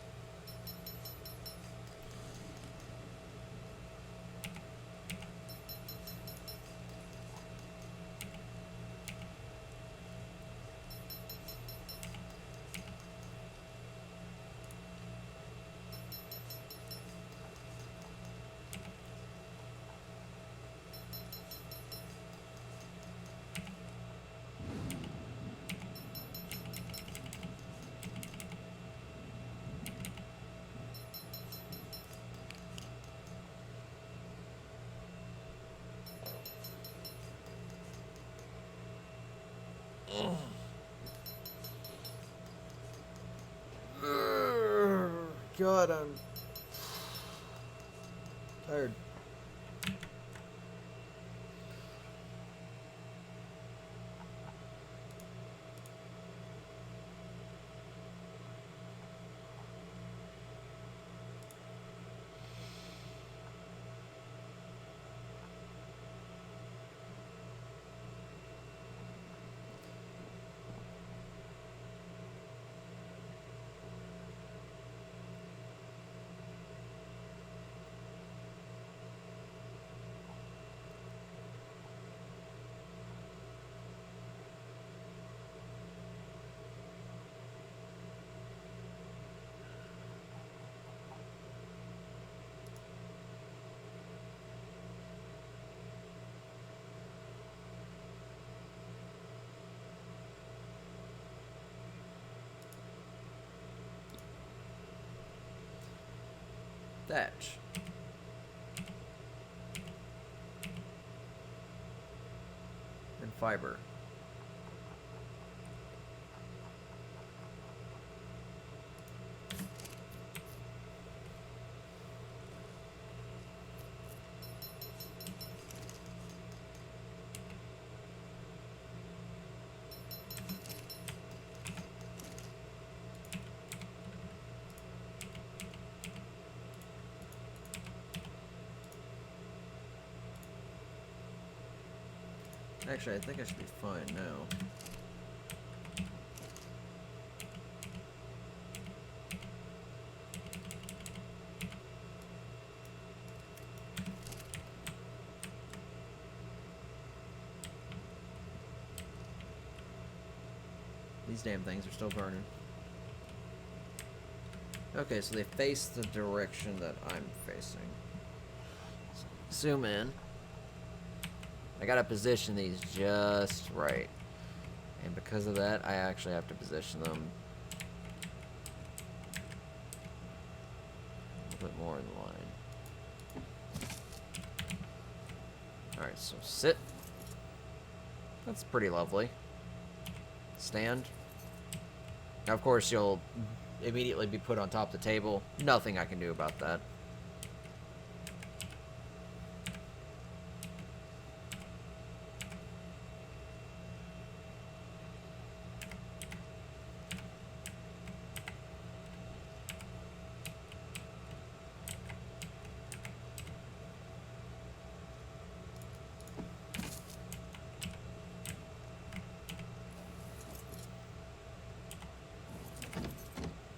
God, I'm tired. Thatch. And fiber. Actually, I think I should be fine now. These damn things are still burning. Okay, so they face the direction that I'm facing. So zoom in. I gotta position these just right. And because of that, I actually have to position them a little bit more in line. Alright, so sit. That's pretty lovely. Stand. Now, of course, you'll immediately be put on top of the table. Nothing I can do about that.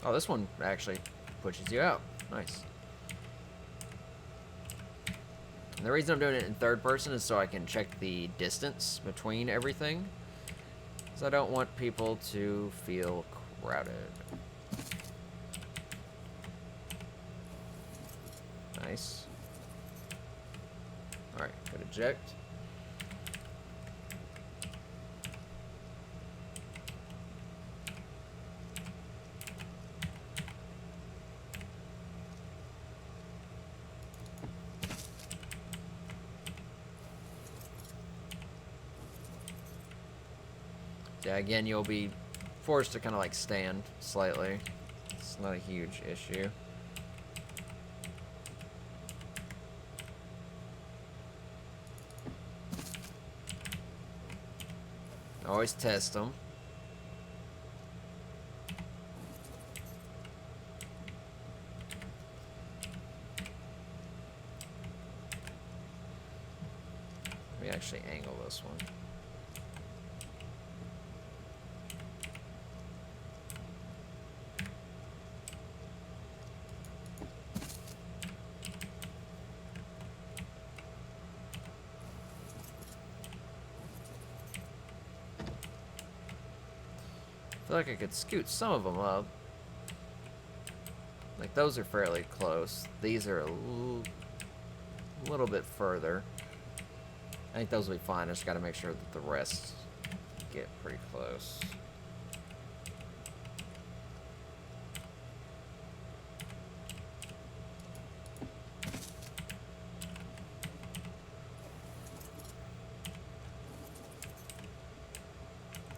Oh, this one actually pushes you out. Nice. And the reason I'm doing it in third person is so I can check the distance between everything. Because I don't want people to feel crowded. Nice. Alright, go eject. Yeah, again, you'll be forced to kind of like stand slightly. It's not a huge issue. Always test them. Let me actually angle this one. I feel like I could scoot some of them up. Like, those are fairly close. These are a little bit further. I think those will be fine. I just gotta make sure that the rest get pretty close.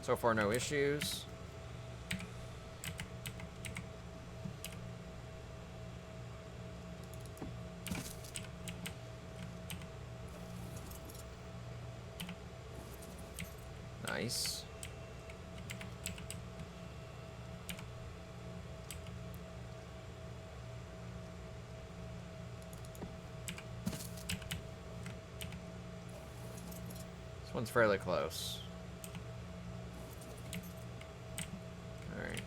So far, no issues. Nice. This one's fairly close. Alright.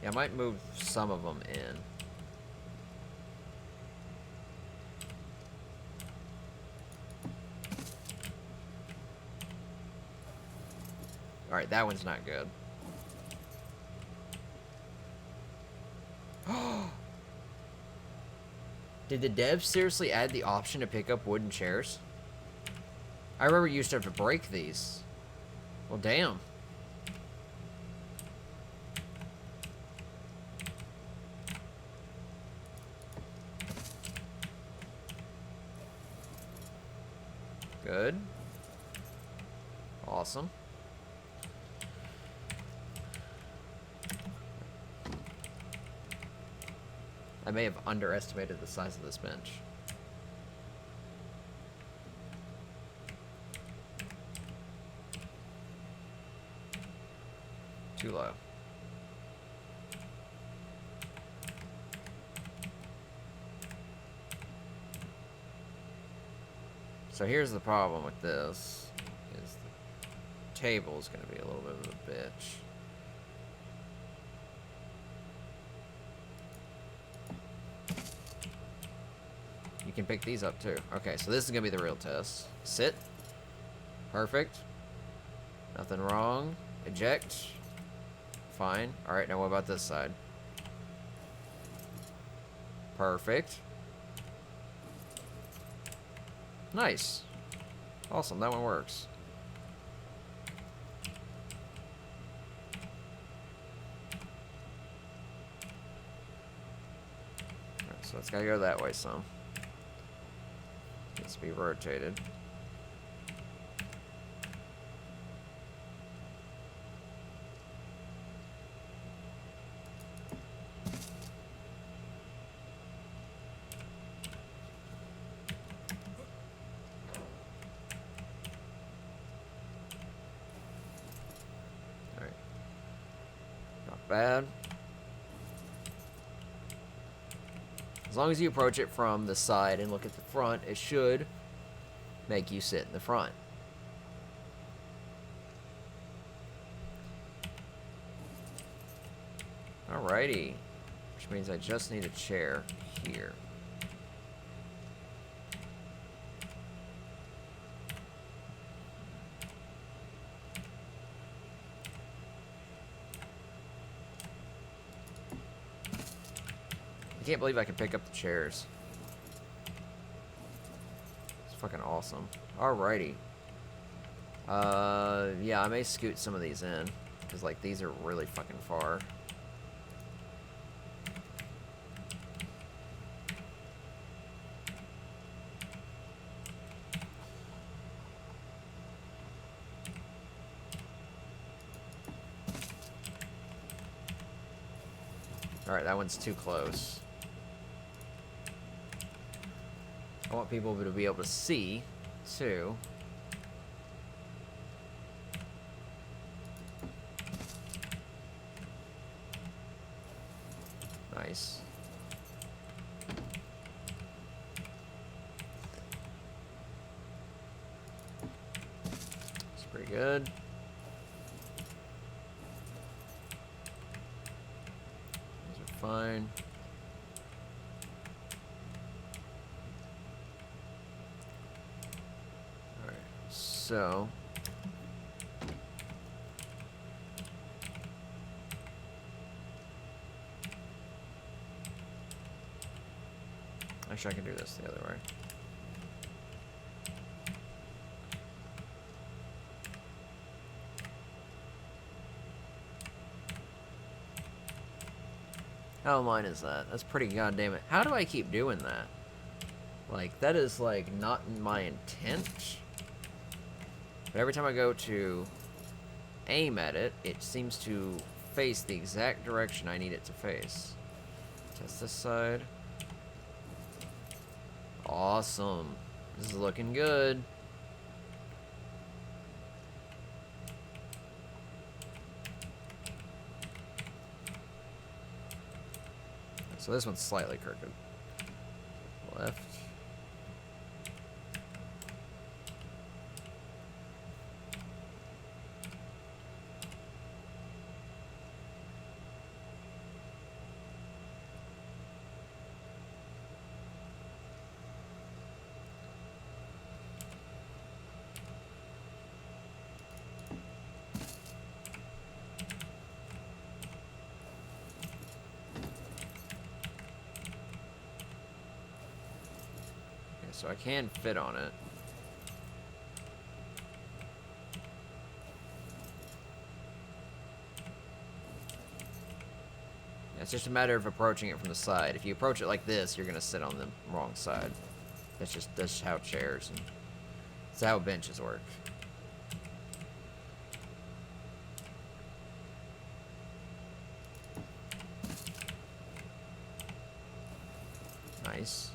Yeah, I might move some of them in. Alright, that one's not good. Did the devs seriously add the option to pick up wooden chairs? I remember you used to have to break these. Well, damn. Good. Awesome. I may have underestimated the size of this bench. Too low. So here's the problem with this, is the table is going to be a little bit of a bitch. You can pick these up too. Okay, so this is going to be the real test. Sit. Perfect. Nothing wrong. Eject. Fine. Alright, now what about this side? Perfect. Nice. Awesome, that one works. Alright, so it's gotta go that way some. Needs to be rotated. Bad. As long as you approach it from the side and look at the front, it should make you sit in the front. Alrighty. Which means I just need a chair here. I can't believe I can pick up the chairs. It's fucking awesome. Alrighty. Yeah, I may scoot some of these in. Because, like, these are really fucking far. Alright, that one's too close. I want people to be able to see, too. Nice. It's pretty good. These are fine. So, actually I can do this the other way. How mine is that? That's pretty goddamn it. How do I keep doing that? Like, that is, like, not in my intent. But every time I go to aim at it, it seems to face the exact direction I need it to face. Test this side. Awesome. This is looking good. So this one's slightly crooked. Left. So I can fit on it. It's just a matter of approaching it from the side. If you approach it like this, you're gonna sit on the wrong side. That's how chairs and That's how benches work. Nice.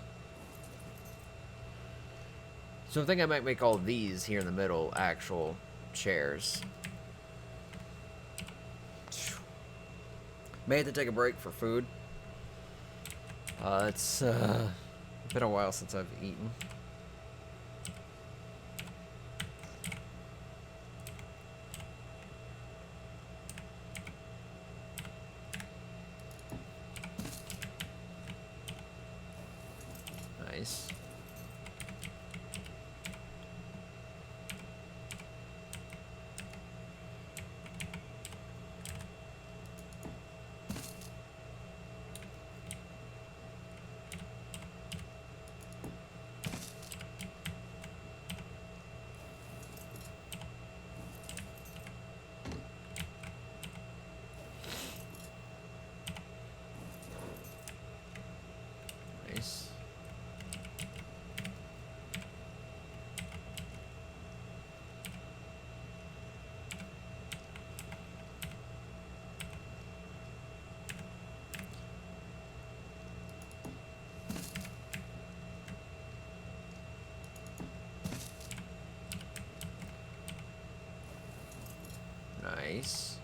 So I think I might make all these here in the middle actual chairs. May have to take a break for food. It's been a while since I've eaten. Nice. Nice. Nice.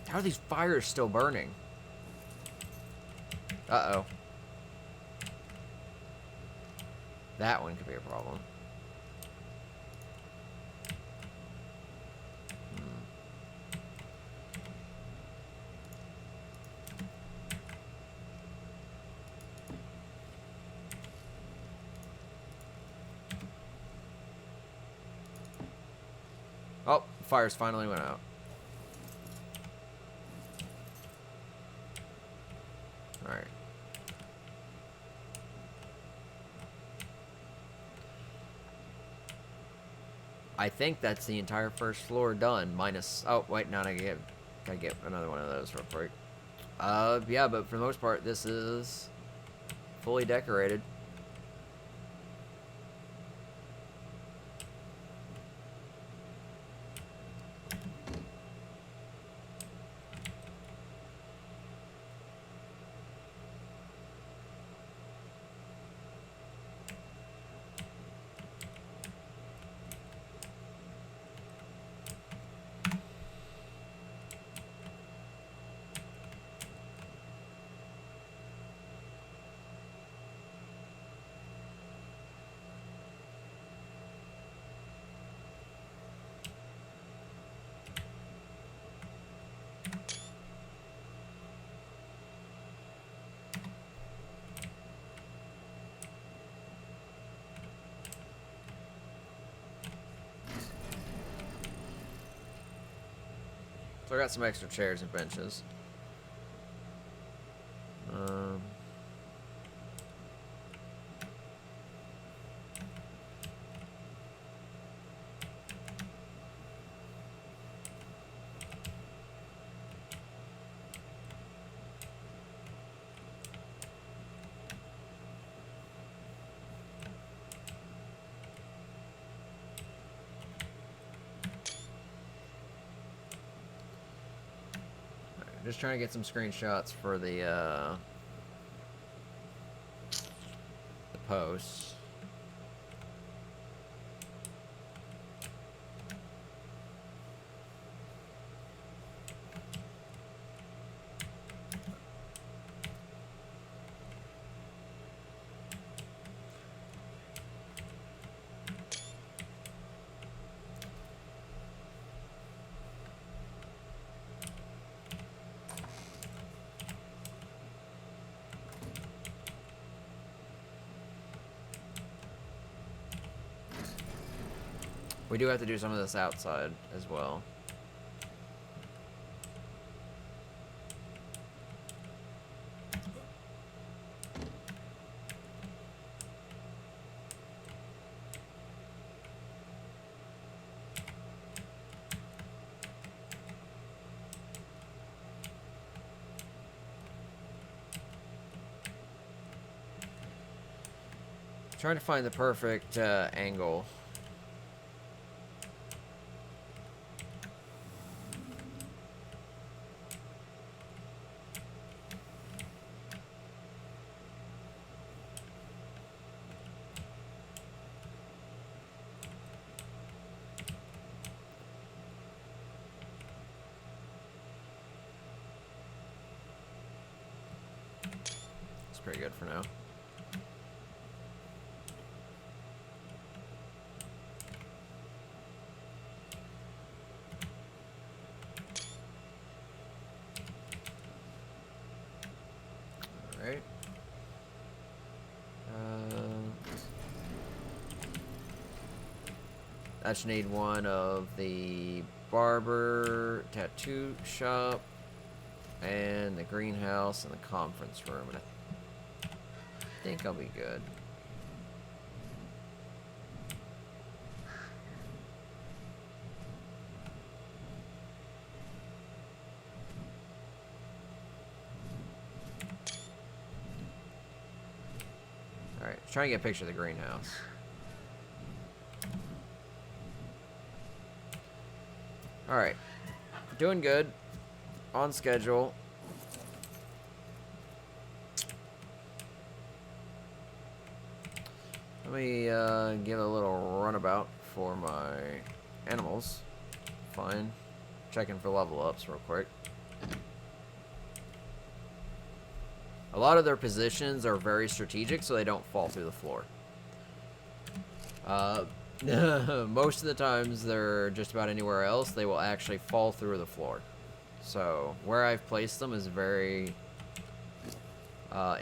How are these fires still burning? Uh-oh. That one could be a problem. Oh, fires finally went out. Alright. I think that's the entire first floor done, minus... Oh, wait, no, I gotta get another one of those real quick. Yeah, but for the most part, this is fully decorated. So I got some extra chairs and benches. Just trying to get some screenshots for the posts. We do have to do some of this outside as well. Trying to find the perfect angle. It's pretty good for now. Alright. I just need one of the barber, tattoo shop, and the greenhouse, and the conference room. And I think I'll be good. Alright, trying to get a picture of the greenhouse. Alright. Doing good. On schedule. Let me give a little runabout for my animals. Fine. Checking for level ups real quick. A lot of their positions are very strategic, so they don't fall through the floor. Most of the times they're just about anywhere else, they will actually fall through the floor. So where I've placed them is very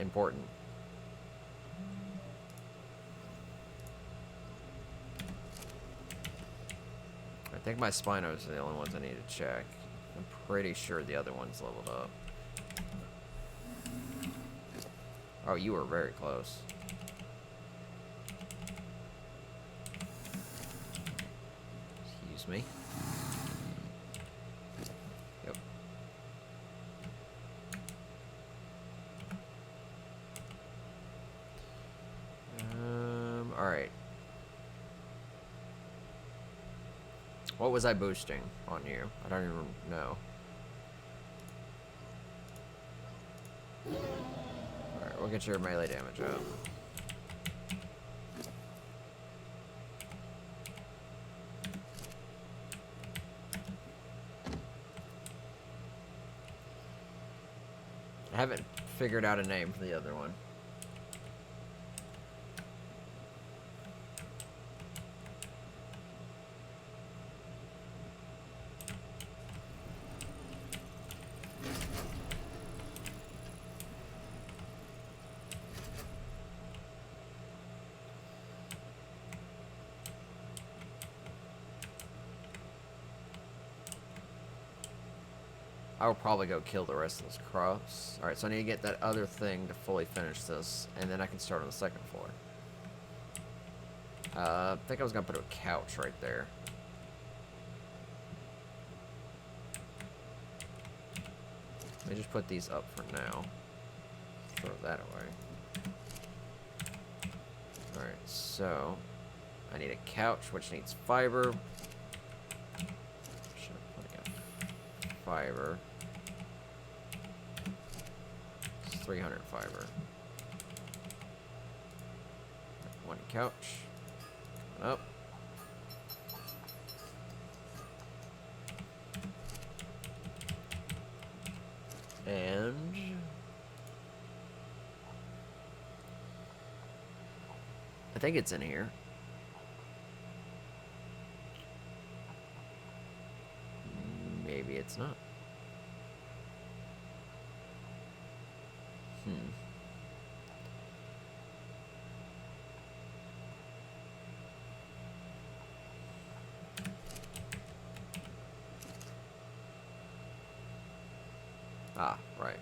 important. I think my Spinos are the only ones I need to check. I'm pretty sure the other one's leveled up. Oh, you were very close. Excuse me. Yep. Alright. What was I boosting on you? I don't even know. Alright, we'll get your melee damage up. I haven't figured out a name for the other one. I will probably go kill the rest of those crops. Alright, so I need to get that other thing to fully finish this, and then I can start on the second floor. I think I was going to put a couch right there. Let me just put these up for now. Throw that away. Alright, so I need a couch, which needs fiber. Should have put fiber. It's 300 fiber. One couch. Coming up. And I think it's in here. Maybe it's not. Ah, right.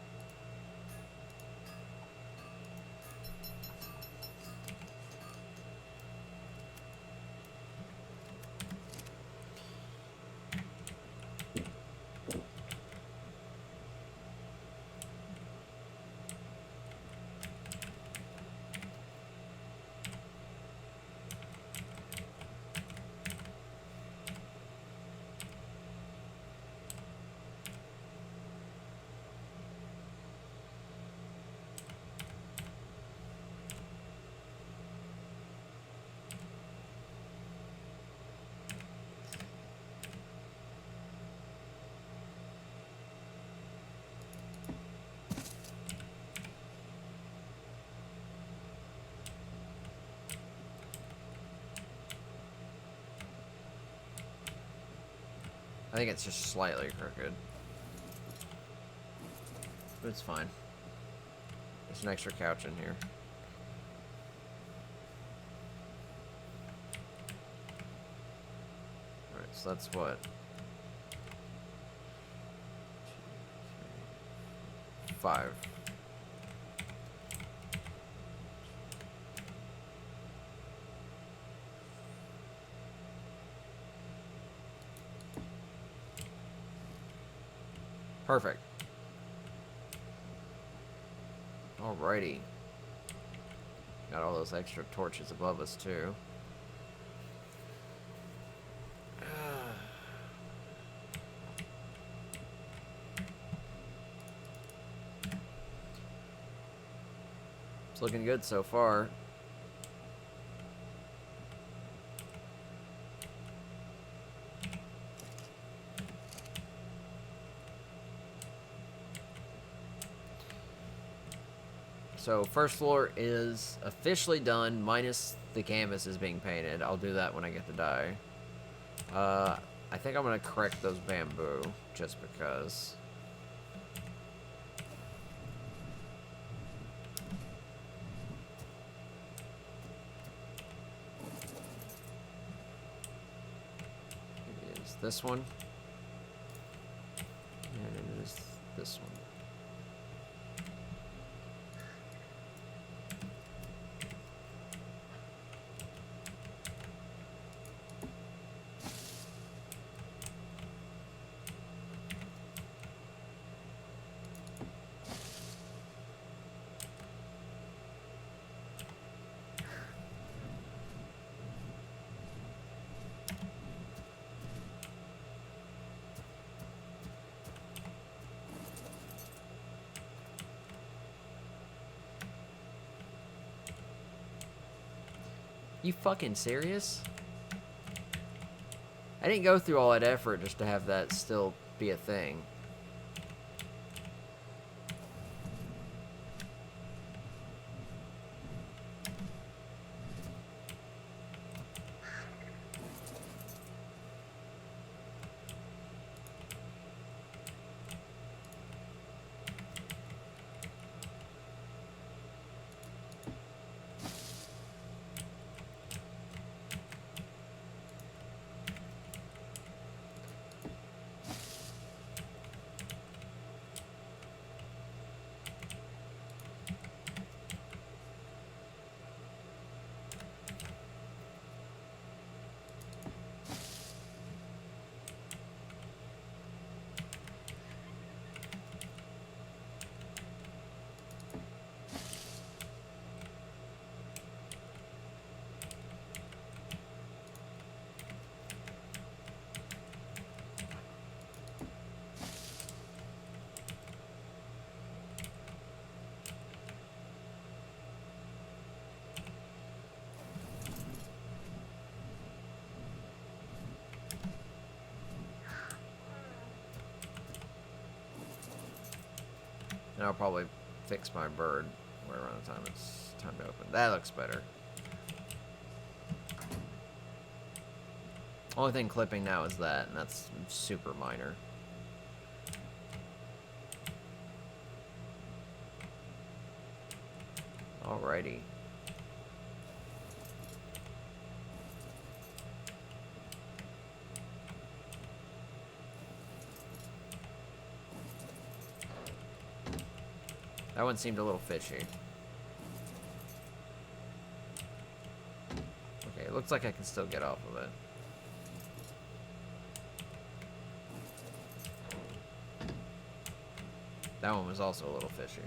I think it's just slightly crooked. But it's fine. There's an extra couch in here. Alright, so that's what? 2, 3, 5. Perfect. Alrighty. Got all those extra torches above us, too. It's looking good so far. So first floor is officially done, minus the canvas is being painted. I'll do that when I get the dye. I think I'm gonna correct those bamboo, just because. It is this one. And it is this one. You fucking serious? I didn't go through all that effort just to have that still be a thing. And I'll probably fix my bird right around the time it's time to open. That looks better. Only thing clipping now is that, and that's super minor. Alrighty. That one seemed a little fishy. Okay, it looks like I can still get off of it. That one was also a little fishy.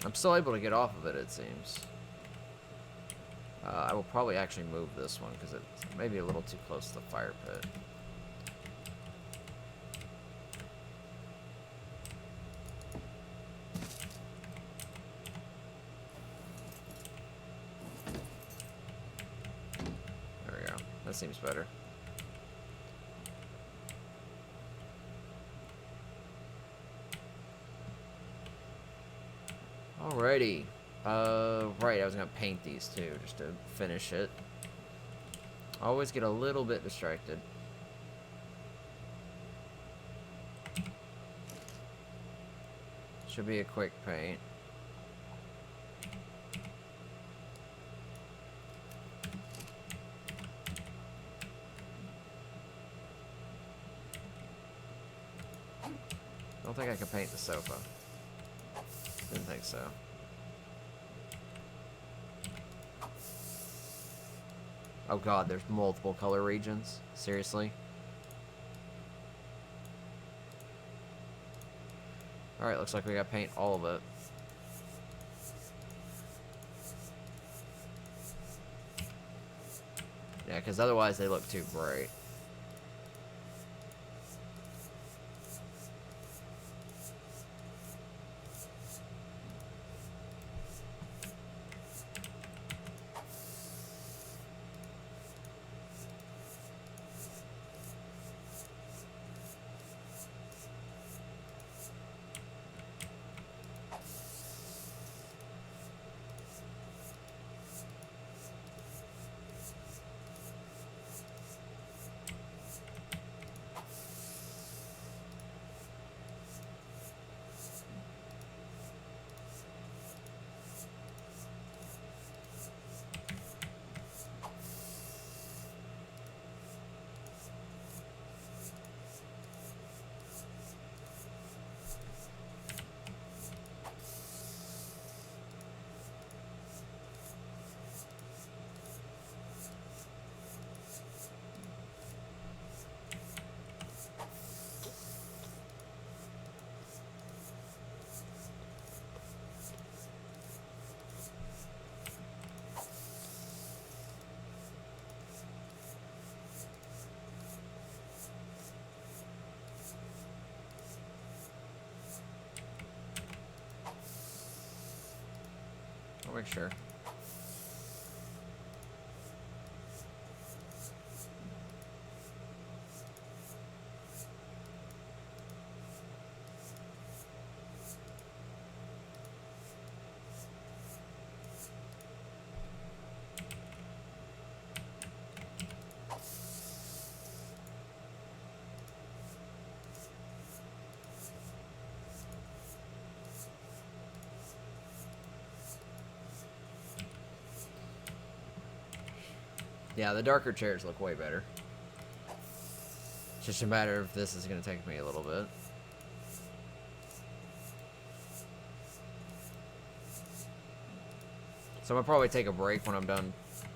I'm still able to get off of it, it seems. I will probably actually move this one because it's maybe a little too close to the fire pit. There we go. That seems better. Alrighty. Right, I was gonna paint these too, just to finish it. Always get a little bit distracted. Should be a quick paint. I don't think I can paint the sofa. Didn't think so. Oh god, there's multiple color regions? Seriously? Alright, looks like we gotta paint all of it. Yeah, because otherwise they look too bright. I'll make sure. Yeah, the darker chairs look way better. It's just a matter of this is going to take me a little bit. So I'll probably take a break when I'm done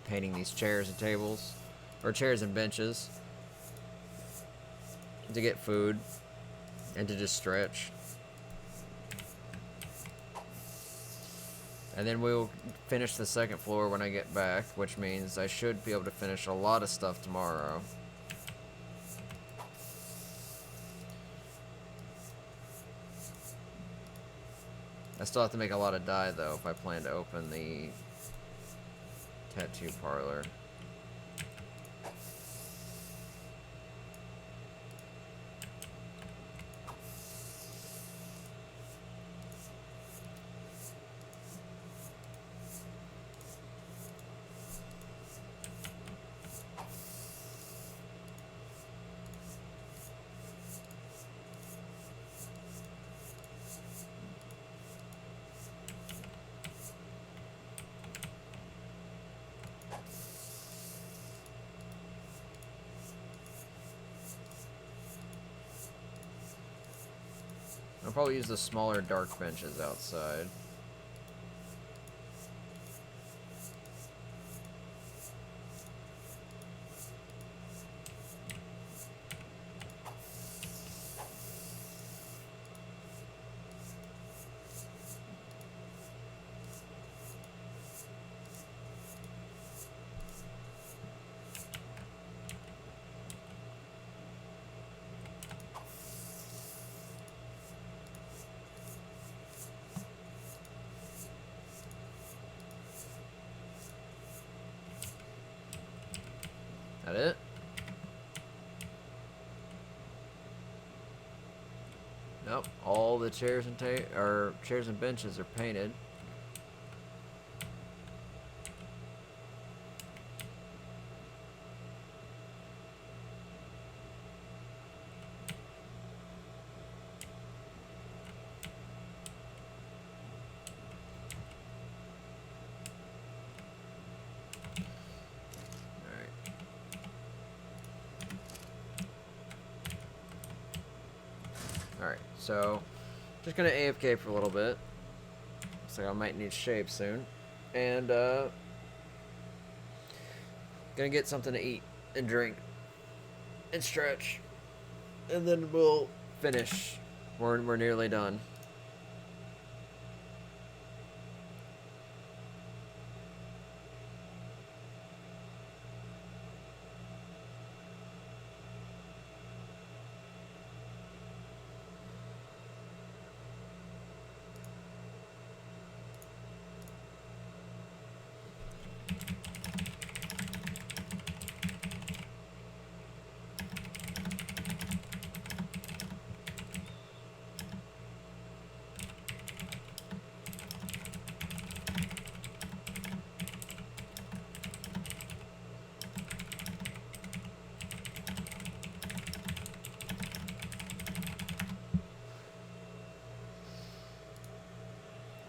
painting these chairs and tables. Or chairs and benches. To get food. And to just stretch. And then we'll finish the second floor when I get back, which means I should be able to finish a lot of stuff tomorrow. I still have to make a lot of dye, though, if I plan to open the tattoo parlor. I'll probably use the smaller dark benches outside. That it? Nope. All the chairs and chairs and benches are painted. So, just gonna AFK for a little bit. So I might need shave soon. And, gonna get something to eat and drink and stretch. And then we'll finish. We're nearly done.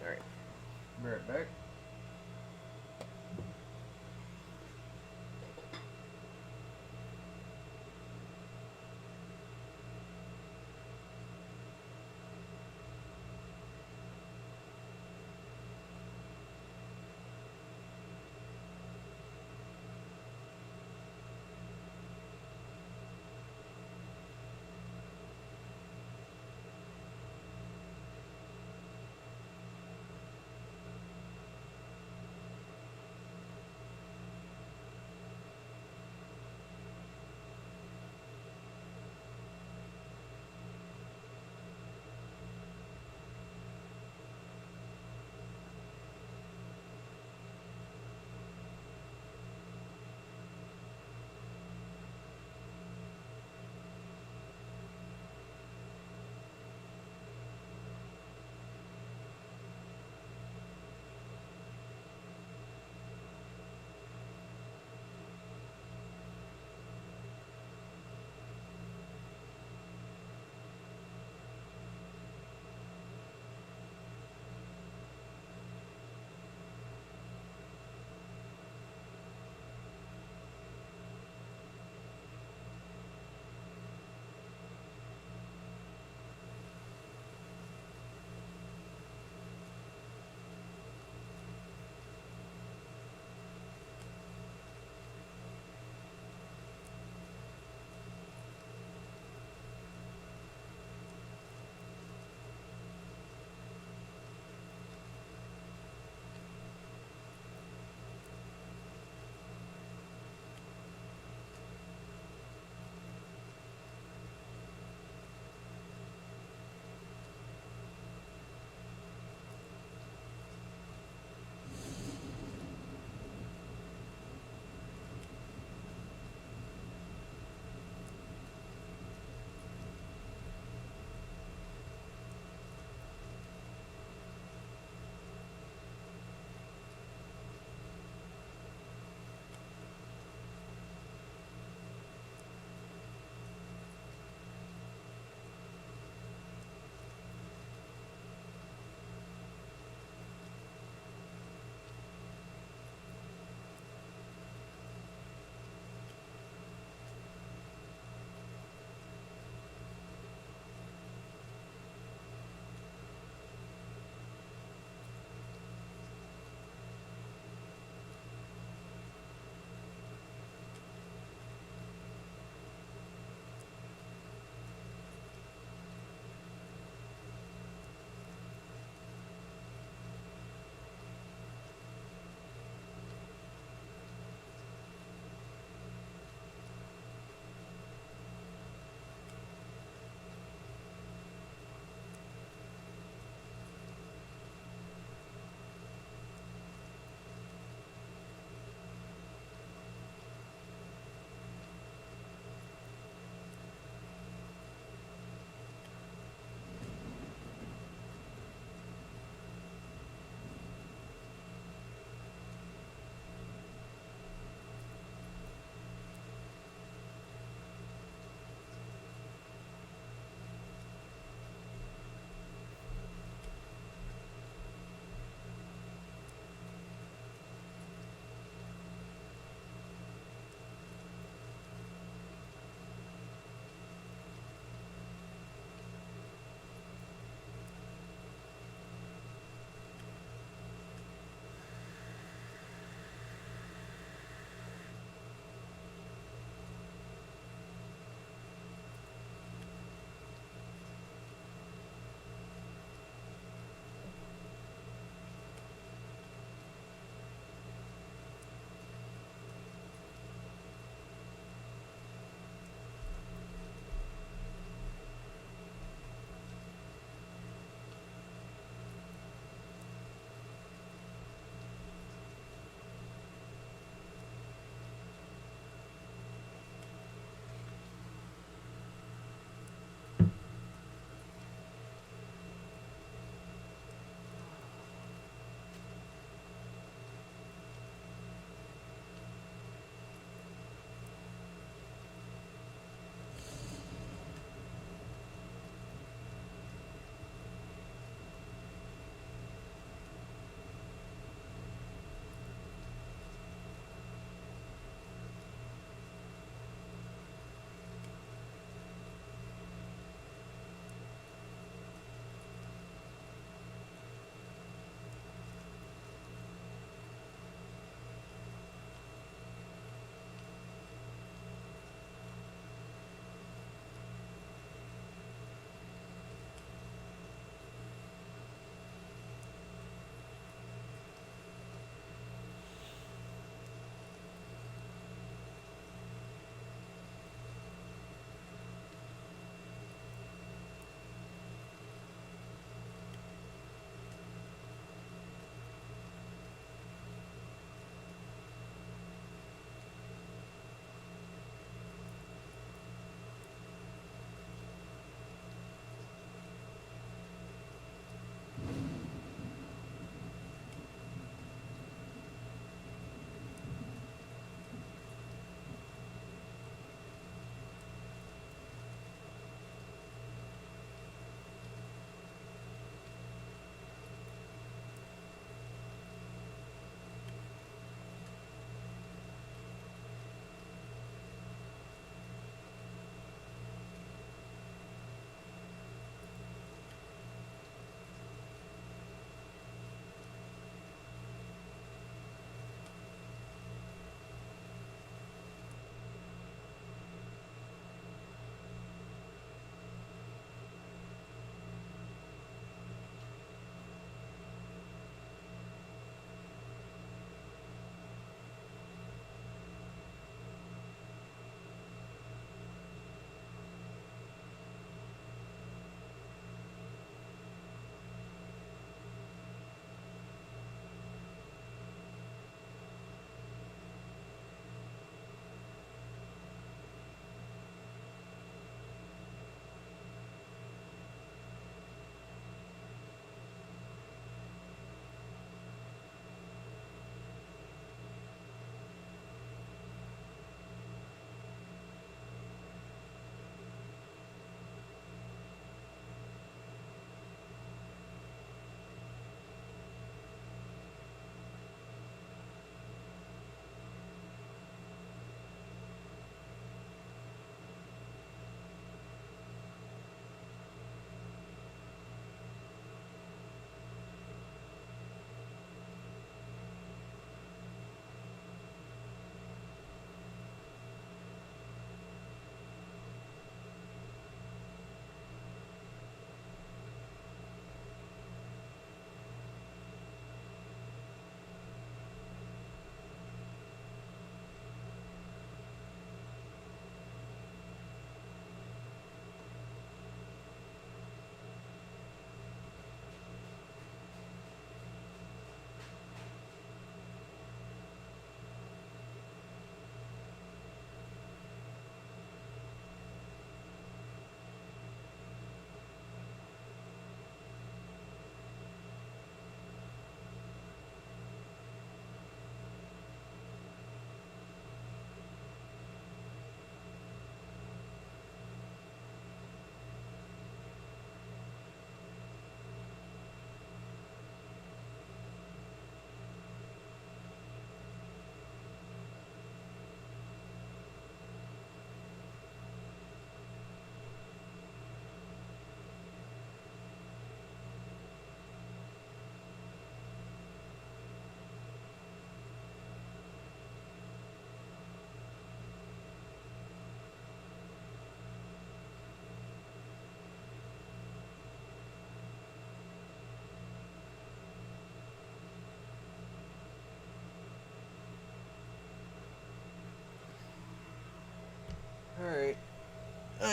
Alright. Be right back.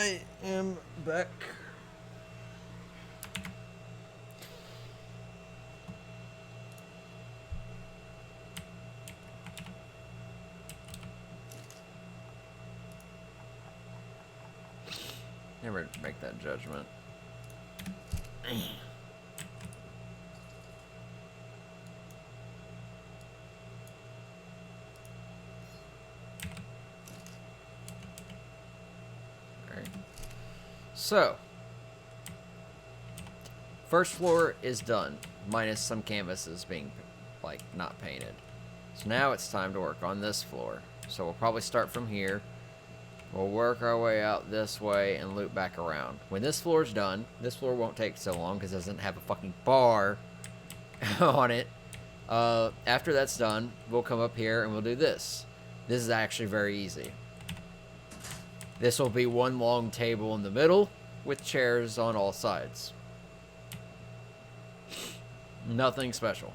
I am back. Never make that judgment. Alright. So, first floor is done, minus some canvases being, like, not painted. So now it's time to work on this floor. So we'll probably start from here. We'll work our way out this way and loop back around. When this floor's done, this floor won't take so long because it doesn't have a fucking bar on it. After that's done, we'll come up here and we'll do this. This is actually very easy. This will be one long table in the middle with chairs on all sides. Nothing special.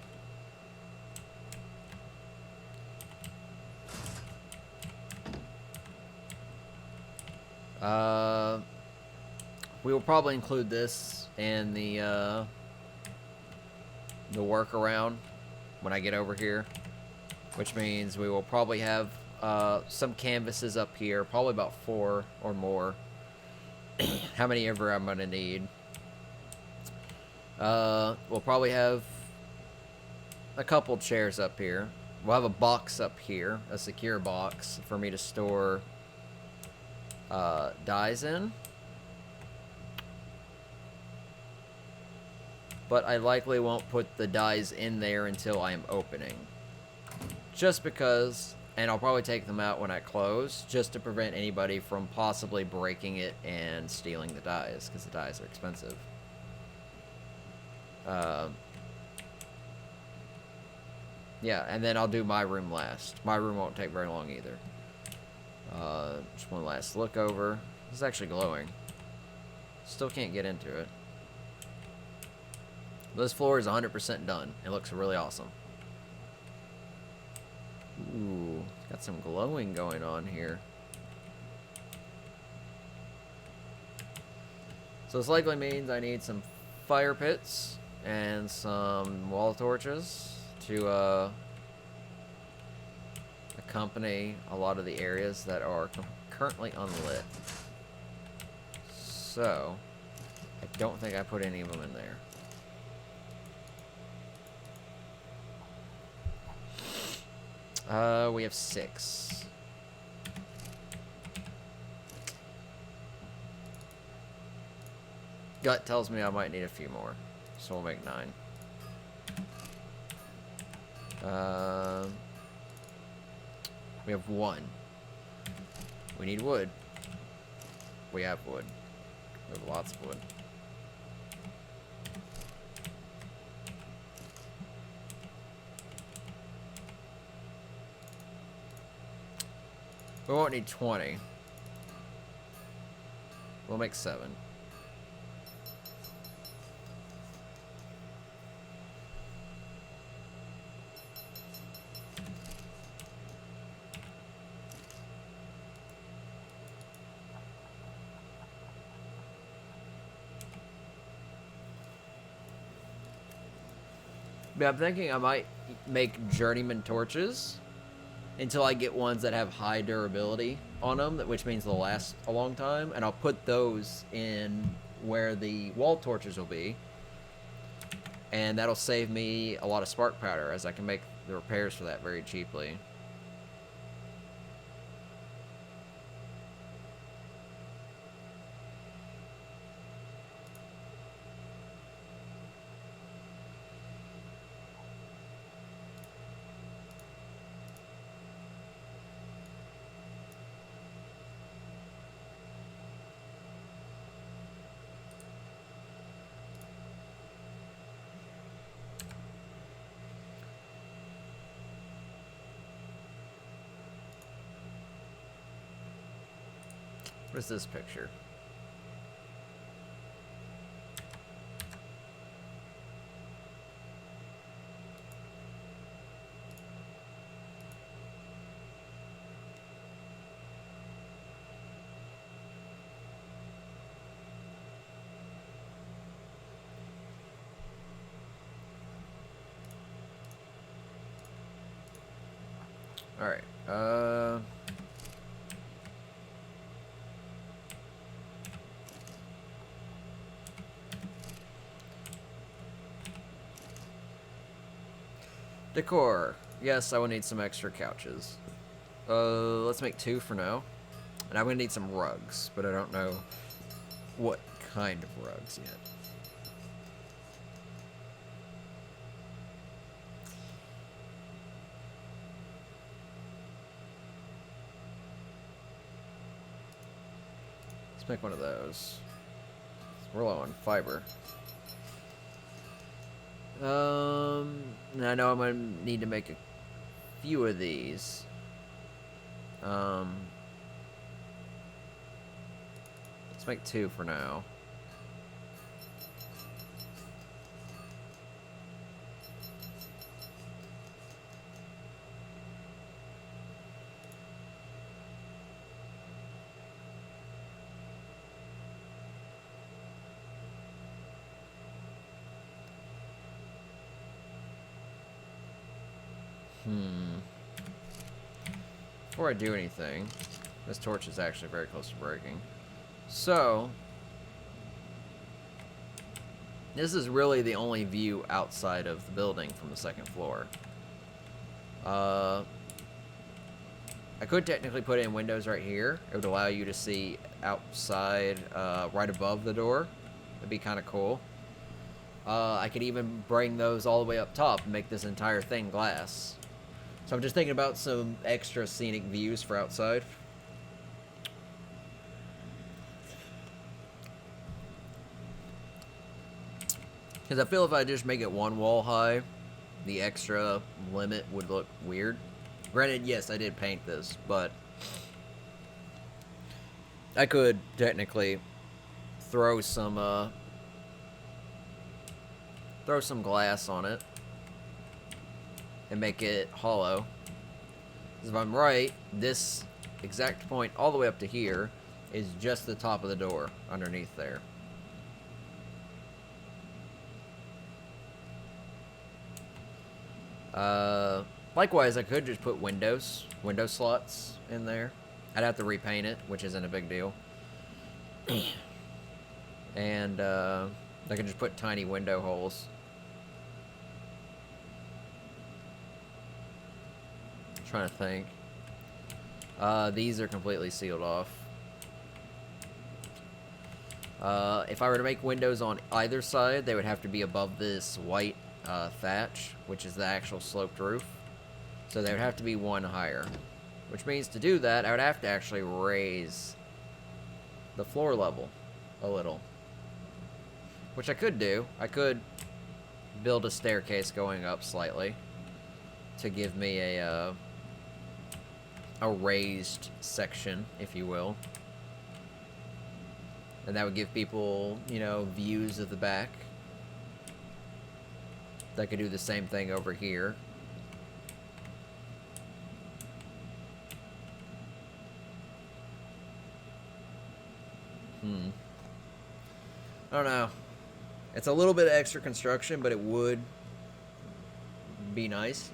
We will probably include this in the workaround when I get over here, which means we will probably have some canvases up here, probably about 4 or more. How many ever I'm gonna need. We'll probably have a couple chairs up here. We'll have a box up here, a secure box for me to store dies in. But I likely won't put the dies in there until I am opening. Just because, and I'll probably take them out when I close, just to prevent anybody from possibly breaking it and stealing the dies, because the dies are expensive. Yeah, and then I'll do my room last. My room won't take very long either. Just one last look over. This is actually glowing. Still can't get into it. This floor is 100% done. It looks really awesome. Ooh, got some glowing going on here. So this likely means I need some fire pits and some wall torches to accompany a lot of the areas that are currently unlit. So, I don't think I put any of them in there. We have 6. Gut tells me I might need a few more, so we'll make 9. We have 1. We need wood. We have wood. We have lots of wood. We won't need 20. We'll make 7. But I'm thinking I might make journeyman torches until I get ones that have high durability on them, which means they'll last a long time, and I'll put those in where the wall torches will be, and that'll save me a lot of spark powder, as I can make the repairs for that very cheaply. What is this picture? Alright, decor. Yes, I will need some extra couches. Let's make 2 for now. And I'm gonna need some rugs, but I don't know what kind of rugs yet. Let's make one of those. We're low on fiber. I know I'm gonna need to make a few of these. Let's make 2 for now. Before I do anything, this torch is actually very close to breaking. So, this is really the only view outside of the building from the 2nd floor. I could technically put in windows right here. It would allow you to see outside right above the door. That'd be kind of cool. I could even bring those all the way up top and make this entire thing glass. So I'm just thinking about some extra scenic views for outside. Because I feel if I just make it 1 wall high, the extra limit would look weird. Granted, yes, I did paint this, but I could technically throw some glass on it and make it hollow. Because if I'm right, this exact point all the way up to here is just the top of the door underneath there. Likewise, I could just put window slots in there. I'd have to repaint it, which isn't a big deal. And I could just put tiny window holes. I'm trying to think. These are completely sealed off. If I were to make windows on either side, they would have to be above this white thatch, which is the actual sloped roof. So they would have to be 1 higher. Which means to do that, I would have to actually raise the floor level a little. Which I could do. I could build a staircase going up slightly to give me a raised section, if you will. And that would give people, you know, views of the back. I could do the same thing over here. I don't know. It's a little bit of extra construction, but it would be nice.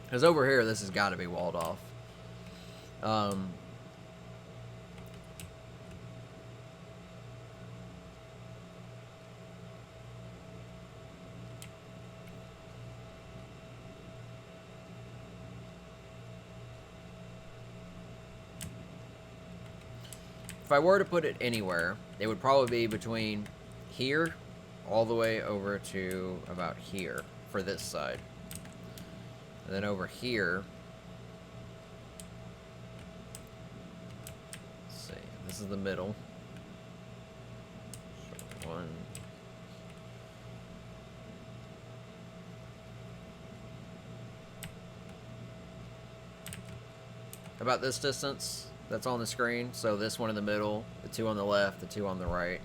Because over here, this has got to be walled off. If I were to put it anywhere, it would probably be between here all the way over to about here for this side. And then over here, let's see, this is the middle. So 1. About this distance that's on the screen. So this one in the middle, the 2 on the left, the 2 on the right.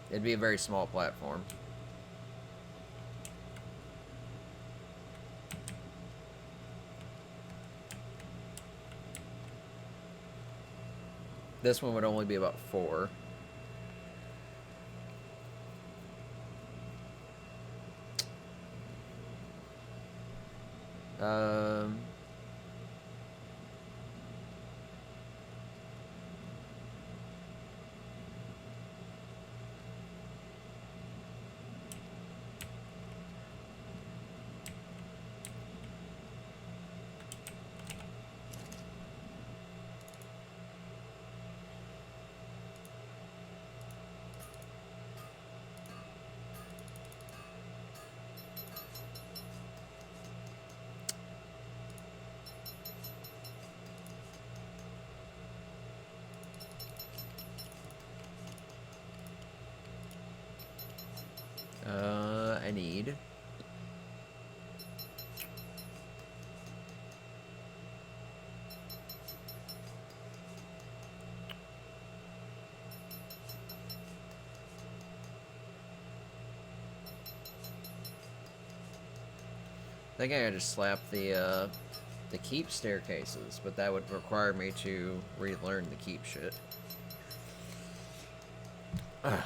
It'd be a very small platform. This one would only be about 4. Um... I need... I think I could just slap the keep staircases, but that would require me to relearn the keep shit. Ugh.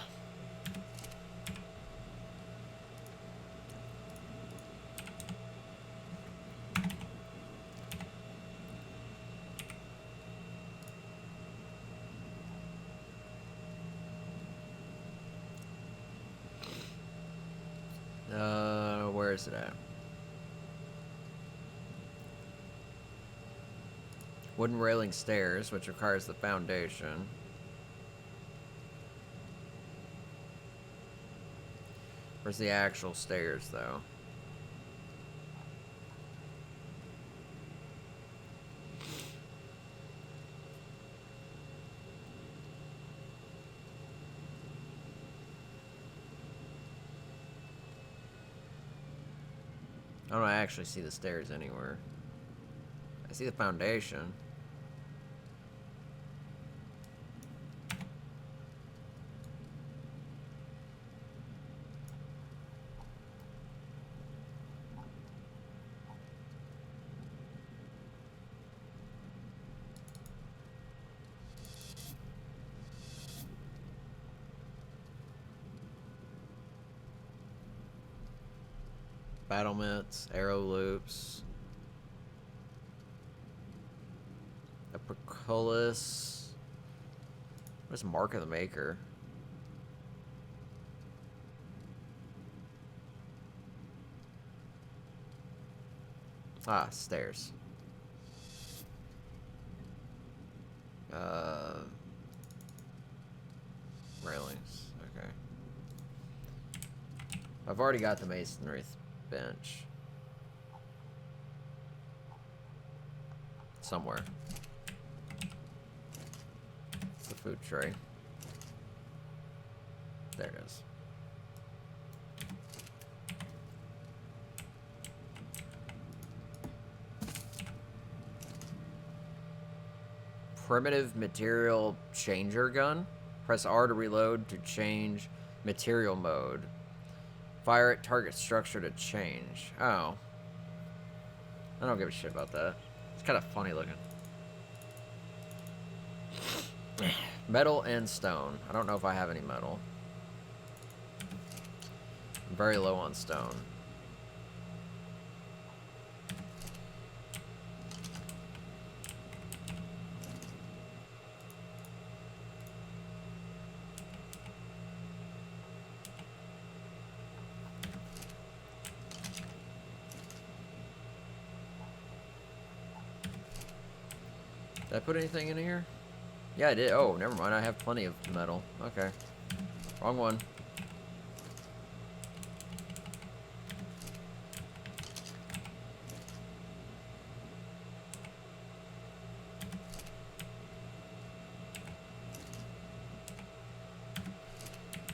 Where is it at? Wooden railing stairs, which requires the foundation. Where's the actual stairs, though? I don't actually see the stairs anywhere. I see the foundation. Battlements, arrow loops. A portcullis. Where's Mark of the Maker? Ah, stairs. Railings. Okay. I've already got the masonry bench. Somewhere. It's the food tray. There it is. Primitive material changer gun. Press R to reload to change material mode. Fire at target structure to change. Oh. I don't give a shit about that. It's kind of funny looking. Metal and stone. I don't know if I have any metal. I'm very low on stone. Did I put anything in here? Yeah, I did. Oh, never mind. I have plenty of metal. Okay. Wrong one.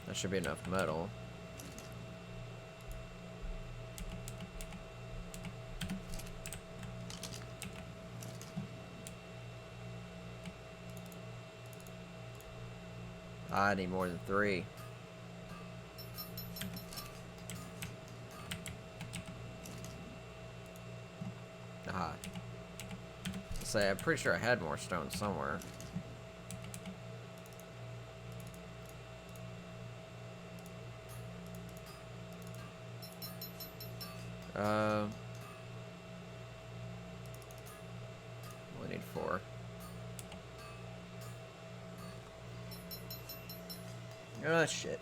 That should be enough metal. I need more than 3. Ah. Say, I'm pretty sure I had more stone somewhere. Uh, only need 4. Ah, shit.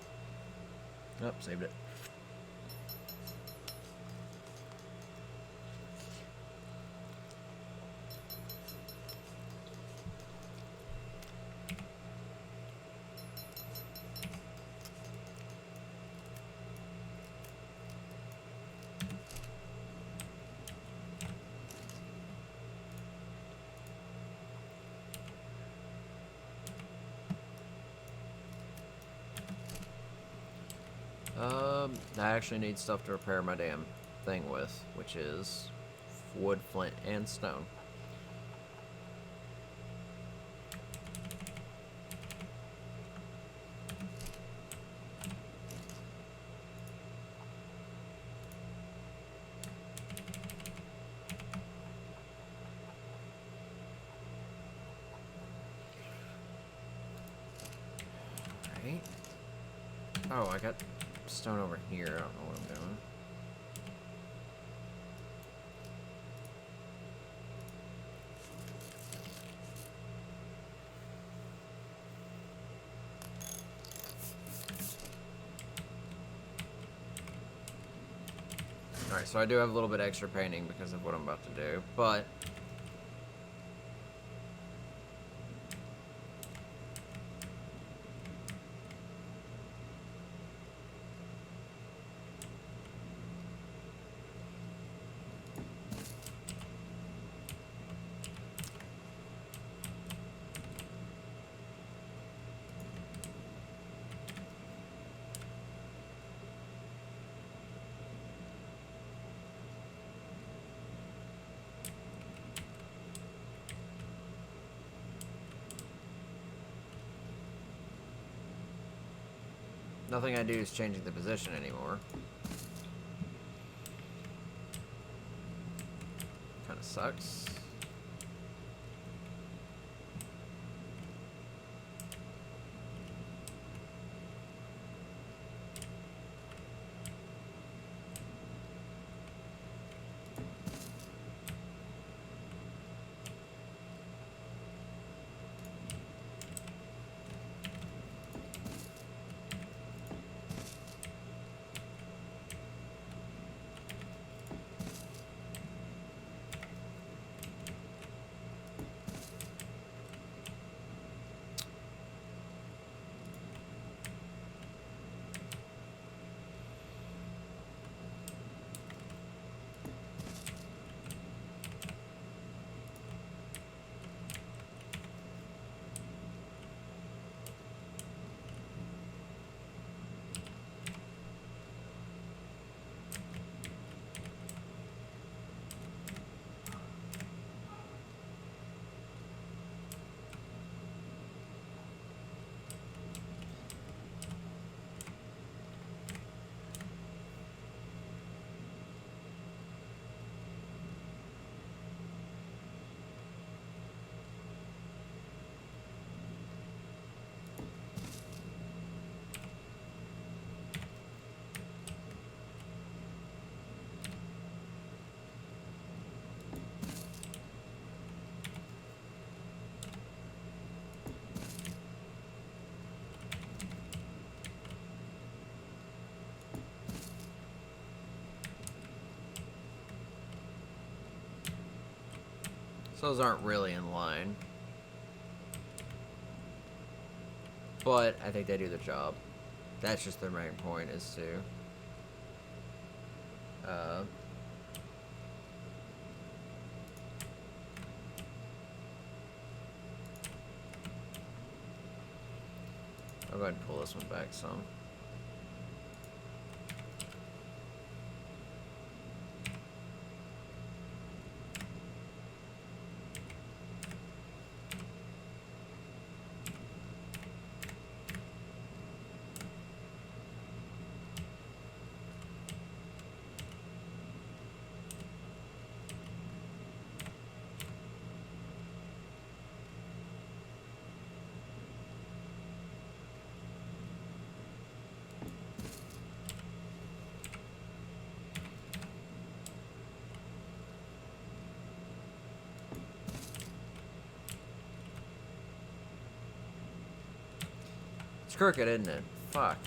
Oh, saved it. I actually need stuff to repair my damn thing with, which is wood, flint, and stone. Right. Oh, I got stone over here. I don't know what I'm doing. Alright, so I do have a little bit extra painting because of what I'm about to do, but nothing I do is changing the position anymore. Kinda sucks. So those aren't really in line. But I think they do the job. That's just their main point, is to I'll go ahead and pull this one back some. It's crooked, isn't it? Fuck.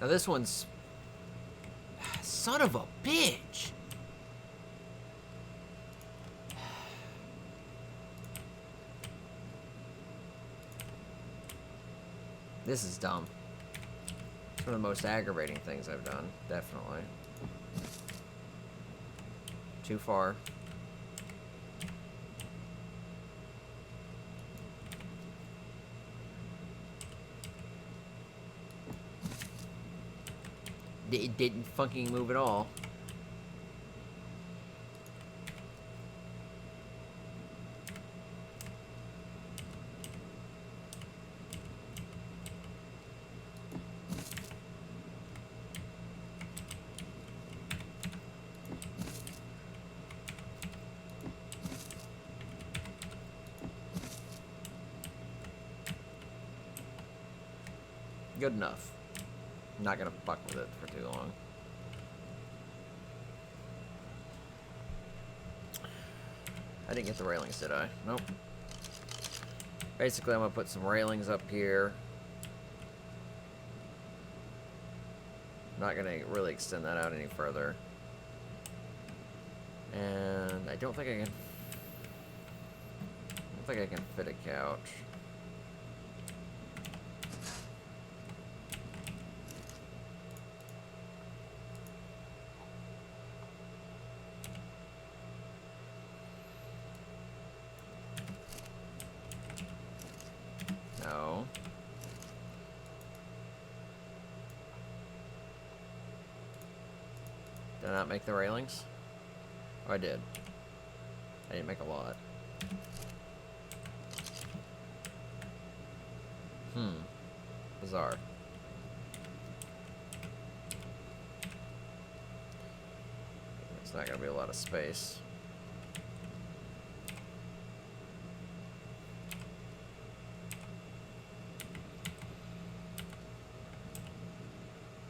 Now this one's... Son of a bitch! This is dumb. It's one of the most aggravating things I've done, definitely. Too far. It didn't fucking move at all. Good enough. I'm not gonna fuck with it for too long. I didn't get the railings, did I? Nope. Basically, I'm gonna put some railings up here. I'm not gonna really extend that out any further. And I don't think I can fit a couch. No. Did I not make the railings? Oh, I did. I didn't make a lot. Bizarre. It's not gonna be a lot of space.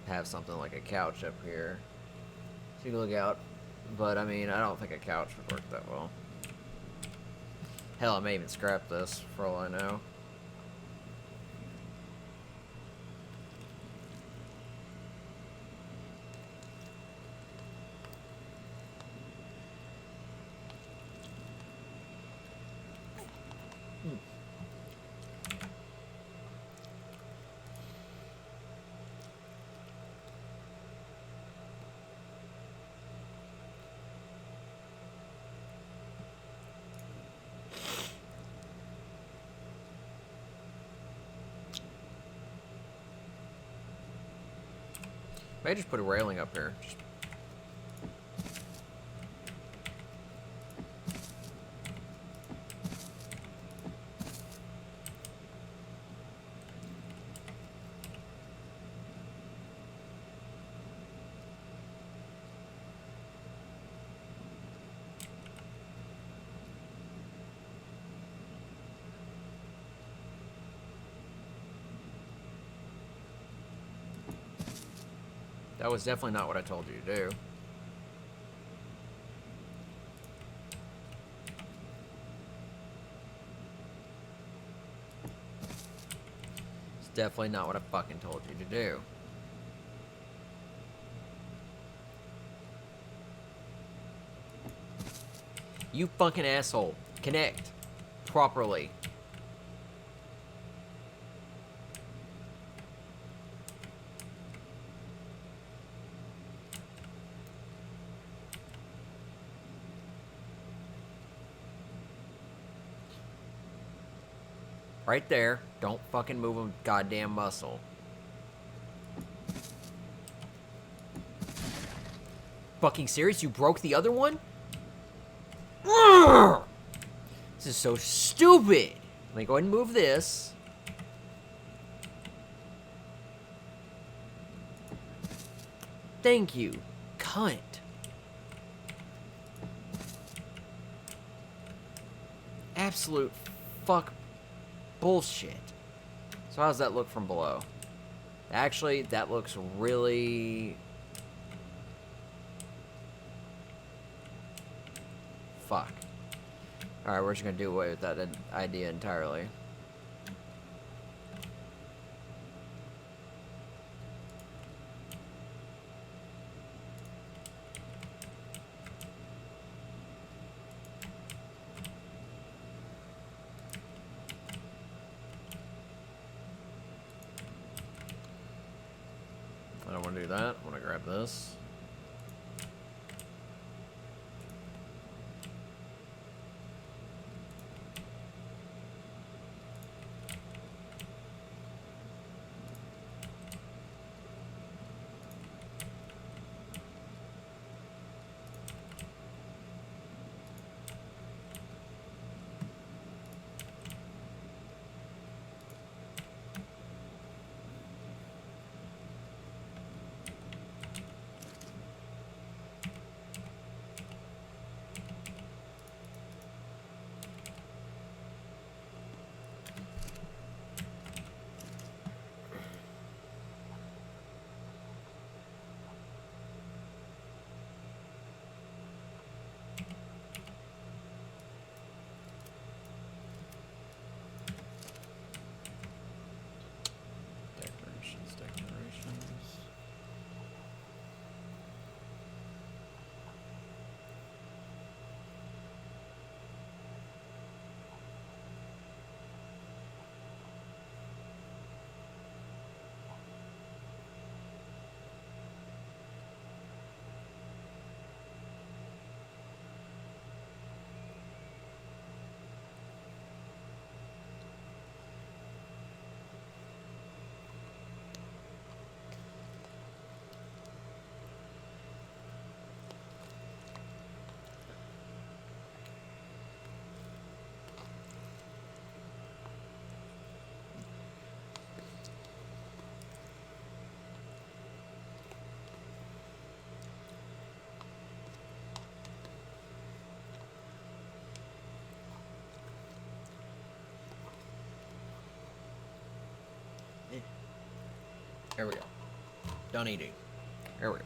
Have something like a couch up here so you can look out, but I mean, I don't think a couch would work that well. Hell, I may even scrap this for all I know. Maybe just put a railing up here. That was definitely not what I told you to do. It's definitely not what I fucking told you to do. You fucking asshole. Connect properly. Right there. Don't fucking move a goddamn muscle. Fucking serious? You broke the other one? This is so stupid. Let me go ahead and move this. Thank you, cunt. Absolute fuck bullshit. So how does that look from below? Actually, that looks really... Fuck. Alright, we're just gonna do away with that idea entirely. I don't want to do that. I want to grab this. Decorations. There we go. Done eating. There we go.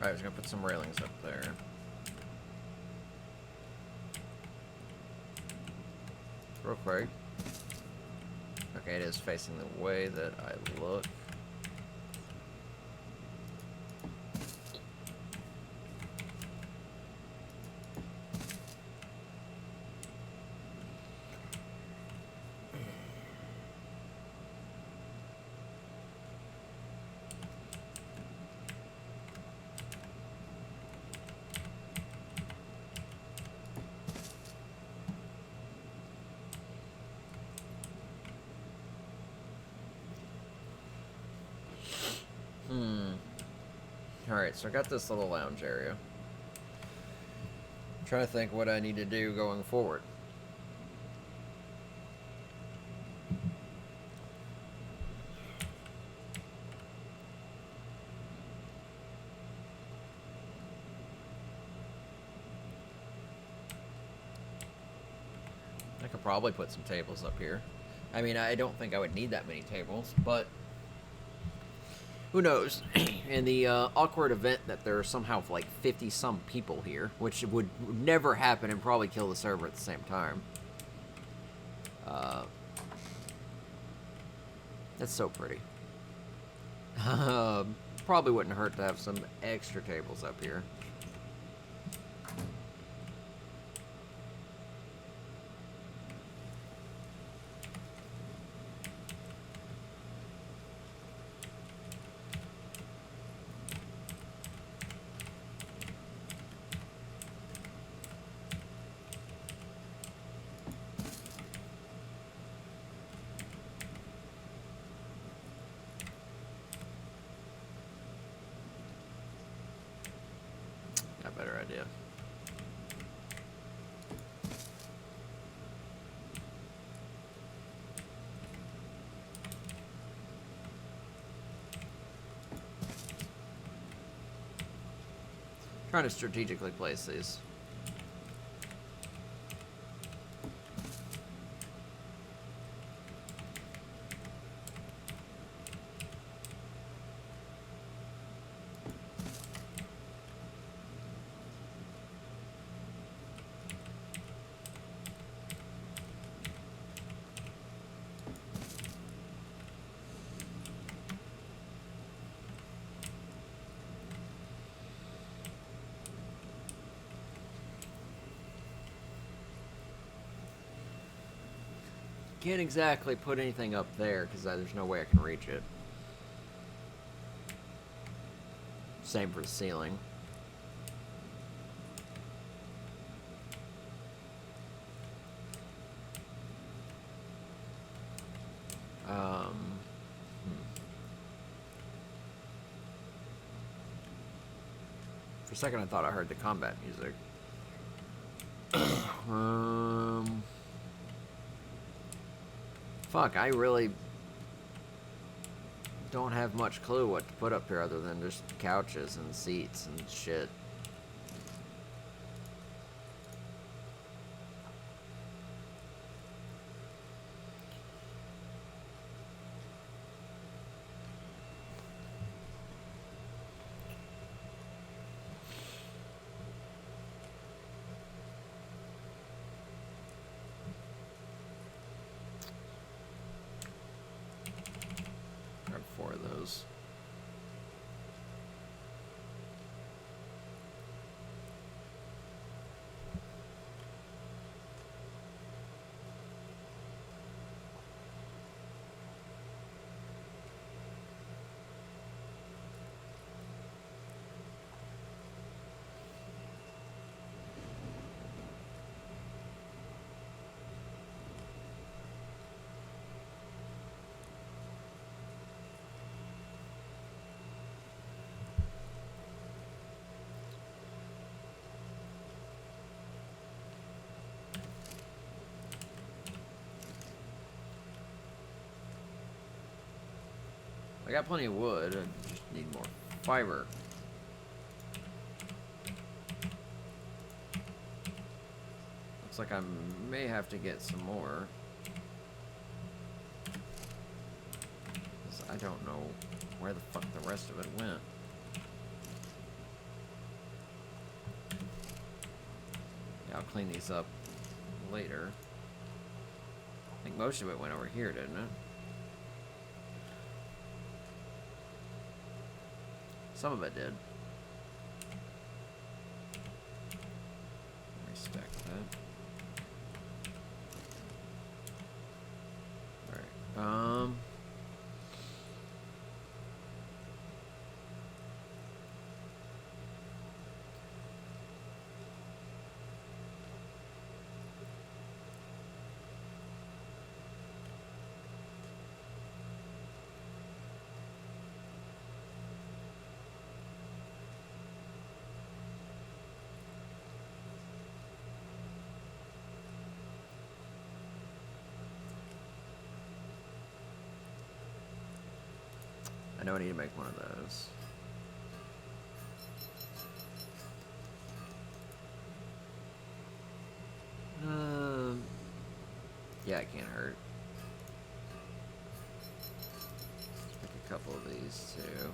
Alright, I was gonna put some railings up there. Real quick. Okay, it is facing the way that I look. Alright, so I got this little lounge area. I'm trying to think what I need to do going forward. I could probably put some tables up here. I mean, I don't think I would need that many tables, but who knows? In the awkward event that there are somehow like 50-some people here, which would never happen and probably kill the server at the same time. That's so pretty. Probably wouldn't hurt to have some extra tables up here. Got a better idea. Trying to strategically place these. Can't exactly put anything up there because there's no way I can reach it. Same for the ceiling. For a second I thought I heard the combat music. Fuck, I really don't have much clue what to put up here other than just couches and seats and shit. Grab 4 of those. I got plenty of wood, I just need more fiber. Looks like I may have to get some more. 'Cause I don't know where the fuck the rest of it went. Yeah, I'll clean these up later. I think most of it went over here, didn't it? Some of it did. Respect that. Alright. know I need to make one of those. Yeah, it can't hurt. Make a couple of these too.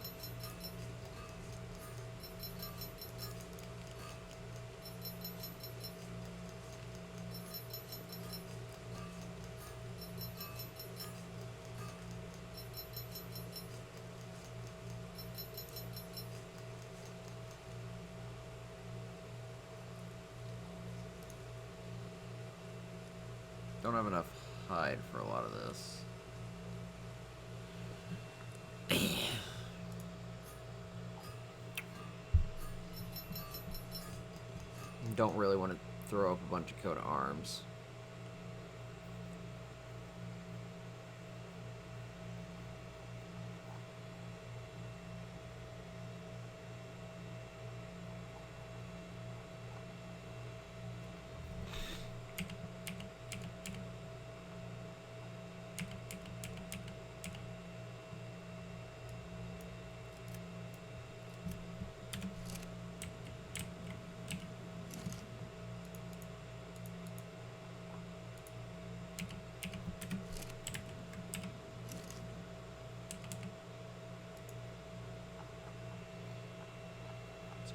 Don't have enough hide for a lot of this. Don't really want to throw up a bunch of coat of arms.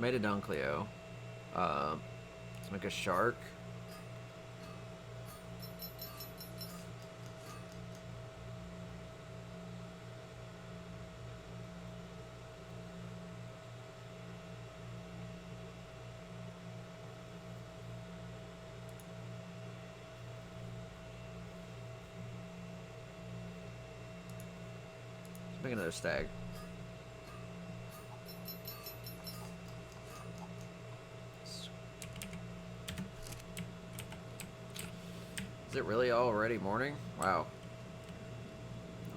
Made a Duncleo. Let's make a shark. Let's make another stag. Is it really already morning? Wow.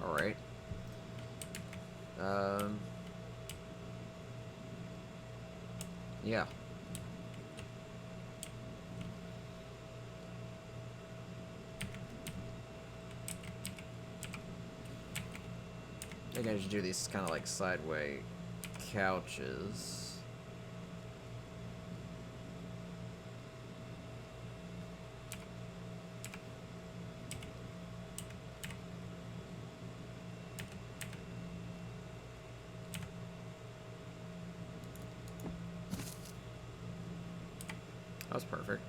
Alright. Yeah. I think I should do these kind of like sideway couches. That was perfect.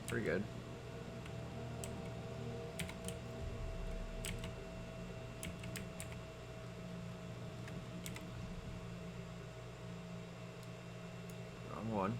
Pretty good. Wrong one.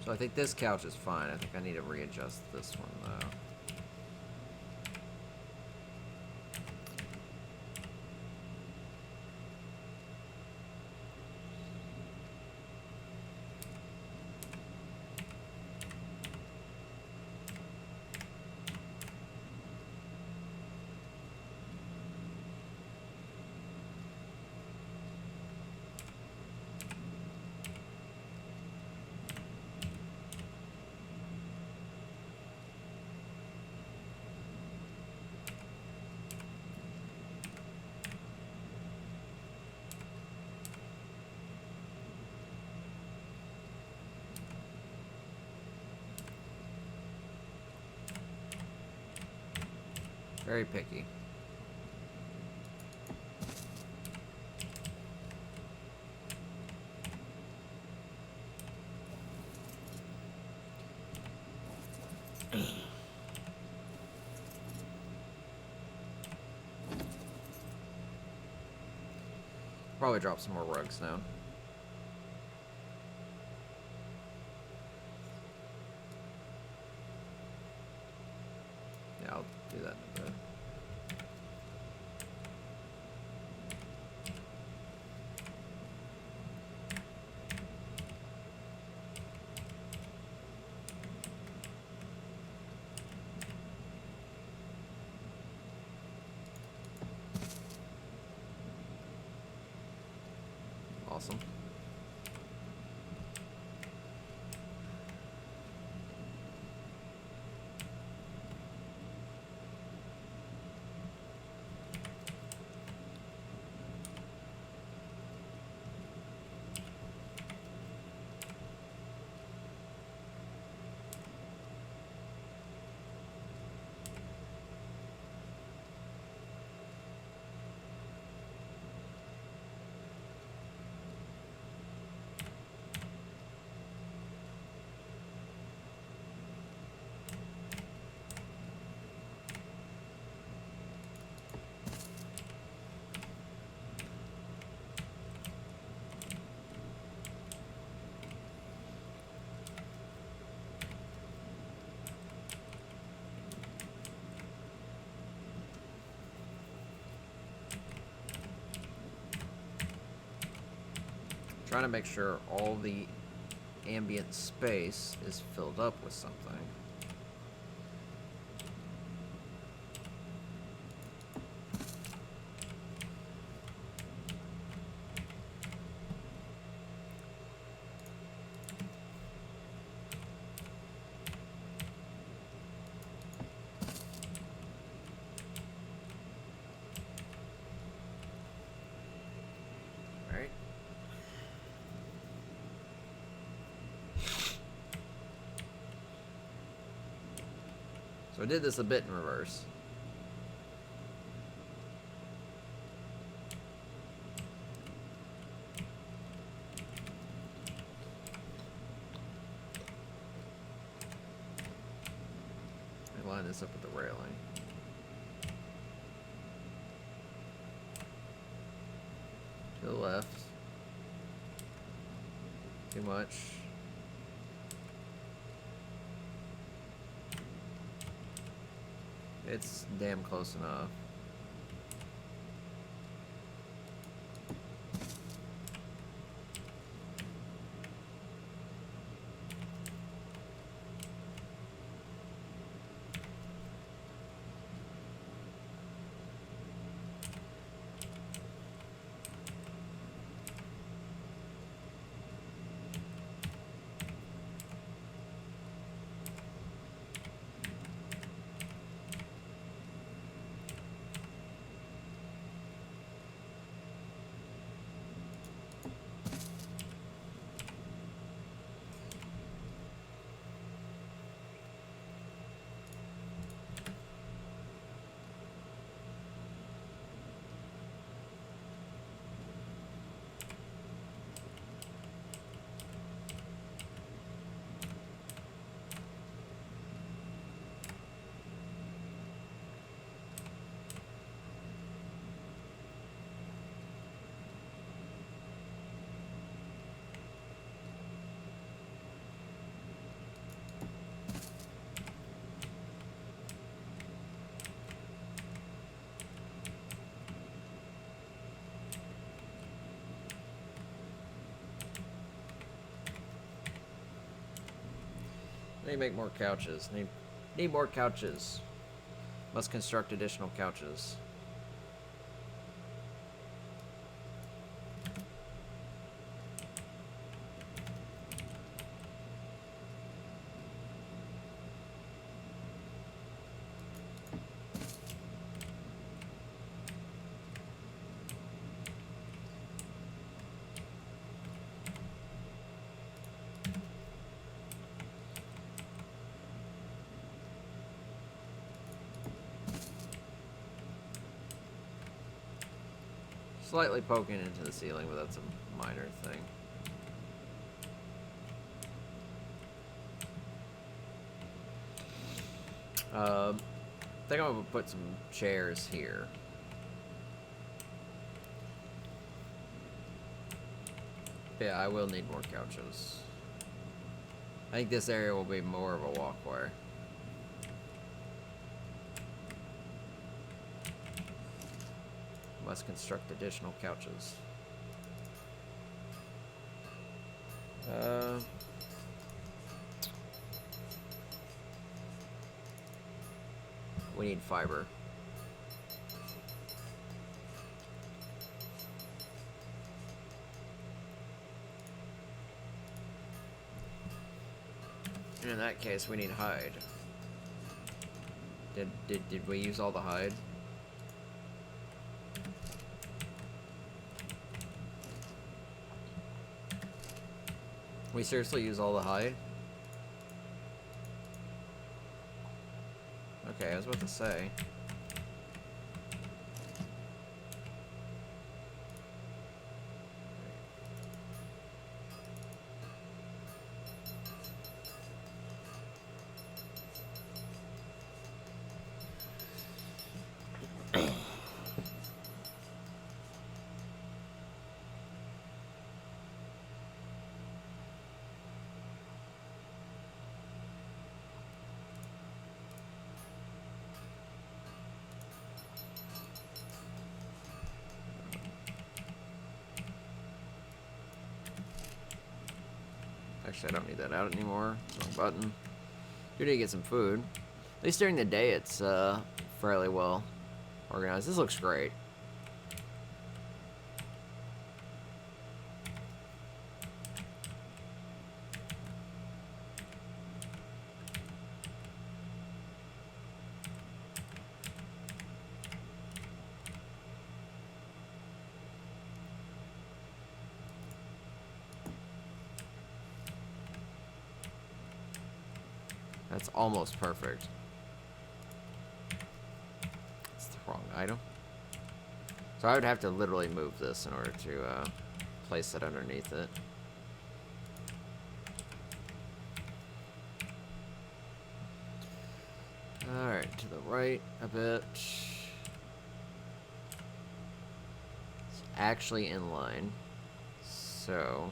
So I think this couch is fine. I think I need to readjust this one though. Very picky. Probably drop some more rugs now. Yeah, I'll do that in a bit. Awesome. Trying to make sure all the ambient space is filled up with something. So I did this a bit in reverse. I line this up with the railing. To the left. Too much. It's damn close enough. Need to make more couches. Need more couches. Must construct additional couches. Slightly poking into the ceiling, but that's a minor thing. I think I'm gonna put some chairs here. Yeah, I will need more couches. I think this area will be more of a walkway. Must construct additional couches. We need fiber. In that case, we need hide. Did we use all the hide? We seriously use all the hide? Okay, I was about to say. Actually, I don't need that out anymore. Wrong button. Do need to get some food. At least during the day, it's fairly well organized. This looks great. That's almost perfect. It's the wrong item. So I would have to literally move this in order to place it underneath it. Alright, to the right a bit. It's actually in line. So...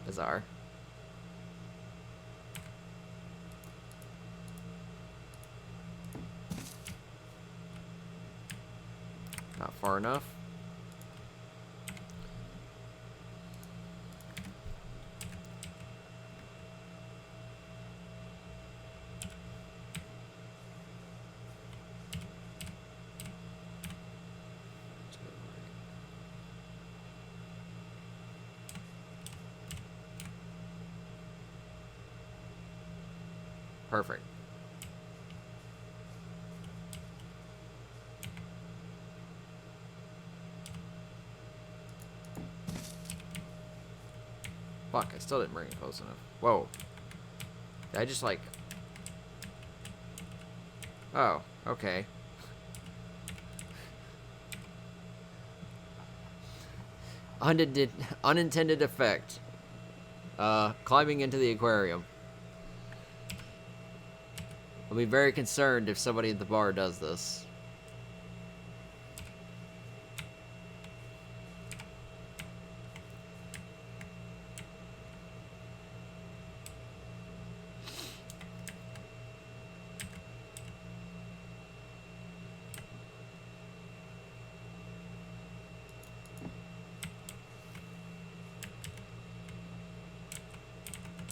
bizarre. Not far enough. Perfect. Fuck, I still didn't bring it close enough. Whoa. Did I just like... Oh, okay. Unintended effect. Climbing into the aquarium. I'll be very concerned if somebody at the bar does this.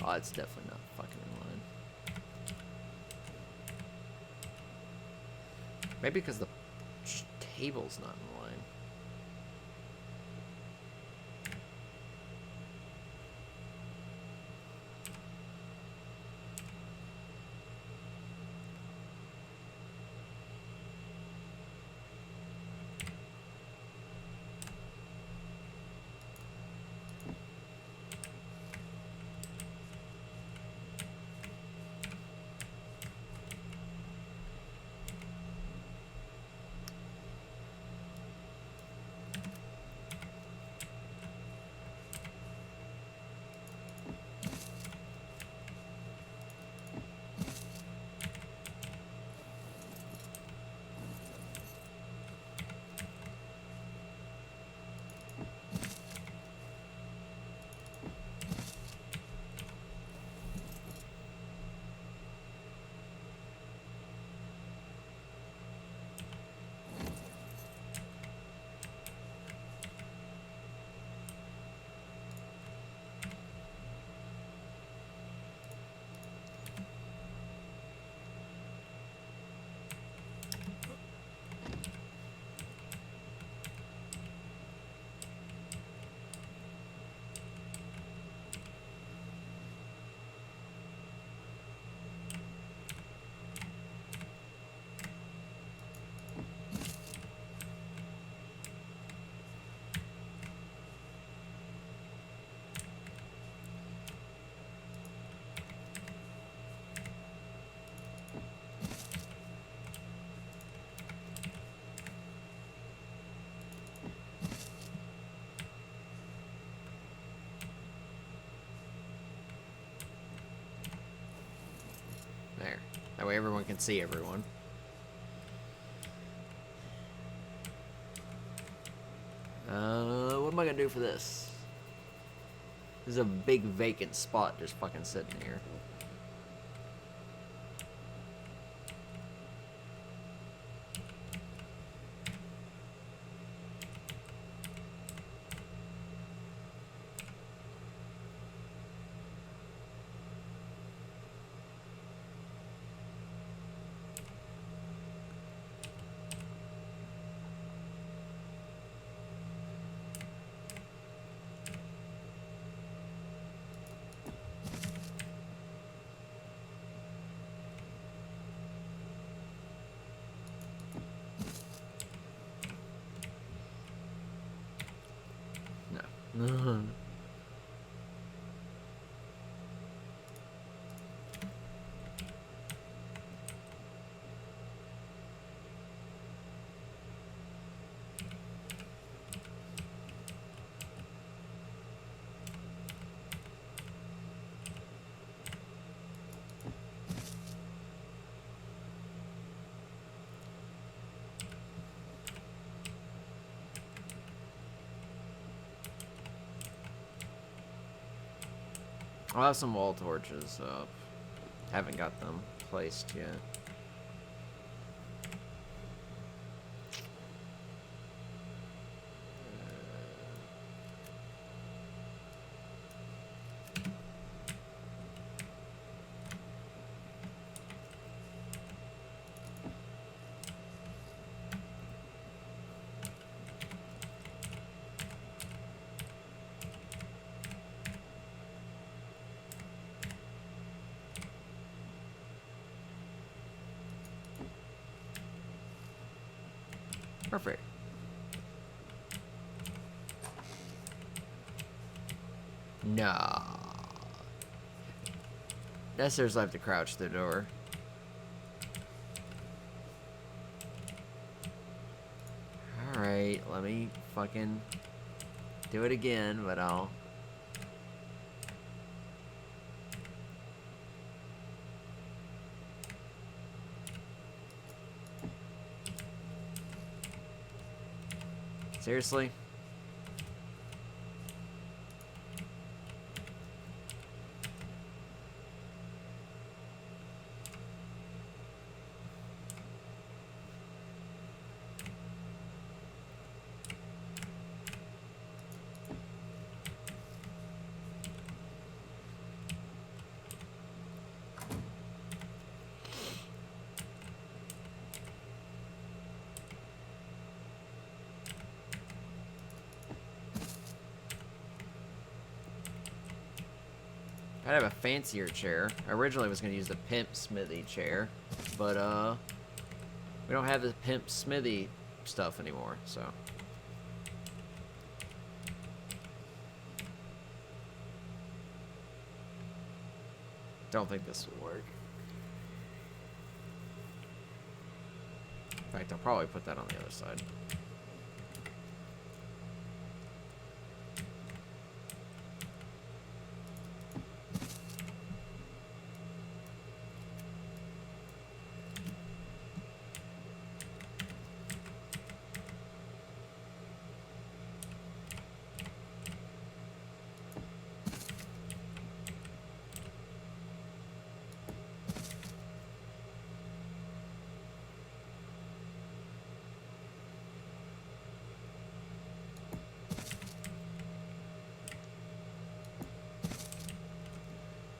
Oh, it's definitely not fucking in line. Maybe because the table's not in line. That way everyone can see everyone. What am I gonna do for this? There's a big vacant spot just fucking sitting here. No. I'll have some wall torches up. Haven't got them placed yet. Perfect. No. Necessarily have to crouch the door. Alright, let me fucking do it again, but I'll... Seriously? I'd have a fancier chair. I originally was going to use the Pimp Smithy chair, but we don't have the Pimp Smithy stuff anymore, so. Don't think this will work. In fact, I'll probably put that on the other side.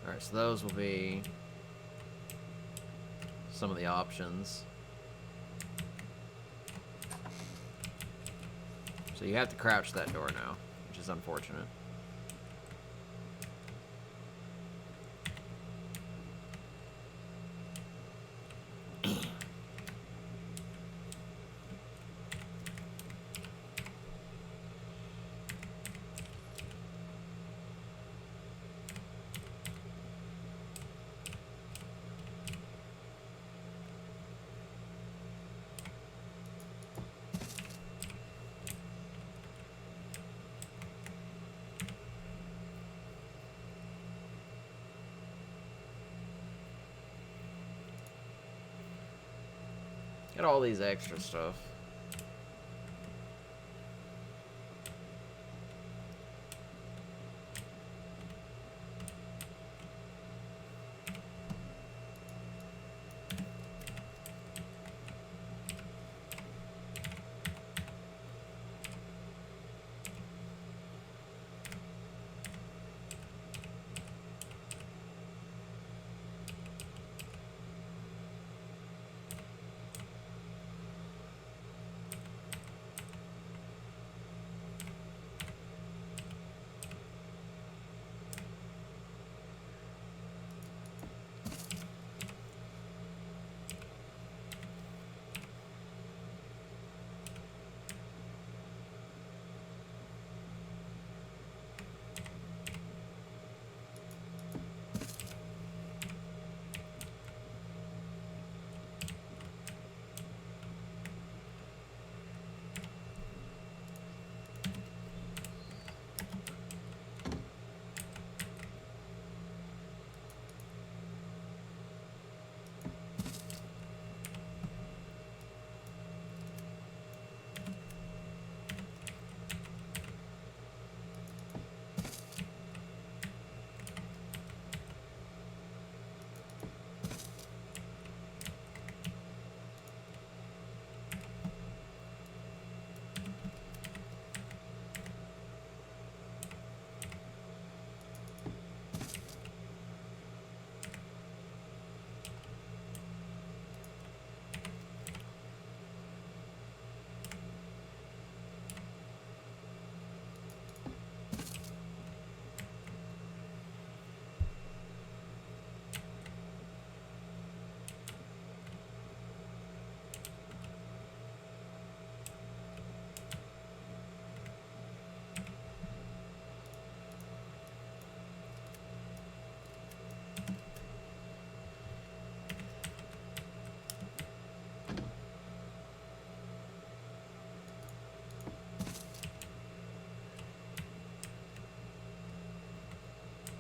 Alright, so those will be some of the options. So you have to crouch that door now, which is unfortunate. Got all these extra stuff.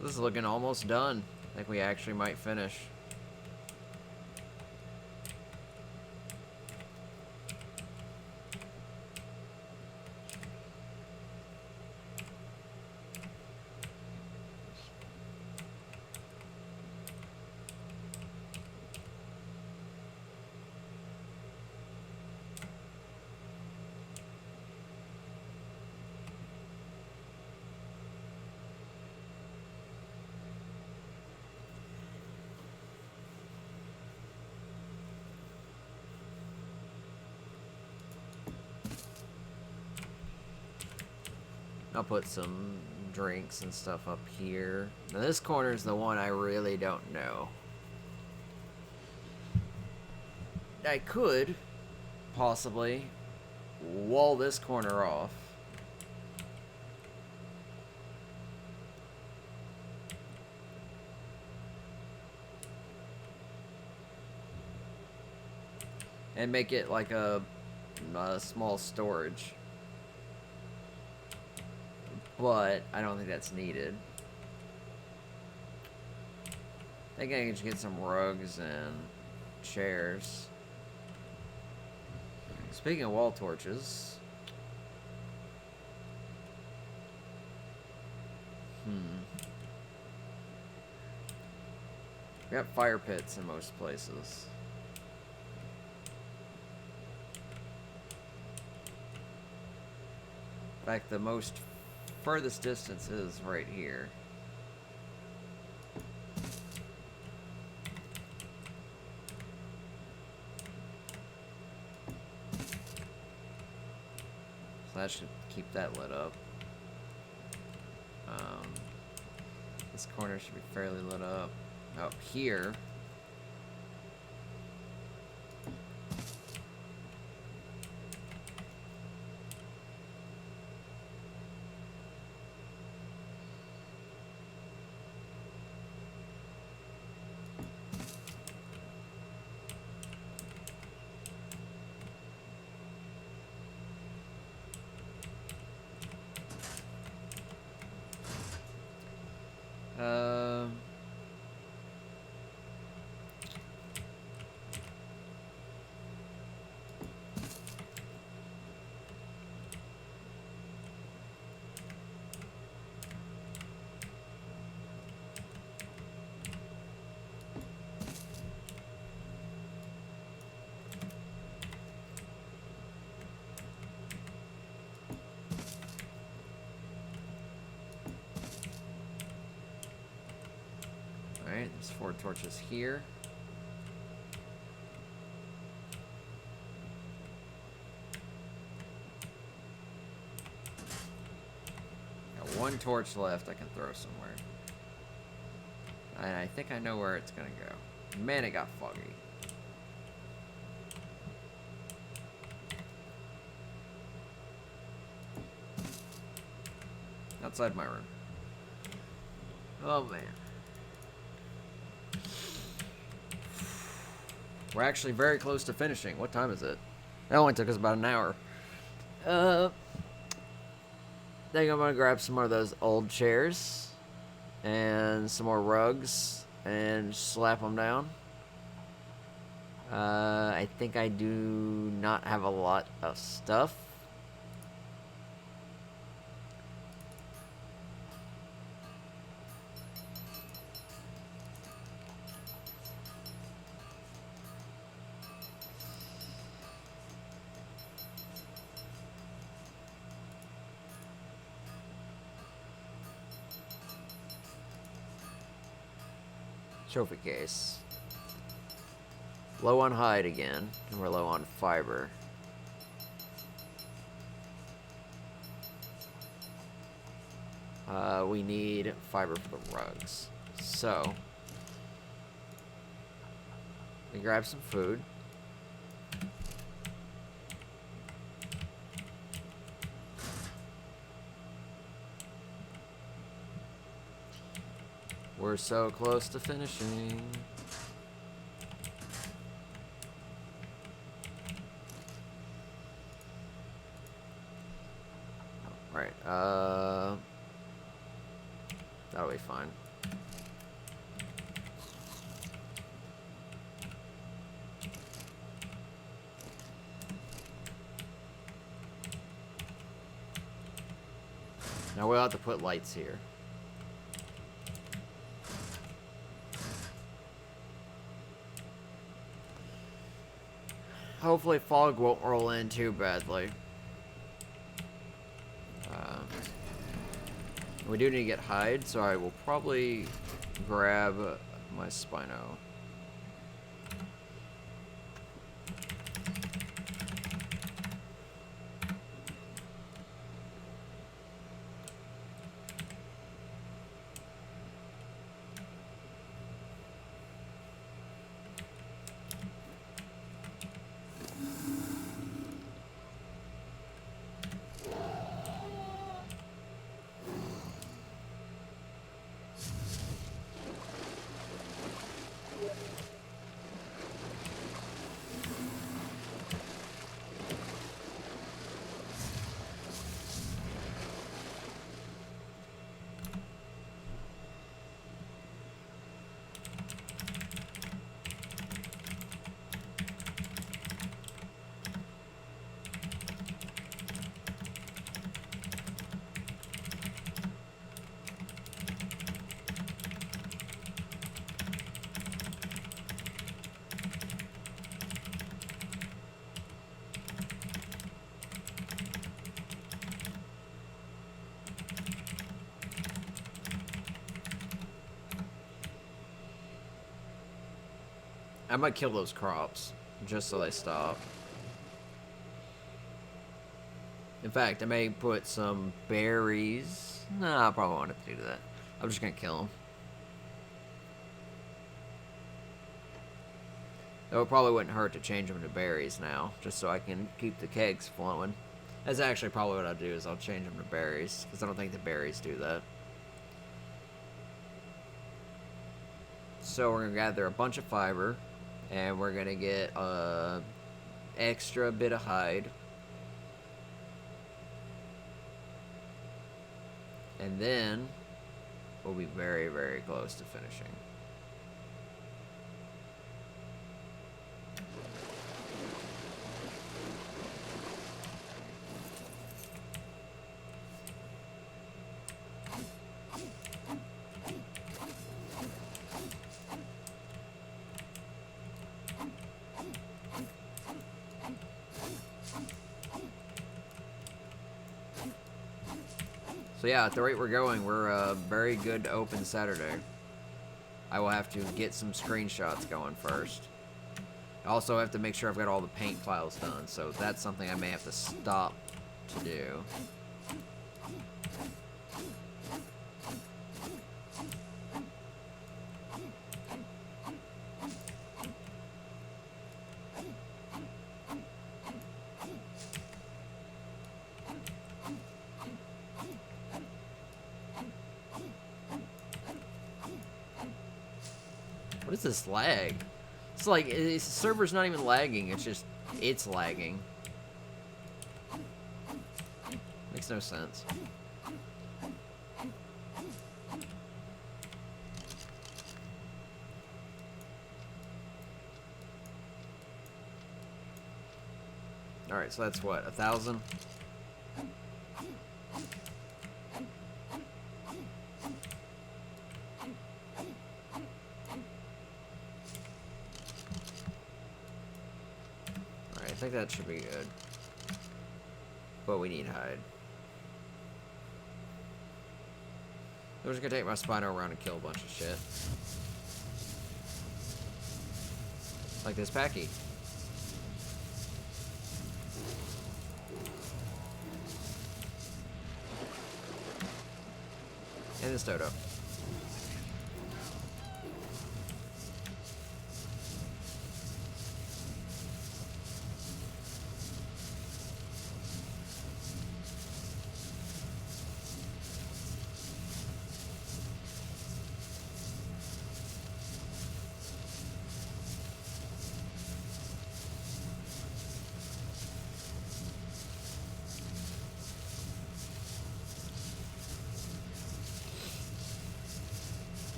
This is looking almost done. I think we actually might finish. I'll put some drinks and stuff up here. Now this corner is the one I really don't know. I could possibly wall this corner off. And make it like a small storage. But I don't think that's needed. I think I can just get some rugs and chairs. Speaking of wall torches. We got fire pits in most places. In fact, the most furthest distance is right here. So that should keep that lit up. This corner should be fairly lit up. Up here. 4 torches here. Got 1 torch left I can throw somewhere. And I think I know where it's gonna go. Man, it got foggy. Outside my room. Oh, man. We're actually very close to finishing. What time is it? It only took us about an hour. I think I'm gonna grab some more of those old chairs and some more rugs and slap them down. I think I do not have a lot of stuff. Trophy case. Low on hide again, and we're low on fiber. We need fiber for the rugs. So, we grab some food. We're so close to finishing. Alright, that'll be fine. Now we'll have to put lights here. Hopefully fog won't roll in too badly. We do need to get hide, so I will probably grab my Spino. I might kill those crops, just so they stop. In fact, I may put some berries. Nah, I probably won't have to do that. I'm just gonna kill them. Though it probably wouldn't hurt to change them to berries now, just so I can keep the kegs flowing. That's actually probably what I'll do, is I'll change them to berries, because I don't think the berries do that. So we're gonna gather a bunch of fiber, and we're gonna get a extra bit of hide. And then we'll be very, very close to finishing. So yeah, at the rate we're going, we're very good to open Saturday. I will have to get some screenshots going first. I also have to make sure I've got all the paint files done, so that's something I may have to stop to do. What is this lag? It's like, the server's not even lagging, it's lagging. Makes no sense. Alright, so that's what, 1,000? I think that should be good. But we need hide. I'm just gonna take my Spino around and kill a bunch of shit. Like this Packy. And this Dodo.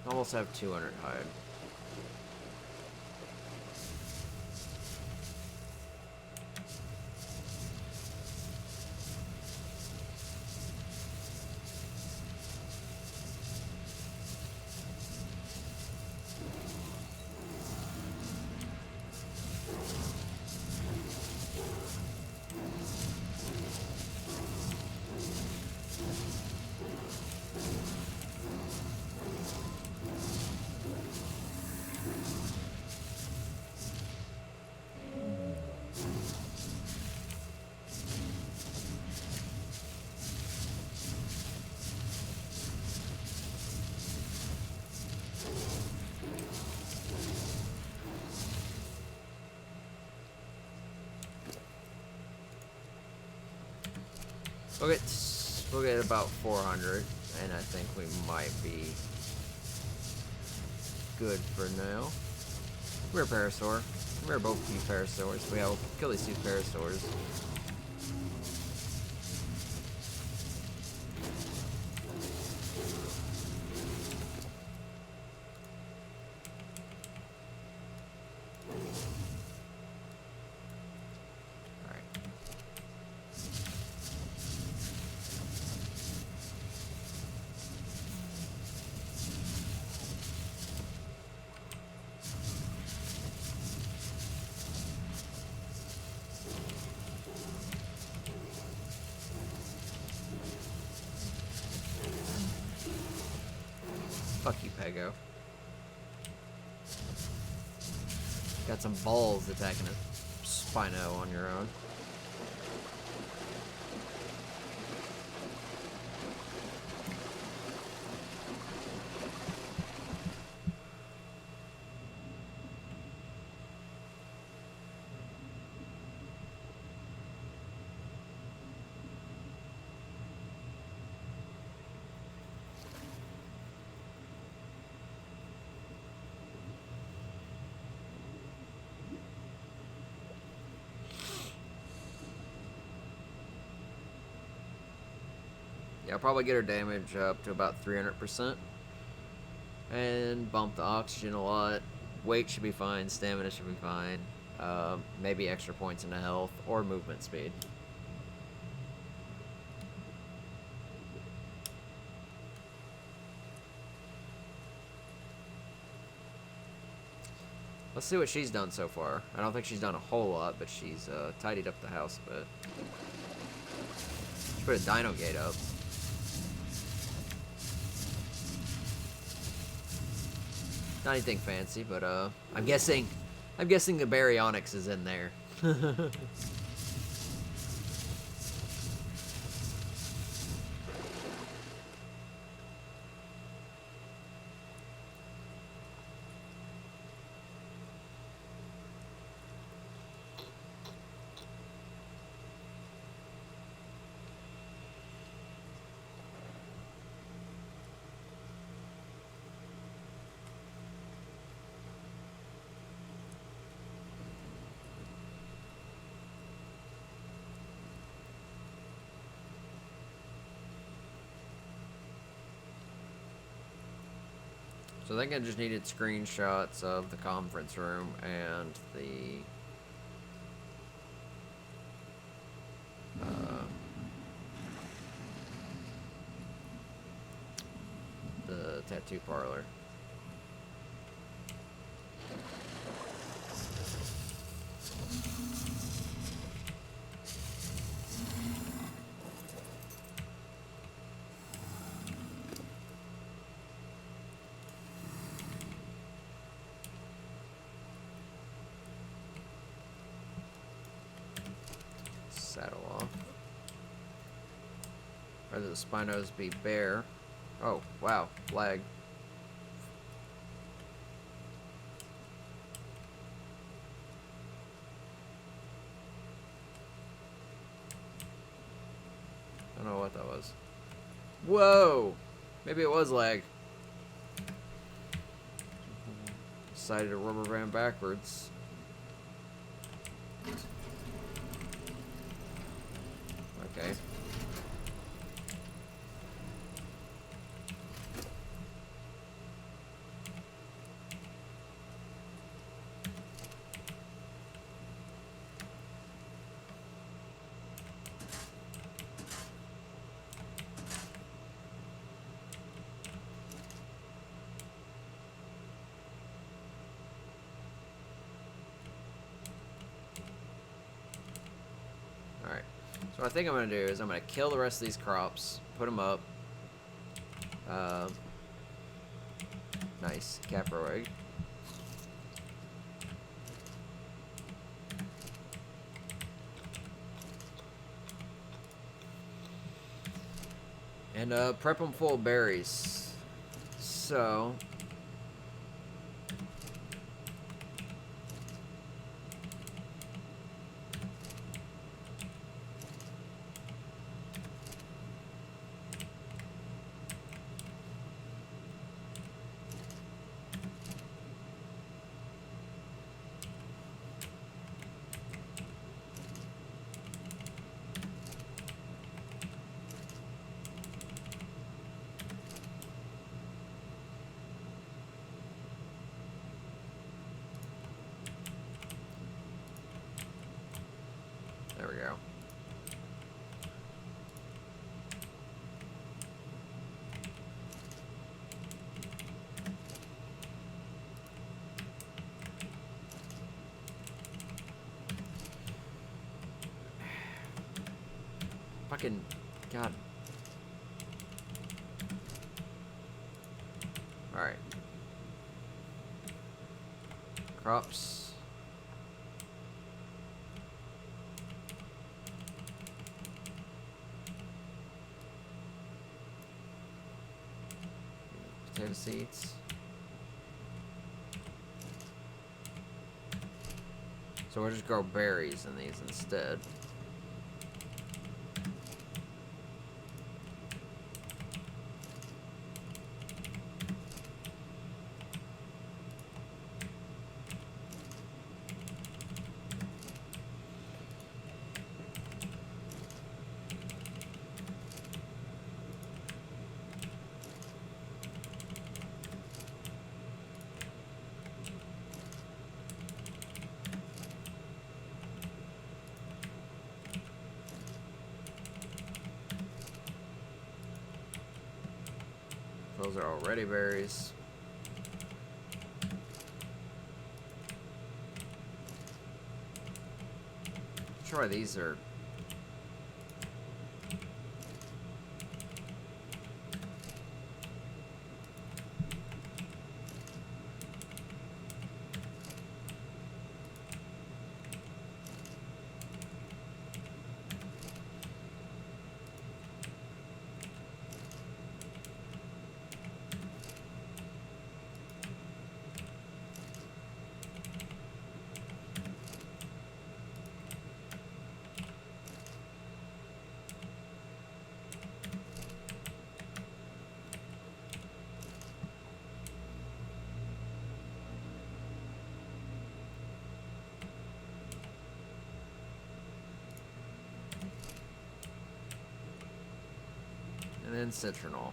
Almost have 200 hide. We'll get about 400, and I think we might be good for now. We're a Parasaur. We're both a few Parasaurs. We'll kill these two Parasaurs. Fuck you, Pego. Got some balls attacking a Spino on your own. Yeah, I'll probably get her damage up to about 300%. And bump the oxygen a lot. Weight should be fine. Stamina should be fine. Maybe extra points into health or movement speed. Let's see what she's done so far. I don't think she's done a whole lot, but she's tidied up the house a bit. She put a dino gate up. Not anything fancy, but I'm guessing the baryonyx is in there. So I think I just needed screenshots of the conference room and the tattoo parlor. Saddle off. Rather the Spinos be bare. Oh, wow. Lag. I don't know what that was. Whoa! Maybe it was lag. Decided to rubber band backwards. Okay. Alright. So what I think I'm going to do is I'm going to kill the rest of these crops, put them up. Nice. Capro egg. And prep them full of berries. So... There we go. Fucking God. Alright. Crops. Potato seeds. So we'll just grow berries in these instead. Those are already berries. Sure, these are... And then citronal.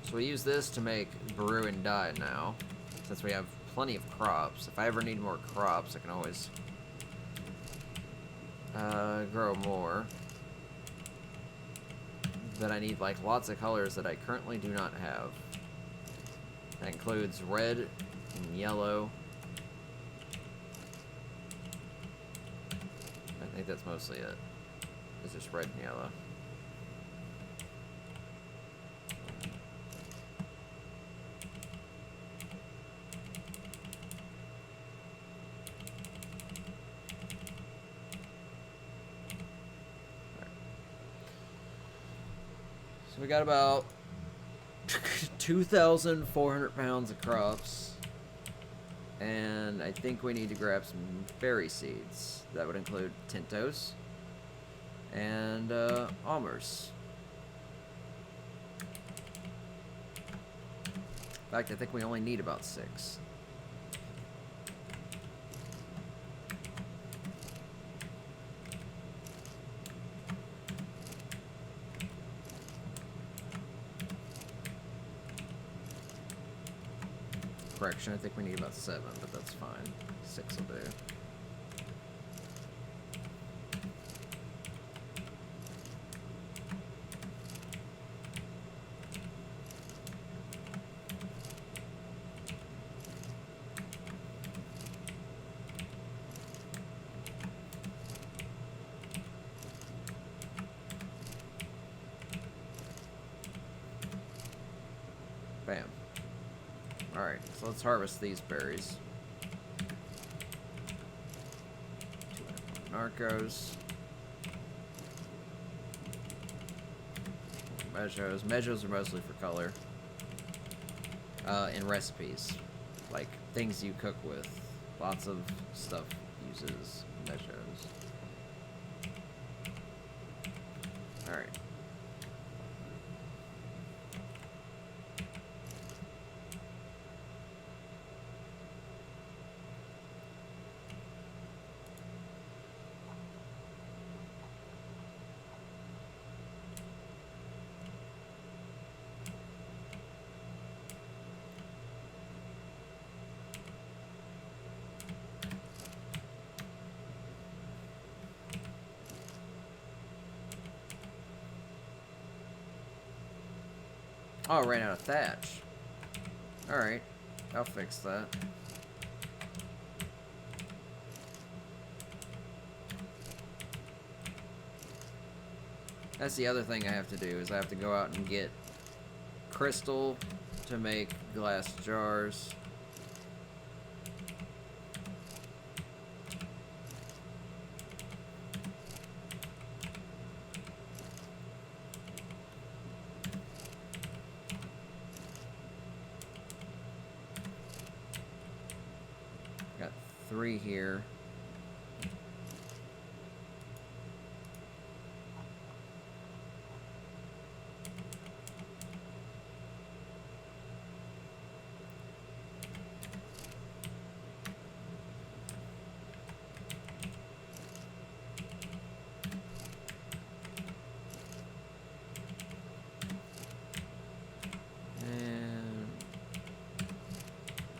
So we use this to make brew and dye now, since we have plenty of crops. If I ever need more crops, I can always grow more. But I need like lots of colors that I currently do not have. That includes red and yellow. I think that's mostly it. It's just red and yellow. So we got about 2,400 pounds of crops. And I think we need to grab some berry seeds. That would include Tintos and Almers. In fact, I think we only need about 6. Correction, I think we need about 7, but that's fine. 6 will do. Bam. Alright, so let's harvest these berries. 200 Narcos. Mejos. Mejos are mostly for color. And recipes. Like, things you cook with. Lots of stuff uses Mejos. Alright. Oh, I ran out of thatch. Alright, I'll fix that. That's the other thing I have to do, is I have to go out and get crystal to make glass jars. Got 3 here.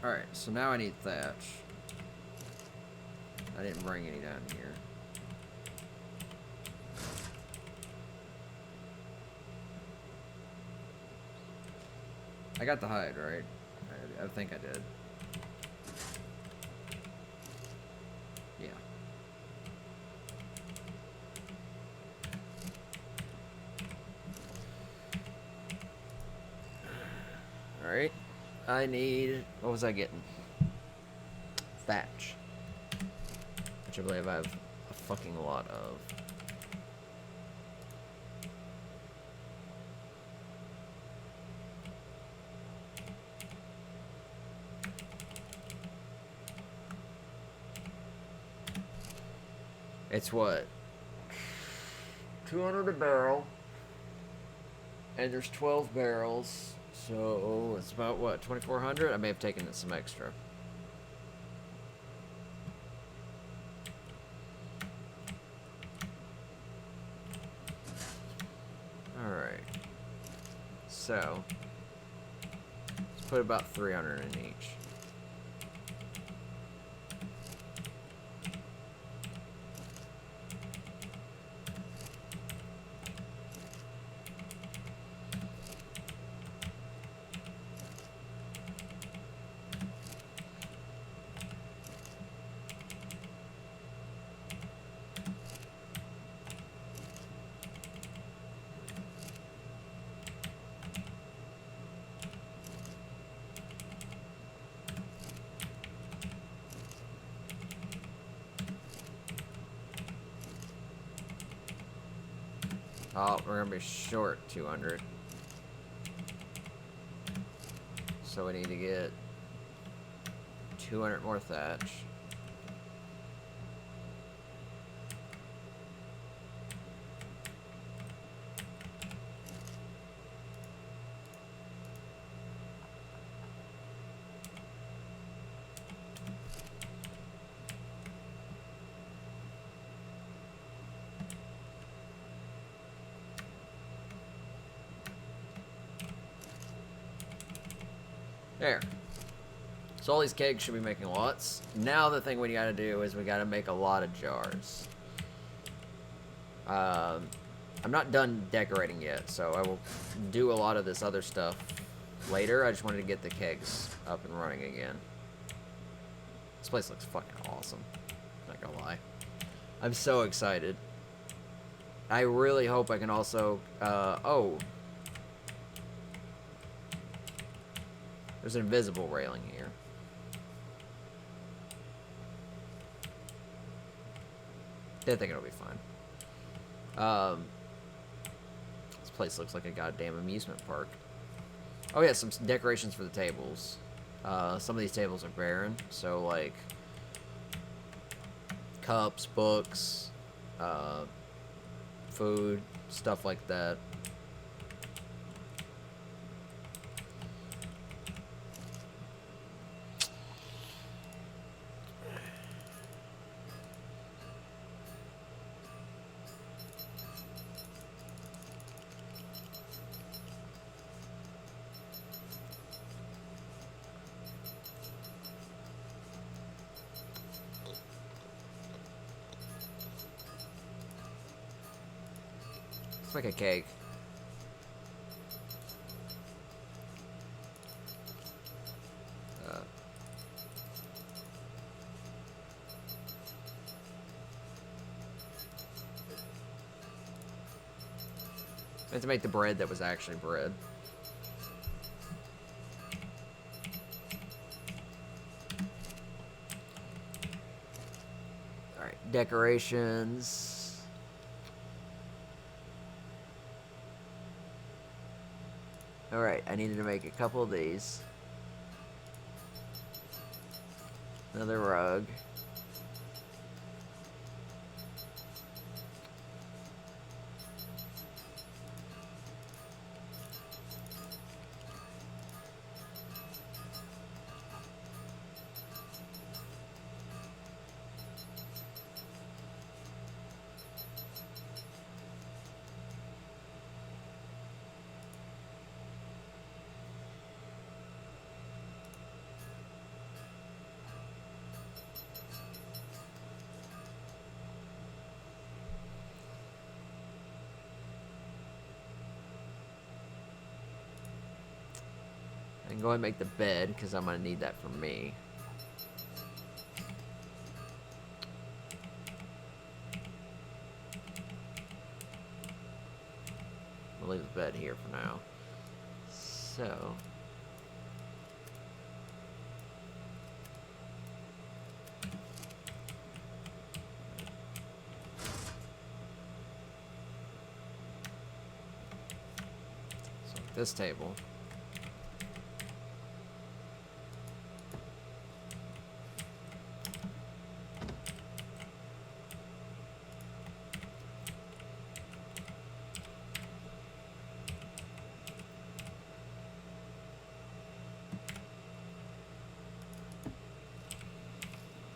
Alright, so now I need thatch. I didn't bring any down here. I got the hide, right? I think I did. Yeah. Alright. I need... What was I getting? Thatch. Which I believe I have a fucking lot of. It's what? 200 a barrel. And there's 12 barrels. So it's about what? 2,400? I may have taken some extra. Alright. So let's put about 300 in each. Oh, we're gonna be short 200. So we need to get 200 more thatch. There. So all these kegs should be making lots. Now the thing we gotta do is we gotta make a lot of jars. I'm not done decorating yet, so I will do a lot of this other stuff later. I just wanted to get the kegs up and running again. This place looks fucking awesome. Not gonna lie. I'm so excited. I really hope I can also, oh. There's an invisible railing here. I think it'll be fine. This place looks like a goddamn amusement park. Oh yeah, some decorations for the tables. Some of these tables are barren, so like cups, books, food, stuff like that. Let's make a cake. I had to make the bread that was actually bread. Alright, decorations. Alright, I needed to make a couple of these. Another rug. can go ahead and make the bed, because I'm going to need that for me. I'll leave the bed here for now. So... this table.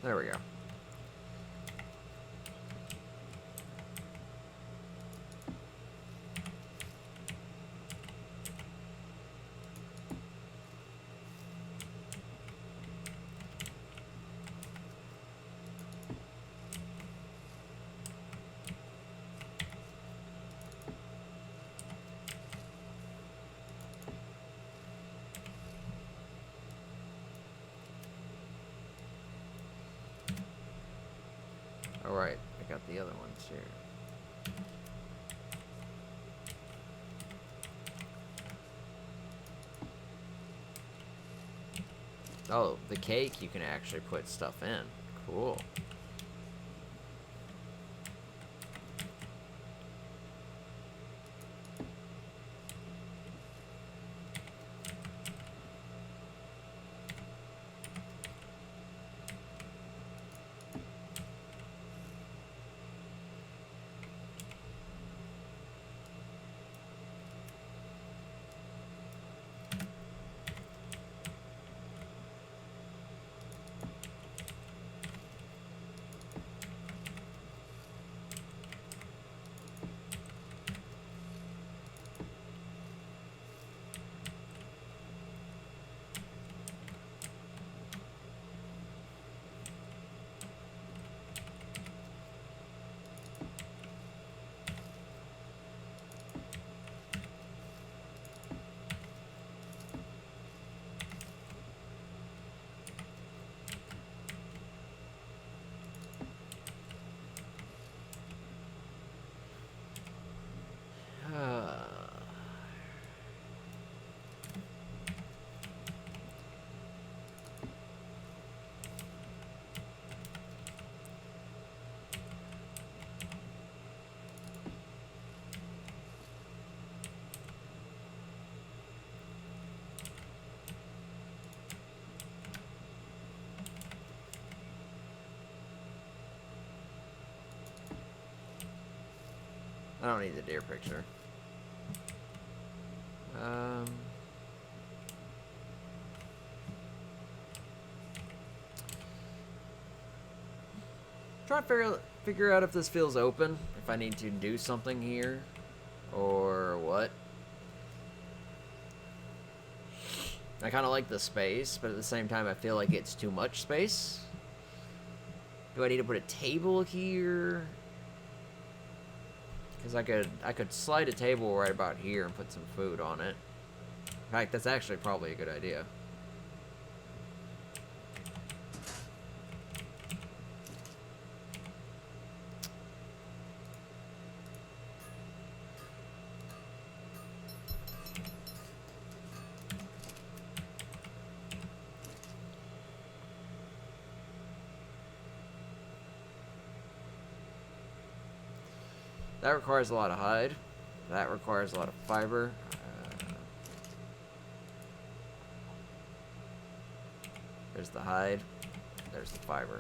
There we go. Alright, I got the other ones here. Oh, the cake you can actually put stuff in. Cool. I don't need the deer picture. Try to figure out if this feels open, if I need to do something here, or what. I kind of like the space, but at the same time I feel like it's too much space. Do I need to put a table here? Because I could slide a table right about here and put some food on it. In fact, that's actually probably a good idea. That requires a lot of hide. That requires a lot of fiber. There's the hide. There's the fiber.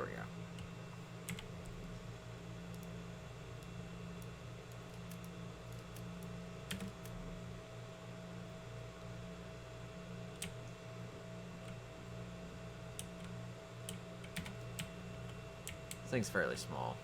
we go. This thing's fairly small.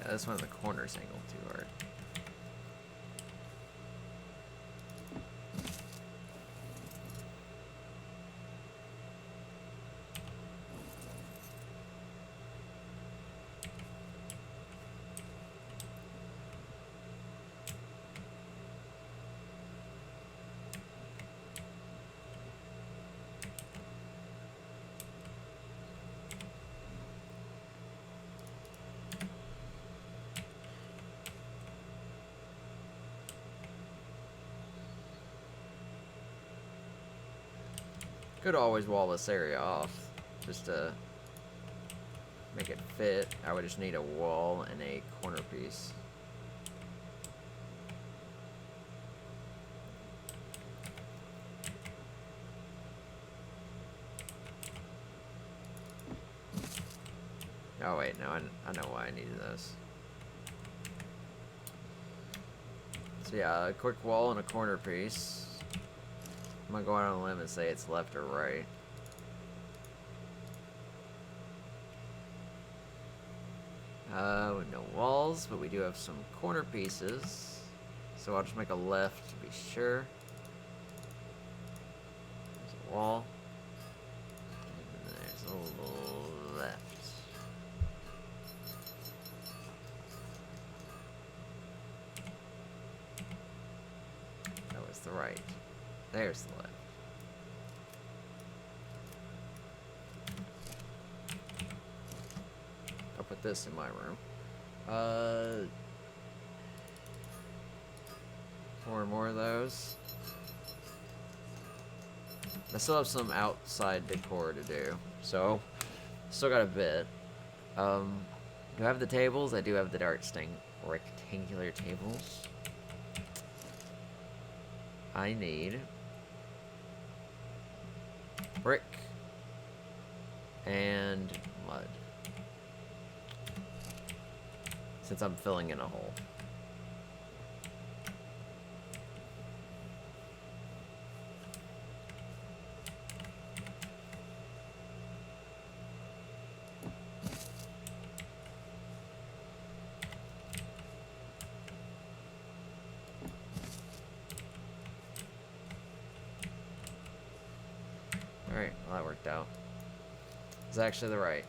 Yeah, this one of the corners angled too hard. Could always wall this area off, just to make it fit. I would just need a wall and a corner piece. Oh wait, no, I know why I needed those. So yeah, a quick wall and a corner piece. I'm gonna go out on a limb and say it's left or right. No walls, but we do have some corner pieces. So I'll just make a left to be sure. There's a wall. And there's a left. That was the right. There's the left. I'll put this in my room. 4 more of those. I still have some outside decor to do, so still got a bit. Do I have the tables? I do have the rectangular tables. I need brick and mud, since I'm filling in a hole. Alright, well that worked out. It's actually the right.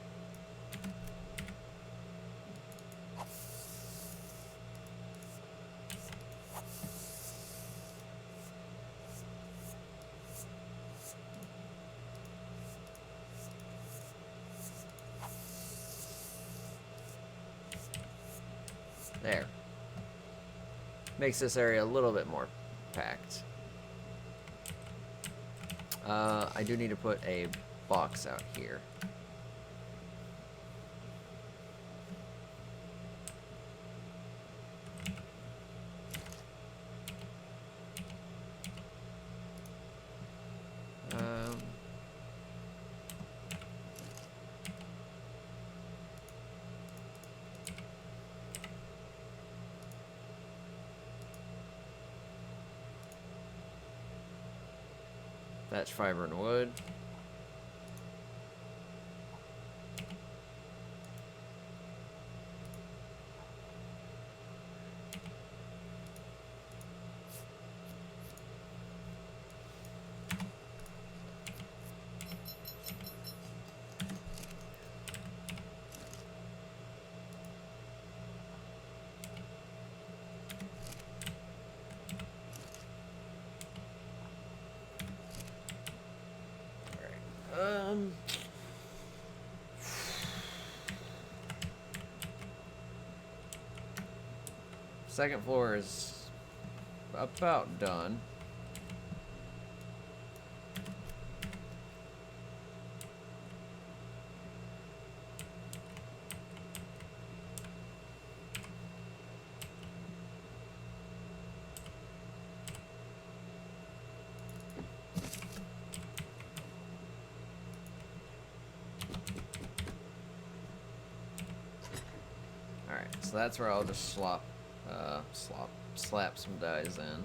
There. Makes this area a little bit more packed. I do need to put a box out here. Thatch fiber and wood. Second floor is about done. Alright, so that's where I'll just slap some dies in.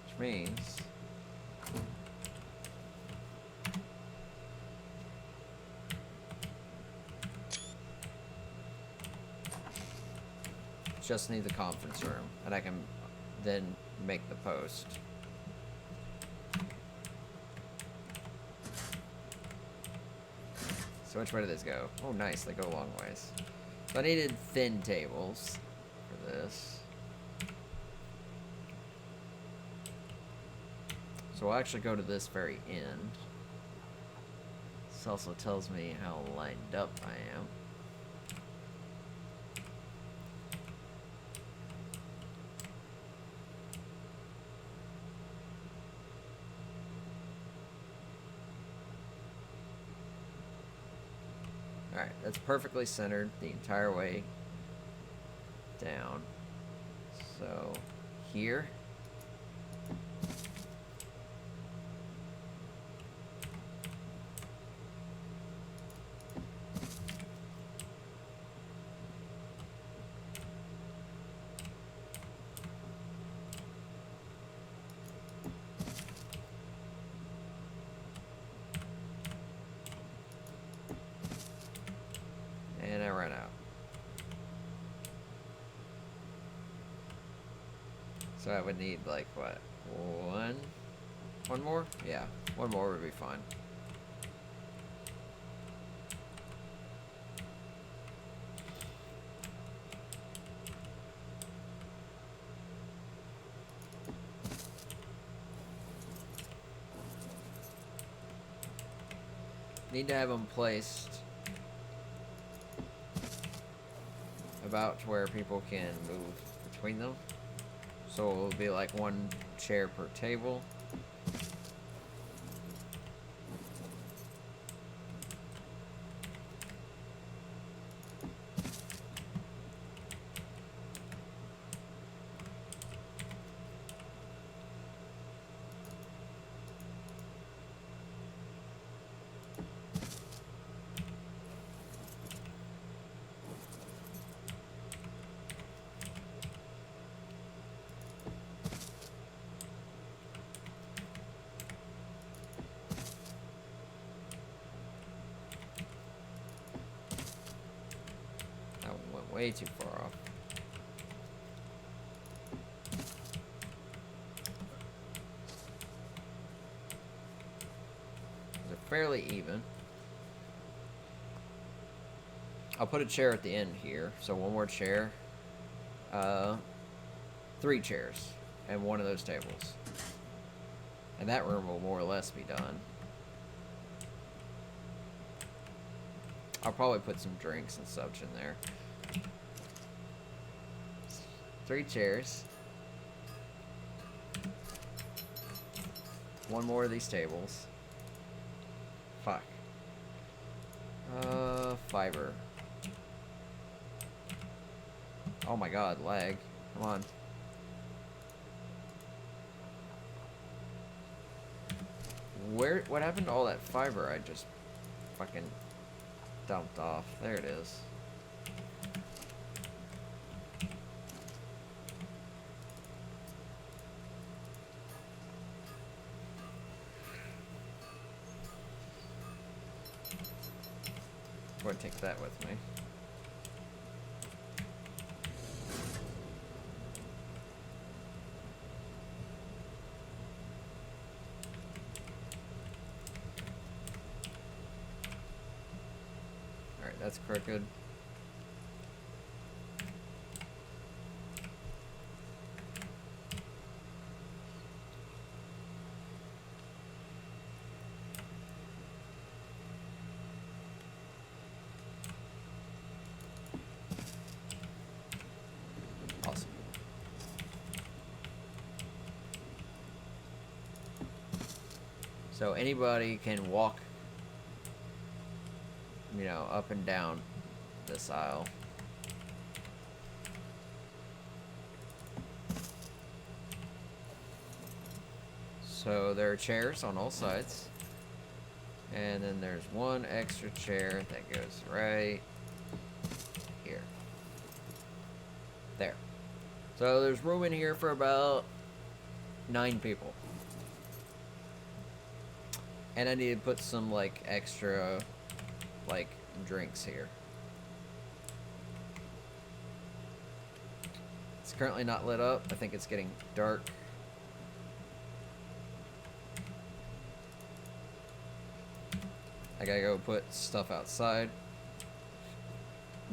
Which means just need the conference room, and I can then make the post. So which way do these go? Oh, nice. They go a long ways. So I needed thin tables for this. So I'll actually go to this very end. This also tells me how lined up I am. Alright, that's perfectly centered the entire way down. So, here. And I ran out. So I would need like what? One more? Yeah, one more would be fine. Need to have them placed about to where people can move between them. So it will be like one chair per table. Way too far off. They're fairly even. I'll put a chair at the end here, so one more chair. 3 chairs and one of those tables. And that room will more or less be done. I'll probably put some drinks and such in there. 3 chairs. 1 more of these tables. Fuck. Fiber. Oh my god, lag. Come on. What happened to all that fiber I just fucking dumped off? There it is. I'm going to take that with me. Alright, that's crooked. Awesome. So anybody can walk, you know, up and down this aisle. So there are chairs on all sides. And then there's 1 extra chair that goes right here. There. So there's room in here for about 9 people. And I need to put some, like, extra, like, drinks here. It's currently not lit up. I think it's getting dark. I gotta go put stuff outside.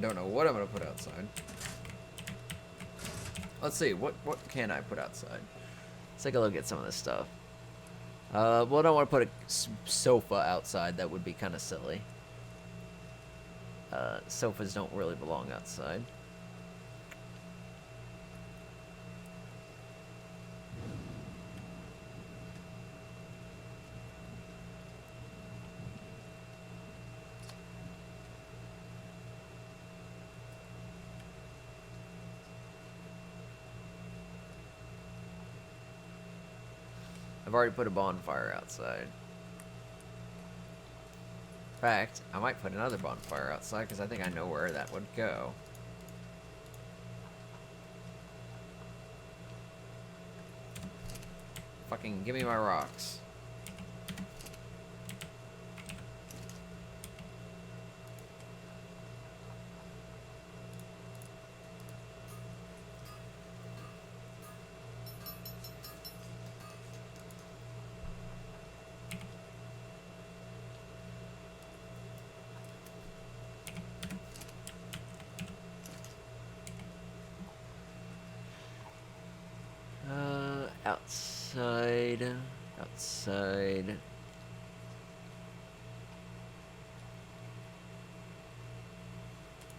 Don't know what I'm gonna put outside. Let's see, what can I put outside? Let's take a look at some of this stuff. Well, I don't want to put a sofa outside. That would be kind of silly. Sofas don't really belong outside. I've already put a bonfire outside. In fact, I might put another bonfire outside because I think I know where that would go. Fucking give me my rocks. Outside.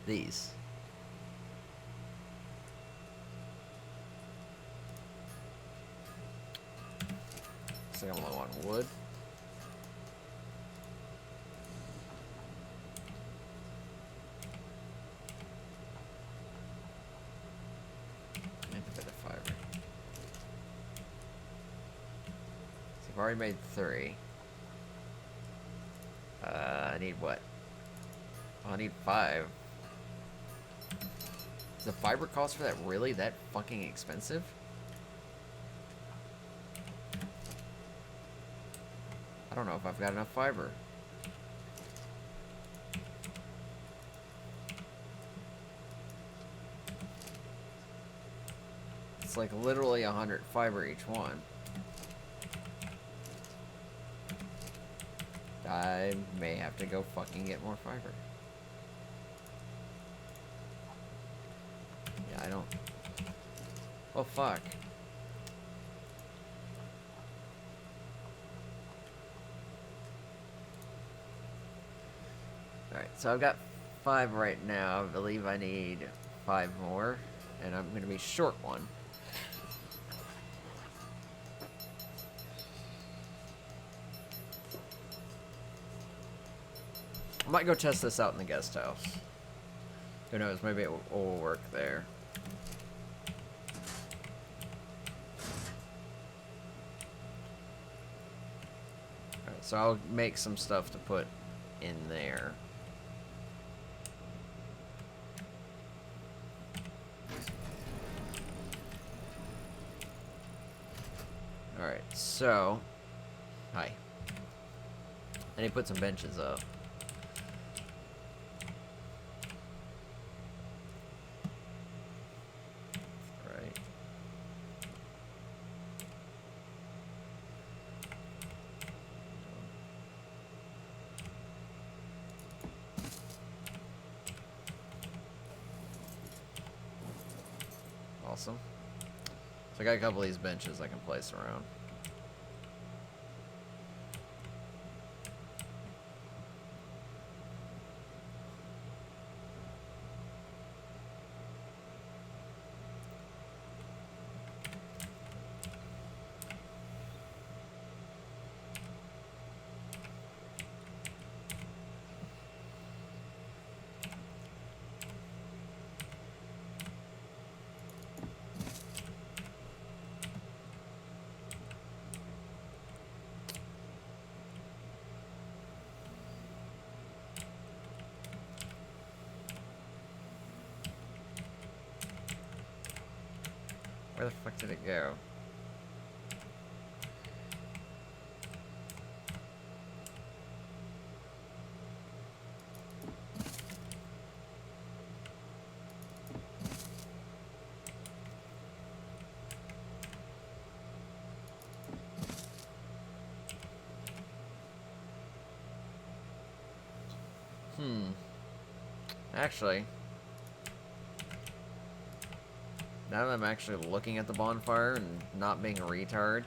These. Looks like I'm low on wood. And a bit of fiber. So I've already made 3. I need what? Oh, I need 5. Is the fiber cost for that really that fucking expensive? I don't know if I've got enough fiber. It's like literally 100 fiber each one. I may have to go fucking get more fiber. Yeah, I don't... Oh, fuck. Alright, so I've got 5 right now. I believe I need 5 more, and I'm going to be short one. I might go test this out in the guest house. Who knows, maybe it will work there. Alright, so I'll make some stuff to put in there. Alright, so... Hi. I need to put some benches up. Right. Awesome. So I got a couple of these benches I can place around. Where the fuck did it go? Actually, now that I'm actually looking at the bonfire and not being a retard,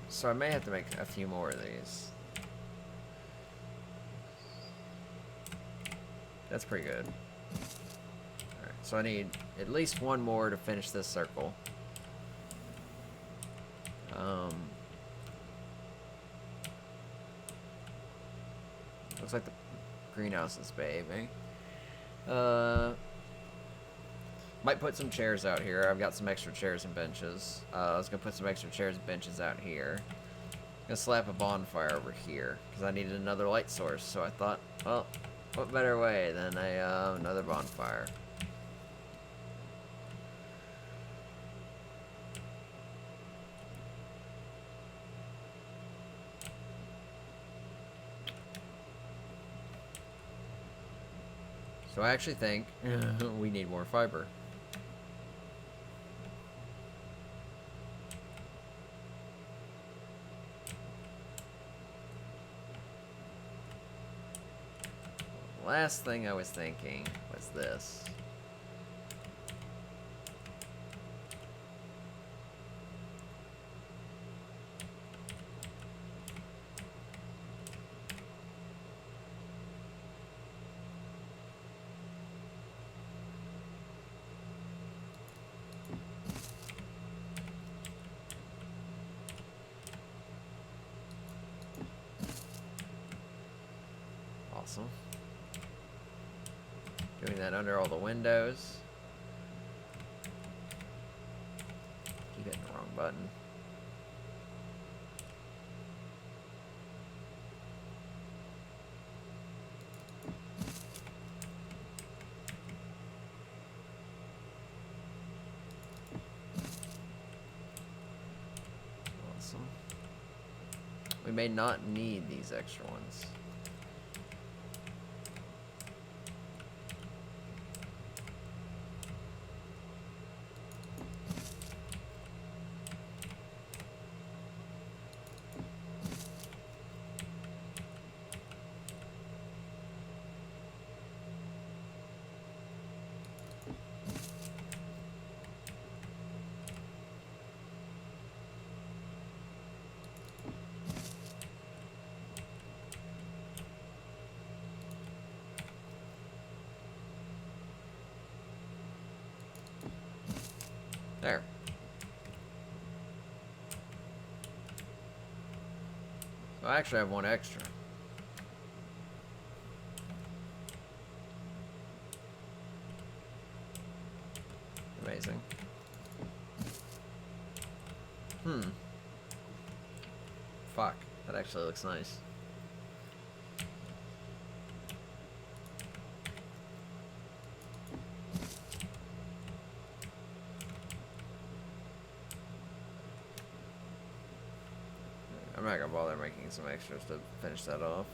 so I may have to make a few more of these. That's pretty good. Alright, so I need at least one more to finish this circle. Looks like the greenhouse is behaving. Might put some chairs out here. I've got some extra chairs and benches. I was gonna put some extra chairs and benches out here. Gonna slap a bonfire over here because I needed another light source. So I thought, well, what better way than another bonfire? So I actually think we need more fiber. Last thing I was thinking was this. Awesome. Doing that under all the windows. Keep hitting the wrong button. We may not need these extra ones. There. So I actually have one extra. Amazing. Fuck. That actually looks nice. I'm not gonna bother making some extras to finish that off.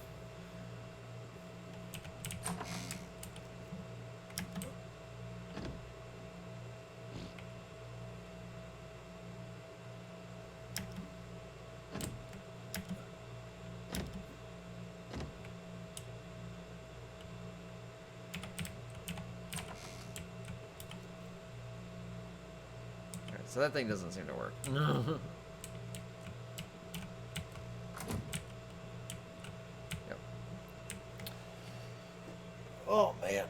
Alright, so that thing doesn't seem to work. Oh, man.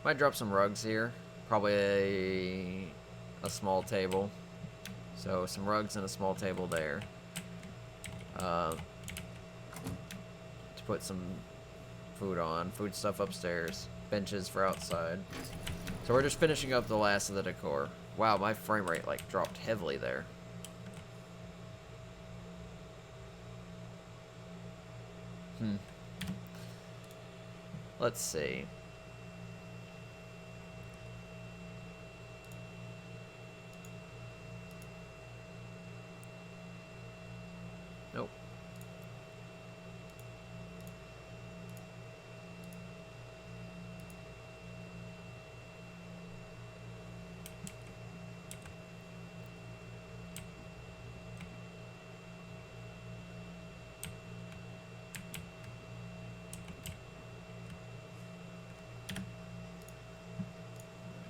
Might drop some rugs here. Probably a small table. So some rugs and a small table there. To put some food on. Food stuff upstairs. Benches for outside. So we're just finishing up the last of the decor. Wow, my frame rate like dropped heavily there. Let's see. Nope.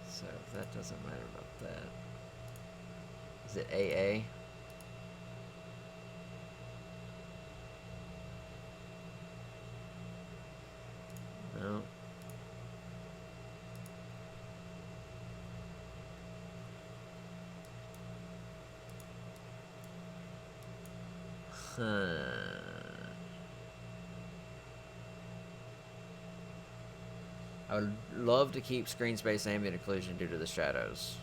So that doesn't matter about that. Is it AA? No. I would love to keep screen space ambient occlusion due to the shadows.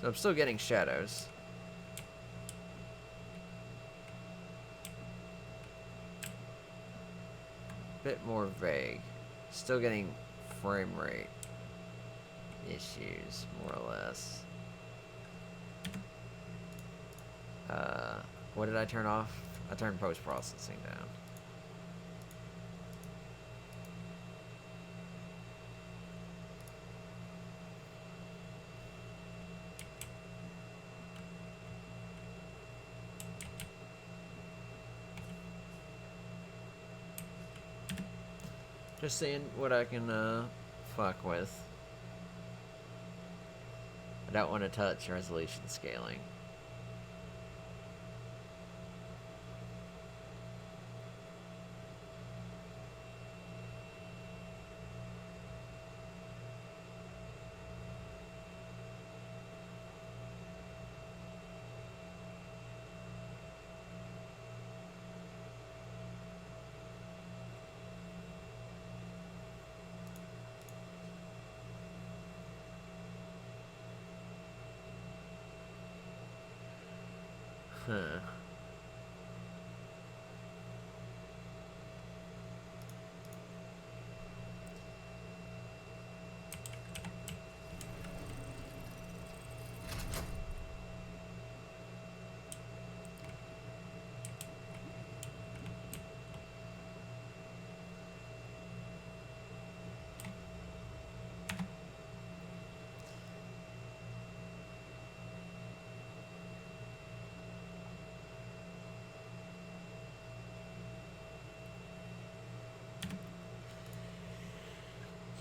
So I'm still getting shadows. Bit more vague. Still getting frame rate issues, more or less. What did I turn off? I turned post-processing down. Just seeing what I can fuck with. I don't want to touch resolution scaling. Huh.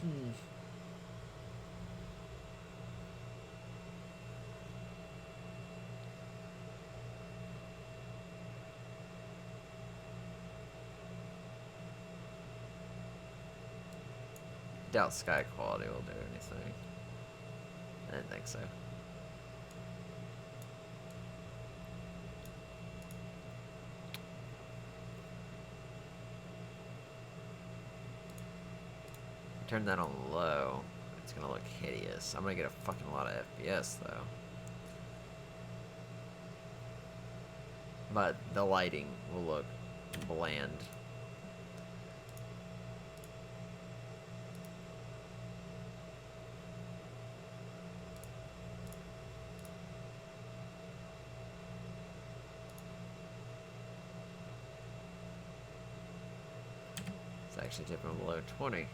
Hmm. Doubt sky quality will do anything. I didn't think so. Turn that on low. It's gonna look hideous. I'm gonna get a fucking lot of FPS though. But the lighting will look bland. It's actually tipping below 20.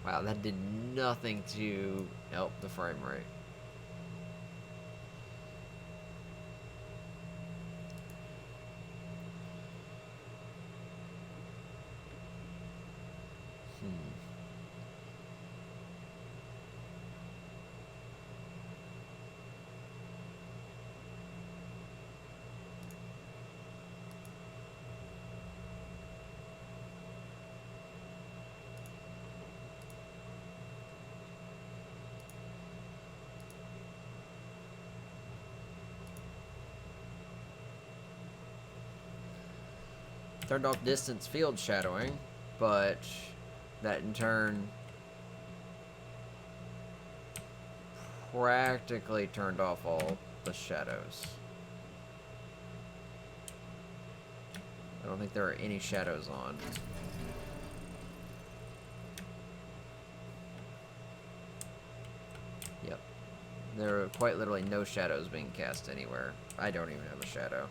Wow, that did nothing to help the frame rate. Hmm. Turned off distance field shadowing, but that in turn practically turned off all the shadows. I don't think there are any shadows on. Yep. There are quite literally no shadows being cast anywhere. I don't even have a shadow.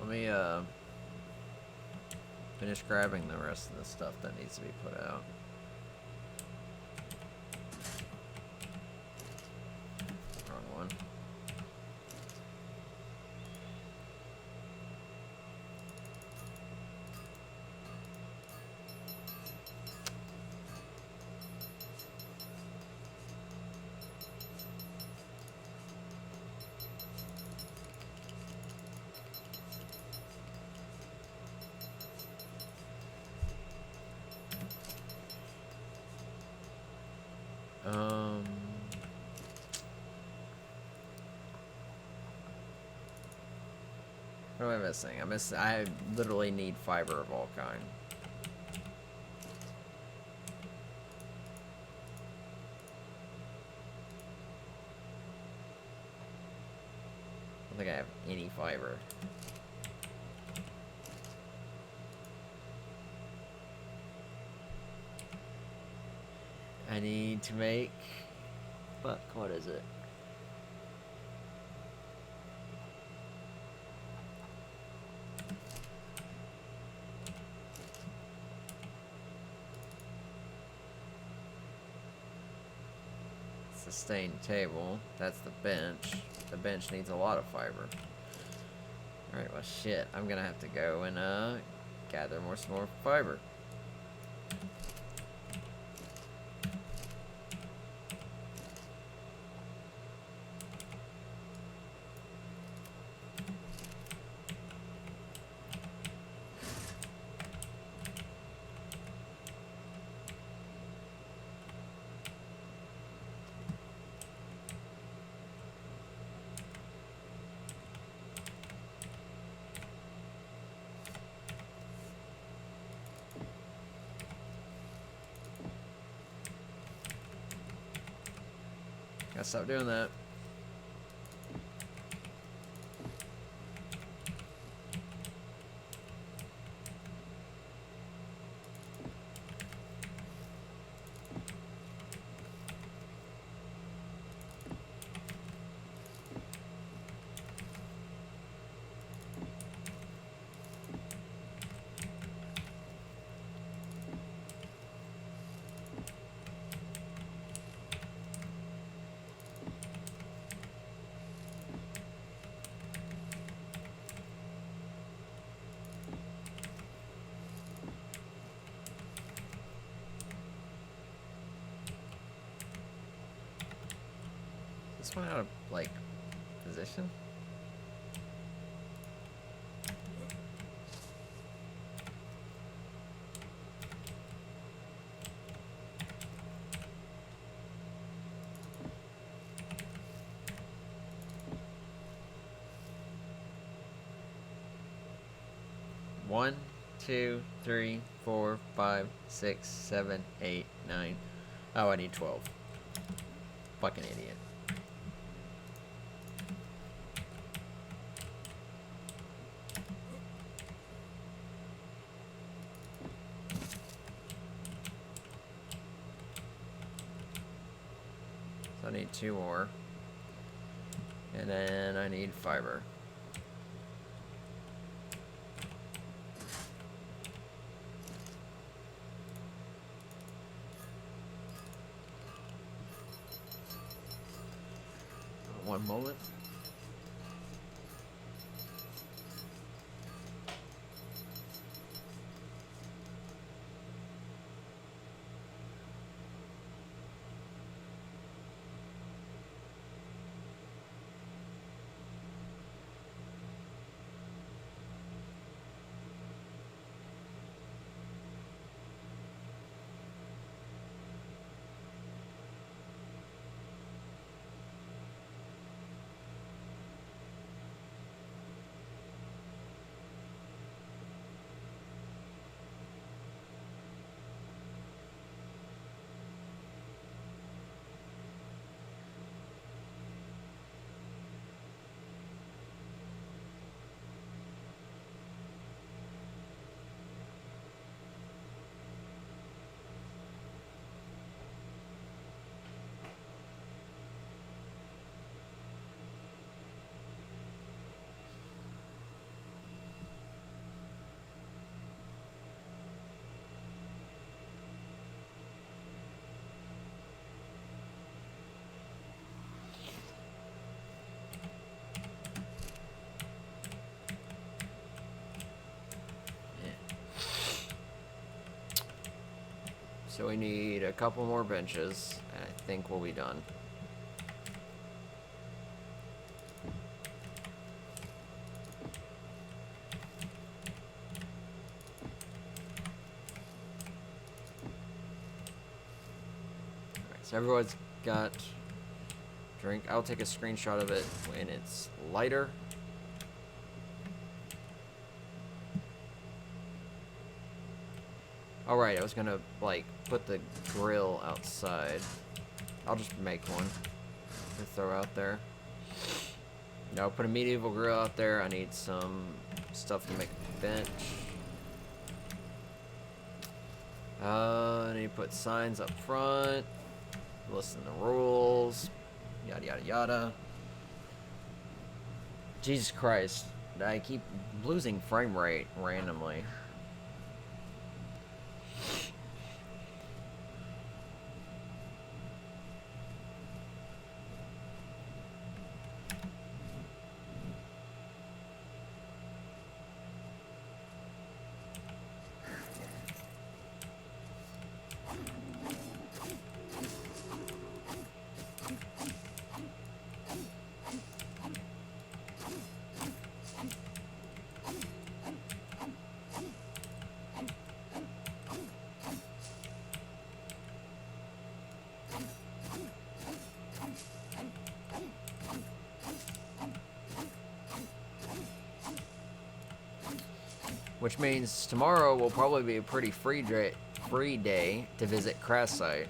Let me finish grabbing the rest of the stuff that needs to be put out. Wrong one. What am I missing? I literally need fiber of all kind. I don't think I have any fiber. I need to make... Fuck, what is it? Sustained table. That's the bench. The bench needs a lot of fiber. Alright, well shit. I'm gonna have to go and gather some more fiber. Gotta stop doing that. This one out of, like, position? One, 2, 3, 4, 5, 6, 7, 8, 9. Oh, I need 12. Fucking idiot. So I need 2 more. And then I need fiber. One moment. So we need a couple more benches, and I think we'll be done. Alright, so everyone's got drink. I'll take a screenshot of it when it's lighter. Alright, I was gonna, like, put the grill outside. I'll just make one to throw out there. No, put a medieval grill out there. I need some stuff to make a bench. I need to put signs up front. Listen to rules. Yada, yada, yada. Jesus Christ. I keep losing frame rate randomly. Which means tomorrow will probably be a pretty free day to visit Crash Site.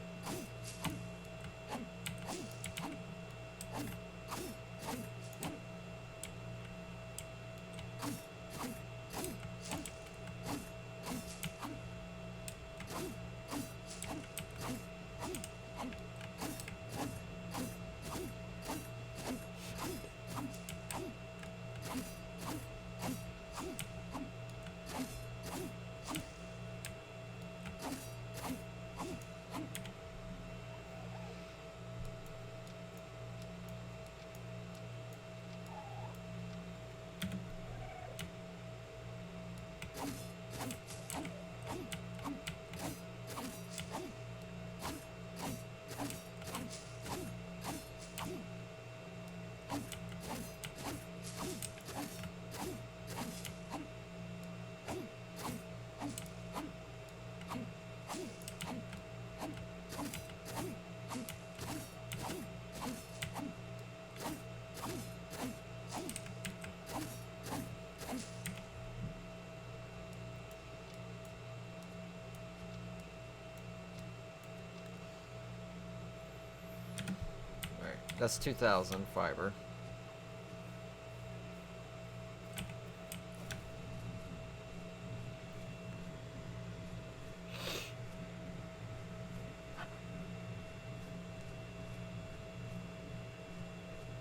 That's 2,000 fiber.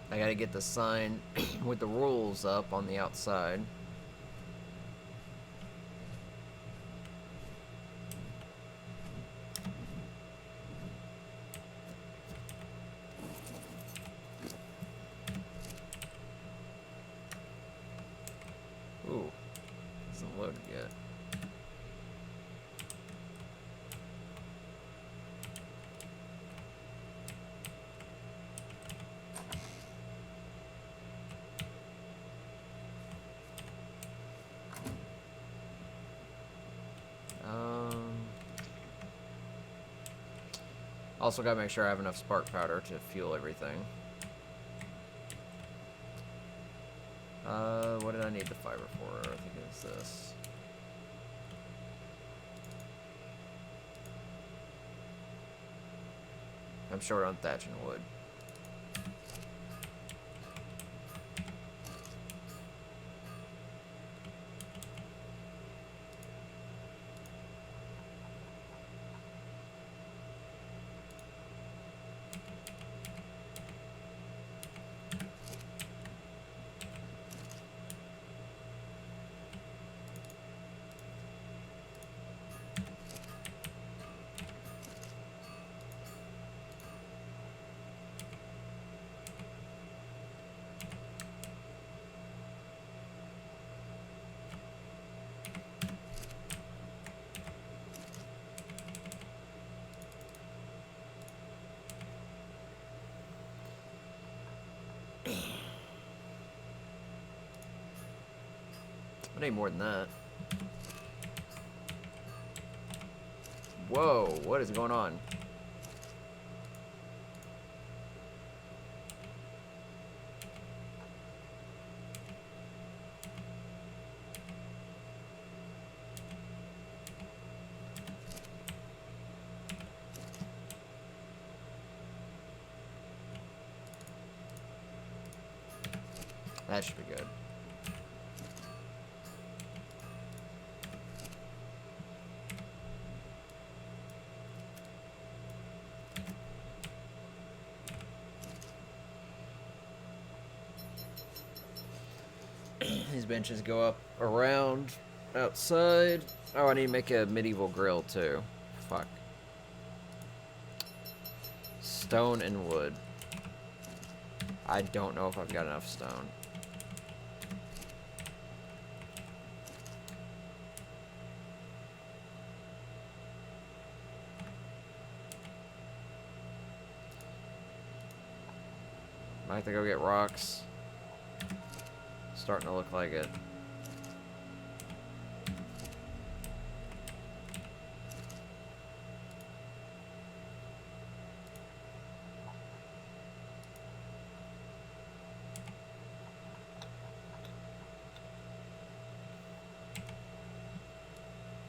I gotta get the sign with the rules up on the outside. Ooh, isn't loaded yet. Also gotta make sure I have enough spark powder to fuel everything. What did I need the fiber for? I think it's this. I'm short on thatch and wood. I need more than that. Whoa, what is going on? That should be good. These benches go up around outside. Oh, I need to make a medieval grill too. Fuck. Stone and wood. I don't know if I've got enough stone. Might have to go get rocks. Starting to look like it.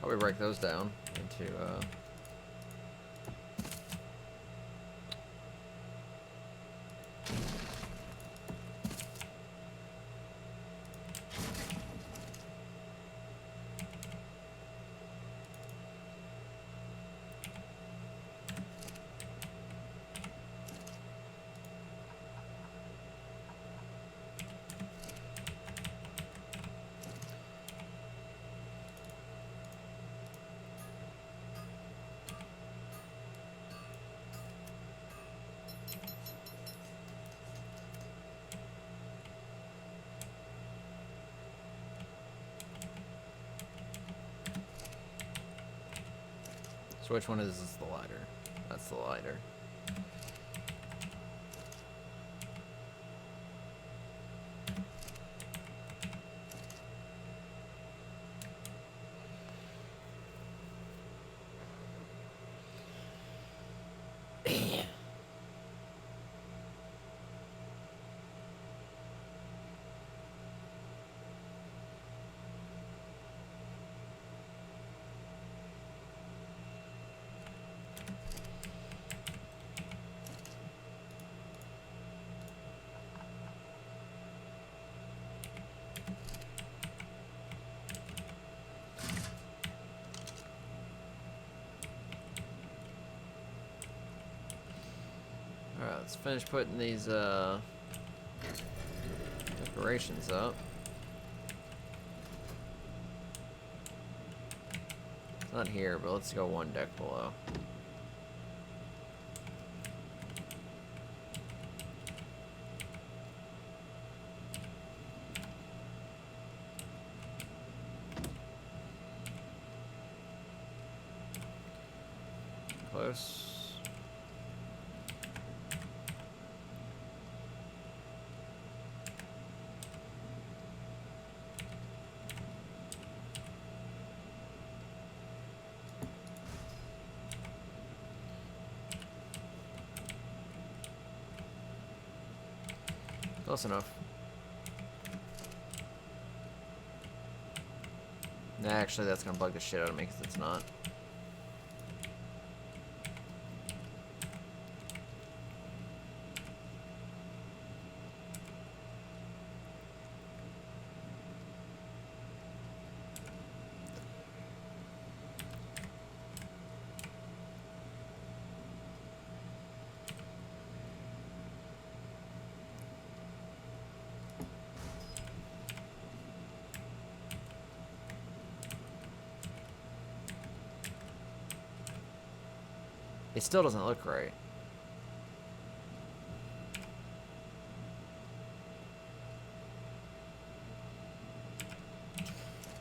Probably break those down into So which one is this, the lighter? That's the lighter. Alright, let's finish putting these decorations up. It's not here, but let's go one deck below. Close. Close enough. Nah, actually, that's gonna bug the shit out of me because it's not. It still doesn't look right.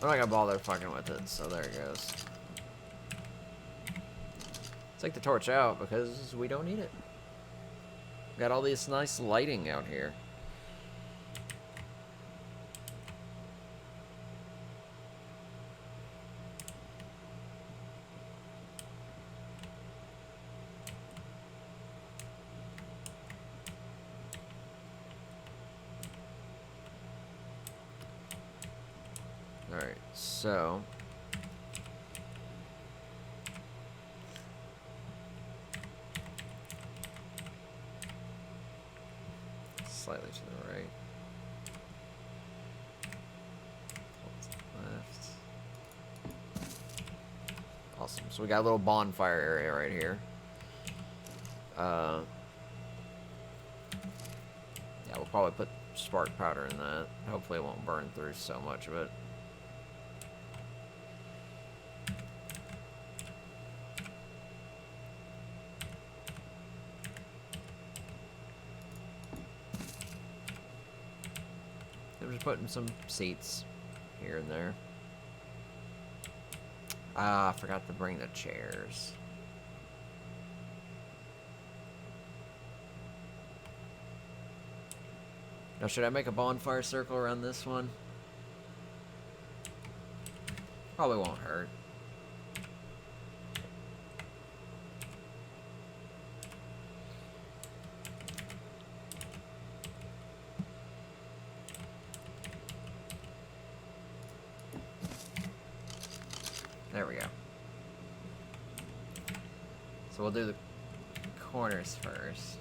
I'm not gonna bother fucking with it, so there it goes. Take the torch out because we don't need it. Got all this nice lighting out here. Alright, so slightly to the right. awesome. So we got a little bonfire area right here. Yeah, we'll probably put spark powder in that. Hopefully it won't burn through so much of it. I'm just putting some seats here and there. Ah, I forgot to bring the chairs. Now, should I make a bonfire circle around this one? Probably won't hurt. There we go. So we'll do the corners first.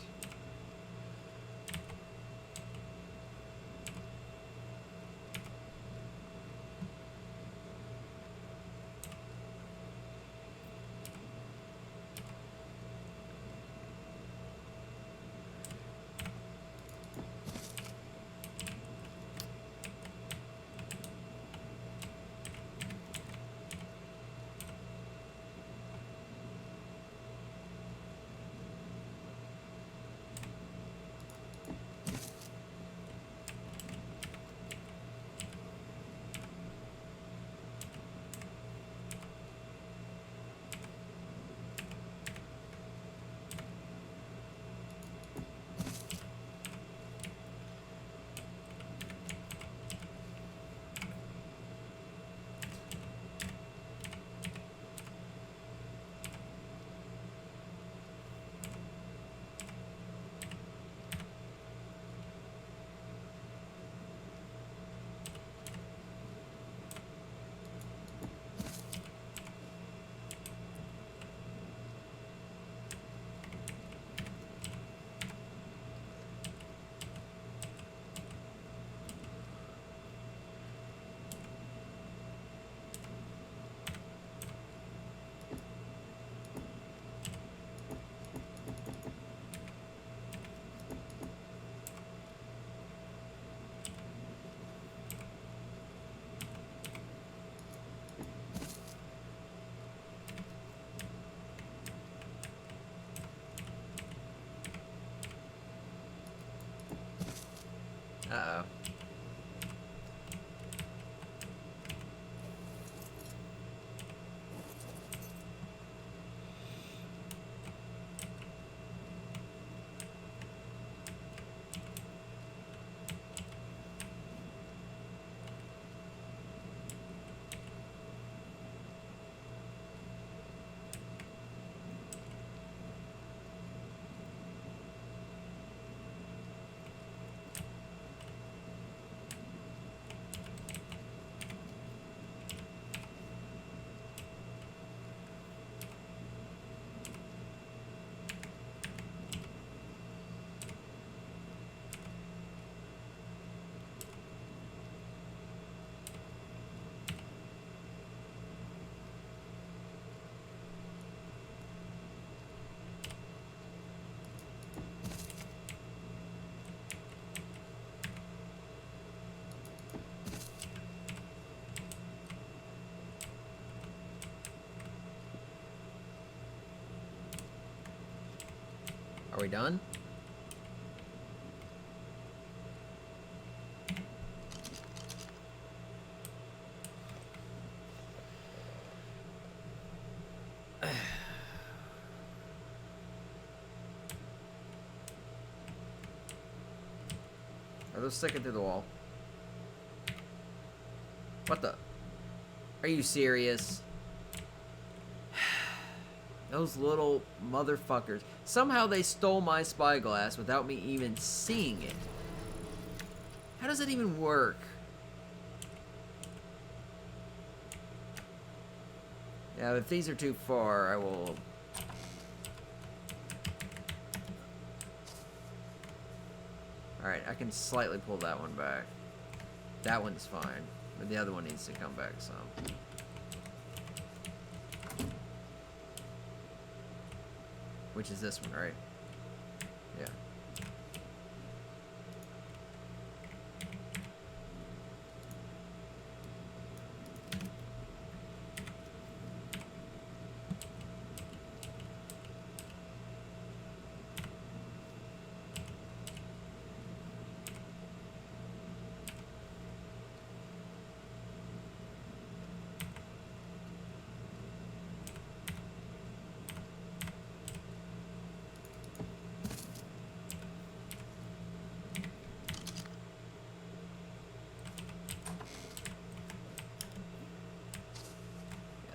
Uh-oh. Are we done? Are those sticking through the wall? What the? Are you serious? Those little motherfuckers. Somehow they stole my spyglass without me even seeing it. How does it even work? Yeah, if these are too far, I will... Alright, I can slightly pull that one back. That one's fine. But the other one needs to come back some. which is this one, right? Yeah.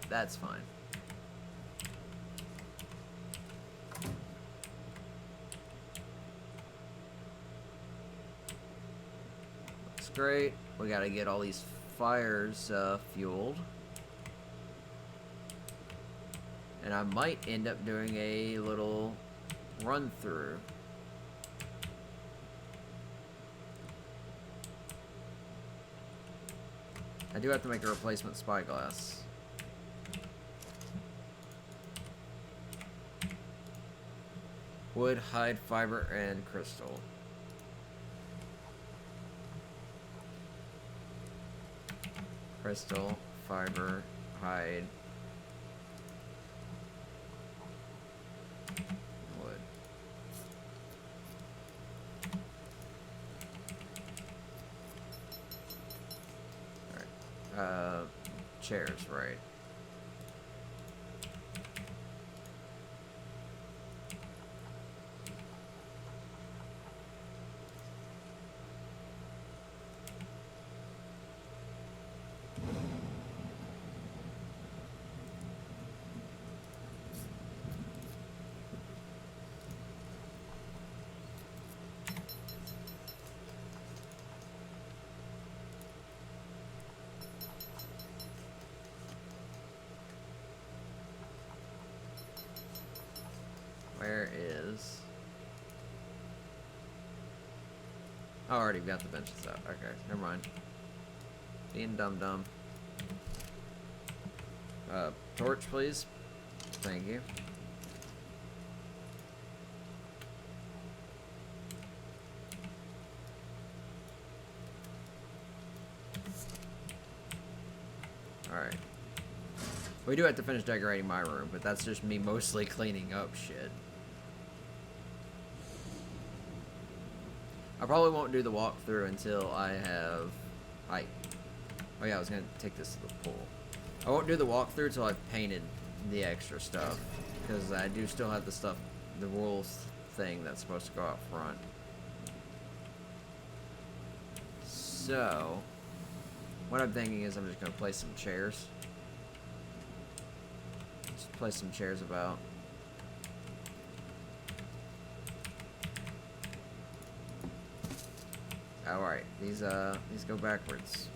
That's fine. Looks great. We gotta get all these fires fueled. And I might end up doing a little run through. I do have to make a replacement spyglass. Wood, hide, fiber, and crystal. Crystal, fiber, hide, wood. Alright. Chairs, right. Where is... Oh, I already got the benches out. Okay, never mind. Being dumb. Torch, please. Thank you. Alright. We do have to finish decorating my room, but that's just me mostly cleaning up shit. I probably won't do the walkthrough until I have... Oh yeah, I was gonna take this to the pool. I won't do the walkthrough until I've painted the extra stuff, because I do still have the stuff, the rules thing that's supposed to go out front. So, what I'm thinking is I'm just gonna place some chairs. Just place some chairs about. Alright, these go backwards.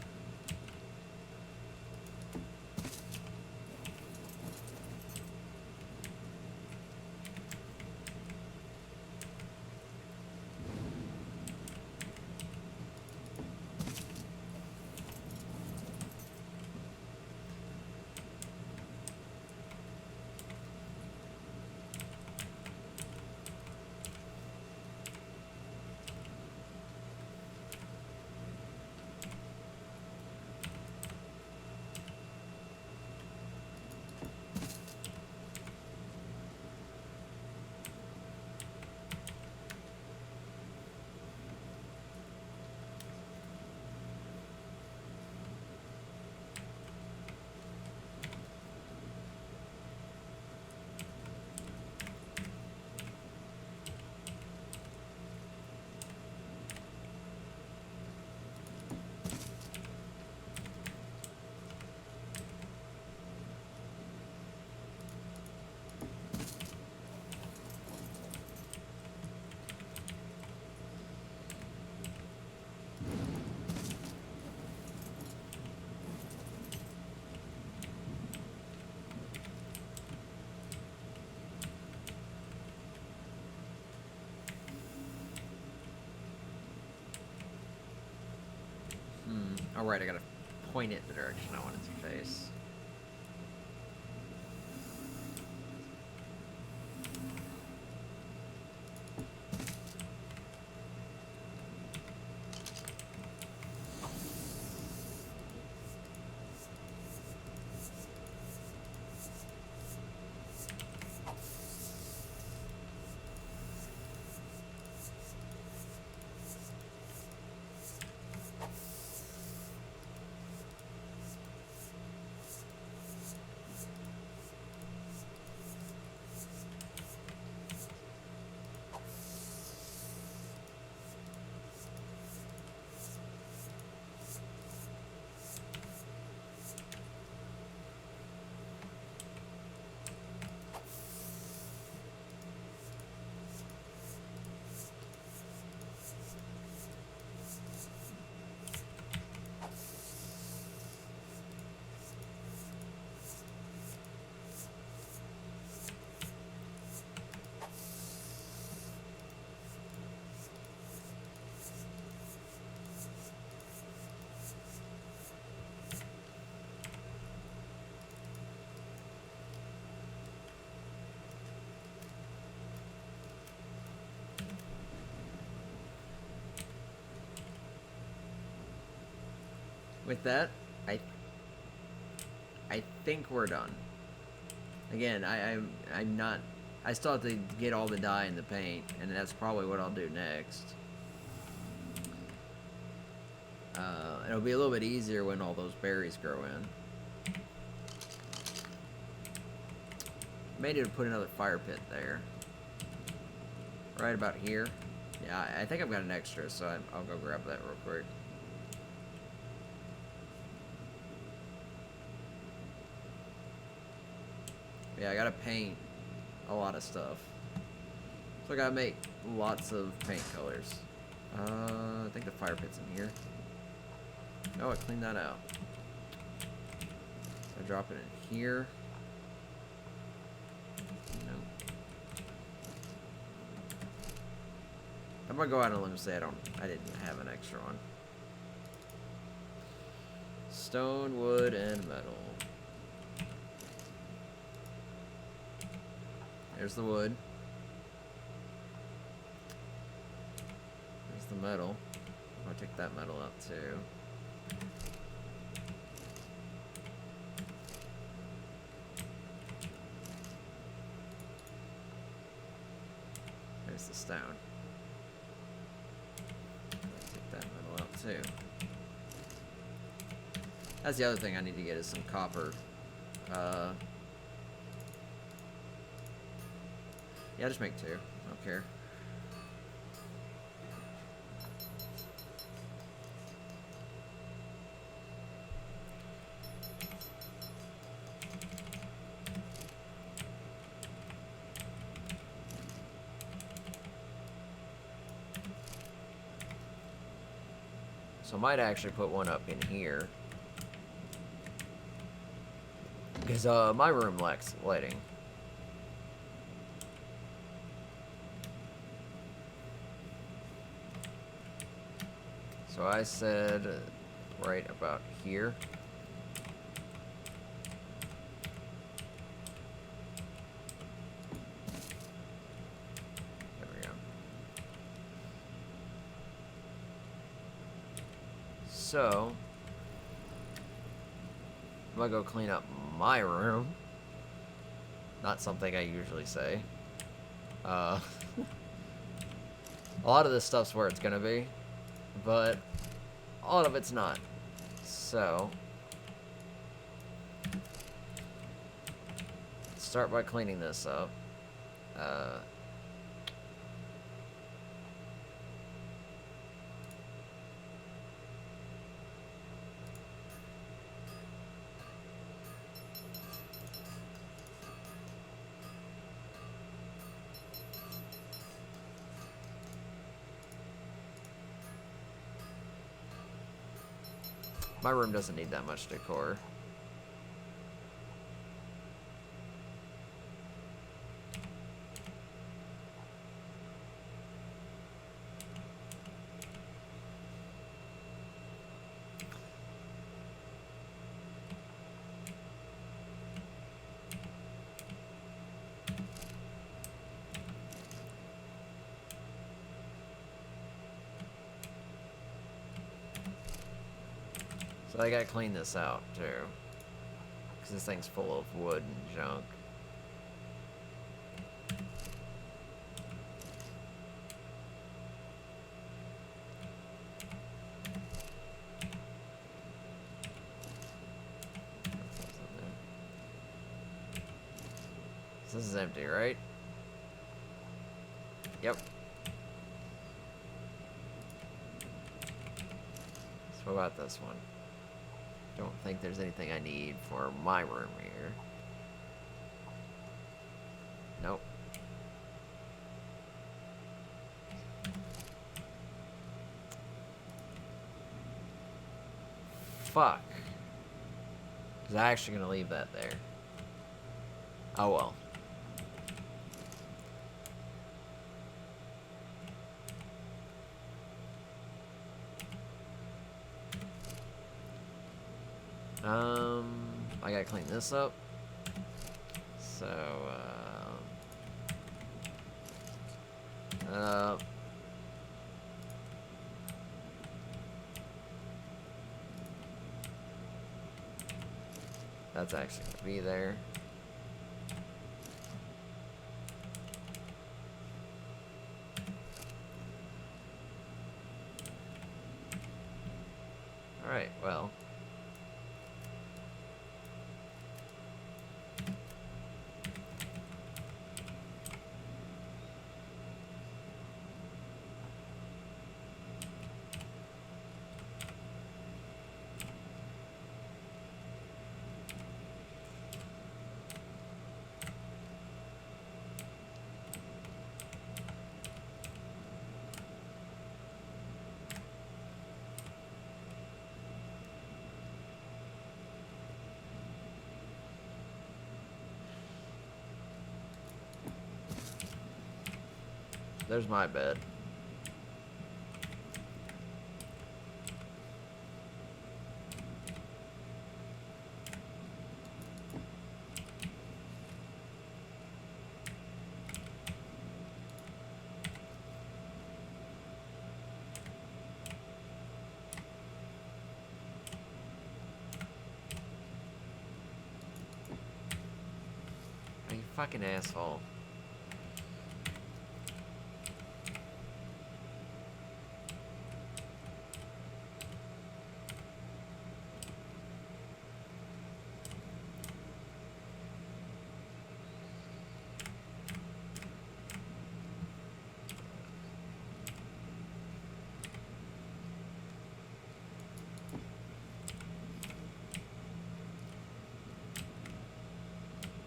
Alright, I gotta point it the direction I want it to face. with that, I think we're done. Again, I'm not. I still have to get all the dye in the paint, and that's probably what I'll do next. It'll be a little bit easier when all those berries grow in. May need to put another fire pit there. Right about here. Yeah, I think I've got an extra, so I'll go grab that real quick. Yeah, I gotta paint a lot of stuff. So I gotta make lots of paint colors. I think the fire pit's in here. Oh, I cleaned that out. So I drop it in here. No. I'm gonna go out on a limb and say I didn't have an extra one. Stone, wood, and metal. There's the wood. There's the metal. I'm gonna take that metal out too. There's the stone. Take that metal out too. That's the other thing I need to get is some copper. Yeah, just make two. I don't care. So I might actually put one up in here. Because my room lacks lighting. So I said right about here. There we go. So I'm gonna go clean up my room. Not something I usually say. A lot of this stuff's where it's gonna be, but a lot of it's not. So start by cleaning this up. My room doesn't need that much decor. So I gotta clean this out too, because this thing's full of wood and junk. So this is empty, right? Yep. So what about this one? Don't think there's anything I need for my room here. Nope. Fuck. Was I actually gonna leave that there? Oh well. I gotta clean this up. So, That's actually going to be there. Alright, well. There's my bed. Oh, you fucking asshole.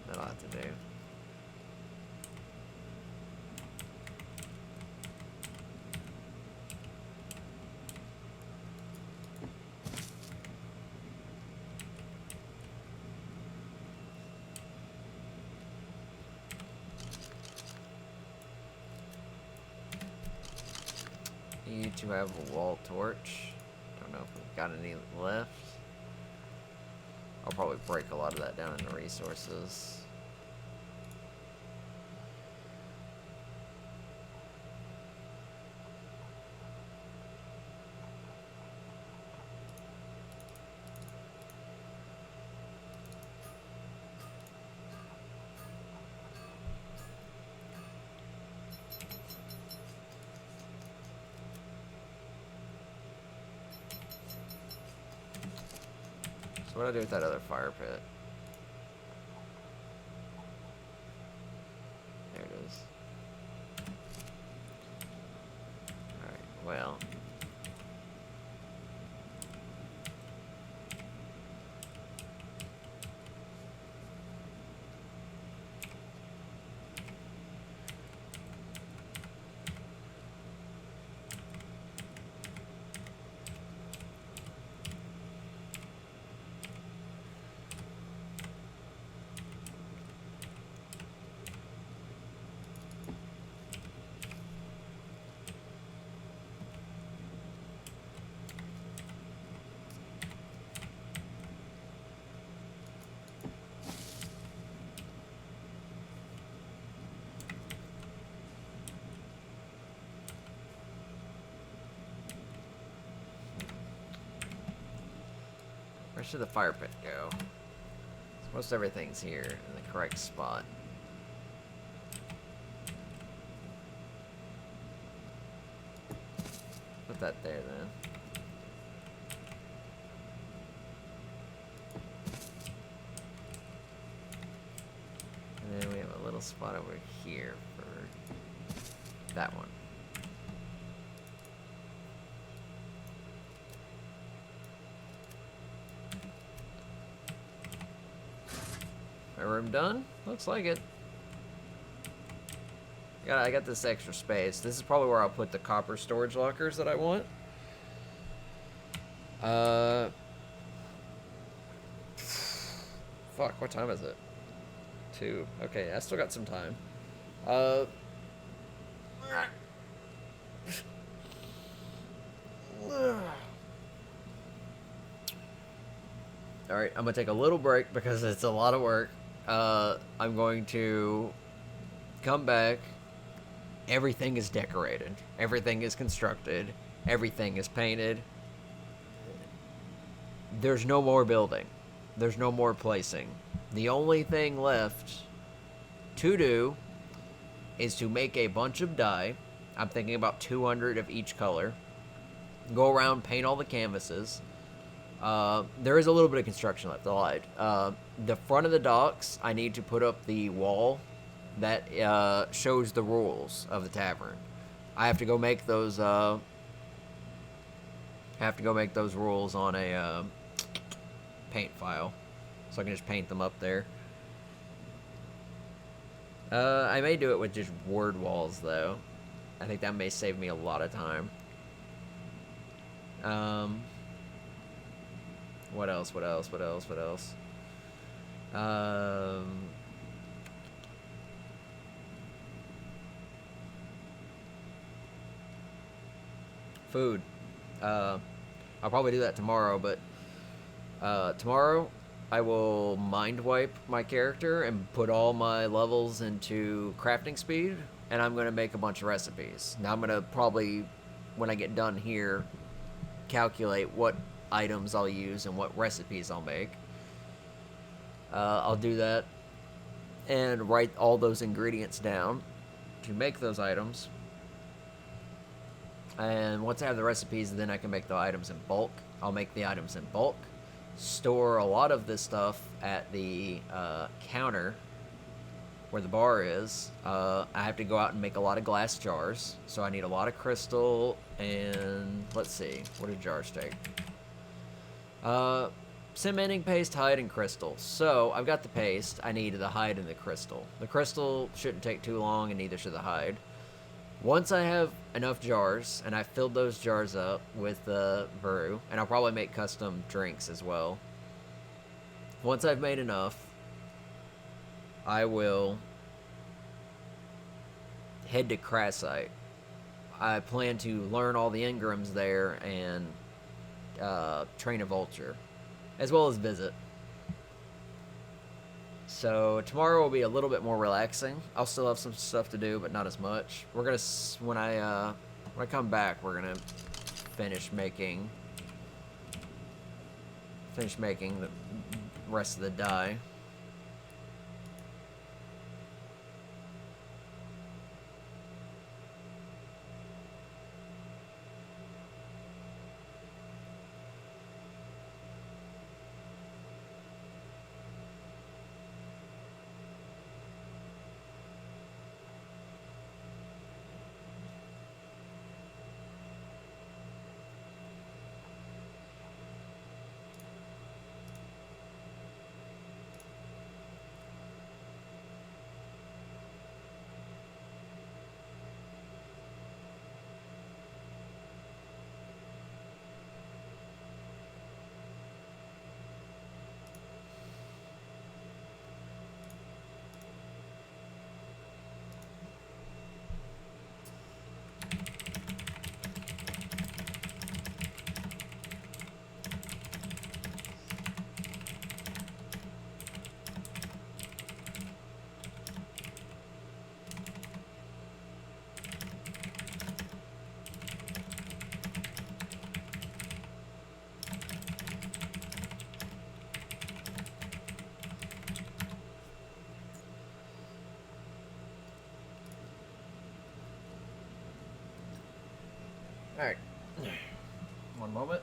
Not a lot to do. Need to have a wall torch. Don't know if we've got any left. I'll probably break a lot of that down into resources. So what do I do with that other fire pit? There it is. Alright, well. Where should the fire pit go? So most everything's here in the correct spot. Put that there then. And then we have a little spot over here for that one. My room done? Looks like it. I got this extra space. This is probably where I'll put the copper storage lockers that I want. Fuck, what time is it? 2. Okay, I still got some time. Alright, I'm gonna take a little break because it's a lot of work. I'm going to come back. Everything is decorated. Everything is constructed. Everything is painted. There's no more building. There's no more placing. The only thing left to do is to make a bunch of dye. I'm thinking about 200 of each color. Go around, paint all the canvases. There is a little bit of construction left. I lied. The front of the docks, I need to put up the wall that shows the rules of the tavern. I have to go make those. Rules on a paint file, so I can just paint them up there. I may do it with just word walls though. I think that may save me a lot of time. What else? Food. I'll probably do that tomorrow, but tomorrow I will mind wipe my character and put all my levels into crafting speed, and I'm going to make a bunch of recipes. Now I'm going to probably, when I get done here, calculate what items I'll use and what recipes I'll make. I'll do that and write all those ingredients down to make those items. And once I have the recipes, then I can make the items in bulk. I'll make the items in bulk, store a lot of this stuff at the counter where the bar is. I have to go out and make a lot of glass jars, so I need a lot of crystal. And let's see, what do jars take? Cementing paste, hide, and crystal. So I've got the paste. I need the hide and the crystal. The crystal shouldn't take too long, and neither should the hide. Once I have enough jars, and I filled those jars up with the brew, and I'll probably make custom drinks as well. Once I've made enough, I will head to Crassite. I plan to learn all the engrams there and train a vulture, as well as visit. So tomorrow will be a little bit more relaxing. I'll still have some stuff to do, but not as much. We're gonna when I come back, we're gonna finish making the rest of the dye. Alright. One moment.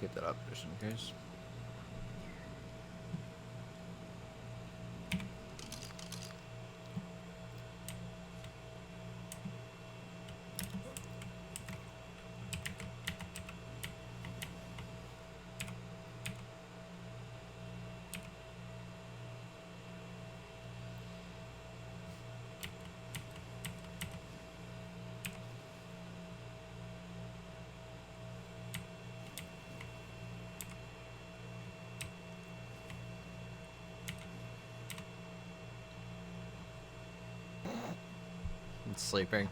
keep that up just in case. It's sleeping.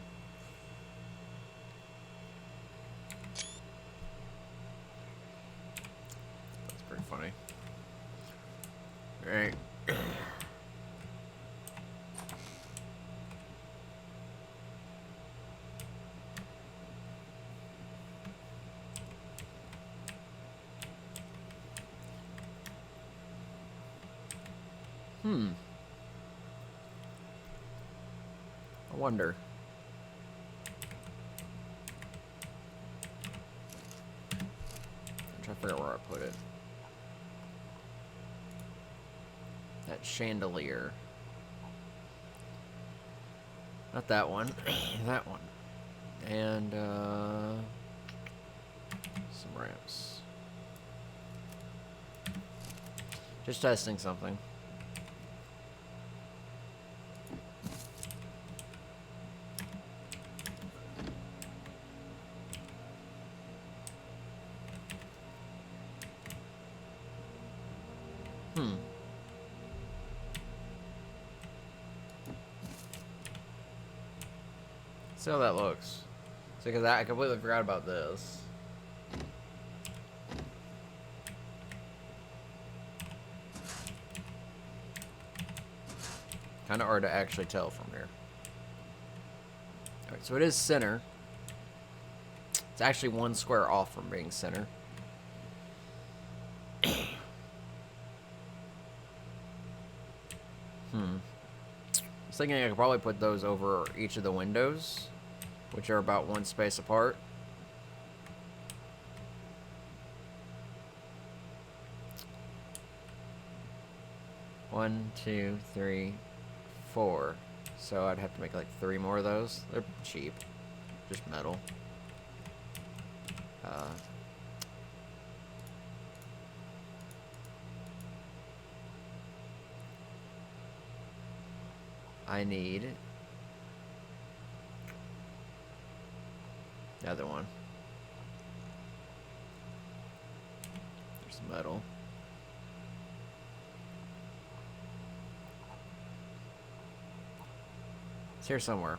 That's pretty funny. Alright. I wonder. I'm trying to figure out where I put it. That chandelier. Not that one. That one. And, some ramps. Just testing something. See how that looks. So, because I completely forgot about this. Kind of hard to actually tell from here. Alright, so it is center. It's actually one square off from being center. I was thinking I could probably put those over each of the windows, which are about one space apart. One, two, three, four. So I'd have to make like 3 more of those. They're cheap. Just metal. I need the other one. There's some metal. It's here somewhere.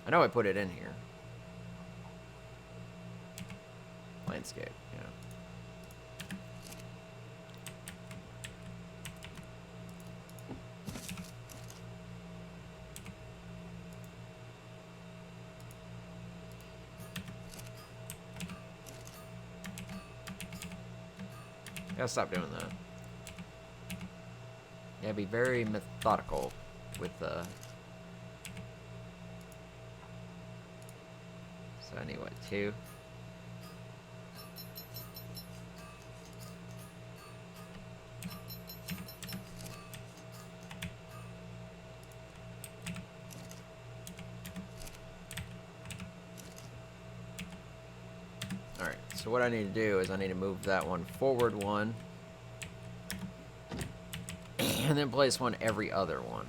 I know I put it in here. Landscape, yeah. Gotta stop doing that. Yeah, be very methodical with the. So I need what, 2? Alright, so what I need to do is I need to move that one forward 1. And then place one every other one.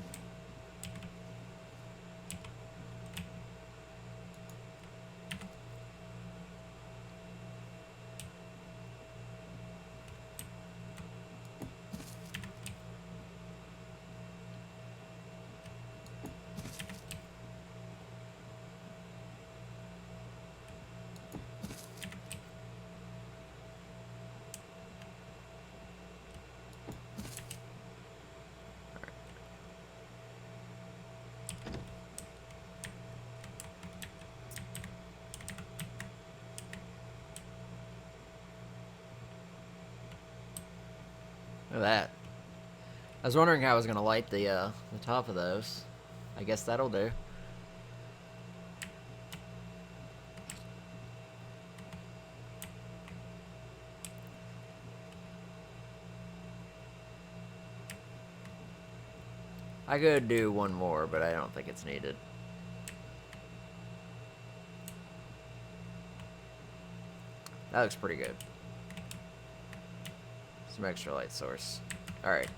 Look at that. I was wondering how I was going to light the top of those. I guess that'll do. I could do one more, but I don't think it's needed. That looks pretty good. Some extra light source. Alright.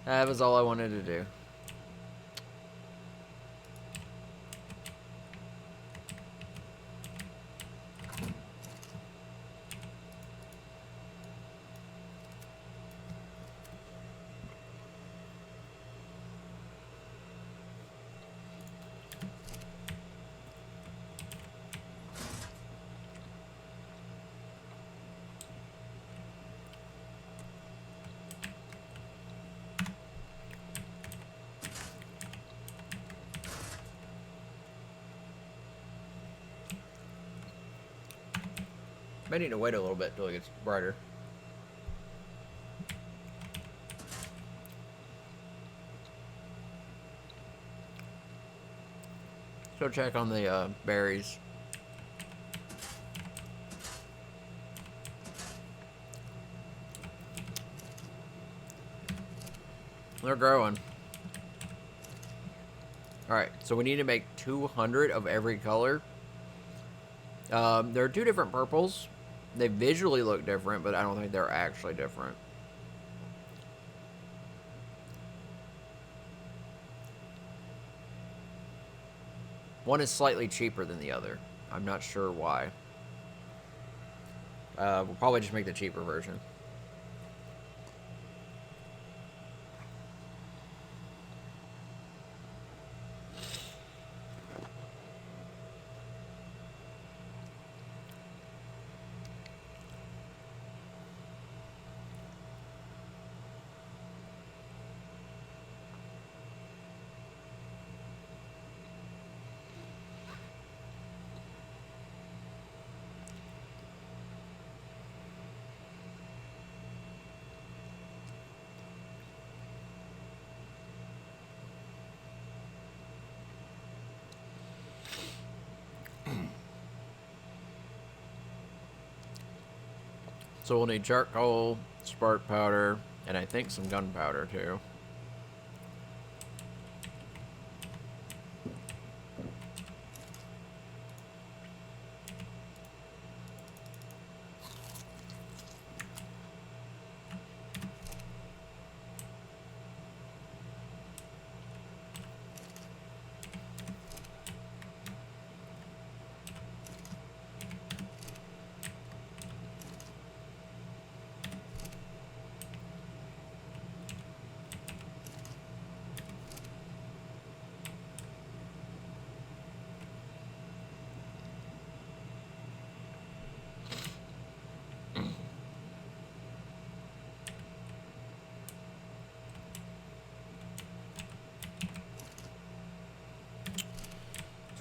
That was all I wanted to do. May need to wait a little bit till it gets brighter. So check on the berries. They're growing. Alright, so we need to make 200 of every color. There are two different purples. They visually look different, but I don't think they're actually different. One is slightly cheaper than the other. I'm not sure why. We'll probably just make the cheaper version. So we'll need charcoal, spark powder, and I think some gunpowder too.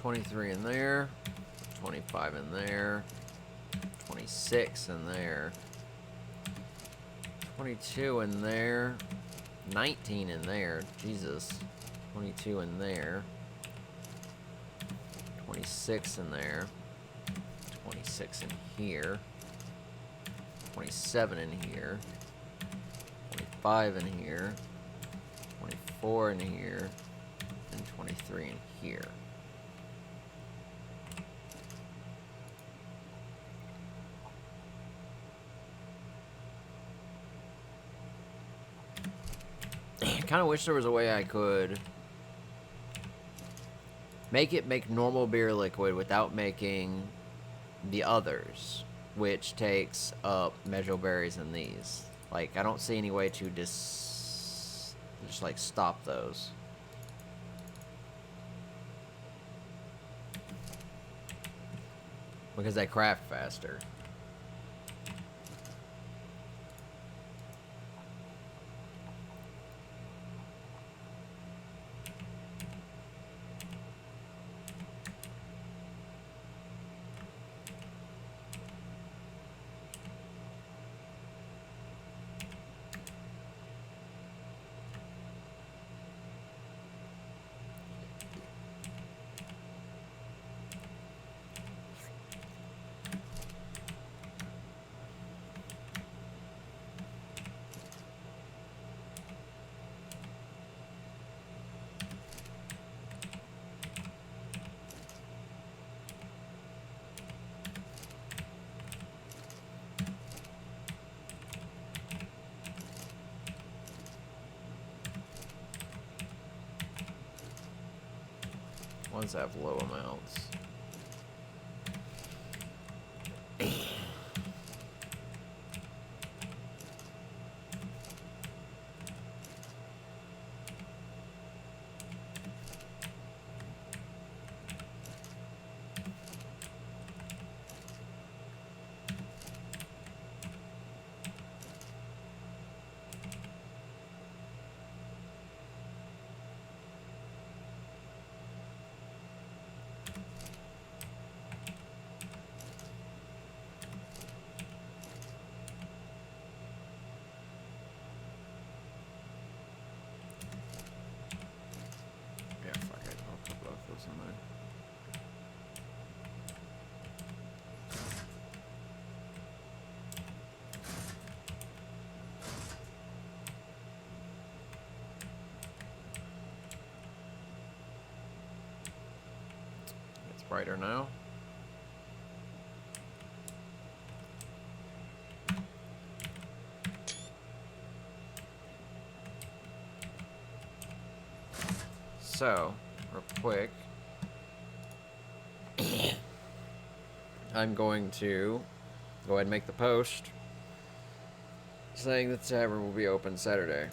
$23 in there, 25 in there, 26 in there, 22 in there, 19 in there, Jesus, 22 in there, 26 in there, 26 in here, 27 in here, 25 in here, 24 in here, and 23 in here. I kind of wish there was a way I could make normal beer liquid without making the others, which takes up mejoberries and these. Like, I don't see any way to just like stop those. Because they craft faster. Ones have low amounts. Yeah, fuck it. I'll put both those in there. It's brighter now. So, real quick, I'm going to go ahead and make the post saying that the tavern will be open Saturday.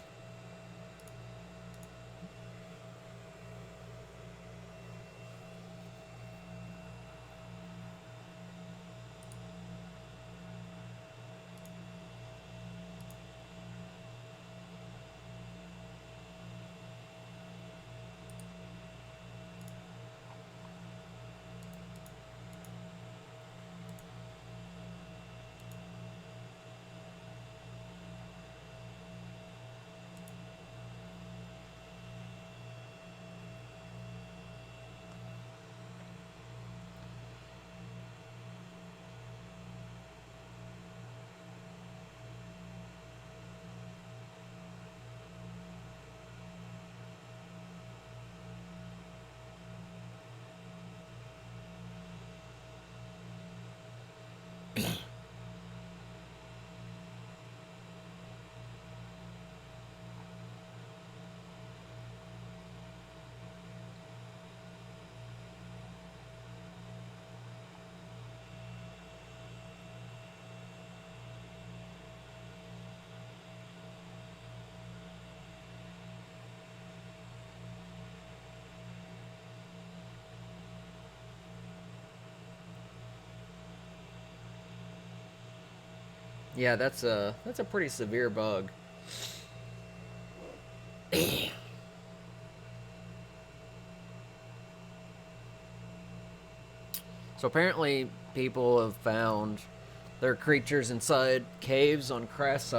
Yeah, that's a pretty severe bug. So apparently people have found there are creatures inside caves on Crass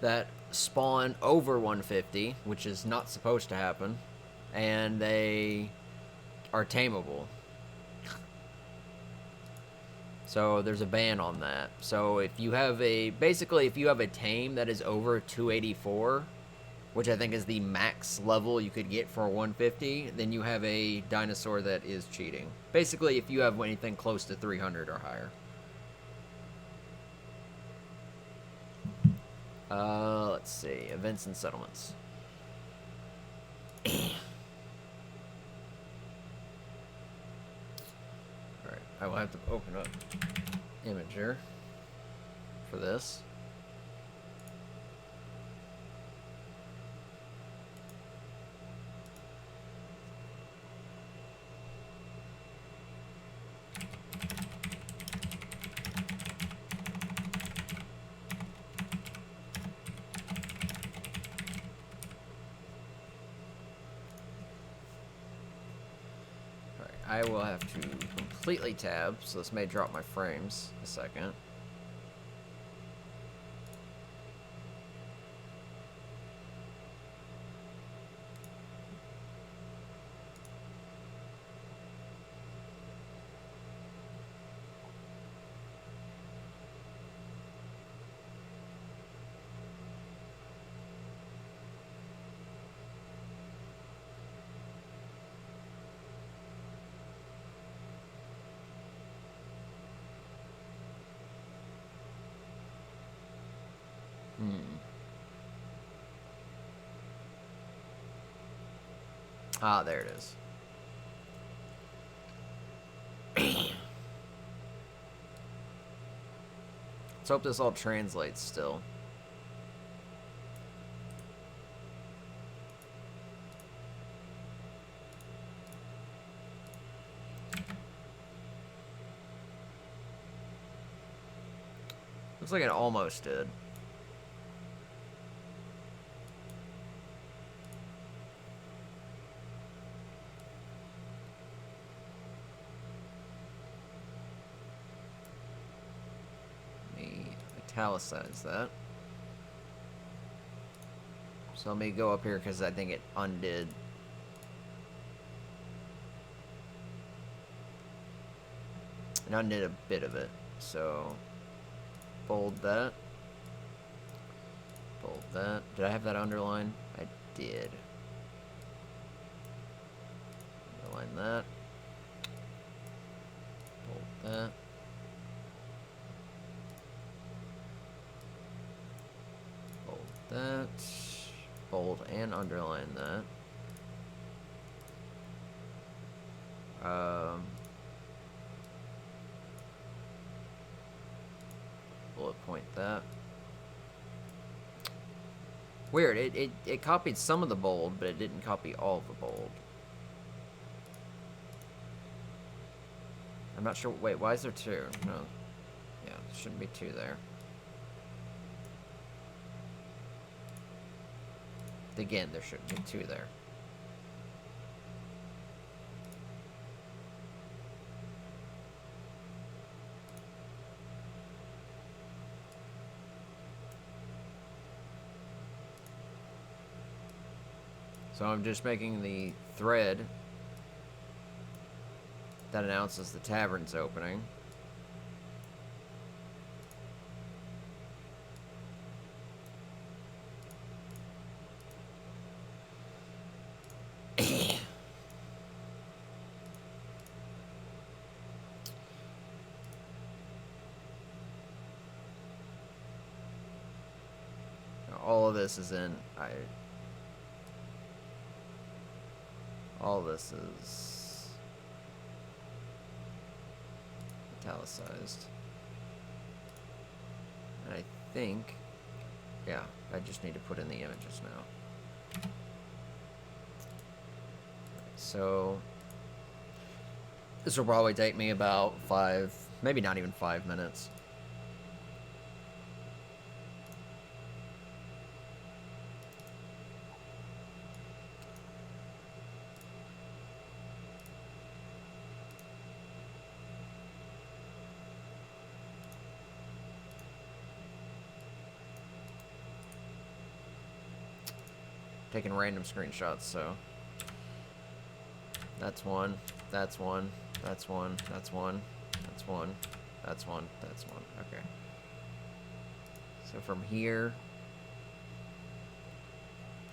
that spawn over 150, which is not supposed to happen, and they are tameable. So there's a ban on that. So if you have if you have a tame that is over 284, which I think is the max level you could get for a 150, then you have a dinosaur that is cheating. Basically, if you have anything close to 300 or higher. Let's see. Events and settlements. Alright, I will have to open up Imager for this. I will have to completely tab, so this may drop my frames a second. Ah, there it is. Let's hope this all translates still. Looks like it almost did. Let me italicize that. So let me go up here because I think it undid. It undid a bit of it. So bold that. Bold that. Did I have that underlined? I did. Underline that. Bold that. Bold that. Bold and underline that. Bullet point that. Weird, it copied some of the bold, but it didn't copy all of the bold. I'm not sure. Wait, why is there two? No. Yeah, there shouldn't be two there. Again, there shouldn't be two there. So I'm just making the thread that announces the tavern's opening. All of this is in. All this is italicized. And I think, yeah, I just need to put in the images now. So this will probably take me about 5, maybe not even 5 minutes. Taking random screenshots, so that's one, that's one, that's one, that's one, that's one, that's one, that's one. Okay. So from here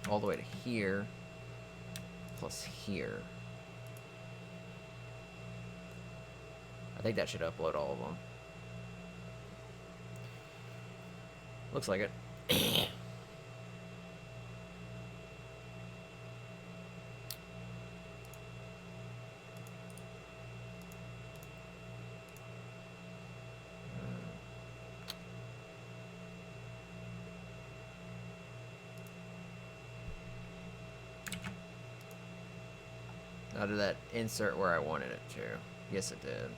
all the way to here plus here. I think that should upload all of them. Looks like it. Now did that insert where I wanted it to? Yes, it did.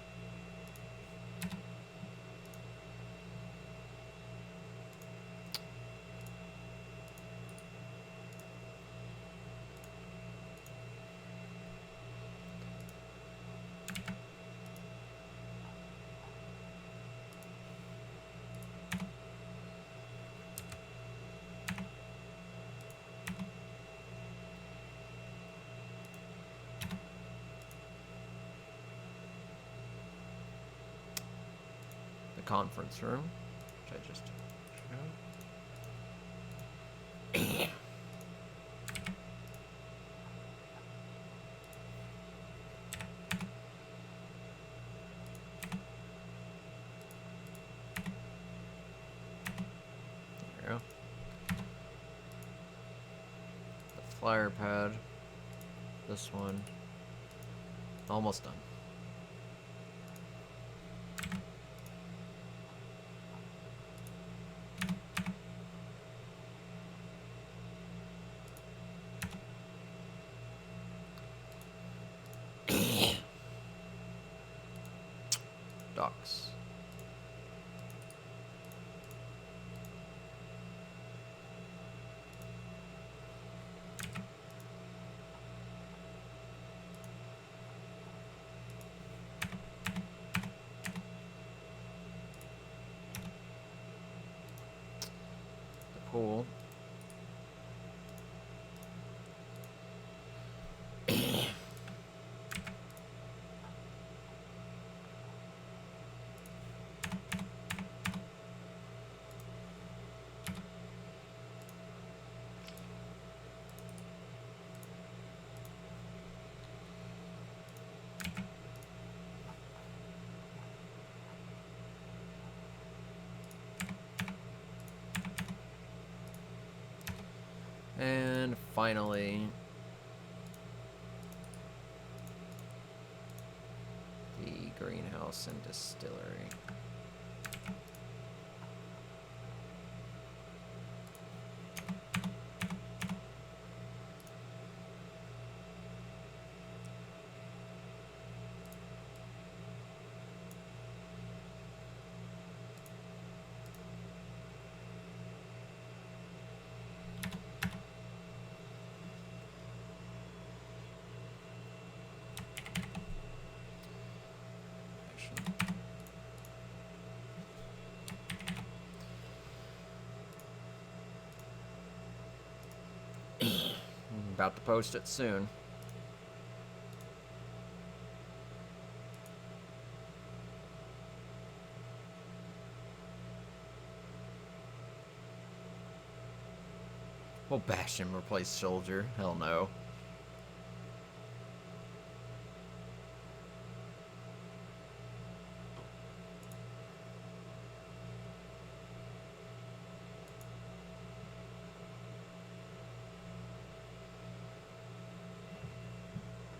Conference room, which I just showed. There we go. The flyer pad. This one. Almost done. docks. The pool. And finally, the greenhouse and distillery. About to post it soon. Will Bastion replace Soldier? Hell no.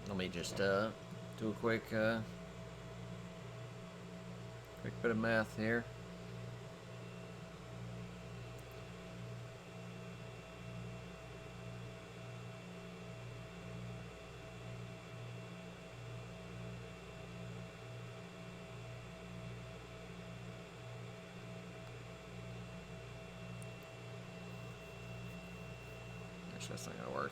Let me just do a quick bit of math here. Actually, that's not gonna work.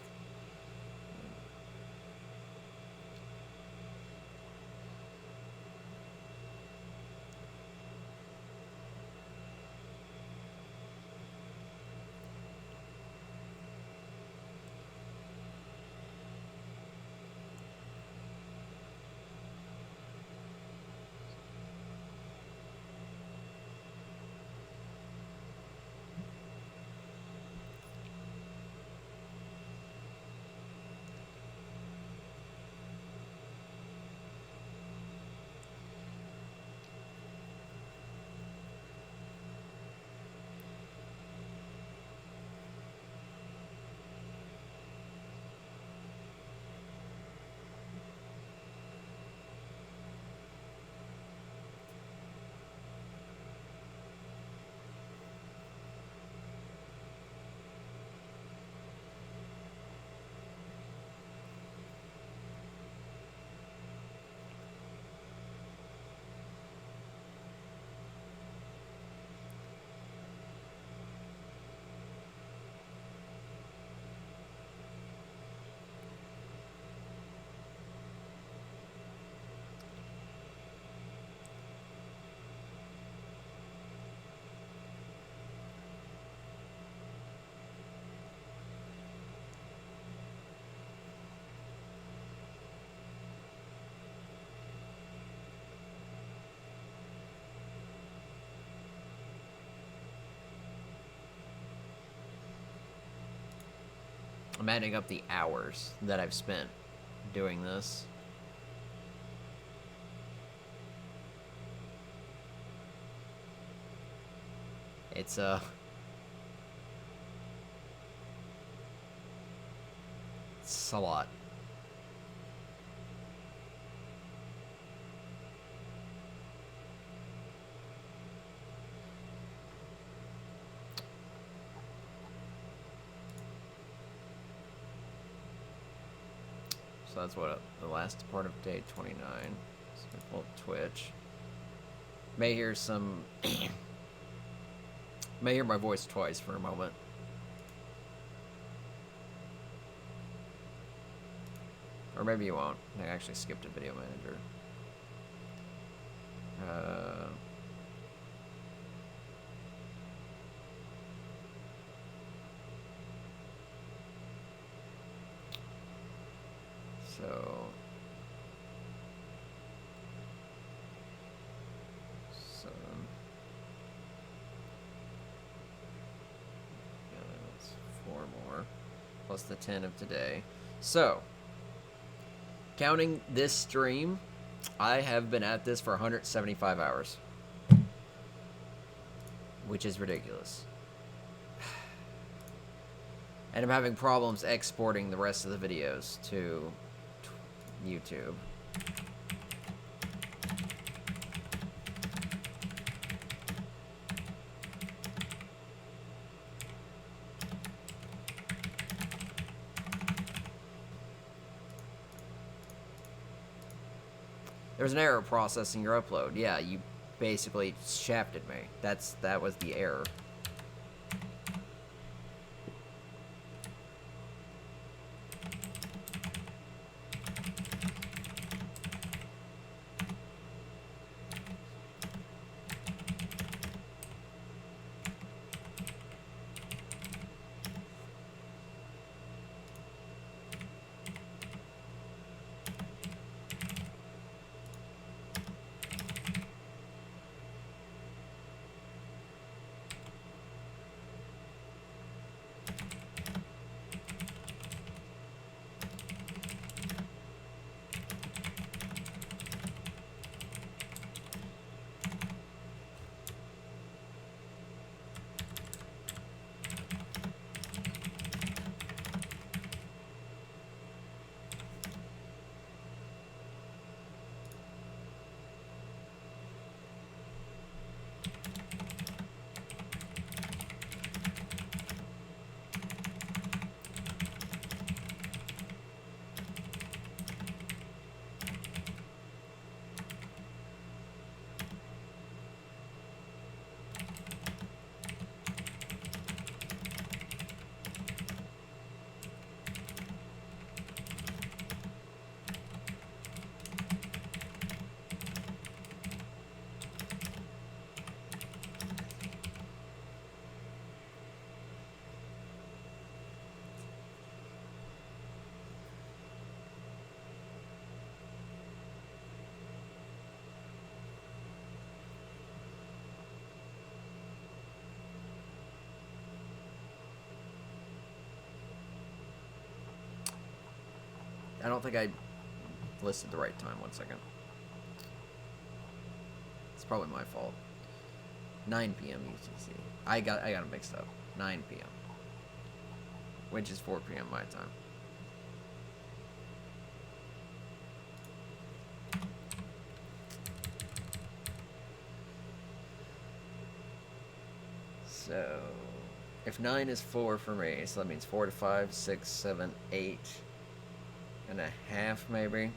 I'm adding up the hours that I've spent doing this. It's a lot. So that's what the last part of day 29. So we pull up Twitch. May hear some... may hear my voice twice for a moment. Or maybe you won't. I actually skipped a video manager. So... yeah, that's 4 more. Plus the 10 of today. So... counting this stream, I have been at this for 175 hours. Which is ridiculous. And I'm having problems exporting the rest of the videos to YouTube. There's an error processing your upload. Yeah, you basically shafted me. That was the error. I don't think I listed the right time. 1 second. It's probably my fault. 9 p.m. UTC. I got it mixed up. 9 p.m. Which is 4 p.m. my time. So, if 9 is 4 for me, so that means 4 to 5, 6, 7, 8 and a half, maybe.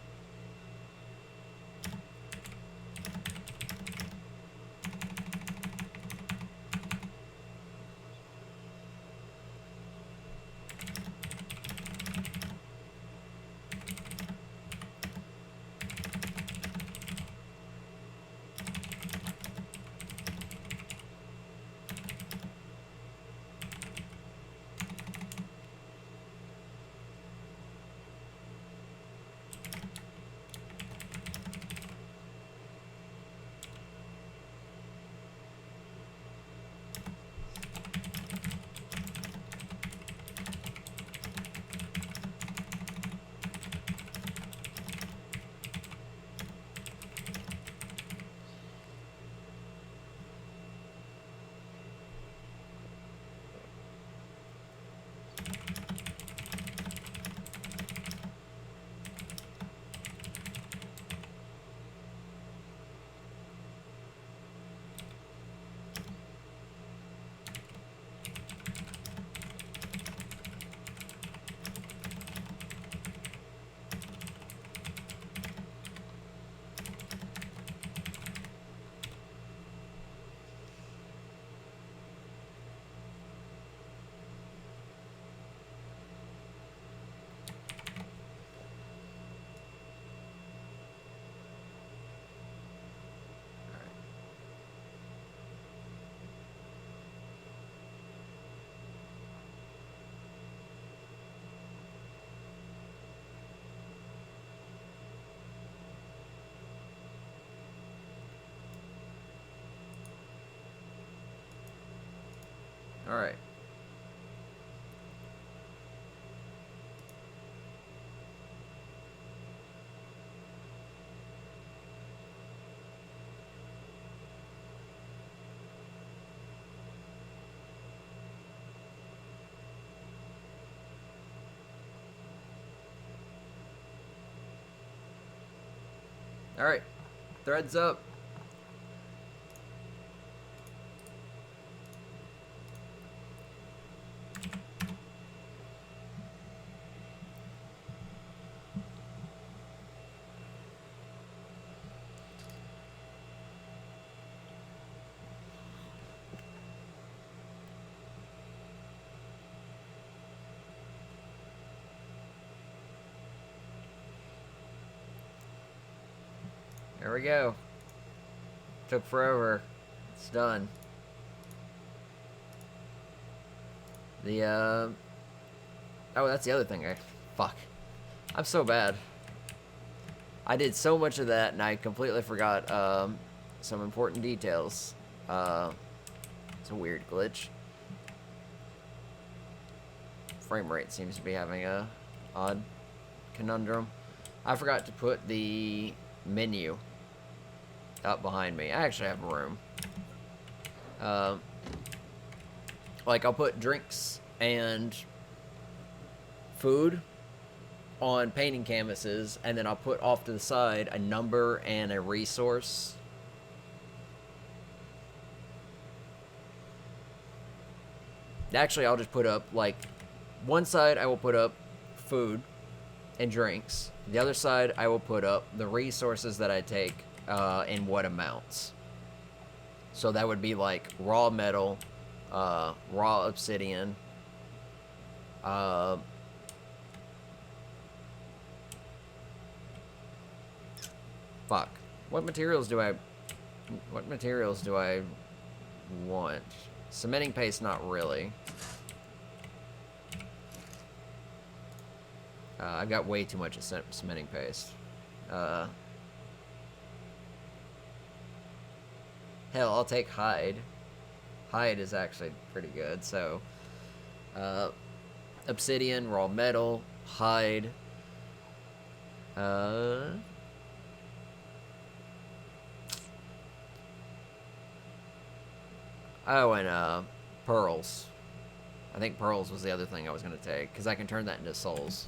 Alright. Alright. Threads up. There we go. Took forever. It's done. The, oh, that's the other thing. Fuck. I'm so bad. I did so much of that, and I completely forgot, some important details. It's a weird glitch. Frame rate seems to be having a odd conundrum. I forgot to put the menu up behind me. I actually have room. Like, I'll put drinks and food on painting canvases, and then I'll put off to the side a number and a resource. Actually, I'll just put up, like, one side I will put up food and drinks. The other side I will put up the resources that I take in what amounts. So that would be like raw metal, raw obsidian, fuck. What materials do I want? Cementing paste, not really. I've got way too much cementing paste. Hell, I'll take hide. Hide is actually pretty good. So, obsidian, raw metal, hide. Oh, and pearls. I think pearls was the other thing I was gonna take, because I can turn that into souls.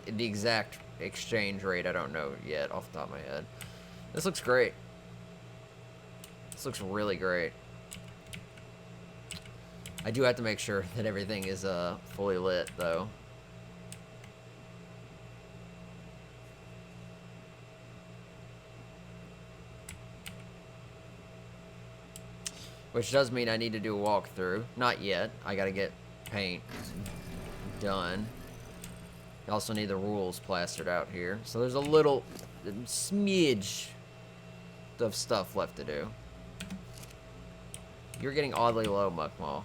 The exact exchange rate, I don't know yet off the top of my head. This looks great. This looks really great. I do have to make sure that everything is fully lit, though. Which does mean I need to do a walkthrough. Not yet. I gotta get paint done. I also need the rules plastered out here. So there's a little smidge of stuff left to do. You're getting oddly low, Muckmaw.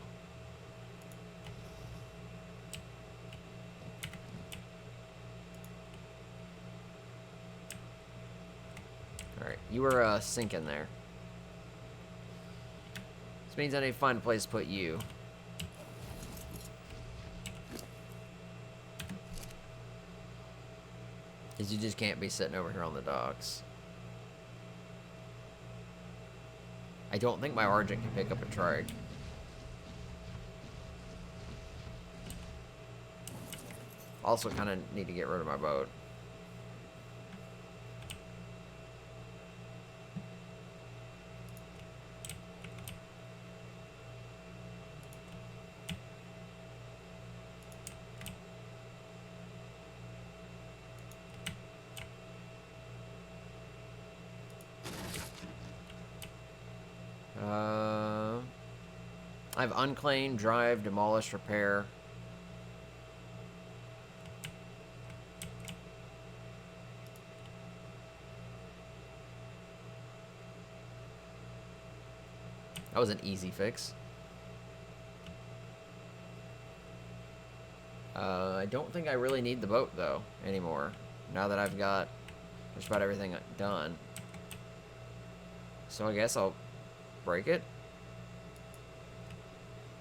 Alright, you were sinking there. This means I need to find a place to put you. Because you just can't be sitting over here on the docks. I don't think my Argent can pick up a trike. Also kind of need to get rid of my boat. I have unclaimed, drive, demolish, repair. That was an easy fix. I I don't think I really need the boat, though, anymore. Now that I've got just about everything done. So I guess I'll break it.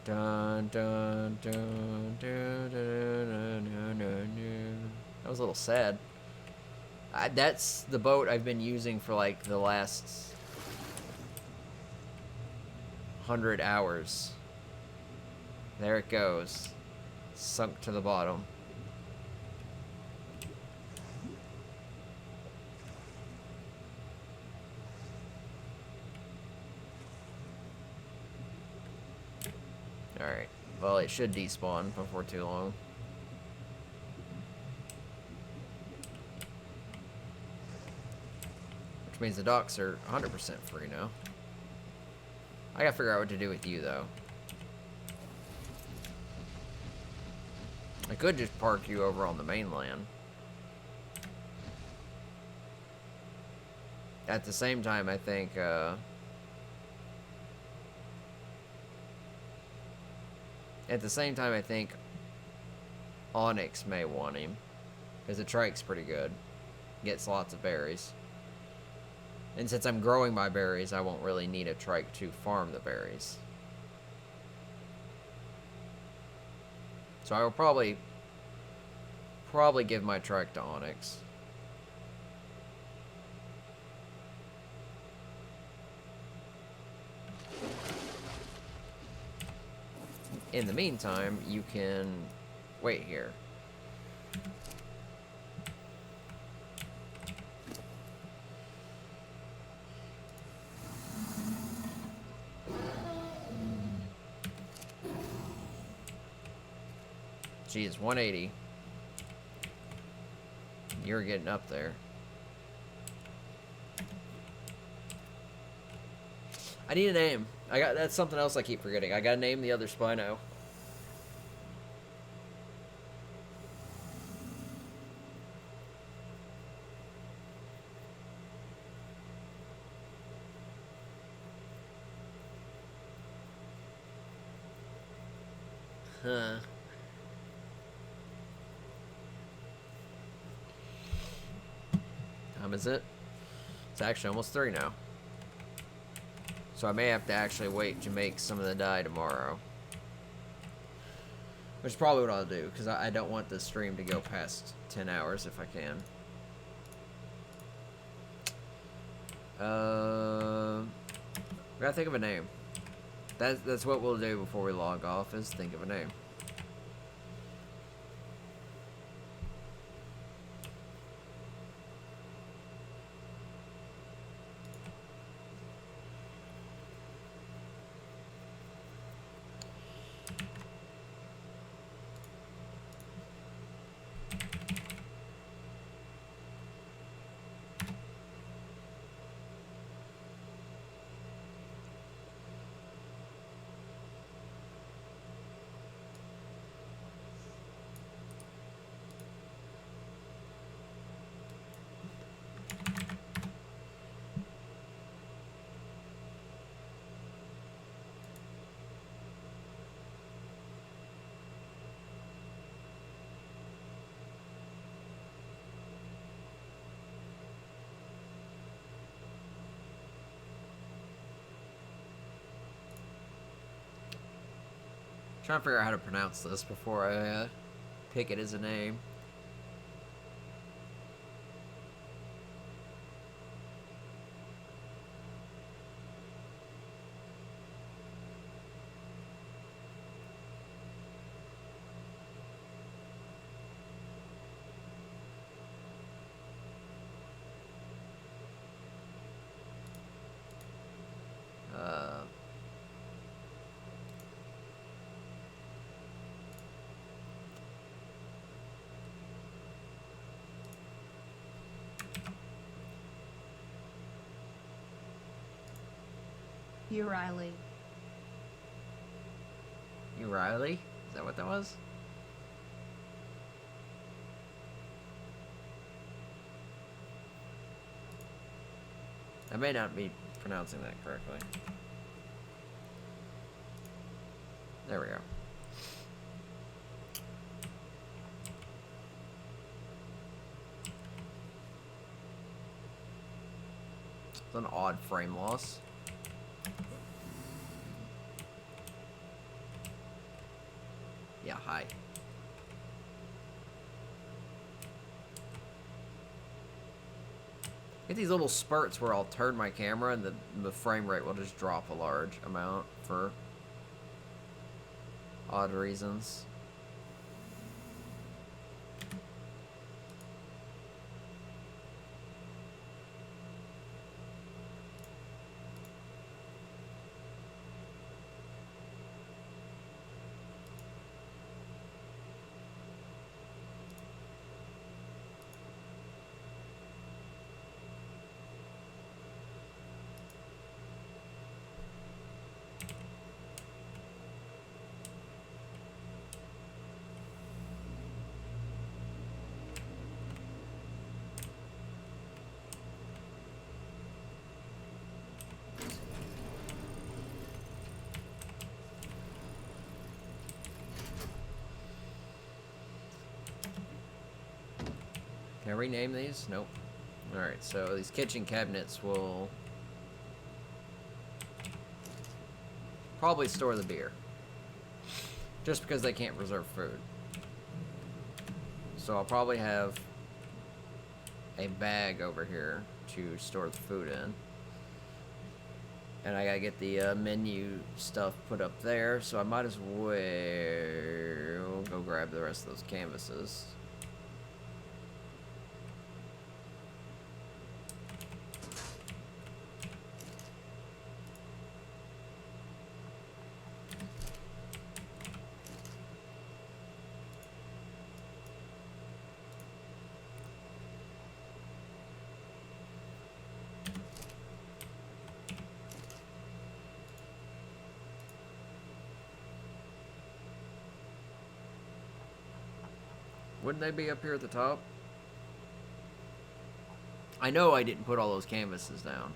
Dun, dun, dun, dun, dun, dun, dun, dun. That was a little sad. That's the boat I've been using for like the last 100 hours. There it goes. Sunk to the bottom. Alright. Well, it should despawn before too long. Which means the docks are 100% free now. I gotta figure out what to do with you, though. I could just park you over on the mainland. At the same time, I think, Onyx may want him. Because the trike's pretty good. Gets lots of berries. And since I'm growing my berries, I won't really need a trike to farm the berries. So I will probably give my trike to Onyx. In the meantime, you can wait here. Geez, 180. You're getting up there. I need a name. That's something else I keep forgetting. I gotta name the other Spino. Huh. Time is it? It's actually almost 3 now. So I may have to actually wait to make some of the dye tomorrow. Which is probably what I'll do, because I don't want the stream to go past 10 hours if I can. We gotta think of a name. That's what we'll do before we log off, is think of a name. Trying to figure out how to pronounce this before I pick it as a name. Riley. You Riley? Is that what that was? I may not be pronouncing that correctly. There we go. It's an odd frame loss. Yeah, hi. Get these little spurts where I'll turn my camera and the frame rate will just drop a large amount for odd reasons. Can I rename these? Nope. Alright, so these kitchen cabinets will probably store the beer. Just because they can't reserve food. So I'll probably have a bag over here to store the food in. And I gotta get the menu stuff put up there, so I might as well go grab the rest of those canvases. Wouldn't they be up here at the top? I know I didn't put all those canvases down.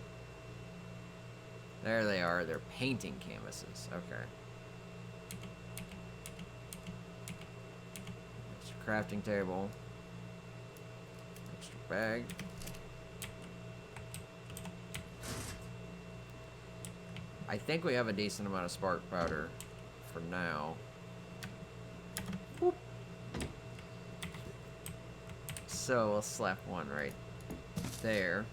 There they are. They're painting canvases. Okay. Extra crafting table. Extra bag. I think we have a decent amount of spark powder for now. Whoop. So we'll slap one right there.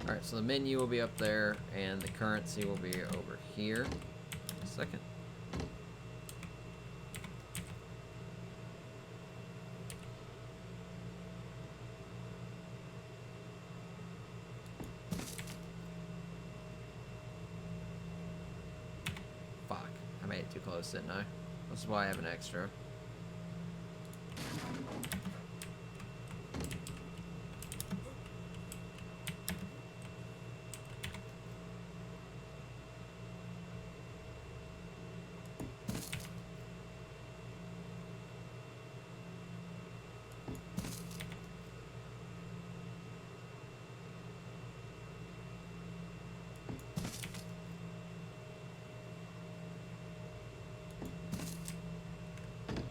Alright, so the menu will be up there, and the currency will be over here. A second. Fuck. I made it too close, didn't I? This is why I have an extra.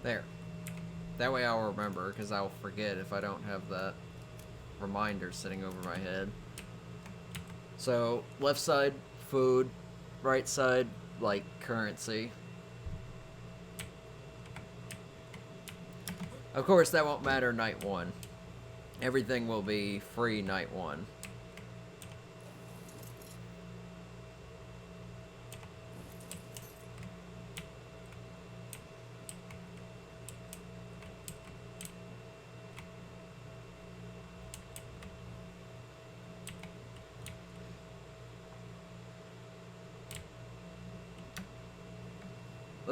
There. That way I'll remember, because I'll forget if I don't have that reminder sitting over my head. So, left side, food. Right side, like, currency. Of course, that won't matter night one. Everything will be free night one.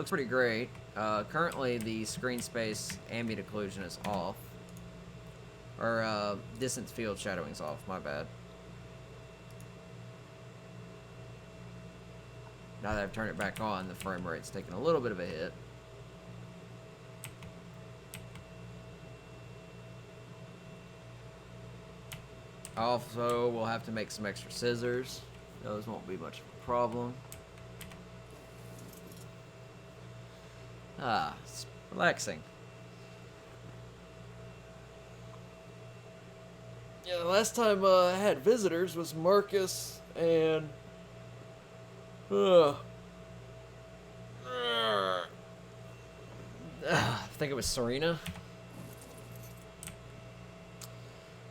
looks pretty great. Currently, the screen space ambient occlusion is off. Or, distance field shadowing's off, my bad. Now that I've turned it back on, the frame rate's taking a little bit of a hit. Also, we'll have to make some extra scissors. Those won't be much of a problem. It's relaxing. Yeah, the last time I had visitors was Marcus and... I think it was Serena.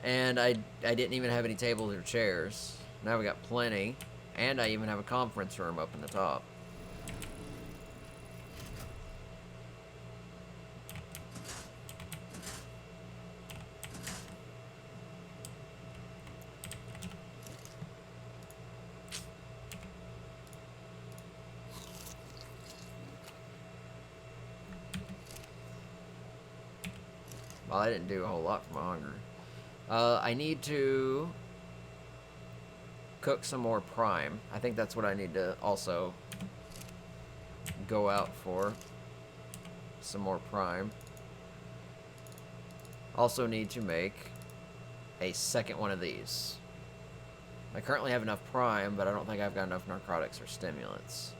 And I didn't even have any tables or chairs. Now we got plenty. And I even have a conference room up in the top. Well, I didn't do a whole lot for my hunger. I need to cook some more prime. I think that's what I need to also go out for. Some more prime. Also need to make a second one of these. I currently have enough prime, but I don't think I've got enough narcotics or stimulants.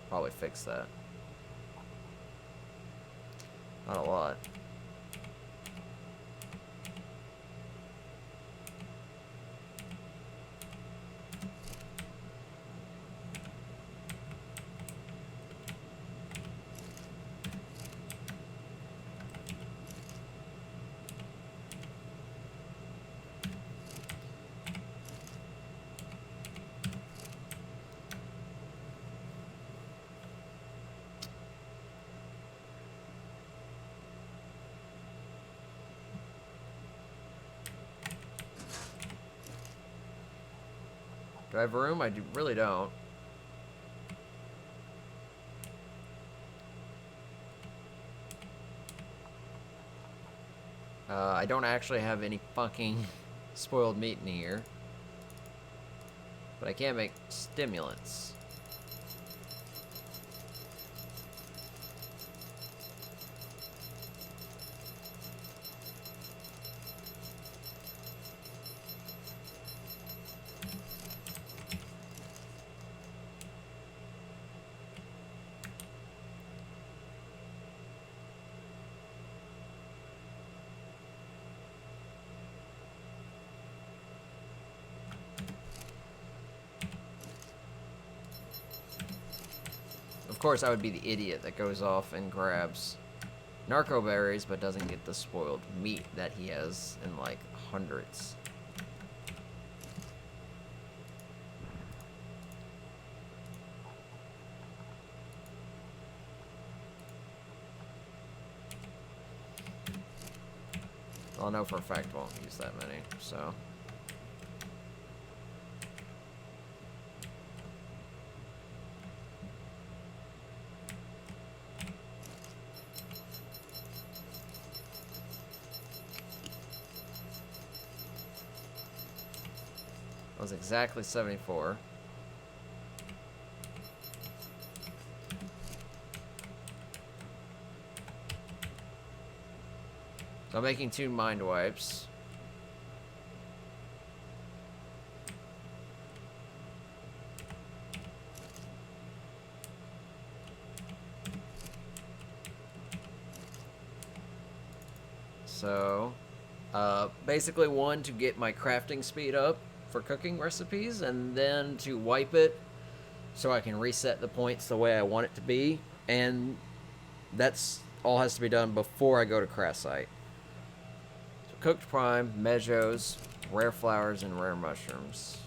Probably fix that. Not a lot. Do I have room? I really don't. I don't actually have any fucking spoiled meat in here. But I can make stimulants. Of course, I would be the idiot that goes off and grabs narco berries, but doesn't get the spoiled meat that he has in, like, hundreds. I'll know for a fact I won't use that many, so... That was exactly 74. So I'm making 2 mind wipes. So, basically one to get my crafting speed up for cooking recipes, and then to wipe it so I can reset the points the way I want it to be, and that's all has to be done before I go to craft site. So cooked prime, mejos, rare flowers, and rare mushrooms.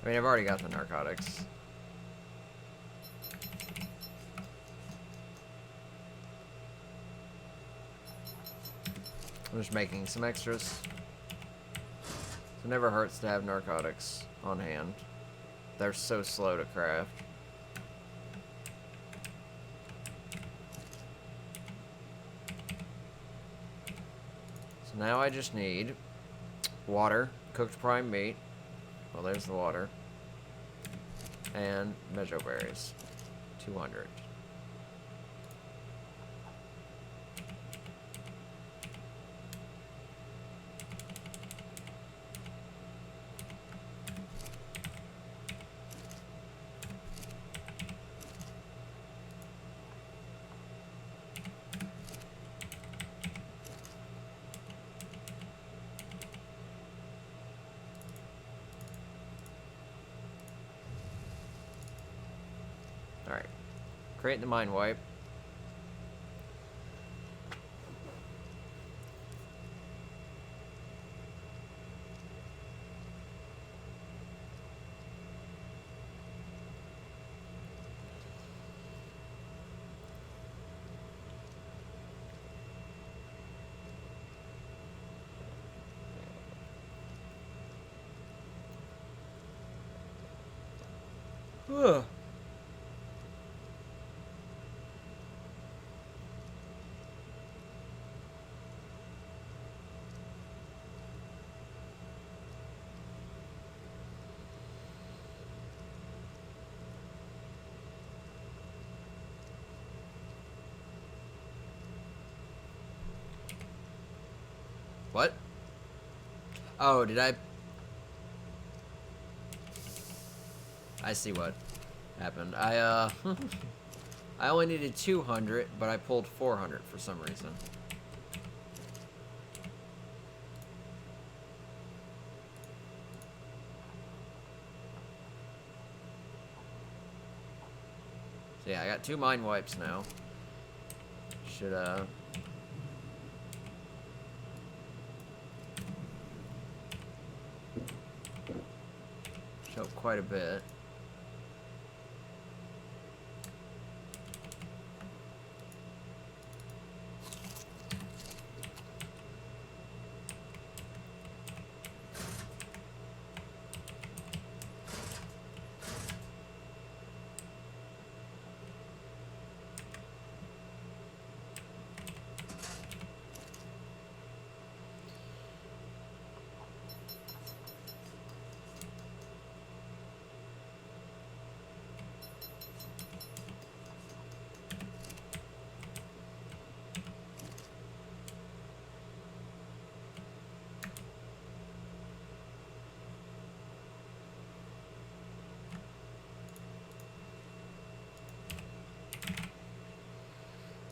I mean, I've already got the narcotics. I'm just making some extras. So it never hurts to have narcotics on hand. They're so slow to craft. So now I just need water, cooked prime meat. Well, there's the water. And mejo berries. 200. Alright. Create the mind wipe. Ugh. What? Oh, did I see what happened. I I only needed 200, but I pulled 400 for some reason. So yeah, I got 2 mind wipes now. Should show quite a bit.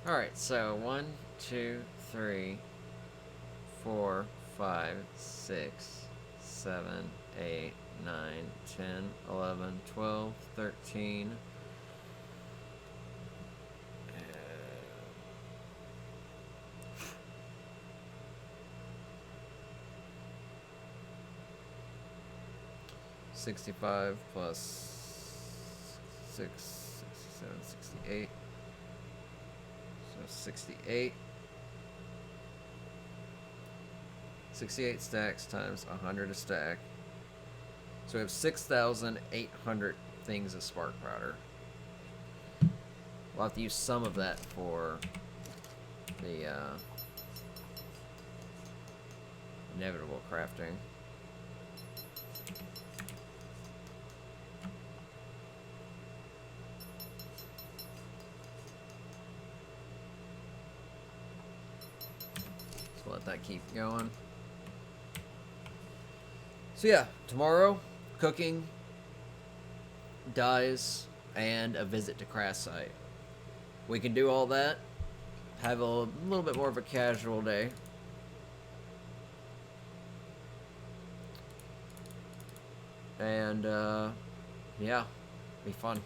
Alright, so 1, 2, 3, 4, 5, 6, 7, 8, 9, 10, 11, 12, 13. 65 plus 6, 67, 68. So 68. 68 stacks times 100 a stack. So we have 6,800 things of spark powder. We'll have to use some of that for the inevitable crafting. So let that keep going. So yeah, tomorrow, cooking, dyes, and a visit to craft site. We can do all that, have a little bit more of a casual day. And, yeah, be fun.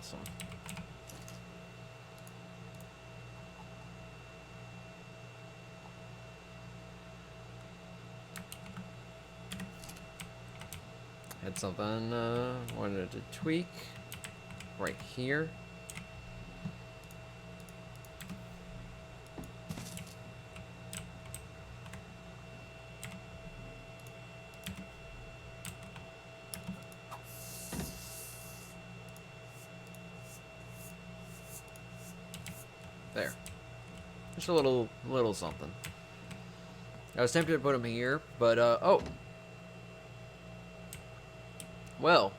Awesome. Had something wanted to tweak right here. There. Just a little something. I was tempted to put them here, but oh. Well.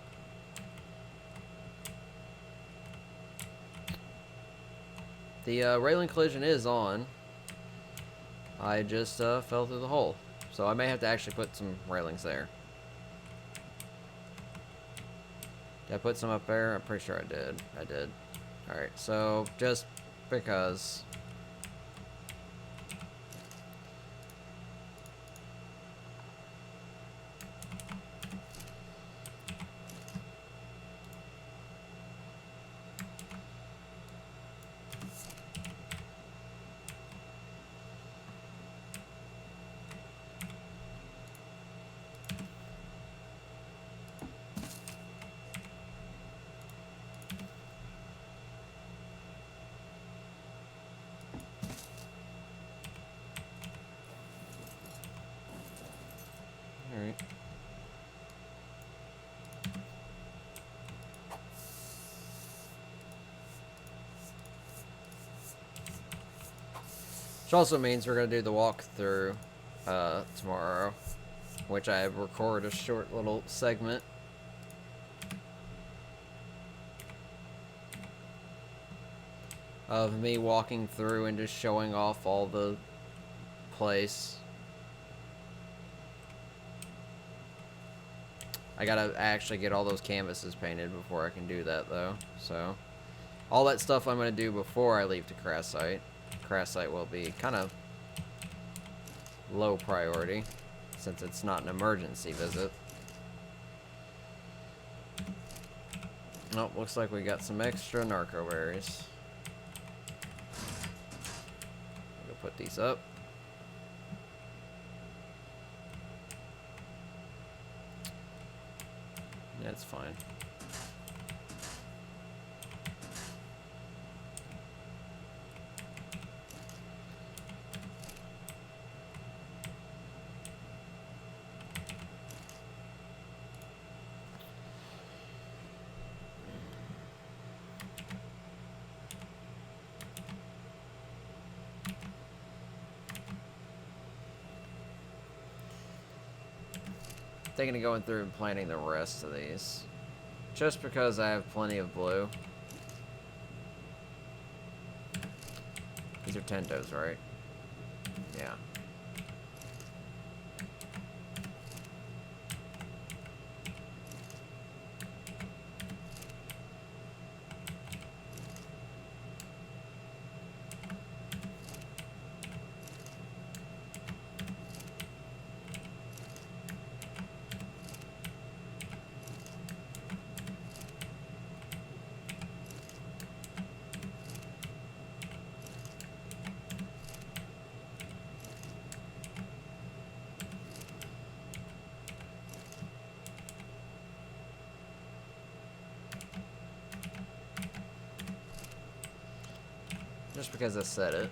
The railing collision is on. I just fell through the hole. So I may have to actually put some railings there. Did I put some up there? I'm pretty sure I did. I did. Alright, so just because. Alright. Which also means we're going to do the walkthrough tomorrow, which I have recorded a short little segment. Of me walking through and just showing off all the place. I gotta actually get all those canvases painted before I can do that, though. So, all that stuff I'm gonna do before I leave to crash site. Crash site will be kind of low priority, since it's not an emergency visit. Nope, looks like we got some extra narco berries. We'll put these up. That's fine. Thinking of going through and planting the rest of these. Just because I have plenty of blue. These are Tentos, right? Yeah. Just because I said it.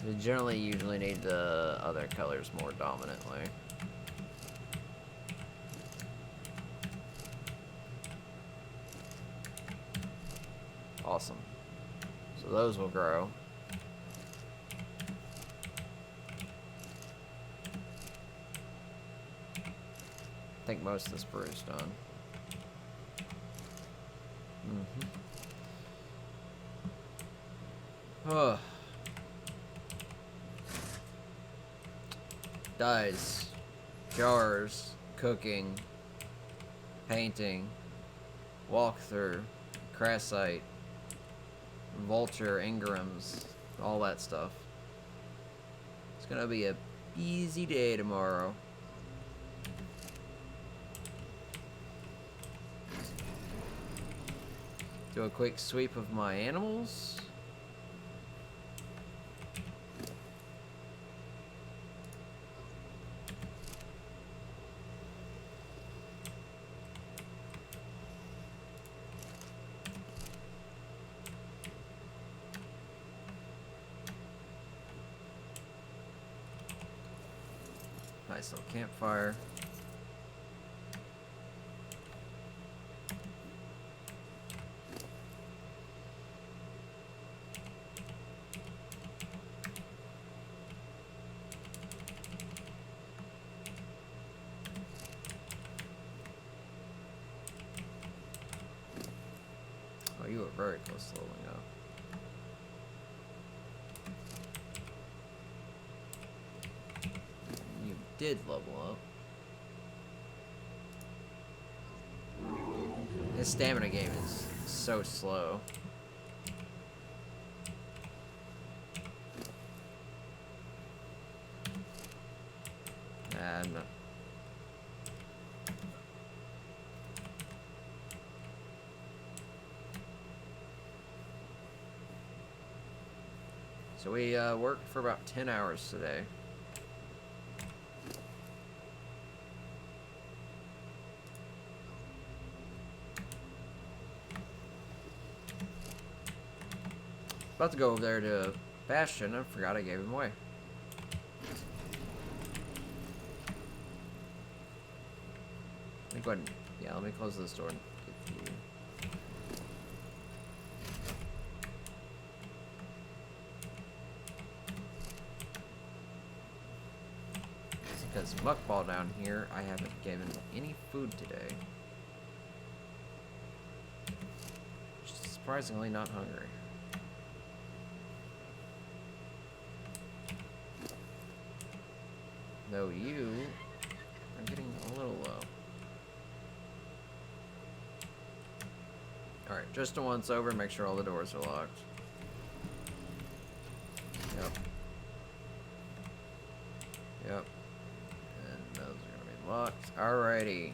We generally usually need the other colors more dominantly. Awesome. So those will grow. I think most of the spruce done. Oh. Dyes, jars, cooking, painting, walkthrough, crash site, vulture, Ingrams, all that stuff. It's gonna be a Easy day tomorrow. Do a quick sweep of my animals. Nice little campfire. Oh, you were very close to leveling up. You did level up. His stamina game is so slow. I'm not. So we worked for about 10 hours today. About to go over there to Bastion. I forgot I gave him away. Let me go ahead and, yeah, let me close this door and get you. It's because Muckball down here, I haven't given any food today. Surprisingly not hungry. Though you are getting a little low. Alright, just a once over, make sure all the doors are locked. Yep. Yep. And those are gonna be locked. Alrighty.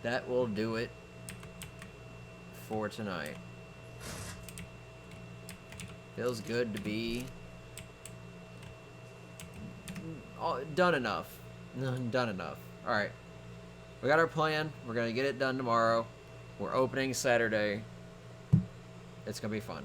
That will do it for tonight. Feels good to be done enough. Done enough. Alright. We got our plan. We're going to get it done tomorrow. We're opening Saturday. It's going to be fun.